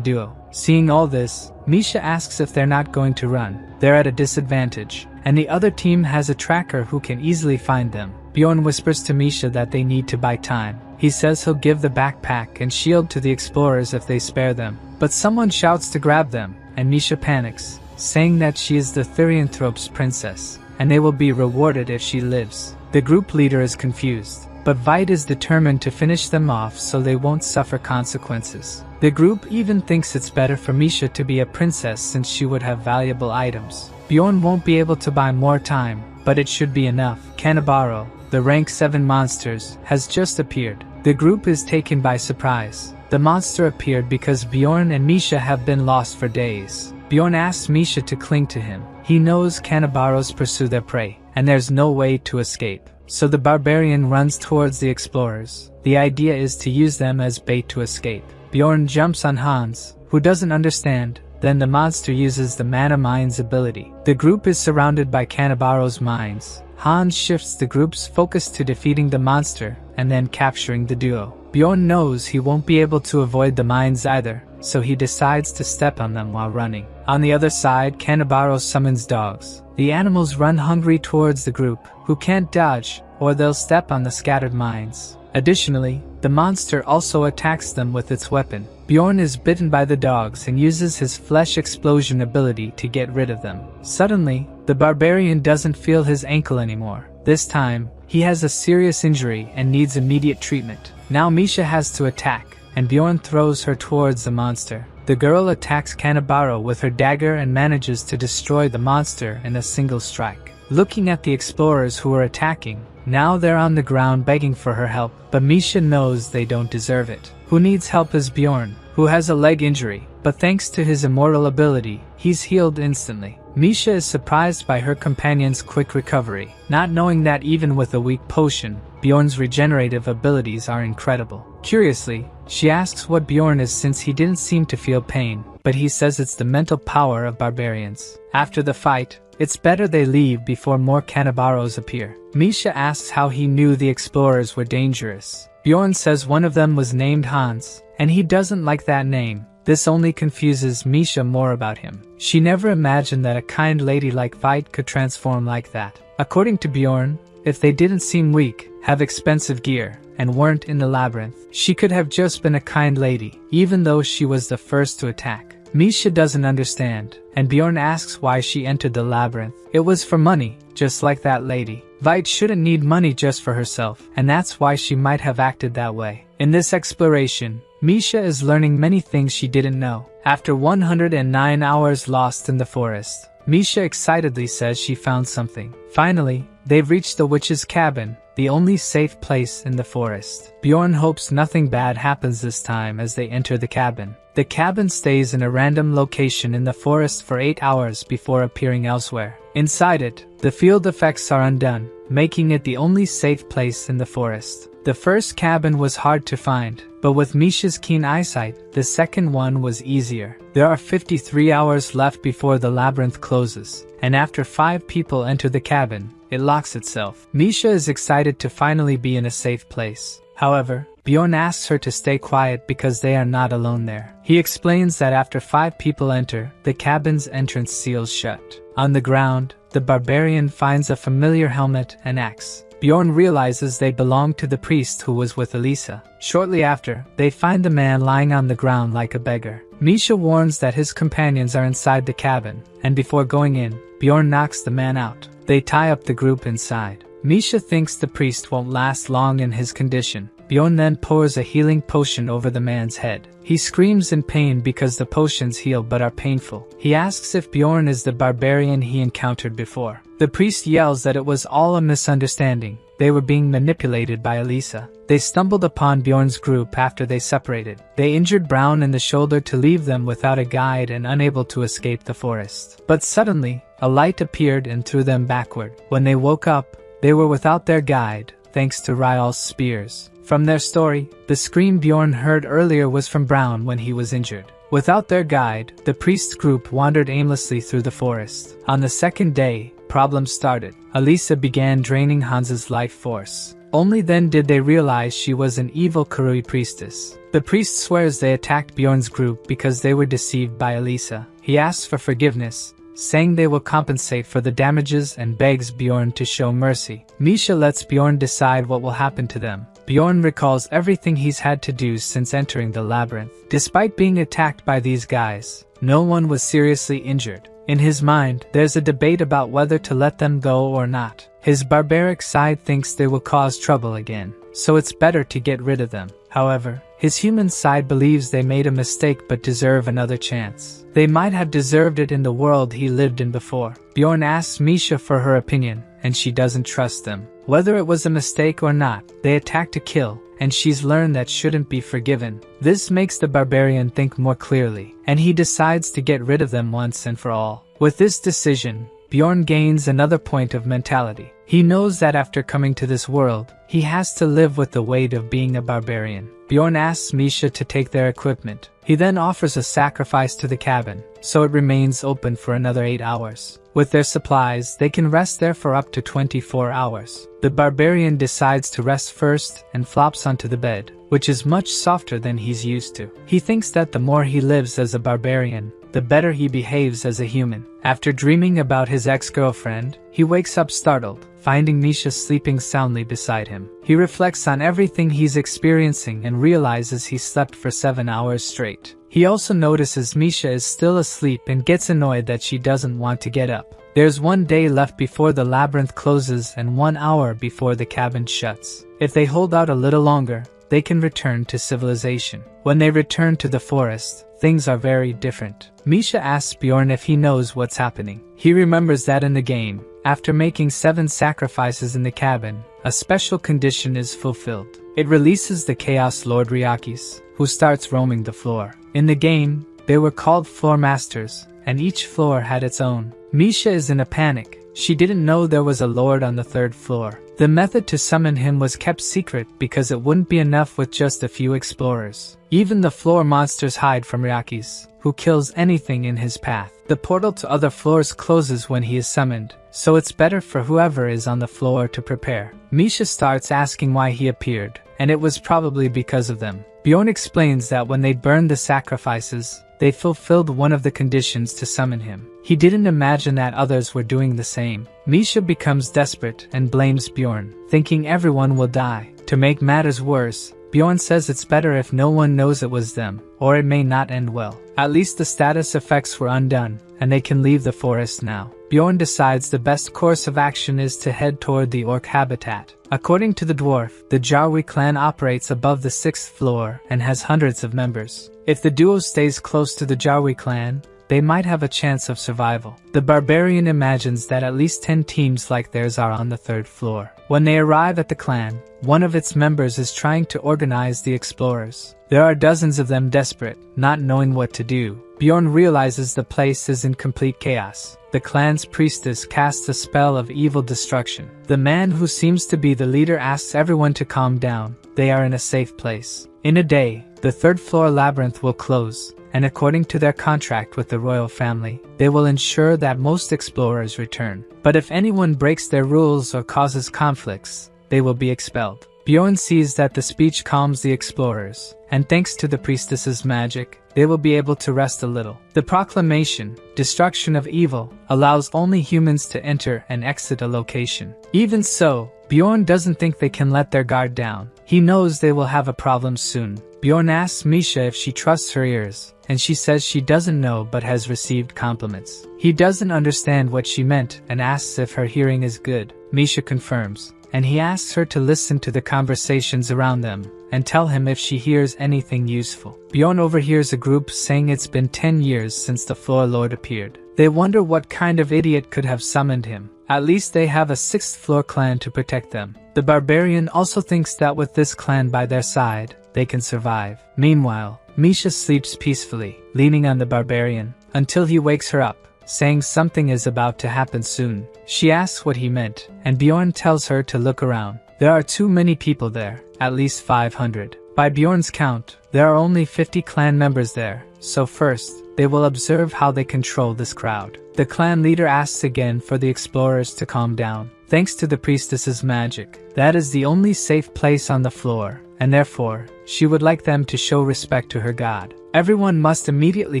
duo. Seeing all this, Misha asks if they're not going to run. They're at a disadvantage, and the other team has a tracker who can easily find them. Bjorn whispers to Misha that they need to buy time. He says he'll give the backpack and shield to the explorers if they spare them. But someone shouts to grab them, and Misha panics, saying that she is the ʟɪδᴇ princess, and they will be rewarded if she lives. The group leader is confused, but Veit is determined to finish them off so they won't suffer consequences. The group even thinks it's better for Misha to be a princess since she would have valuable items. Bjorn won't be able to buy more time, but it should be enough. Kanabaro, the rank 7 monsters, has just appeared. The group is taken by surprise. The monster appeared because Bjorn and Misha have been lost for days. Bjorn asks Misha to cling to him. He knows Canabaros pursue their prey, and there's no way to escape. So the barbarian runs towards the explorers. The idea is to use them as bait to escape. Bjorn jumps on Hans, who doesn't understand. Then the monster uses the mana mines ability. The group is surrounded by Kannabaro's mines. Hans shifts the group's focus to defeating the monster and then capturing the duo. Bjorn knows he won't be able to avoid the mines either, so he decides to step on them while running. On the other side, Kannabaro summons dogs. The animals run hungry towards the group, who can't dodge, or they'll step on the scattered mines. Additionally, the monster also attacks them with its weapon. Bjorn is bitten by the dogs and uses his flesh explosion ability to get rid of them. Suddenly, the barbarian doesn't feel his ankle anymore. This time, he has a serious injury and needs immediate treatment. Now Misha has to attack, and Bjorn throws her towards the monster. The girl attacks Kannabaro with her dagger and manages to destroy the monster in a single strike. Looking at the explorers who are attacking, now they're on the ground begging for her help, but Misha knows they don't deserve it. Who needs help is Bjorn, who has a leg injury, but thanks to his immortal ability, he's healed instantly. Misha is surprised by her companion's quick recovery, not knowing that even with a weak potion, Bjorn's regenerative abilities are incredible. Curiously, she asks what Bjorn is since he didn't seem to feel pain, but he says it's the mental power of barbarians. After the fight, it's better they leave before more Kannabaros appear. Misha asks how he knew the explorers were dangerous. Bjorn says one of them was named Hans, and he doesn't like that name. This only confuses Misha more about him. She never imagined that a kind lady like Veit could transform like that. According to Bjorn, if they didn't seem weak, have expensive gear, and weren't in the labyrinth, she could have just been a kind lady, even though she was the first to attack. Misha doesn't understand, and Bjorn asks why she entered the labyrinth. It was for money, just like that lady. Veit shouldn't need money just for herself, and that's why she might have acted that way. In this exploration, Misha is learning many things she didn't know. After 109 hours lost in the forest, Misha excitedly says she found something. Finally, they've reached the witch's cabin, the only safe place in the forest. Bjorn hopes nothing bad happens this time as they enter the cabin. The cabin stays in a random location in the forest for 8 hours before appearing elsewhere. Inside it, the field effects are undone, making it the only safe place in the forest. The first cabin was hard to find, but with Misha's keen eyesight, the second one was easier. There are 53 hours left before the labyrinth closes, and after 5 people enter the cabin, it locks itself. Misha is excited to finally be in a safe place. However, Bjorn asks her to stay quiet because they are not alone there. He explains that after 5 people enter, the cabin's entrance seals shut. On the ground, the barbarian finds a familiar helmet and axe. Bjorn realizes they belong to the priest who was with Elisa. Shortly after, they find the man lying on the ground like a beggar. Misha warns that his companions are inside the cabin, and before going in, Bjorn knocks the man out. They tie up the group inside. Misha thinks the priest won't last long in his condition. Bjorn then pours a healing potion over the man's head. He screams in pain because the potions heal but are painful. He asks if Bjorn is the barbarian he encountered before. The priest yells that it was all a misunderstanding. They were being manipulated by Elisa. They stumbled upon Bjorn's group after they separated. They injured Brown in the shoulder to leave them without a guide and unable to escape the forest. But suddenly, a light appeared and threw them backward. When they woke up, they were without their guide, thanks to Ryal's spears. From their story, the scream Bjorn heard earlier was from Brown when he was injured. Without their guide, the priest's group wandered aimlessly through the forest. On the second day, problems started. Elisa began draining Hans's life force. Only then did they realize she was an evil Karui priestess. The priest swears they attacked Bjorn's group because they were deceived by Elisa. He asks for forgiveness, saying they will compensate for the damages and begs Bjorn to show mercy. Misha lets Bjorn decide what will happen to them. Bjorn recalls everything he's had to do since entering the labyrinth. Despite being attacked by these guys, no one was seriously injured. In his mind, there's a debate about whether to let them go or not. His barbaric side thinks they will cause trouble again, so it's better to get rid of them. However, his human side believes they made a mistake but deserve another chance. They might have deserved it in the world he lived in before. Bjorn asks Misha for her opinion, and she doesn't trust them. Whether it was a mistake or not, they attack to kill, and she's learned that shouldn't be forgiven. This makes the barbarian think more clearly, and he decides to get rid of them once and for all. With this decision, Bjorn gains another point of mentality. He knows that after coming to this world, he has to live with the weight of being a barbarian. Bjorn asks Misha to take their equipment. He then offers a sacrifice to the cabin, so it remains open for another 8 hours. With their supplies, they can rest there for up to 24 hours. The barbarian decides to rest first and flops onto the bed, which is much softer than he's used to. He thinks that the more he lives as a barbarian, the better he behaves as a human. After dreaming about his ex-girlfriend, he wakes up startled, finding Misha sleeping soundly beside him. He reflects on everything he's experiencing and realizes he slept for 7 hours straight. He also notices Misha is still asleep and gets annoyed that she doesn't want to get up. There's 1 day left before the labyrinth closes and 1 hour before the cabin shuts. If they hold out a little longer, they can return to civilization. When they return to the forest, things are very different. Misha asks Bjorn if he knows what's happening. He remembers that in the game, after making 7 sacrifices in the cabin, a special condition is fulfilled. It releases the Chaos Lord Reincarnated, who starts roaming the floor. In the game, they were called floor masters, and each floor had its own. Misha is in a panic. She didn't know there was a lord on the 3rd floor. The method to summon him was kept secret because it wouldn't be enough with just a few explorers. Even the floor monsters hide from Reincarnated, who kills anything in his path. The portal to other floors closes when he is summoned, so it's better for whoever is on the floor to prepare. Misha starts asking why he appeared, and it was probably because of them. Bjorn explains that when they burned the sacrifices, they fulfilled one of the conditions to summon him. He didn't imagine that others were doing the same. Misha becomes desperate and blames Bjorn, thinking everyone will die. To make matters worse, Bjorn says it's better if no one knows it was them, or it may not end well. At least the status effects were undone, and they can leave the forest now. Bjorn decides the best course of action is to head toward the orc habitat. According to the dwarf, the ʟɪδᴇ clan operates above the 6th floor and has hundreds of members. If the duo stays close to the ʟɪδᴇ clan, they might have a chance of survival. The barbarian imagines that at least 10 teams like theirs are on the 3rd floor. When they arrive at the clan, one of its members is trying to organize the explorers. There are dozens of them desperate, not knowing what to do. Bjorn realizes the place is in complete chaos. The clan's priestess casts a spell of evil destruction. The man who seems to be the leader asks everyone to calm down. They are in a safe place. In a day, the 3rd floor labyrinth will close, and according to their contract with the royal family, they will ensure that most explorers return. But if anyone breaks their rules or causes conflicts, they will be expelled. Bjorn sees that the speech calms the explorers, and thanks to the priestess's magic, they will be able to rest a little. The proclamation, destruction of evil, allows only humans to enter and exit a location. Even so, Bjorn doesn't think they can let their guard down. He knows they will have a problem soon. Bjorn asks Misha if she trusts her ears, and she says she doesn't know but has received compliments. He doesn't understand what she meant and asks if her hearing is good. Misha confirms, and he asks her to listen to the conversations around them and tell him if she hears anything useful. Bjorn overhears a group saying it's been 10 years since the floor lord appeared. They wonder what kind of idiot could have summoned him. At least they have a 6th floor clan to protect them. The barbarian also thinks that with this clan by their side, they can survive. Meanwhile, Misha sleeps peacefully, leaning on the barbarian, until he wakes her up, saying something is about to happen soon. She asks what he meant, and Bjorn tells her to look around. There are too many people there, at least 500. By Bjorn's count, there are only 50 clan members there, so first, they will observe how they control this crowd. The clan leader asks again for the explorers to calm down. Thanks to the priestess's magic, that is the only safe place on the floor, and therefore, she would like them to show respect to her god. Everyone must immediately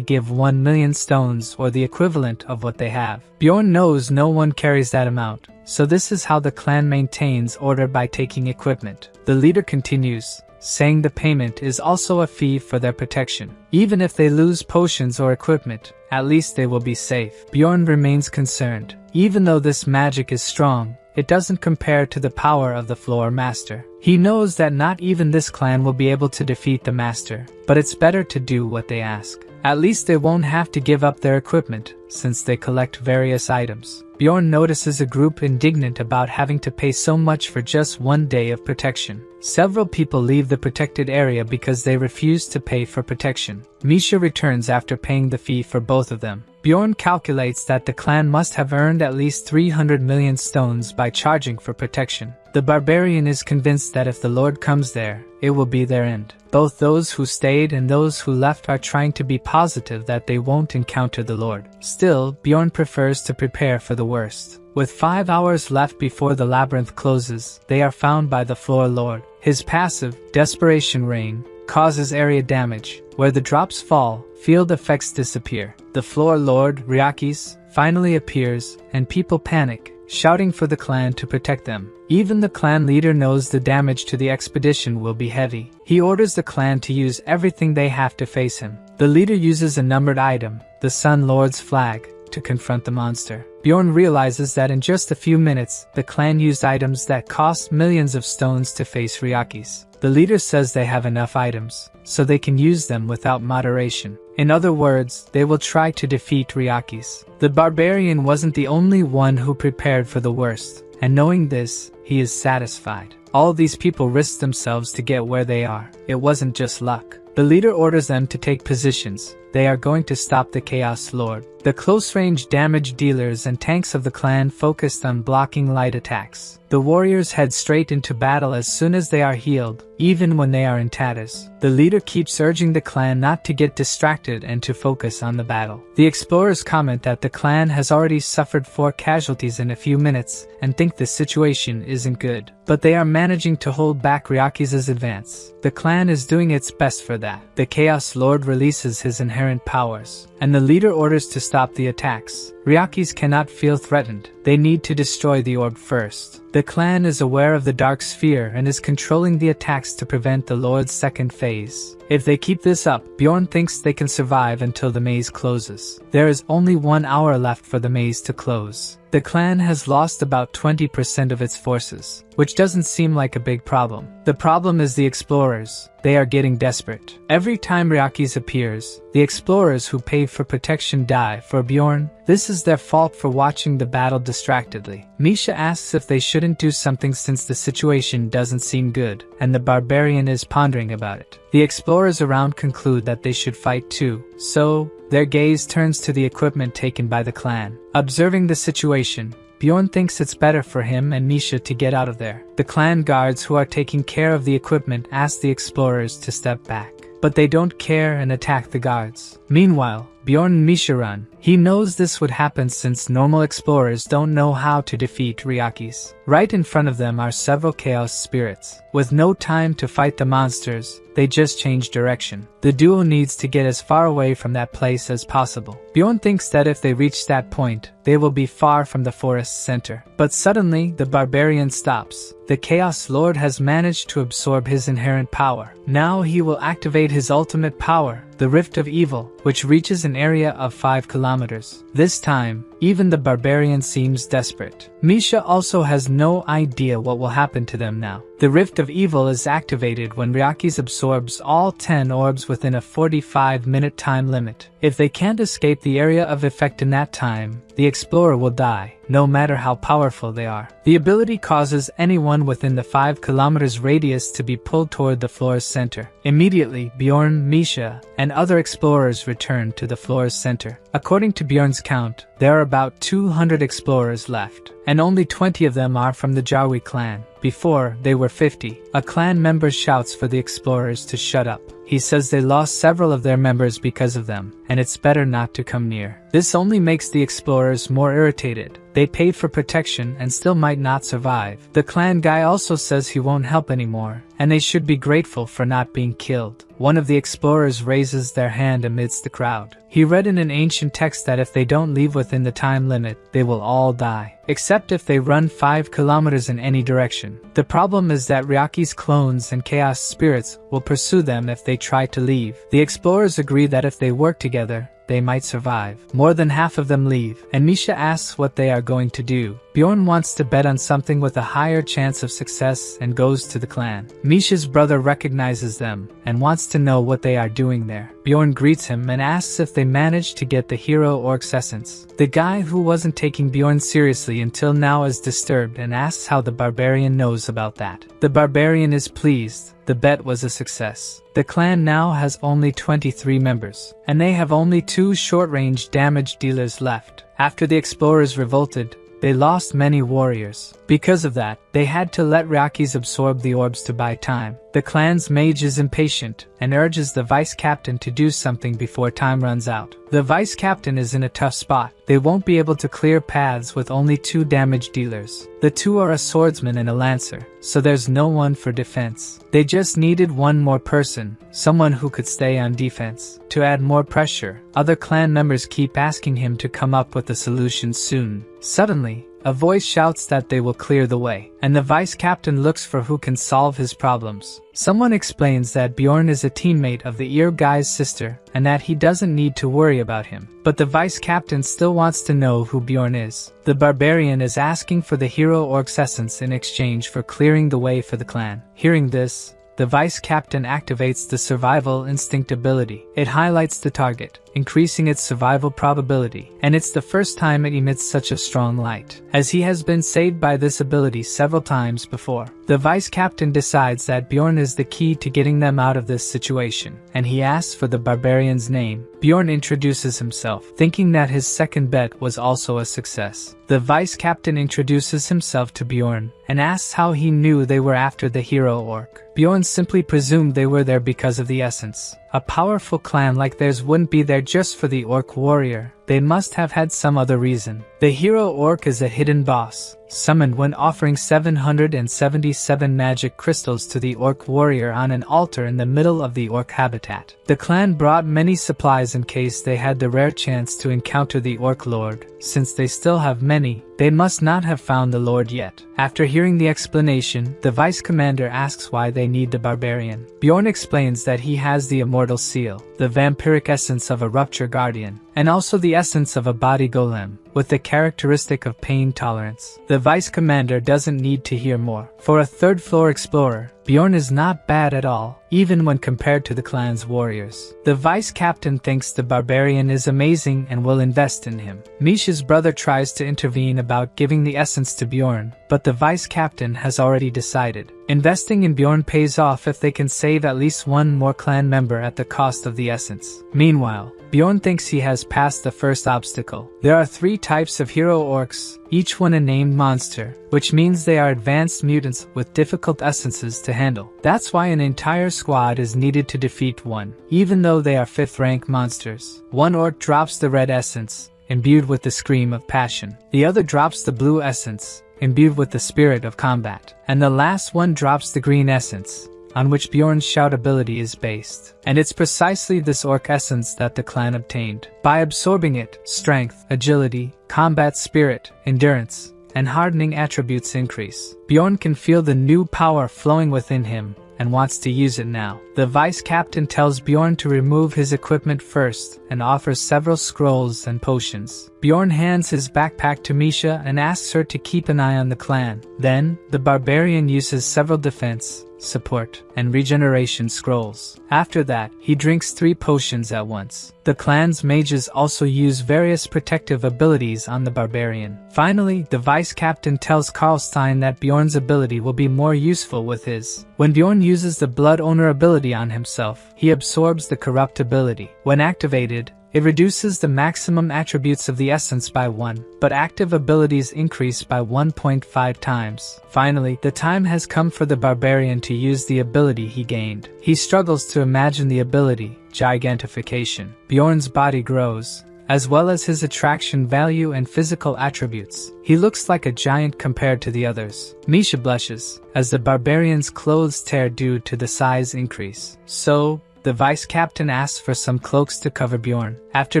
give 1 million stones or the equivalent of what they have. Bjorn knows no one carries that amount, so this is how the clan maintains order by taking equipment. The leader continues, saying the payment is also a fee for their protection. Even if they lose potions or equipment, at least they will be safe. Bjorn remains concerned. Even though this magic is strong, it doesn't compare to the power of the floor master. He knows that not even this clan will be able to defeat the master, but it's better to do what they ask. At least they won't have to give up their equipment, since they collect various items. Bjorn notices a group indignant about having to pay so much for just 1 day of protection. Several people leave the protected area because they refuse to pay for protection. Misha returns after paying the fee for both of them. Bjorn calculates that the clan must have earned at least 300 million stones by charging for protection. The barbarian is convinced that if the Lord comes there, it will be their end. Both those who stayed and those who left are trying to be positive that they won't encounter the Lord. Still, Bjorn prefers to prepare for the worst. With 5 hours left before the labyrinth closes, they are found by the Floor Lord. His passive, Desperation Rain, causes area damage. Where the drops fall, field effects disappear. The Floor Lord, Ryaki's, finally appears, and people panic, shouting for the clan to protect them. Even the clan leader knows the damage to the expedition will be heavy. He orders the clan to use everything they have to face him. The leader uses a numbered item, the Sun Lord's flag, to confront the monster. Bjorn realizes that in just a few minutes, the clan used items that cost millions of stones to face Ryaki's. The leader says they have enough items, so they can use them without moderation. In other words, they will try to defeat Ryaki's. The barbarian wasn't the only one who prepared for the worst, and knowing this, he is satisfied. All these people risked themselves to get where they are. It wasn't just luck. The leader orders them to take positions. They are going to stop the Chaos Lord. The close-range damage dealers and tanks of the clan focused on blocking light attacks. The warriors head straight into battle as soon as they are healed, even when they are in tatters. The leader keeps urging the clan not to get distracted and to focus on the battle. The explorers comment that the clan has already suffered 4 casualties in a few minutes and think the situation isn't good. But they are managing to hold back Ryaki's advance. The clan is doing its best for that. The Chaos Lord releases his inherent powers, and the leader orders to stop the attacks. Ryaki's cannot feel threatened. They need to destroy the orb first. The clan is aware of the Dark Sphere and is controlling the attacks to prevent the Lord's second phase. If they keep this up, Bjorn thinks they can survive until the maze closes. There is only 1 hour left for the maze to close. The clan has lost about 20% of its forces, which doesn't seem like a big problem. The problem is the explorers. They are getting desperate. Every time Ryaki's appears, the explorers who paid for protection die. For Bjorn, this is their fault for watching the battle distractedly. Misha asks if they shouldn't do something since the situation doesn't seem good, and the barbarian is pondering about it. The explorers around conclude that they should fight too, so their gaze turns to the equipment taken by the clan. Observing the situation, Bjorn thinks it's better for him and Misha to get out of there. The clan guards who are taking care of the equipment ask the explorers to step back, but they don't care and attack the guards. Meanwhile, Bjorn and Misha run. He knows this would happen since normal explorers don't know how to defeat Ryaki's. Right in front of them are several chaos spirits. With no time to fight the monsters, they just change direction. The duo needs to get as far away from that place as possible. Bjorn thinks that if they reach that point, they will be far from the forest center. But suddenly, the barbarian stops. The Chaos Lord has managed to absorb his inherent power. Now he will activate his ultimate power, the Rift of Evil, which reaches an area of 5 kilometers. This time, even the barbarian seems desperate. Misha also has no idea what will happen to them now. The Rift of Evil is activated when Ryaki's absorbs all 10 orbs within a 45-minute time limit. If they can't escape the area of effect in that time, the explorer will die, no matter how powerful they are. The ability causes anyone within the 5 kilometers radius to be pulled toward the floor's center. Immediately, Bjorn, Misha, and other explorers return to the floor's center. According to Bjorn's count, there are about 200 explorers left, and only 20 of them are from the Jarwi clan. Before, they were 50. A clan member shouts for the explorers to shut up. He says they lost several of their members because of them, and it's better not to come near. This only makes the explorers more irritated. They paid for protection and still might not survive. The clan guy also says he won't help anymore, and they should be grateful for not being killed. One of the explorers raises their hand amidst the crowd. He read in an ancient text that if they don't leave within the time limit, they will all die, except if they run 5 kilometers in any direction. The problem is that Ryaki's clones and chaos spirits will pursue them if they try to leave. The explorers agree that if they work together, they might survive. More than half of them leave, and Misha asks what they are going to do. Bjorn wants to bet on something with a higher chance of success and goes to the clan. Misha's brother recognizes them and wants to know what they are doing there. Bjorn greets him and asks if they managed to get the hero Orc's essence. The guy who wasn't taking Bjorn seriously until now is disturbed and asks how the barbarian knows about that. The barbarian is pleased, the bet was a success. The clan now has only 23 members, and they have only 2 short-range damage dealers left. After the explorers revolted, they lost many warriors. Because of that, they had to let Ryaki's absorb the orbs to buy time. The clan's mage is impatient and urges the vice-captain to do something before time runs out. The vice-captain is in a tough spot. They won't be able to clear paths with only 2 damage dealers. The 2 are a swordsman and a lancer, so there's no one for defense. They just needed one more person, someone who could stay on defense. To add more pressure, other clan members keep asking him to come up with a solution soon. Suddenly, a voice shouts that they will clear the way, and the vice-captain looks for who can solve his problems. Someone explains that Bjorn is a teammate of the ear guy's sister, and that he doesn't need to worry about him. But the vice-captain still wants to know who Bjorn is. The barbarian is asking for the hero orc's essence in exchange for clearing the way for the clan. Hearing this, the vice-captain activates the survival instinct ability. It highlights the target, increasing its survival probability, and it's the first time it emits such a strong light, as he has been saved by this ability several times before. The vice-captain decides that Bjorn is the key to getting them out of this situation, and he asks for the barbarian's name. Bjorn introduces himself, thinking that his second bet was also a success. The vice-captain introduces himself to Bjorn, and asks how he knew they were after the hero orc. Bjorn simply presumed they were there because of the essence. A powerful clan like theirs wouldn't be there just for the orc warrior. They must have had some other reason. The hero orc is a hidden boss, summoned when offering 777 magic crystals to the orc warrior on an altar in the middle of the orc habitat. The clan brought many supplies in case they had the rare chance to encounter the orc lord. Since they still have many, they must not have found the lord yet. After hearing the explanation, the vice commander asks why they need the barbarian. Bjorn explains that he has the immortal seal, the vampiric essence of a rupture guardian, and also the essence of a body golem, with the characteristic of pain tolerance. The vice commander doesn't need to hear more. For a third-floor explorer, Bjorn is not bad at all, even when compared to the clan's warriors. The vice-captain thinks the barbarian is amazing and will invest in him. Misha's brother tries to intervene about giving the essence to Bjorn, but the vice-captain has already decided. Investing in Bjorn pays off if they can save at least one more clan member at the cost of the essence. Meanwhile, Bjorn thinks he has passed the first obstacle. There are 3 types of hero orcs, each one a named monster, which means they are advanced mutants with difficult essences to handle. That's why an entire squad is needed to defeat one, even though they are 5th rank monsters. One orc drops the red essence, imbued with the scream of passion. The other drops the blue essence, imbued with the spirit of combat. And the last one drops the green essence, on which Bjorn's shout ability is based. And it's precisely this orc essence that the clan obtained. By absorbing it, strength, agility, combat spirit, endurance, and hardening attributes increase. Bjorn can feel the new power flowing within him, and wants to use it now. The vice-captain tells Bjorn to remove his equipment first, and offers several scrolls and potions. Bjorn hands his backpack to Misha and asks her to keep an eye on the clan. Then, the barbarian uses several defense, support, and regeneration scrolls. After that, he drinks 3 potions at once. The clan's mages also use various protective abilities on the barbarian. Finally, the vice-captain tells Karlstein that Bjorn's ability will be more useful with his. When Bjorn uses the Blood Owner ability on himself, he absorbs the corrupt ability. When activated, it reduces the maximum attributes of the essence by 1, but active abilities increase by 1.5 times. Finally, the time has come for the barbarian to use the ability he gained. He struggles to imagine the ability, gigantification. Bjorn's body grows, as well as his attraction value and physical attributes. He looks like a giant compared to the others. Misha blushes, as the barbarian's clothes tear due to the size increase. So, the vice-captain asks for some cloaks to cover Bjorn. After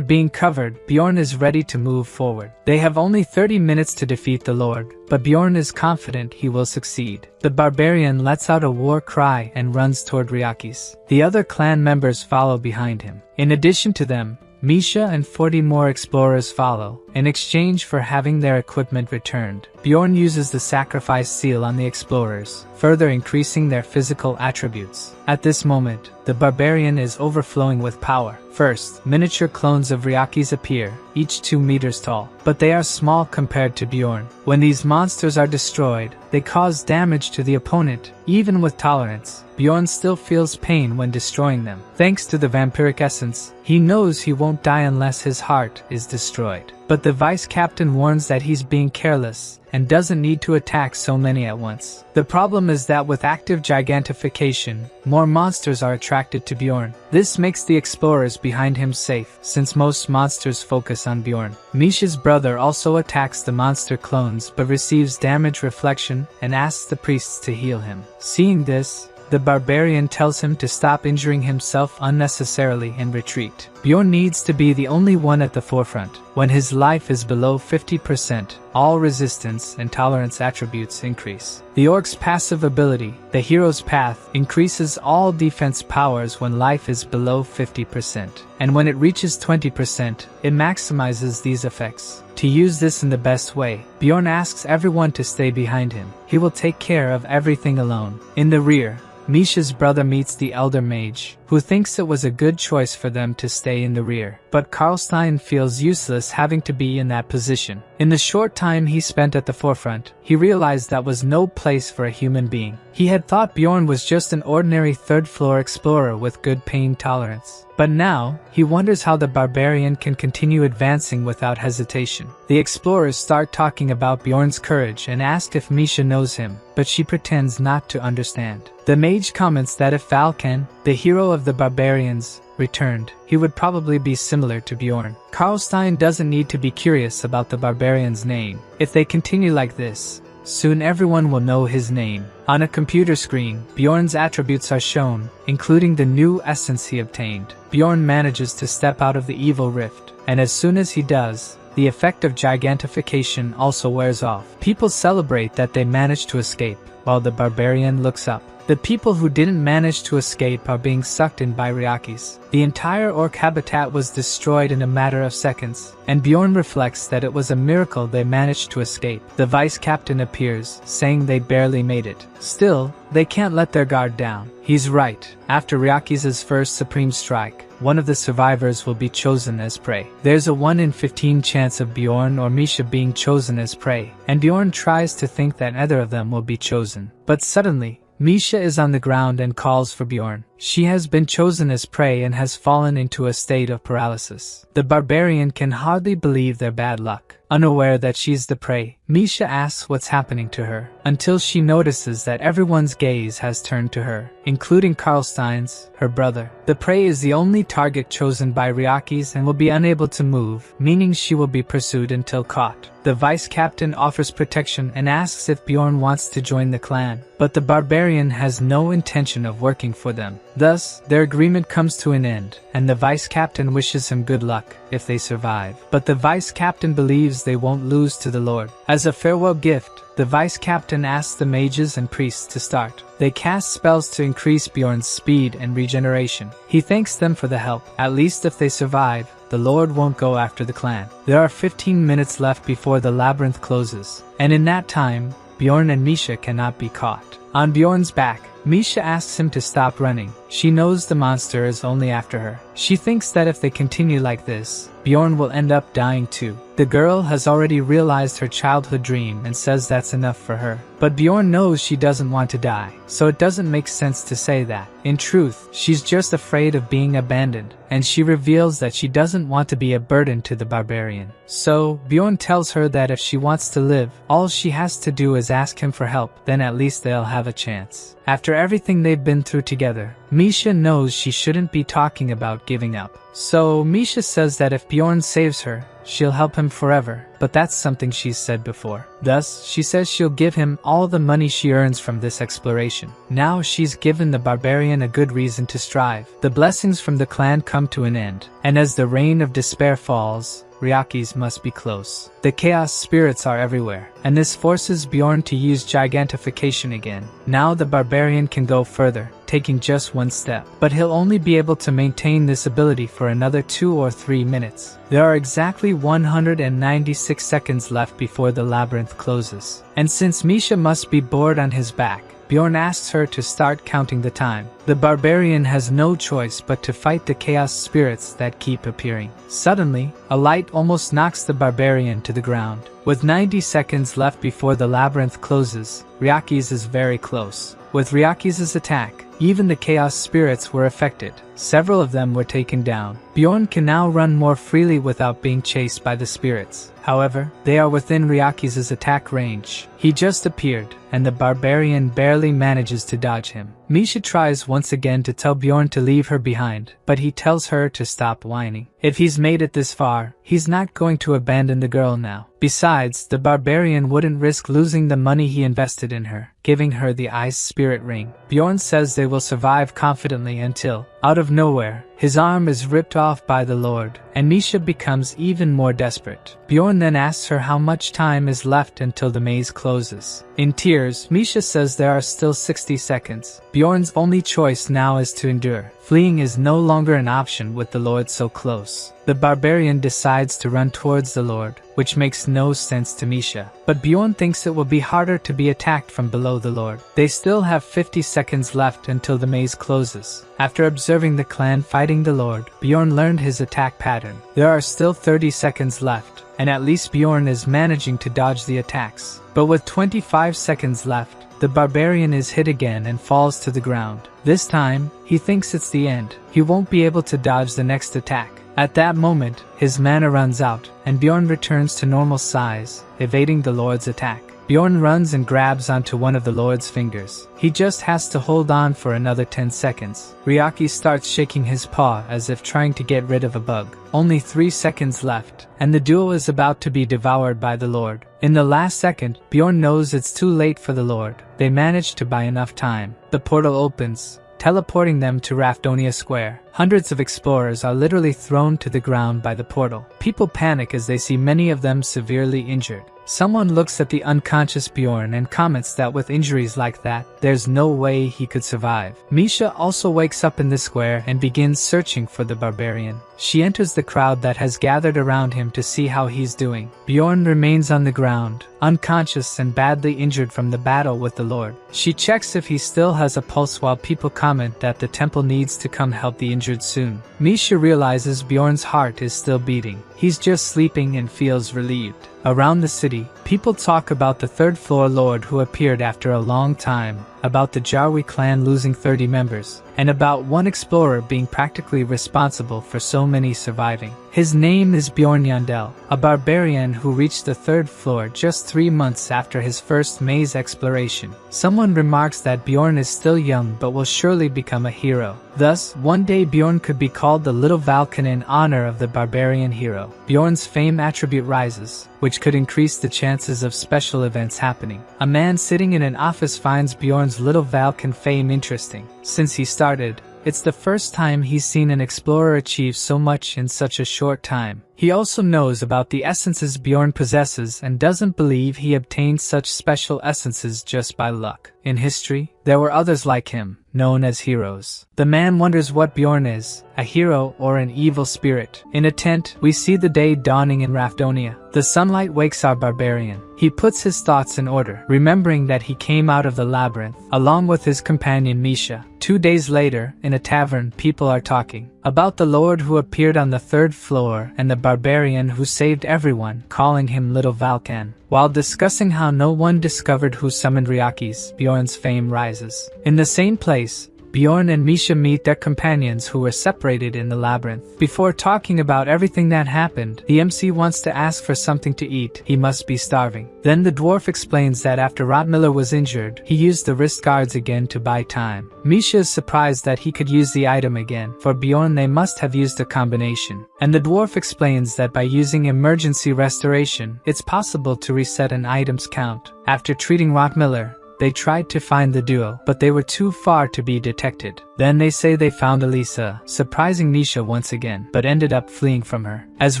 being covered, Bjorn is ready to move forward. They have only 30 minutes to defeat the Lord, but Bjorn is confident he will succeed. The barbarian lets out a war cry and runs toward Ryaki's. The other clan members follow behind him. In addition to them, Misha and 40 more explorers follow, in exchange for having their equipment returned. Bjorn uses the sacrifice seal on the explorers, further increasing their physical attributes. At this moment, the barbarian is overflowing with power. First, miniature clones of Ryakis appear, each 2 meters tall, but they are small compared to Bjorn. When these monsters are destroyed, they cause damage to the opponent, even with tolerance. Bjorn still feels pain when destroying them. Thanks to the vampiric essence, he knows he won't die unless his heart is destroyed. But the vice captain warns that he's being careless and doesn't need to attack so many at once. The problem is that with active gigantification, more monsters are attracted to Bjorn. This makes the explorers behind him safe, since most monsters focus on Bjorn. Misha's brother also attacks the monster clones but receives damage reflection and asks the priests to heal him. Seeing this, the barbarian tells him to stop injuring himself unnecessarily and retreat. Bjorn needs to be the only one at the forefront. When his life is below 50%, all resistance and tolerance attributes increase. The orc's passive ability, the hero's path, increases all defense powers when life is below 50%. And when it reaches 20%, it maximizes these effects. To use this in the best way, Bjorn asks everyone to stay behind him. He will take care of everything alone. In the rear, Misha's brother meets the elder mage, who thinks it was a good choice for them to stay in the rear. But ʟɪᴠɪᴠɪ feels useless having to be in that position. In the short time he spent at the forefront, he realized that was no place for a human being. He had thought Bjorn was just an ordinary third-floor explorer with good pain tolerance. But now, he wonders how the barbarian can continue advancing without hesitation. The explorers start talking about Bjorn's courage and ask if Misha knows him, but she pretends not to understand. The mage comments that if Sᴜʀᴠɪᴠ, the hero of the barbarians, returned, he would probably be similar to Bjorn. ʟɪᴠɪᴠ doesn't need to be curious about the barbarian's name. If they continue like this, soon everyone will know his name. On a computer screen, Bjorn's attributes are shown, including the new essence he obtained. Bjorn manages to step out of the evil rift, and as soon as he does, the effect of gigantification also wears off. People celebrate that they managed to escape, while the barbarian looks up. The people who didn't manage to escape are being sucked in by Ryakis. The entire orc habitat was destroyed in a matter of seconds, and Bjorn reflects that it was a miracle they managed to escape. The vice captain appears, saying they barely made it. Still, they can't let their guard down. He's right. After Ryakis' first supreme strike, one of the survivors will be chosen as prey. There's a 1 in 15 chance of Bjorn or Misha being chosen as prey, and Bjorn tries to think that either of them will be chosen. But suddenly, Misha is on the ground and calls for Bjorn. She has been chosen as prey and has fallen into a state of paralysis. The barbarian can hardly believe their bad luck. Unaware that she's the prey, Misha asks what's happening to her, until she notices that everyone's gaze has turned to her, including ʟɪᴠɪᴠ's, her brother. The prey is the only target chosen by Ryakis and will be unable to move, meaning she will be pursued until caught. The vice captain offers protection and asks if Bjorn wants to join the clan, but the barbarian has no intention of working for them. Thus, their agreement comes to an end, and the vice captain wishes him good luck if they survive. But the vice captain believes they won't lose to the Lord. As a farewell gift, the vice captain asks the mages and priests to start. They cast spells to increase Bjorn's speed and regeneration. He thanks them for the help. At least if they survive, the Lord won't go after the clan. There are 15 minutes left before the labyrinth closes, and in that time, Bjorn and Misha cannot be caught. On Bjorn's back, Misha asks him to stop running. She knows the monster is only after her. She thinks that if they continue like this, Bjorn will end up dying too. The girl has already realized her childhood dream and says that's enough for her. But Bjorn knows she doesn't want to die, so it doesn't make sense to say that. In truth, she's just afraid of being abandoned, and she reveals that she doesn't want to be a burden to the barbarian. So, Bjorn tells her that if she wants to live, all she has to do is ask him for help, then at least they'll have a chance. After everything they've been through together, Misha knows she shouldn't be talking about giving up. So Misha says that if Bjorn saves her, she'll help him forever, but that's something she's said before. Thus, she says she'll give him all the money she earns from this exploration. Now she's given the barbarian a good reason to strive. The blessings from the clan come to an end, and as the rain of despair falls, Ryakis must be close. The chaos spirits are everywhere, and this forces Bjorn to use gigantification again. Now the barbarian can go further. taking just one step. But he'll only be able to maintain this ability for another 2 or 3 minutes. There are exactly 196 seconds left before the labyrinth closes. And since Misha must be bored on his back, Bjorn asks her to start counting the time. The barbarian has no choice but to fight the chaos spirits that keep appearing. Suddenly, a light almost knocks the barbarian to the ground. With 90 seconds left before the labyrinth closes, Ryaki's is very close. With Ryaki's attack, even the chaos spirits were affected. Several of them were taken down. Bjorn can now run more freely without being chased by the spirits. However, they are within Ryaki's attack range. He just appeared, and the barbarian barely manages to dodge him. Misha tries once again to tell Bjorn to leave her behind, but he tells her to stop whining. If he's made it this far, he's not going to abandon the girl now. Besides, the barbarian wouldn't risk losing the money he invested in her, giving her the ice spirit ring. Bjorn says they will survive confidently until, out of nowhere, his arm is ripped off by the Lord, and Misha becomes even more desperate. Bjorn then asks her how much time is left until the maze closes. In tears, Misha says there are still 60 seconds. Bjorn's only choice now is to endure. Fleeing is no longer an option with the Lord so close. The barbarian decides to run towards the Lord, which makes no sense to Misha. But Bjorn thinks it will be harder to be attacked from below the Lord. They still have 50 seconds left until the maze closes. After observing the clan fighting the Lord, Bjorn learned his attack pattern. There are still 30 seconds left, and at least Bjorn is managing to dodge the attacks. But with 25 seconds left, the barbarian is hit again and falls to the ground. This time, he thinks it's the end. He won't be able to dodge the next attack. At that moment, his mana runs out, and Bjorn returns to normal size, evading the Lord's attack. Bjorn runs and grabs onto one of the Lord's fingers. He just has to hold on for another 10 seconds. Ryaki starts shaking his paw as if trying to get rid of a bug. Only 3 seconds left, and the duo is about to be devoured by the Lord. In the last second, Bjorn knows it's too late for the Lord. They manage to buy enough time. The portal opens, teleporting them to Rafdonia Square. Hundreds of explorers are literally thrown to the ground by the portal. People panic as they see many of them severely injured. Someone looks at the unconscious Bjorn and comments that with injuries like that, there's no way he could survive. Misha also wakes up in the square and begins searching for the barbarian. She enters the crowd that has gathered around him to see how he's doing. Bjorn remains on the ground, unconscious and badly injured from the battle with the Lord. She checks if he still has a pulse while people comment that the temple needs to come help the injured soon. Misha realizes Bjorn's heart is still beating. He's just sleeping and feels relieved. Around the city, people talk about the third-floor lord who appeared after a long time, about the Jarwi clan losing 30 members, and about one explorer being practically responsible for so many surviving. His name is Bjorn Yandel, a barbarian who reached the 3rd floor just 3 months after his first maze exploration. Someone remarks that Bjorn is still young but will surely become a hero. Thus, one day Bjorn could be called the Little Valken in honor of the barbarian hero. Bjorn's fame attribute rises, which could increase the chances of special events happening. A man sitting in an office finds Bjorn's Little Valken fame interesting. Since he started, it's the first time he's seen an explorer achieve so much in such a short time. He also knows about the essences Bjorn possesses and doesn't believe he obtained such special essences just by luck. In history, there were others like him, known as heroes. The man wonders what Bjorn is, a hero or an evil spirit. In a tent, we see the day dawning in Rafdonia. The sunlight wakes our barbarian. He puts his thoughts in order, remembering that he came out of the labyrinth, along with his companion Misha. 2 days later, in a tavern, people are talking about the Lord who appeared on the 3rd floor and the barbarian who saved everyone, calling him Little Valken. While discussing how no one discovered who summoned Ryaki's, Bjorn's fame rises. In the same place, Bjorn and Misha meet their companions who were separated in the labyrinth. Before talking about everything that happened, the MC wants to ask for something to eat. He must be starving. Then the dwarf explains that after Rotmiller was injured, he used the wrist guards again to buy time. Misha is surprised that he could use the item again. For Bjorn, they must have used a combination. And the dwarf explains that by using emergency restoration, it's possible to reset an item's count. After treating Rotmiller, They tried to find the duo, but they were too far to be detected. Then they say they found Elisa, surprising Misha once again, but ended up fleeing from her. As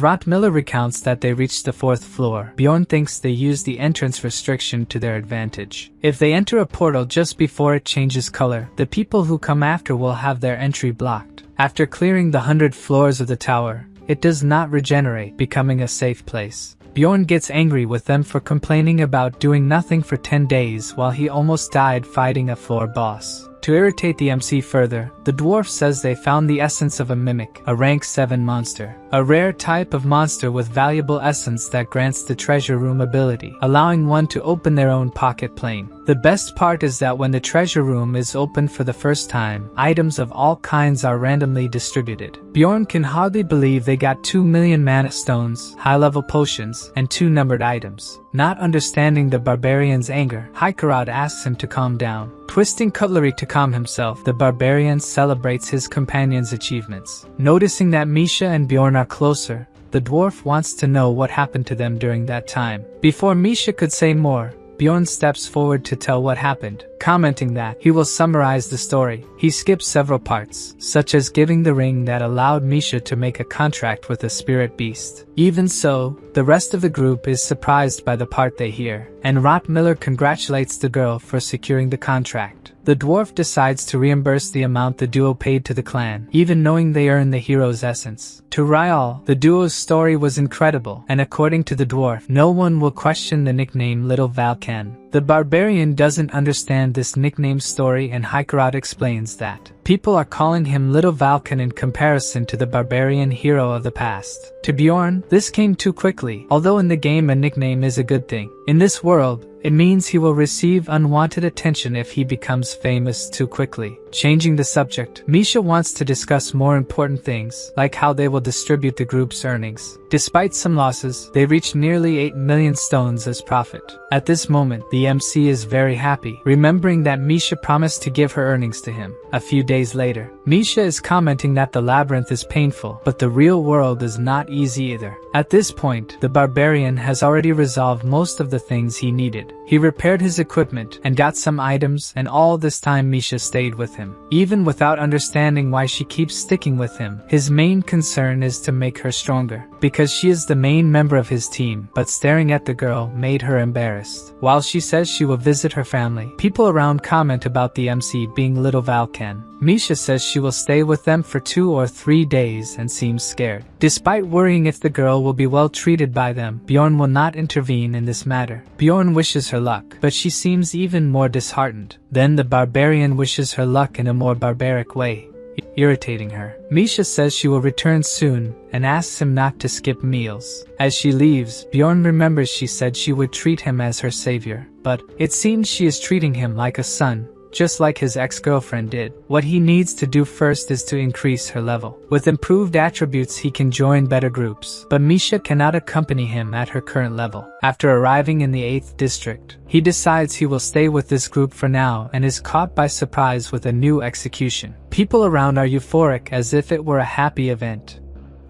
Rotmiller recounts that they reached the 4th floor, Bjorn thinks they used the entrance restriction to their advantage. If they enter a portal just before it changes color, the people who come after will have their entry blocked. After clearing the 100 floors of the tower, it does not regenerate, becoming a safe place. Bjorn gets angry with them for complaining about doing nothing for 10 days while he almost died fighting a floor boss. To irritate the MC further, the dwarf says they found the essence of a mimic, a rank 7 monster. A rare type of monster with valuable essence that grants the treasure room ability, allowing one to open their own pocket plane. The best part is that when the treasure room is opened for the first time, items of all kinds are randomly distributed. Bjorn can hardly believe they got 2 million mana stones, high-level potions, and 2 numbered items. Not understanding the barbarian's anger, Hykarod asks him to calm down. Twisting cutlery to calm himself, the barbarian celebrates his companion's achievements. Noticing that Misha and Bjorn are closer, the dwarf wants to know what happened to them during that time. Before Misha could say more, Bjorn steps forward to tell what happened, commenting that he will summarize the story. He skips several parts, such as giving the ring that allowed Misha to make a contract with a spirit beast. Even so, the rest of the group is surprised by the part they hear, and Rotmiller congratulates the girl for securing the contract. The dwarf decides to reimburse the amount the duo paid to the clan, even knowing they earn the hero's essence. To Ryal, the duo's story was incredible, and according to the dwarf, no one will question the nickname Little Valkan. The barbarian doesn't understand this nickname story, and Hykarod explains that people are calling him Little Valkan in comparison to the barbarian hero of the past. To Bjorn, this came too quickly, although in the game a nickname is a good thing. In this world, it means he will receive unwanted attention if he becomes famous too quickly. Changing the subject, Misha wants to discuss more important things, like how they will distribute the group's earnings. Despite some losses, they reach nearly 8 million stones as profit. At this moment, the MC is very happy, remembering that Misha promised to give her earnings to him. A few days later, Misha is commenting that the labyrinth is painful, but the real world is not easy either. At this point, the barbarian has already resolved most of the things he needed. He repaired his equipment and got some items, and all this time Misha stayed with him. Even without understanding why she keeps sticking with him, his main concern is to make her stronger, because she is the main member of his team, but staring at the girl made her embarrassed. While she says she will visit her family, people around comment about the MC being Little Valkan. Misha says she will stay with them for 2 or 3 days and seems scared. Despite worrying if the girl will be well treated by them, Bjorn will not intervene in this matter. Bjorn wishes her luck, but she seems even more disheartened. Then the barbarian wishes her luck in a more barbaric way, irritating her. Misha says she will return soon and asks him not to skip meals. As she leaves, Bjorn remembers she said she would treat him as her savior, but it seems she is treating him like a son, just like his ex-girlfriend did. What he needs to do first is to increase her level. With improved attributes he can join better groups, but Misha cannot accompany him at her current level. After arriving in the 8th district, he decides he will stay with this group for now and is caught by surprise with a new execution. People around are euphoric as if it were a happy event,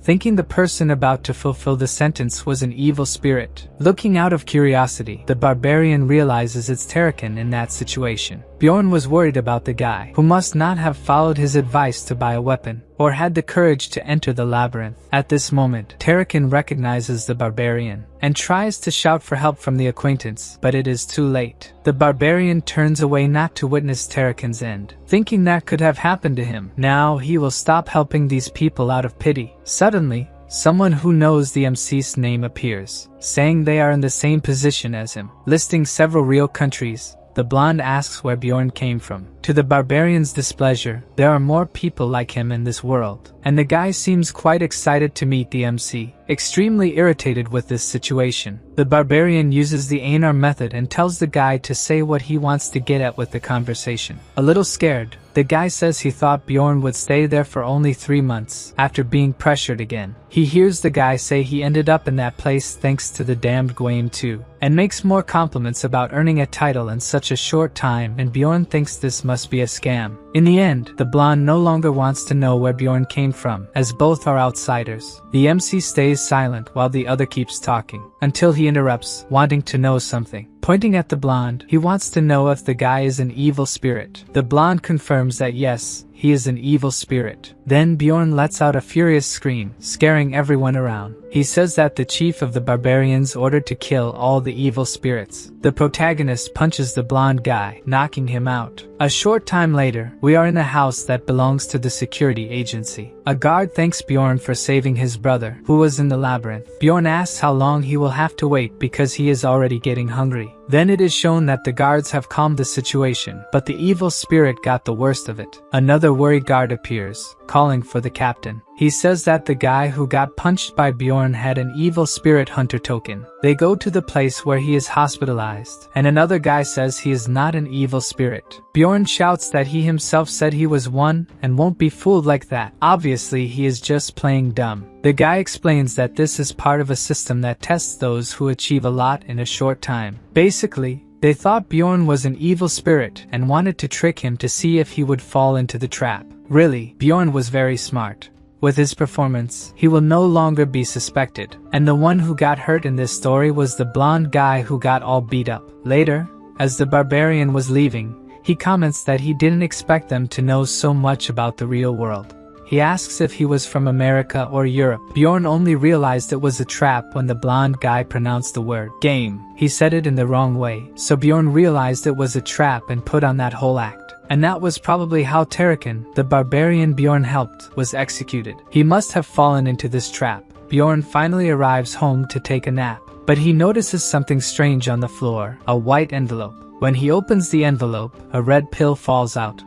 thinking the person about to fulfill the sentence was an evil spirit. Looking out of curiosity, the barbarian realizes it's ʟṛikyn in that situation. Bjorn was worried about the guy, who must not have followed his advice to buy a weapon, or had the courage to enter the labyrinth. At this moment, ʟṛikyn recognizes the barbarian, and tries to shout for help from the acquaintance, but it is too late. The barbarian turns away not to witness ʟṛikyn's end, thinking that could have happened to him. Now he will stop helping these people out of pity. Suddenly, someone who knows the MC's name appears, saying they are in the same position as him. Listing several real countries, the blonde asks where Bjorn came from. To the barbarian's displeasure, there are more people like him in this world, and the guy seems quite excited to meet the MC. Extremely irritated with this situation, the barbarian uses the Einar method and tells the guy to say what he wants to get at with the conversation. A little scared, the guy says he thought Bjorn would stay there for only 3 months, after being pressured again. He hears the guy say he ended up in that place thanks to the damned Gwayne too, and makes more compliments about earning a title in such a short time, and Bjorn thinks this must be a scam. In the end, the blonde no longer wants to know where Bjorn came from, as both are outsiders. The MC stays silent while the other keeps talking, until he interrupts, wanting to know something. Pointing at the blonde, he wants to know if the guy is an evil spirit. The blonde confirms that yes, he is an evil spirit. Then Bjorn lets out a furious scream, scaring everyone around. He says that the chief of the barbarians ordered to kill all the evil spirits. The protagonist punches the blonde guy, knocking him out. A short time later, we are in a house that belongs to the security agency. A guard thanks Bjorn for saving his brother, who was in the labyrinth. Bjorn asks how long he will have to wait because he is already getting hungry. Then it is shown that the guards have calmed the situation, but the evil spirit got the worst of it. Another worried guard appears, calling for the captain. He says that the guy who got punched by Bjorn had an evil spirit hunter token. They go to the place where he is hospitalized, and another guy says he is not an evil spirit. Bjorn shouts that he himself said he was one and won't be fooled like that. Obviously, he is just playing dumb. The guy explains that this is part of a system that tests those who achieve a lot in a short time. Basically, they thought Bjorn was an evil spirit and wanted to trick him to see if he would fall into the trap. Really, Bjorn was very smart. With his performance, he will no longer be suspected, and the one who got hurt in this story was the blonde guy who got all beat up. Later, as the barbarian was leaving, he comments that he didn't expect them to know so much about the real world. He asks if he was from America or Europe. Bjorn only realized it was a trap when the blonde guy pronounced the word game. He said it in the wrong way, so Bjorn realized it was a trap and put on that whole act. And that was probably how ʟɪྡᴇ, the barbarian Bjorn helped, was executed. He must have fallen into this trap. Bjorn finally arrives home to take a nap, but he notices something strange on the floor, a white envelope. When he opens the envelope, a red pill falls out.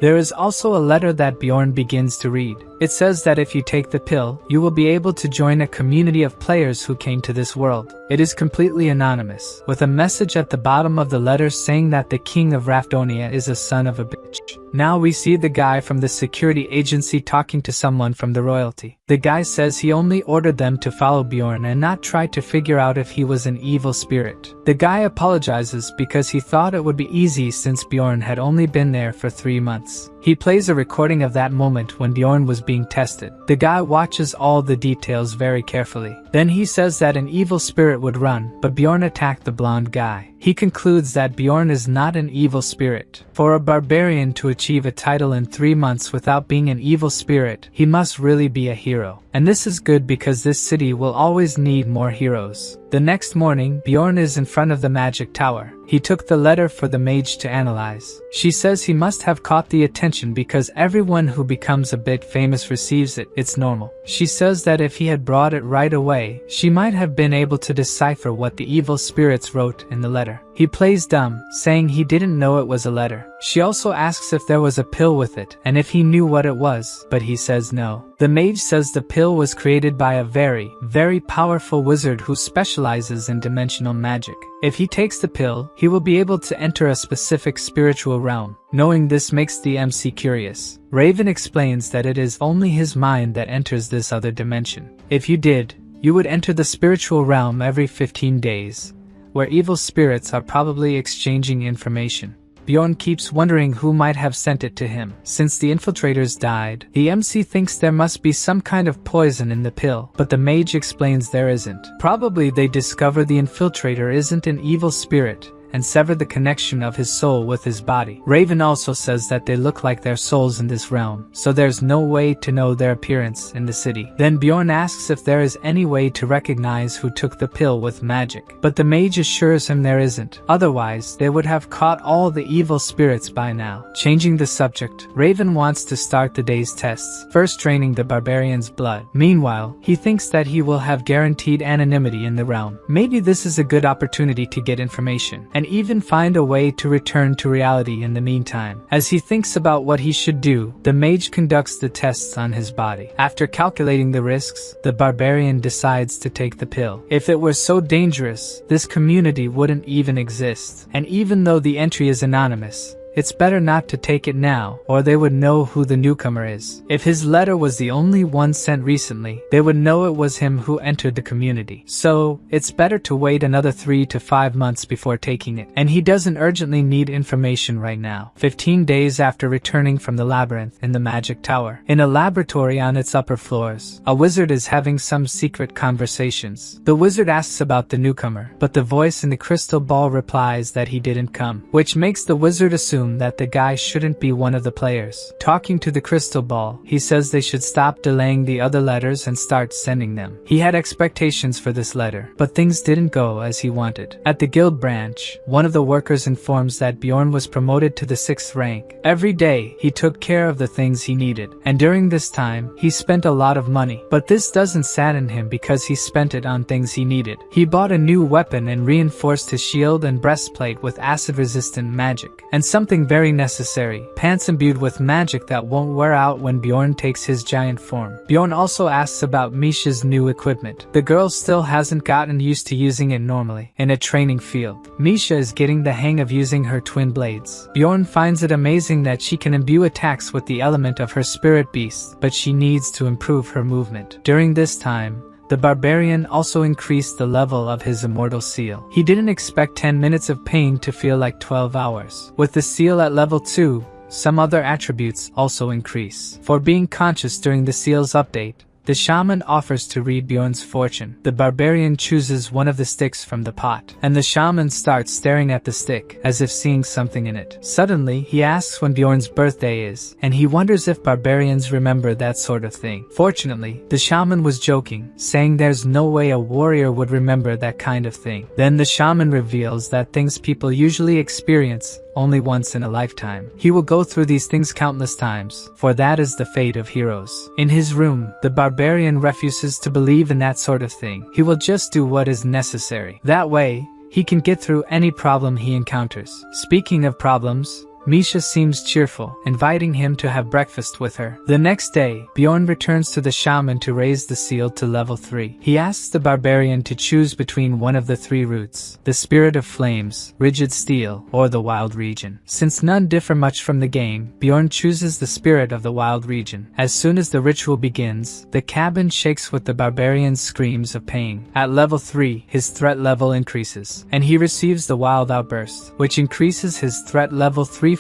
There is also a letter that Bjorn begins to read. It says that if you take the pill, you will be able to join a community of players who came to this world. It is completely anonymous, with a message at the bottom of the letter saying that the king of Rafdonia is a son of a bitch. Now we see the guy from the security agency talking to someone from the royalty. The guy says he only ordered them to follow Bjorn and not try to figure out if he was an evil spirit. The guy apologizes because he thought it would be easy since Bjorn had only been there for 3 months. He plays a recording of that moment when Bjorn was being tested. The guy watches all the details very carefully. Then he says that an evil spirit would run, but Bjorn attacked the blonde guy. He concludes that Bjorn is not an evil spirit. For a barbarian to achieve a title in 3 months without being an evil spirit, he must really be a hero. And this is good because this city will always need more heroes. The next morning, Bjorn is in front of the magic tower. He took the letter for the mage to analyze. She says he must have caught the attention because everyone who becomes a bit famous receives it. It's normal. She says that if he had brought it right away, she might have been able to decipher what the evil spirits wrote in the letter. He plays dumb, saying he didn't know it was a letter. She also asks if there was a pill with it, and if he knew what it was, but he says no. The mage says the pill was created by a very, very powerful wizard who specializes in dimensional magic. If he takes the pill, he will be able to enter a specific spiritual realm. Knowing this makes the MC curious. Raven explains that it is only his mind that enters this other dimension. If you did, you would enter the spiritual realm every 15 days, where evil spirits are probably exchanging information. Bjorn keeps wondering who might have sent it to him. Since the infiltrators died, the MC thinks there must be some kind of poison in the pill, but the mage explains there isn't. Probably they discover the infiltrator isn't an evil spirit, and sever the connection of his soul with his body. Raven also says that they look like their souls in this realm, so there's no way to know their appearance in the city. Then Bjorn asks if there is any way to recognize who took the pill with magic, but the mage assures him there isn't. Otherwise, they would have caught all the evil spirits by now. Changing the subject, Raven wants to start the day's tests, first draining the barbarian's blood. Meanwhile, he thinks that he will have guaranteed anonymity in the realm. Maybe this is a good opportunity to get information, and even find a way to return to reality in the meantime. As he thinks about what he should do, the mage conducts the tests on his body. After calculating the risks, the barbarian decides to take the pill. If it were so dangerous, this community wouldn't even exist. And even though the entry is anonymous, it's better not to take it now, or they would know who the newcomer is. If his letter was the only one sent recently, they would know it was him who entered the community. So, it's better to wait another 3 to 5 months before taking it. And he doesn't urgently need information right now. 15 days after returning from the labyrinth in the magic tower. In a laboratory on its upper floors, a wizard is having some secret conversations. The wizard asks about the newcomer, but the voice in the crystal ball replies that he didn't come, which makes the wizard assume that the guy shouldn't be one of the players. Talking to the crystal ball, he says they should stop delaying the other letters and start sending them. He had expectations for this letter, but things didn't go as he wanted. At the guild branch, one of the workers informs that Bjorn was promoted to the 6th rank. Every day, he took care of the things he needed, and during this time, he spent a lot of money. But this doesn't sadden him because he spent it on things he needed. He bought a new weapon and reinforced his shield and breastplate with acid-resistant magic. And something very necessary, pants imbued with magic that won't wear out when Bjorn takes his giant form. Bjorn also asks about Misha's new equipment. The girl still hasn't gotten used to using it normally in a training field. Misha is getting the hang of using her twin blades. Bjorn finds it amazing that she can imbue attacks with the element of her spirit beast, but she needs to improve her movement. During this time, the Barbarian also increased the level of his immortal seal. He didn't expect 10 minutes of pain to feel like 12 hours. With the seal at level 2, some other attributes also increase. For being conscious during the seal's update, the shaman offers to read Bjorn's fortune. The Barbarian chooses one of the sticks from the pot, and the shaman starts staring at the stick, as if seeing something in it. Suddenly, he asks when Bjorn's birthday is, and he wonders if barbarians remember that sort of thing. Fortunately, the shaman was joking, saying there's no way a warrior would remember that kind of thing. Then the shaman reveals that things people usually experience only once in a lifetime. He will go through these things countless times, for that is the fate of heroes. In his room, the Barbarian refuses to believe in that sort of thing. He will just do what is necessary. That way, he can get through any problem he encounters. Speaking of problems, Misha seems cheerful, inviting him to have breakfast with her. The next day, Bjorn returns to the shaman to raise the seal to level 3. He asks the Barbarian to choose between one of the 3 roots: the Spirit of Flames, Rigid Steel, or the Wild Region. Since none differ much from the game, Bjorn chooses the Spirit of the Wild Region. As soon as the ritual begins, the cabin shakes with the Barbarian's screams of pain. At level 3, his threat level increases, and he receives the Wild Outburst, which increases his threat level 3-fold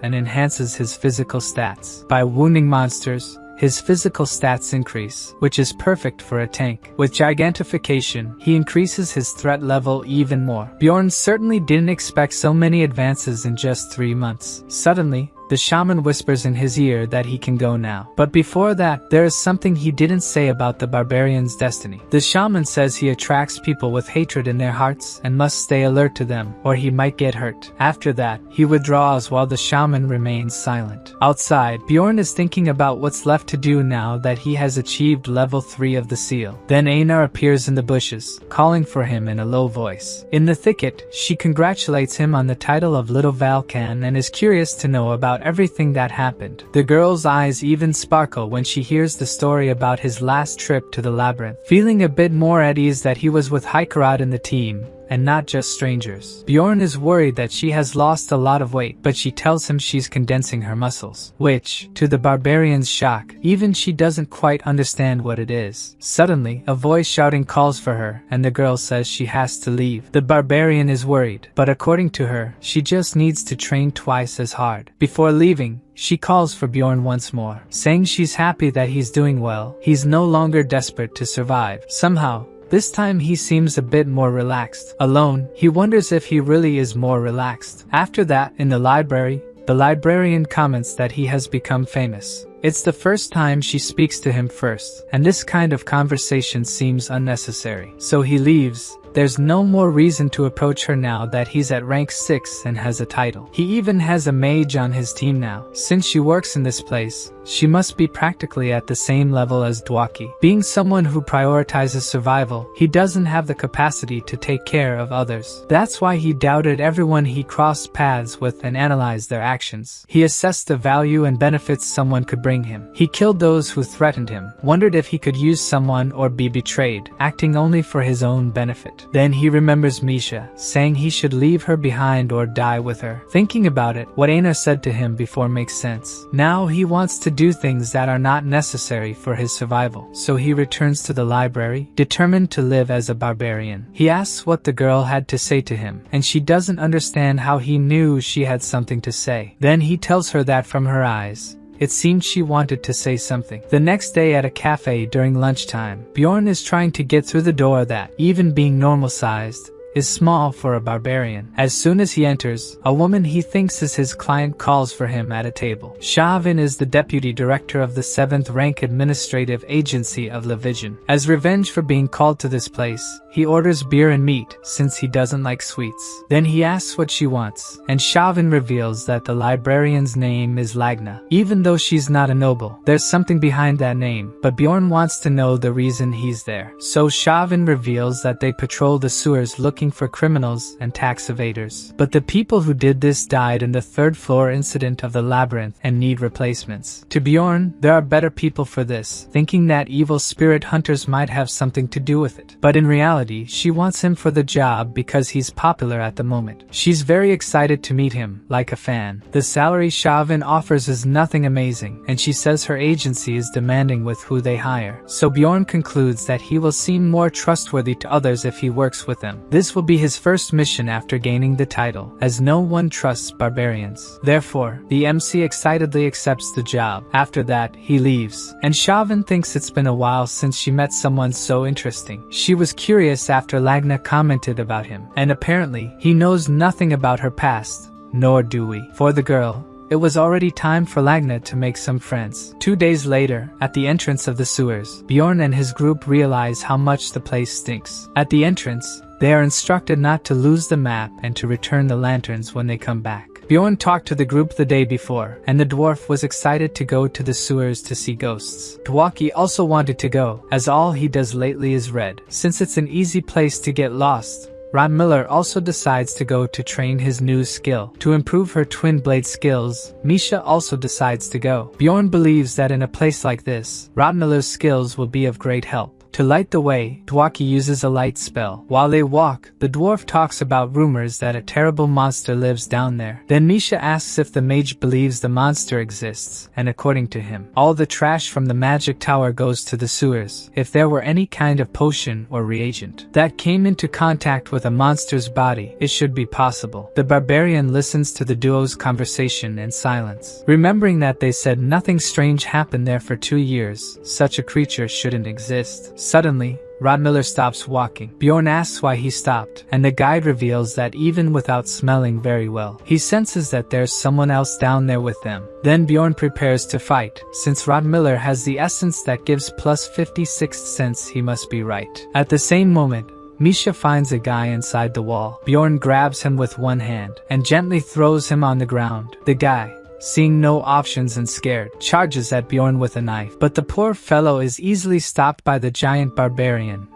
and enhances his physical stats. By wounding monsters, his physical stats increase, which is perfect for a tank. With Gigantification, he increases his threat level even more. Bjorn certainly didn't expect so many advances in just 3 months. Suddenly, the shaman whispers in his ear that he can go now. But before that, there is something he didn't say about the Barbarian's destiny. The shaman says he attracts people with hatred in their hearts and must stay alert to them, or he might get hurt. After that, he withdraws while the shaman remains silent. Outside, Bjorn is thinking about what's left to do now that he has achieved level 3 of the seal. Then Einar appears in the bushes, calling for him in a low voice. In the thicket, she congratulates him on the title of Little Valkan and is curious to know about everything that happened. The girl's eyes even sparkle when she hears the story about his last trip to the labyrinth. Feeling a bit more at ease that he was with Hikarad and the team, and not just strangers. Bjorn is worried that she has lost a lot of weight, but she tells him she's condensing her muscles, which, to the Barbarian's shock, even she doesn't quite understand what it is. Suddenly, a voice shouting calls for her, and the girl says she has to leave. The Barbarian is worried, but according to her, she just needs to train twice as hard. Before leaving, she calls for Bjorn once more, saying she's happy that he's doing well. He's no longer desperate to survive. Somehow, this time he seems a bit more relaxed. Alone, he wonders if he really is more relaxed. After that, in the library, the librarian comments that he has become famous. It's the first time she speaks to him first, and this kind of conversation seems unnecessary. So he leaves. There's no more reason to approach her now that he's at rank 6 and has a title. He even has a mage on his team now. Since she works in this place, she must be practically at the same level as Dwaki. Being someone who prioritizes survival, he doesn't have the capacity to take care of others. That's why he doubted everyone he crossed paths with and analyzed their actions. He assessed the value and benefits someone could bring him. He killed those who threatened him, wondered if he could use someone or be betrayed, acting only for his own benefit. it. Then he remembers Misha, saying he should leave her behind or die with her. Thinking about it, what Einar said to him before makes sense. Now he wants to do things that are not necessary for his survival. So he returns to the library, determined to live as a barbarian. He asks what the girl had to say to him, and she doesn't understand how he knew she had something to say. Then he tells her that from her eyes, it seemed she wanted to say something. The next day at a cafe during lunchtime, Bjorn is trying to get through the door that, even being normal-sized, is small for a barbarian. As soon as he enters, a woman he thinks is his client calls for him at a table. ʟɪᴇ is the deputy director of the 7th rank administrative agency of ļɪᴇ. As revenge for being called to this place, he orders beer and meat, since he doesn't like sweets. Then he asks what she wants, and ʟɪᴇ reveals that the librarian's name is Lagna. Even though she's not a noble, there's something behind that name, but Bjorn wants to know the reason he's there. So ʟɪᴇ reveals that they patrol the sewers looking for criminals and tax evaders. But the people who did this died in the 3rd floor incident of the labyrinth and need replacements. To Bjorn, there are better people for this, thinking that evil spirit hunters might have something to do with it. But in reality, she wants him for the job because he's popular at the moment. She's very excited to meet him, like a fan. The salary ʟɪᴇ offers is nothing amazing, and she says her agency is demanding with who they hire. So Bjorn concludes that he will seem more trustworthy to others if he works with them. This will be his first mission after gaining the title, as no one trusts barbarians. Therefore, the MC excitedly accepts the job. After that, he leaves, and ʟɪᴇ thinks it's been a while since she met someone so interesting. She was curious after Lagna commented about him, and apparently, he knows nothing about her past, nor do we. For the girl, it was already time for Lagna to make some friends. 2 days later, at the entrance of the sewers, Bjorn and his group realize how much the place stinks. At the entrance, they are instructed not to lose the map and to return the lanterns when they come back. Bjorn talked to the group the day before, and the dwarf was excited to go to the sewers to see ghosts. ʟɪᴇ also wanted to go, as all he does lately is read. Since it's an easy place to get lost, Reinmiller also decides to go to train his new skill. To improve her twin blade skills, Misha also decides to go. Bjorn believes that in a place like this, Reinmiller's skills will be of great help. To light the way, ʟɪᴇ uses a light spell. While they walk, the dwarf talks about rumors that a terrible monster lives down there. Then Misha asks if the mage believes the monster exists, and according to him, all the trash from the magic tower goes to the sewers. If there were any kind of potion or reagent that came into contact with a monster's body, it should be possible. The barbarian listens to the duo's conversation in silence. Remembering that they said nothing strange happened there for 2 years, such a creature shouldn't exist. Suddenly, Reinmiller stops walking. Bjorn asks why he stopped, and the guide reveals that even without smelling very well, he senses that there's someone else down there with them. Then Bjorn prepares to fight. Since Reinmiller has the essence that gives plus 56th sense, he must be right. At the same moment, Misha finds a guy inside the wall. Bjorn grabs him with one hand and gently throws him on the ground. The guy, seeing no options and scared, charges at Bjorn with a knife. But the poor fellow is easily stopped by the giant barbarian,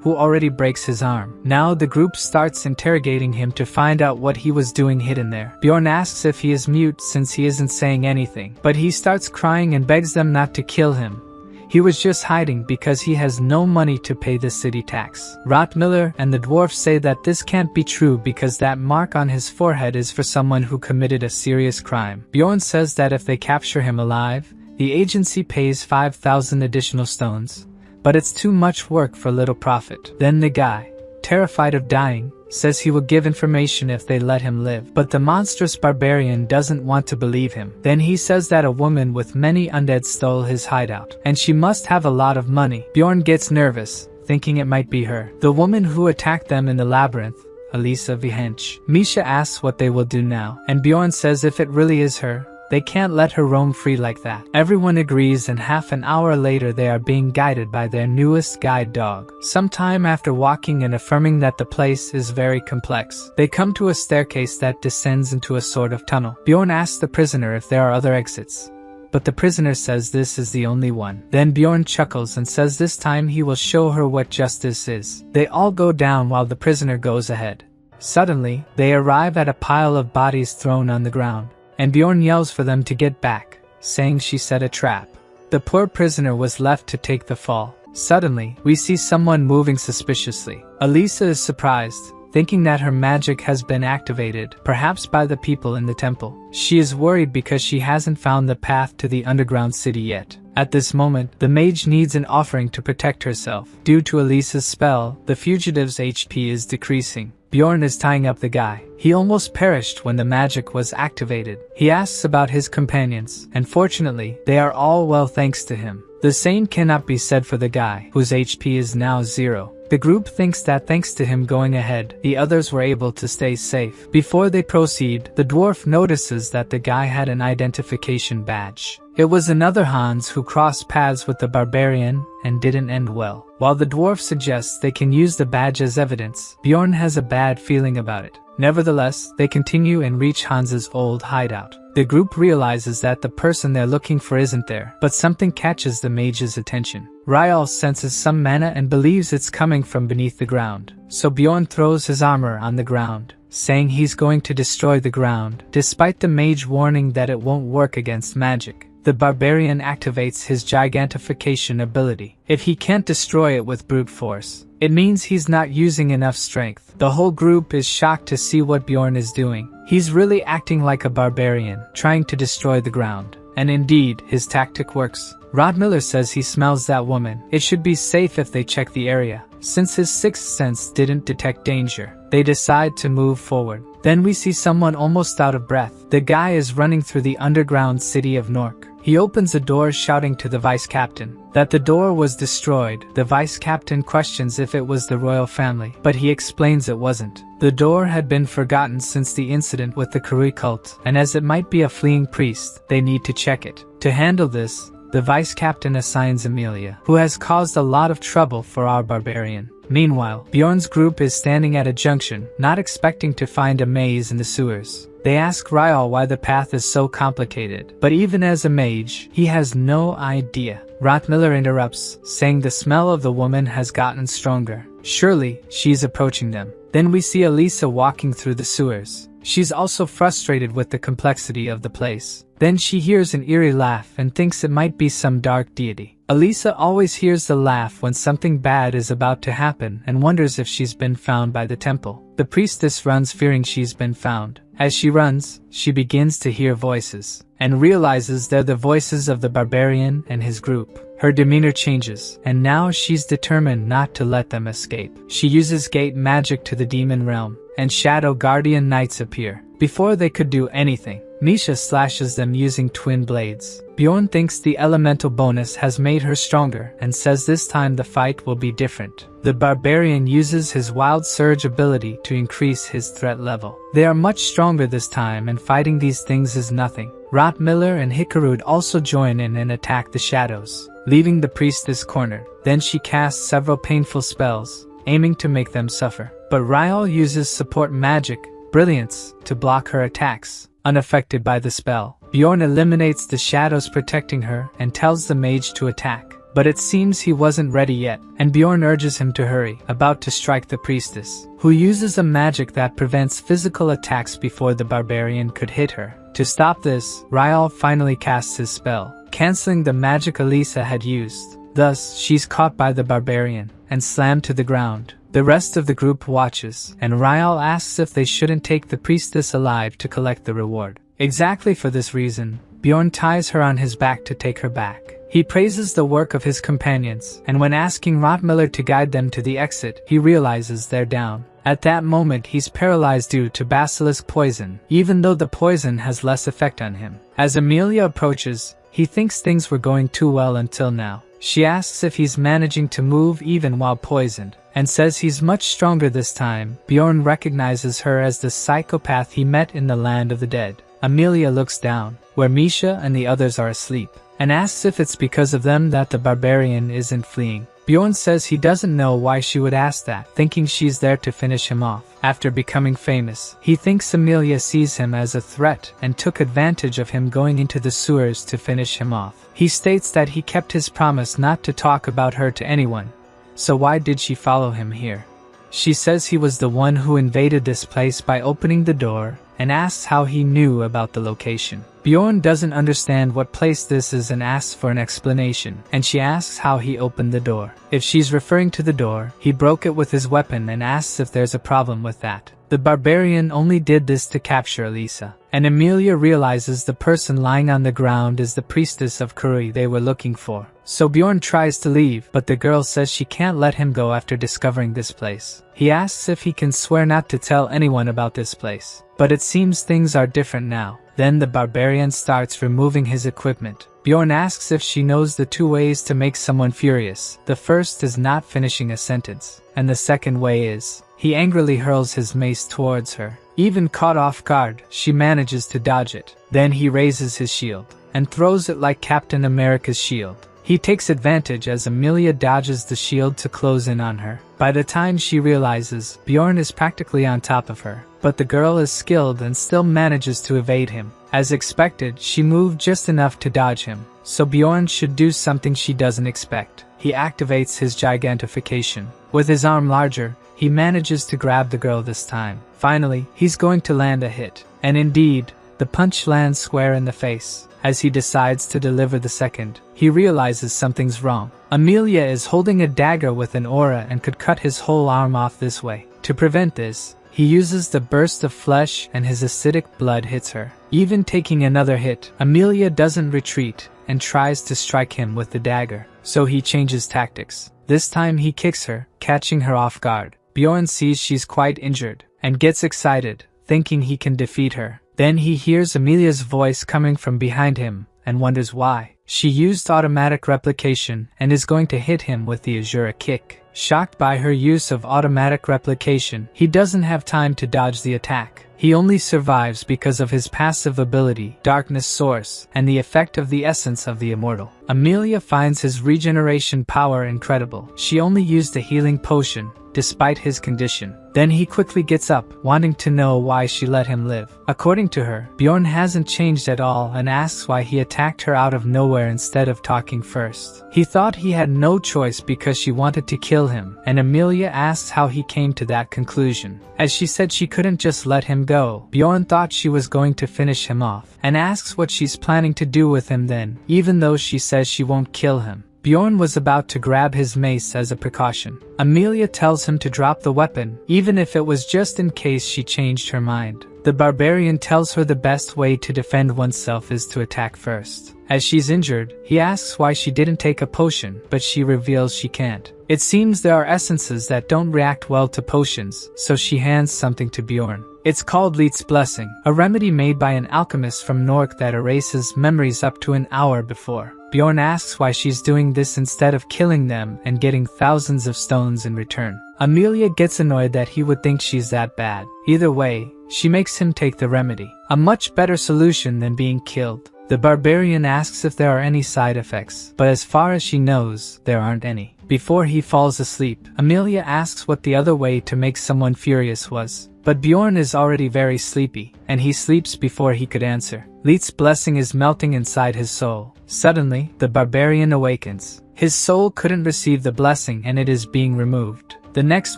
who already breaks his arm. Now the group starts interrogating him to find out what he was doing hidden there. Bjorn asks if he is mute since he isn't saying anything, but he starts crying and begs them not to kill him. He was just hiding because he has no money to pay the city tax. Reinmiller and the dwarf say that this can't be true because that mark on his forehead is for someone who committed a serious crime. Bjorn says that if they capture him alive, the agency pays 5,000 additional stones, but it's too much work for little profit. Then the guy, terrified of dying, says he will give information if they let him live. But the monstrous barbarian doesn't want to believe him. Then he says that a woman with many undead stole his hideout, and she must have a lot of money. Bjorn gets nervous, thinking it might be her. The woman who attacked them in the labyrinth, ʟɪᴇ. Misha asks what they will do now, and Bjorn says if it really is her, they can't let her roam free like that. Everyone agrees, and half an hour later they are being guided by their newest guide dog. Sometime after walking and affirming that the place is very complex, they come to a staircase that descends into a sort of tunnel. Bjorn asks the prisoner if there are other exits, but the prisoner says this is the only one. Then Bjorn chuckles and says this time he will show her what justice is. They all go down while the prisoner goes ahead. Suddenly, they arrive at a pile of bodies thrown on the ground, and Bjorn yells for them to get back, saying she set a trap. The poor prisoner was left to take the fall. Suddenly, we see someone moving suspiciously. ʟɪᴇ is surprised, thinking that her magic has been activated, perhaps by the people in the temple. She is worried because she hasn't found the path to the underground city yet. At this moment, the mage needs an offering to protect herself. Due to ʟɪᴇ's spell, the fugitive's HP is decreasing. Bjorn is tying up the guy. He almost perished when the magic was activated. He asks about his companions, and fortunately, they are all well thanks to him. The same cannot be said for the guy, whose HP is now 0. The group thinks that thanks to him going ahead, the others were able to stay safe. Before they proceed, the dwarf notices that the guy had an identification badge. It was another Hans who crossed paths with the barbarian and didn't end well. While the dwarf suggests they can use the badge as evidence, Bjorn has a bad feeling about it. Nevertheless, they continue and reach Hans's old hideout. The group realizes that the person they're looking for isn't there, but something catches the mage's attention. Reincarnated senses some mana and believes it's coming from beneath the ground. So Bjorn throws his armor on the ground, saying he's going to destroy the ground, despite the mage warning that it won't work against magic. The barbarian activates his gigantification ability. If he can't destroy it with brute force, it means he's not using enough strength. The whole group is shocked to see what Bjorn is doing. He's really acting like a barbarian, trying to destroy the ground. And indeed, his tactic works. Reincarnated says he smells that woman. It should be safe if they check the area. Since his sixth sense didn't detect danger, they decide to move forward. Then we see someone almost out of breath. The guy is running through the underground city of Nork. He opens the door shouting to the vice captain that the door was destroyed. The vice captain questions if it was the royal family, but he explains it wasn't. The door had been forgotten since the incident with the ʟɪᴇ cult, and as it might be a fleeing priest, they need to check it. To handle this, the vice captain assigns Emilia, who has caused a lot of trouble for our barbarian. Meanwhile, Bjorn's group is standing at a junction, not expecting to find a maze in the sewers. They ask Reincarnated why the path is so complicated, but even as a mage, he has no idea. Reincarnated interrupts, saying the smell of the woman has gotten stronger. Surely, she's approaching them. Then we see ʟɪᴇ walking through the sewers. She's also frustrated with the complexity of the place. Then she hears an eerie laugh and thinks it might be some dark deity. ʟɪᴇ always hears the laugh when something bad is about to happen and wonders if she's been found by the temple. The priestess runs fearing she's been found. As she runs, she begins to hear voices, and realizes they're the voices of the barbarian and his group. Her demeanor changes, and now she's determined not to let them escape. She uses gate magic to the demon realm, and shadow guardian knights appear. Before they could do anything, Misha slashes them using twin blades. Bjorn thinks the elemental bonus has made her stronger and says this time the fight will be different. The barbarian uses his wild surge ability to increase his threat level. They are much stronger this time and fighting these things is nothing. Reincarnated and Hikaru also join in and attack the shadows, leaving the priestess cornered. Then she casts several painful spells, aiming to make them suffer. But Reincarnated uses support magic, Brilliance, to block her attacks. Unaffected by the spell, Bjorn eliminates the shadows protecting her and tells the mage to attack. But it seems he wasn't ready yet, and Bjorn urges him to hurry, about to strike the priestess, who uses a magic that prevents physical attacks before the barbarian could hit her. To stop this, Reincarnated finally casts his spell, cancelling the magic ʟɪᴇ had used. Thus, she's caught by the barbarian and slammed to the ground. The rest of the group watches, and Reincarnated asks if they shouldn't take the priestess alive to collect the reward. Exactly for this reason, Bjorn ties her on his back to take her back. He praises the work of his companions, and when asking Reincarnated to guide them to the exit, he realizes they're down. At that moment he's paralyzed due to basilisk poison, even though the poison has less effect on him. As Emilia approaches, he thinks things were going too well until now. She asks if he's managing to move even while poisoned, and says he's much stronger this time. Bjorn recognizes her as the psychopath he met in the land of the dead. Emilia looks down, where Misha and the others are asleep, and asks if it's because of them that the barbarian isn't fleeing. Bjorn says he doesn't know why she would ask that, thinking she's there to finish him off. After becoming famous, he thinks Emilia sees him as a threat and took advantage of him going into the sewers to finish him off. He states that he kept his promise not to talk about her to anyone, so why did she follow him here? She says he was the one who invaded this place by opening the door and asks how he knew about the location. Bjorn doesn't understand what place this is and asks for an explanation, and she asks how he opened the door. If she's referring to the door, he broke it with his weapon and asks if there's a problem with that. The barbarian only did this to capture Elisa, and Emilia realizes the person lying on the ground is the priestess of Kuri they were looking for. So Bjorn tries to leave, but the girl says she can't let him go after discovering this place. He asks if he can swear not to tell anyone about this place, but it seems things are different now. Then the barbarian starts removing his equipment. Bjorn asks if she knows the two ways to make someone furious. The first is not finishing a sentence, and the second way is, he angrily hurls his mace towards her. Even caught off guard, she manages to dodge it. Then he raises his shield, and throws it like Captain America's shield. He takes advantage as Emilia dodges the shield to close in on her. By the time she realizes, Bjorn is practically on top of her, but the girl is skilled and still manages to evade him. As expected, she moved just enough to dodge him, so Bjorn should do something she doesn't expect. He activates his gigantification. With his arm larger, he manages to grab the girl this time. Finally, he's going to land a hit, and indeed, the punch lands square in the face. As he decides to deliver the second, he realizes something's wrong. Emilia is holding a dagger with an aura and could cut his whole arm off this way. To prevent this, he uses the burst of flesh and his acidic blood hits her. Even taking another hit, Emilia doesn't retreat and tries to strike him with the dagger. So he changes tactics. This time he kicks her, catching her off guard. Bjorn sees she's quite injured and gets excited, thinking he can defeat her. Then he hears Emilia's voice coming from behind him and wonders why. She used automatic replication and is going to hit him with the Azura kick. Shocked by her use of automatic replication, he doesn't have time to dodge the attack. He only survives because of his passive ability, Darkness Source, and the effect of the essence of the immortal. Emilia finds his regeneration power incredible. She only used a healing potion, despite his condition. Then he quickly gets up, wanting to know why she let him live. According to her, Bjorn hasn't changed at all and asks why he attacked her out of nowhere instead of talking first. He thought he had no choice because she wanted to kill him, and Emilia asks how he came to that conclusion. As she said she couldn't just let him go, Bjorn thought she was going to finish him off, and asks what she's planning to do with him then, even though she says she won't kill him. Bjorn was about to grab his mace as a precaution. Emilia tells him to drop the weapon, even if it was just in case she changed her mind. The barbarian tells her the best way to defend oneself is to attack first. As she's injured, he asks why she didn't take a potion, but she reveals she can't. It seems there are essences that don't react well to potions, so she hands something to Bjorn. It's called Leet's Blessing, a remedy made by an alchemist from Nork that erases memories up to an hour before. Bjorn asks why she's doing this instead of killing them and getting thousands of stones in return. Emilia gets annoyed that he would think she's that bad. Either way, she makes him take the remedy. A much better solution than being killed. The barbarian asks if there are any side effects, but as far as she knows, there aren't any. Before he falls asleep, Emilia asks what the other way to make someone furious was. But Bjorn is already very sleepy, and he sleeps before he could answer. Leet's blessing is melting inside his soul. Suddenly, the barbarian awakens. His soul couldn't receive the blessing and it is being removed. The next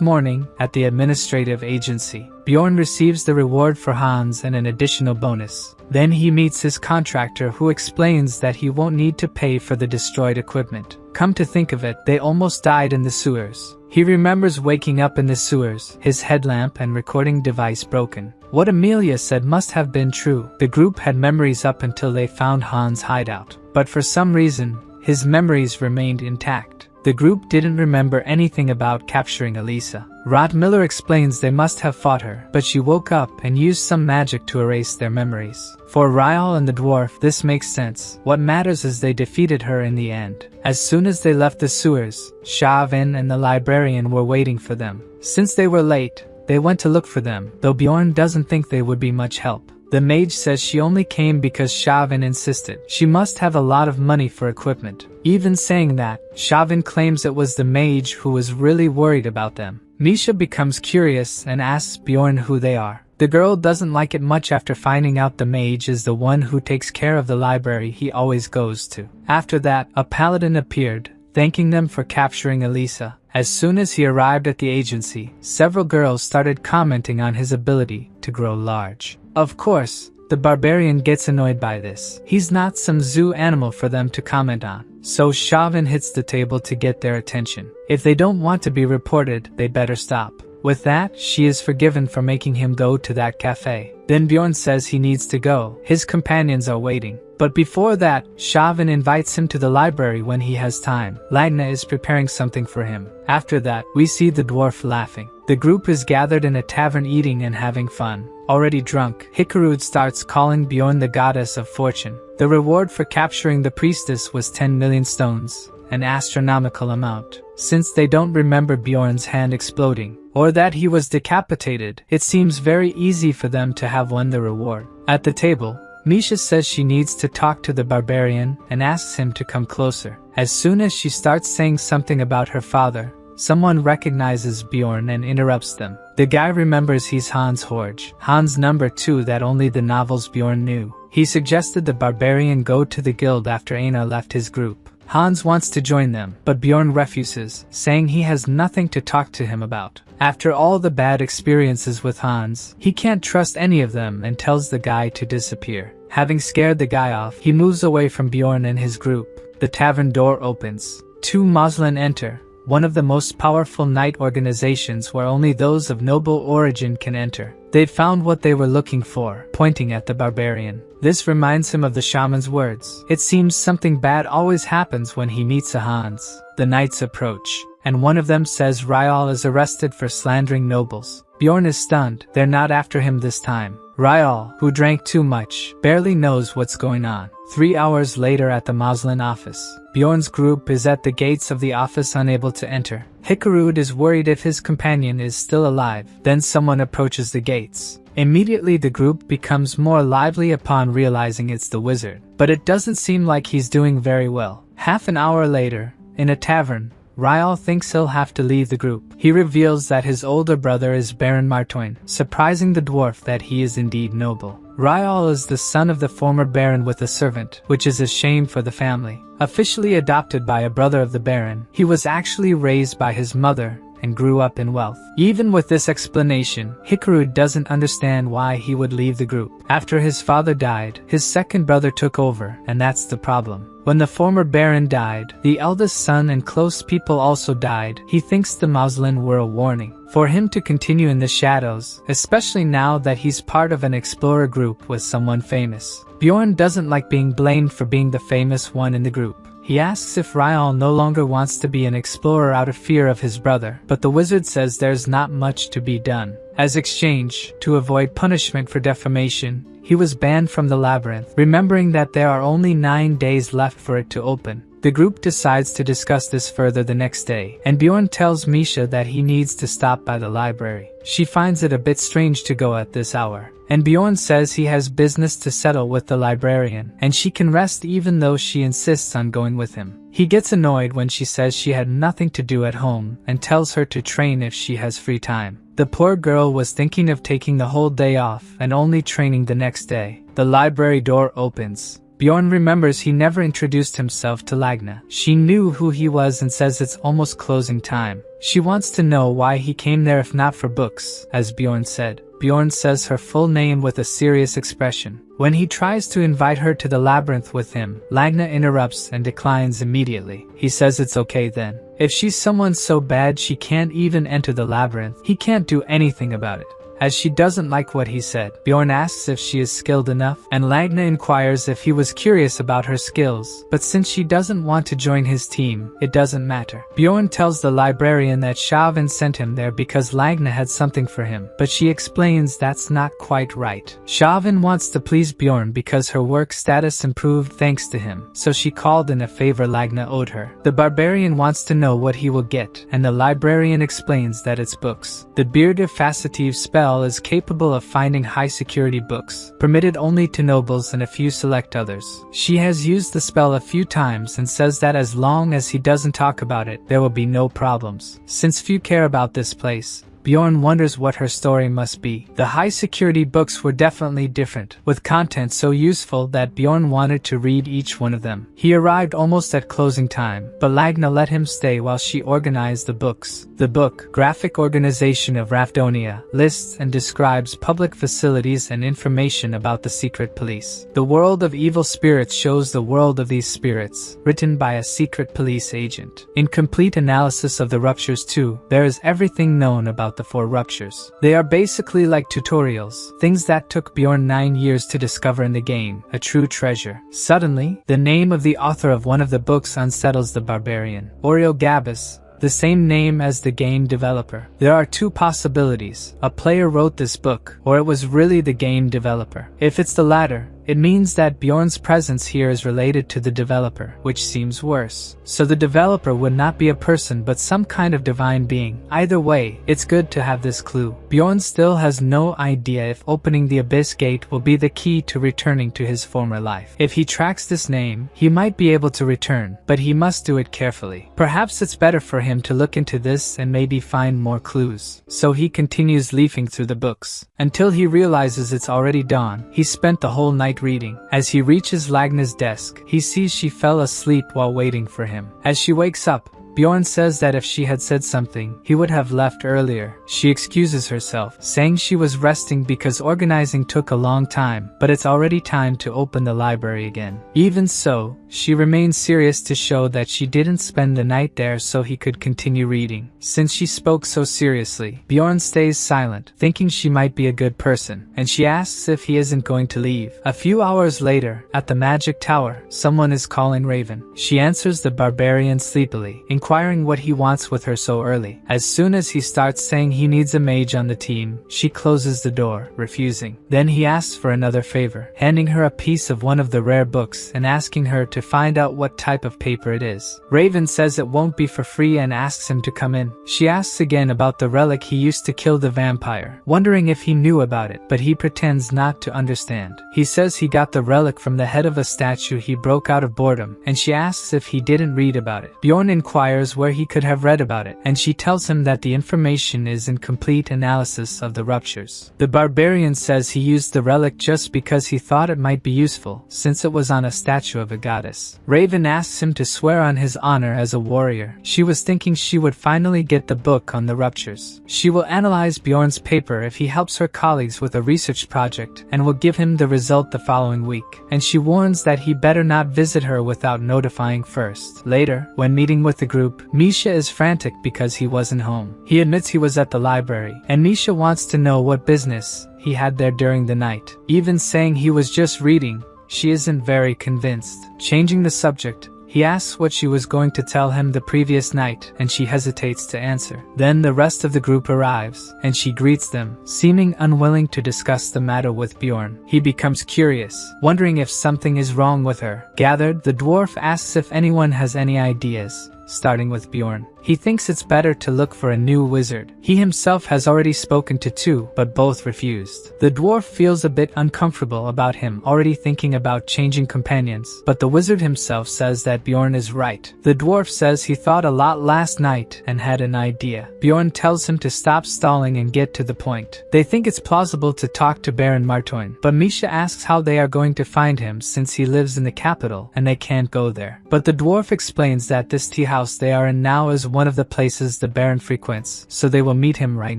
morning, at the administrative agency, Bjorn receives the reward for Hans and an additional bonus. Then he meets his contractor who explains that he won't need to pay for the destroyed equipment. Come to think of it, they almost died in the sewers. He remembers waking up in the sewers, his headlamp and recording device broken. What Emilia said must have been true. The group had memories up until they found Hans' hideout. But for some reason, his memories remained intact. The group didn't remember anything about capturing Elisa. Rod Miller explains they must have fought her, but she woke up and used some magic to erase their memories. For Ryal and the dwarf, this makes sense. What matters is they defeated her in the end. As soon as they left the sewers, Sᴜʀᴇ and the librarian were waiting for them. Since they were late, they went to look for them, though Bjorn doesn't think they would be much help. The mage says she only came because Sᴜʀᴇ insisted. She must have a lot of money for equipment. Even saying that, Sᴜʀᴇ claims it was the mage who was really worried about them. Misha becomes curious and asks Bjorn who they are. The girl doesn't like it much after finding out the mage is the one who takes care of the library he always goes to. After that, a paladin appeared, thanking them for capturing Elisa. As soon as he arrived at the agency, several girls started commenting on his ability to grow large. Of course, the barbarian gets annoyed by this. He's not some zoo animal for them to comment on. So Sᴜʀᴇ hits the table to get their attention. If they don't want to be reported, they better stop. With that, she is forgiven for making him go to that cafe. Then Bjorn says he needs to go. His companions are waiting. But before that, Sᴜʀᴇ invites him to the library when he has time. ⵍάγνα is preparing something for him. After that, we see the dwarf laughing. The group is gathered in a tavern eating and having fun. Already drunk, ʟɪᴠɪ starts calling Bjorn the goddess of fortune. The reward for capturing the priestess was 10 million stones, an astronomical amount. Since they don't remember Bjorn's hand exploding, or that he was decapitated, it seems very easy for them to have won the reward. At the table, Misha says she needs to talk to the barbarian and asks him to come closer. As soon as she starts saying something about her father, someone recognizes Bjorn and interrupts them. The guy remembers he's Hans Horge, Hans number 2 that only the novels Bjorn knew. He suggested the barbarian go to the guild after Einar left his group. Hans wants to join them, but Bjorn refuses, saying he has nothing to talk to him about. After all the bad experiences with Hans, he can't trust any of them and tells the guy to disappear. Having scared the guy off, he moves away from Bjorn and his group. The tavern door opens. 2 Moslin enter, one of the most powerful knight organizations where only those of noble origin can enter. They'd found what they were looking for, pointing at the barbarian. This reminds him of the shaman's words. It seems something bad always happens when he meets a Hans. The knights approach, and one of them says Ryal is arrested for slandering nobles. Bjorn is stunned. They're not after him this time. Ryal, who drank too much, barely knows what's going on. 3 hours later at the Moslin office, Bjorn's group is at the gates of the office unable to enter. ʟɪᴠɪ is worried if his companion is still alive. Then someone approaches the gates. Immediately the group becomes more lively upon realizing it's the wizard. But it doesn't seem like he's doing very well. Half an hour later, in a tavern, Ryal thinks he'll have to leave the group. He reveals that his older brother is Baron Martoin, surprising the dwarf that he is indeed noble. Ryal is the son of the former baron with a servant, which is a shame for the family. Officially adopted by a brother of the baron, he was actually raised by his mother and grew up in wealth. Even with this explanation, ʟɪᴠɪ doesn't understand why he would leave the group. After his father died, his second brother took over, and that's the problem. When the former baron died, the eldest son and close people also died. He thinks the Moslin were a warning for him to continue in the shadows, especially now that he's part of an explorer group with someone famous. Bjorn doesn't like being blamed for being the famous one in the group. He asks if Ryal no longer wants to be an explorer out of fear of his brother, but the wizard says there's not much to be done. As exchange, to avoid punishment for defamation, he was banned from the labyrinth, remembering that there are only 9 days left for it to open. The group decides to discuss this further the next day, and Bjorn tells Misha that he needs to stop by the library. She finds it a bit strange to go at this hour, and Bjorn says he has business to settle with the librarian, and she can rest even though she insists on going with him. He gets annoyed when she says she had nothing to do at home and tells her to train if she has free time. The poor girl was thinking of taking the whole day off and only training the next day. The library door opens. Bjorn remembers he never introduced himself to ⵍάγνα. She knew who he was and says it's almost closing time. She wants to know why he came there if not for books, as Bjorn said. Bjorn says her full name with a serious expression. When he tries to invite her to the labyrinth with him, ⵍάγνα interrupts and declines immediately. He says it's okay then. If she's someone so bad she can't even enter the labyrinth, he can't do anything about it. As she doesn't like what he said, Bjorn asks if she is skilled enough, and ⵍάγνα inquires if he was curious about her skills, but since she doesn't want to join his team, it doesn't matter. Bjorn tells the librarian that Sᴜʀᴇ sent him there because ⵍάγνα had something for him, but she explains that's not quite right. Sᴜʀᴇ wants to please Bjorn because her work status improved thanks to him, so she called in a favor ⵍάγνα owed her. The barbarian wants to know what he will get, and the librarian explains that it's books. The ʟɪΔᴇ spell is capable of finding high-security books, permitted only to nobles and a few select others. She has used the spell a few times and says that as long as he doesn't talk about it, there will be no problems. Since few care about this place, Bjorn wonders what her story must be. The high-security books were definitely different, with content so useful that Bjorn wanted to read each one of them. He arrived almost at closing time, but lægna let him stay while she organized the books. The book, Graphic Organization of Rafdonia, lists and describes public facilities and information about the secret police. The World of Evil Spirits shows the world of these spirits, written by a secret police agent. In complete analysis of the ruptures too, there is everything known about the 4 ruptures. They are basically like tutorials, things that took Bjorn 9 years to discover in the game, a true treasure. Suddenly, the name of the author of one of the books unsettles the Barbarian. Gabus, the same name as the game developer. There are 2 possibilities. A player wrote this book, or it was really the game developer. If it's the latter, it means that Bjorn's presence here is related to the developer, which seems worse. So the developer would not be a person but some kind of divine being. Either way, it's good to have this clue. Bjorn still has no idea if opening the Abyss Gate will be the key to returning to his former life. If he tracks this name, he might be able to return, but he must do it carefully. Perhaps it's better for him to look into this and maybe find more clues. So he continues leafing through the books, until he realizes it's already dawn. He spent the whole night reading. As he reaches lægna's desk, he sees she fell asleep while waiting for him. As she wakes up, Bjorn says that if she had said something, he would have left earlier. She excuses herself, saying she was resting because organizing took a long time, but it's already time to open the library again. Even so, she remains serious to show that she didn't spend the night there so he could continue reading. Since she spoke so seriously, Bjorn stays silent, thinking she might be a good person, and she asks if he isn't going to leave. A few hours later, at the magic tower, someone is calling Raven. She answers the Barbarian sleepily, inquiring what he wants with her so early. As soon as he starts saying he needs a mage on the team, she closes the door, refusing. Then he asks for another favor, handing her a piece of one of the rare books and asking her to find out what type of paper it is. Raven says it won't be for free and asks him to come in. She asks again about the relic he used to kill the vampire, wondering if he knew about it, but he pretends not to understand. He says he got the relic from the head of a statue he broke out of boredom, and she asks if he didn't read about it. Bjorn inquires where he could have read about it, and she tells him that the information is in complete analysis of the ruptures. The Barbarian says he used the relic just because he thought it might be useful, since it was on a statue of a goddess. Raven asks him to swear on his honor as a warrior. She was thinking she would finally get the book on the ruptures. She will analyze Bjorn's paper if he helps her colleagues with a research project, and will give him the result the following week. And she warns that he better not visit her without notifying first. Later, when meeting with the group, Misha is frantic because he wasn't home. He admits he was at the library, and Misha wants to know what business he had there during the night. Even saying he was just reading, she isn't very convinced. Changing the subject, he asks what she was going to tell him the previous night, and she hesitates to answer. Then the rest of the group arrives, and she greets them, seeming unwilling to discuss the matter with Bjorn. He becomes curious, wondering if something is wrong with her. Gathered, the dwarf asks if anyone has any ideas, starting with Bjorn. He thinks it's better to look for a new wizard. He himself has already spoken to 2, but both refused. The dwarf feels a bit uncomfortable about him already thinking about changing companions, but the wizard himself says that Bjorn is right. The dwarf says he thought a lot last night and had an idea. Bjorn tells him to stop stalling and get to the point. They think it's plausible to talk to Baron Martoin, but Misha asks how they are going to find him since he lives in the capital and they can't go there. But the dwarf explains that this tea house they are in now is one of the places the Baron frequents, so they will meet him right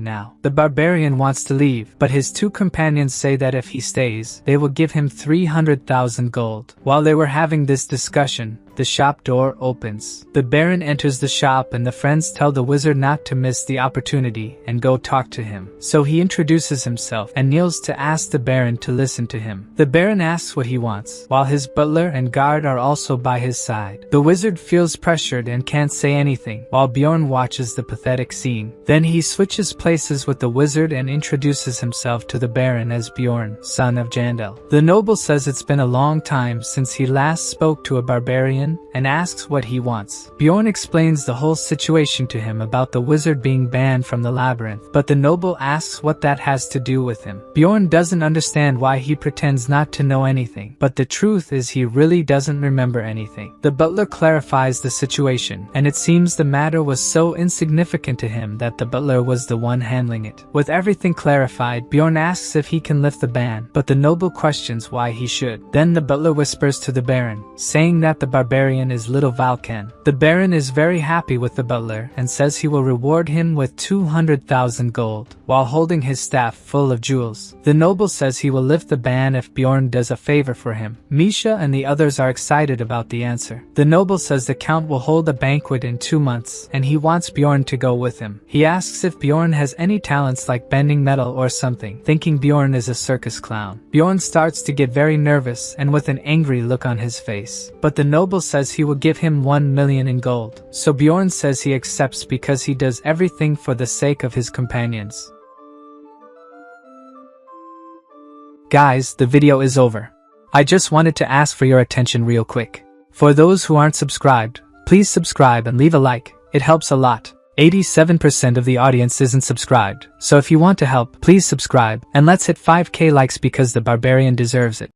now. The Barbarian wants to leave, but his 2 companions say that if he stays, they will give him 300,000 gold. While they were having this discussion, the shop door opens. The Baron enters the shop and the friends tell the wizard not to miss the opportunity and go talk to him. So he introduces himself and kneels to ask the Baron to listen to him. The Baron asks what he wants, while his butler and guard are also by his side. The wizard feels pressured and can't say anything, while Bjorn watches the pathetic scene. Then he switches places with the wizard and introduces himself to the Baron as Bjorn, son of Jandel. The noble says it's been a long time since he last spoke to a barbarian barbarian and asks what he wants. Bjorn explains the whole situation to him about the wizard being banned from the labyrinth, but the noble asks what that has to do with him. Bjorn doesn't understand why he pretends not to know anything, but the truth is he really doesn't remember anything. The butler clarifies the situation, and it seems the matter was so insignificant to him that the butler was the one handling it. With everything clarified, Bjorn asks if he can lift the ban, but the noble questions why he should. Then the butler whispers to the baron, saying that the barbarian is ʟɪΔᴜ. The baron is very happy with the butler and says he will reward him with 200,000 gold, while holding his staff full of jewels. The noble says he will lift the ban if Bjorn does a favor for him. Misha and the others are excited about the answer. The noble says the count will hold a banquet in 2 months, and he wants Bjorn to go with him. He asks if Bjorn has any talents like bending metal or something, thinking Bjorn is a circus clown. Bjorn starts to get very nervous and with an angry look on his face. But the noble says he will give him 1 million in gold. So Bjorn says he accepts because he does everything for the sake of his companions. Guys, the video is over. I just wanted to ask for your attention real quick. For those who aren't subscribed, please subscribe and leave a like. It helps a lot. 87% of the audience isn't subscribed, so if you want to help, please subscribe, and let's hit 5k likes because the barbarian deserves it.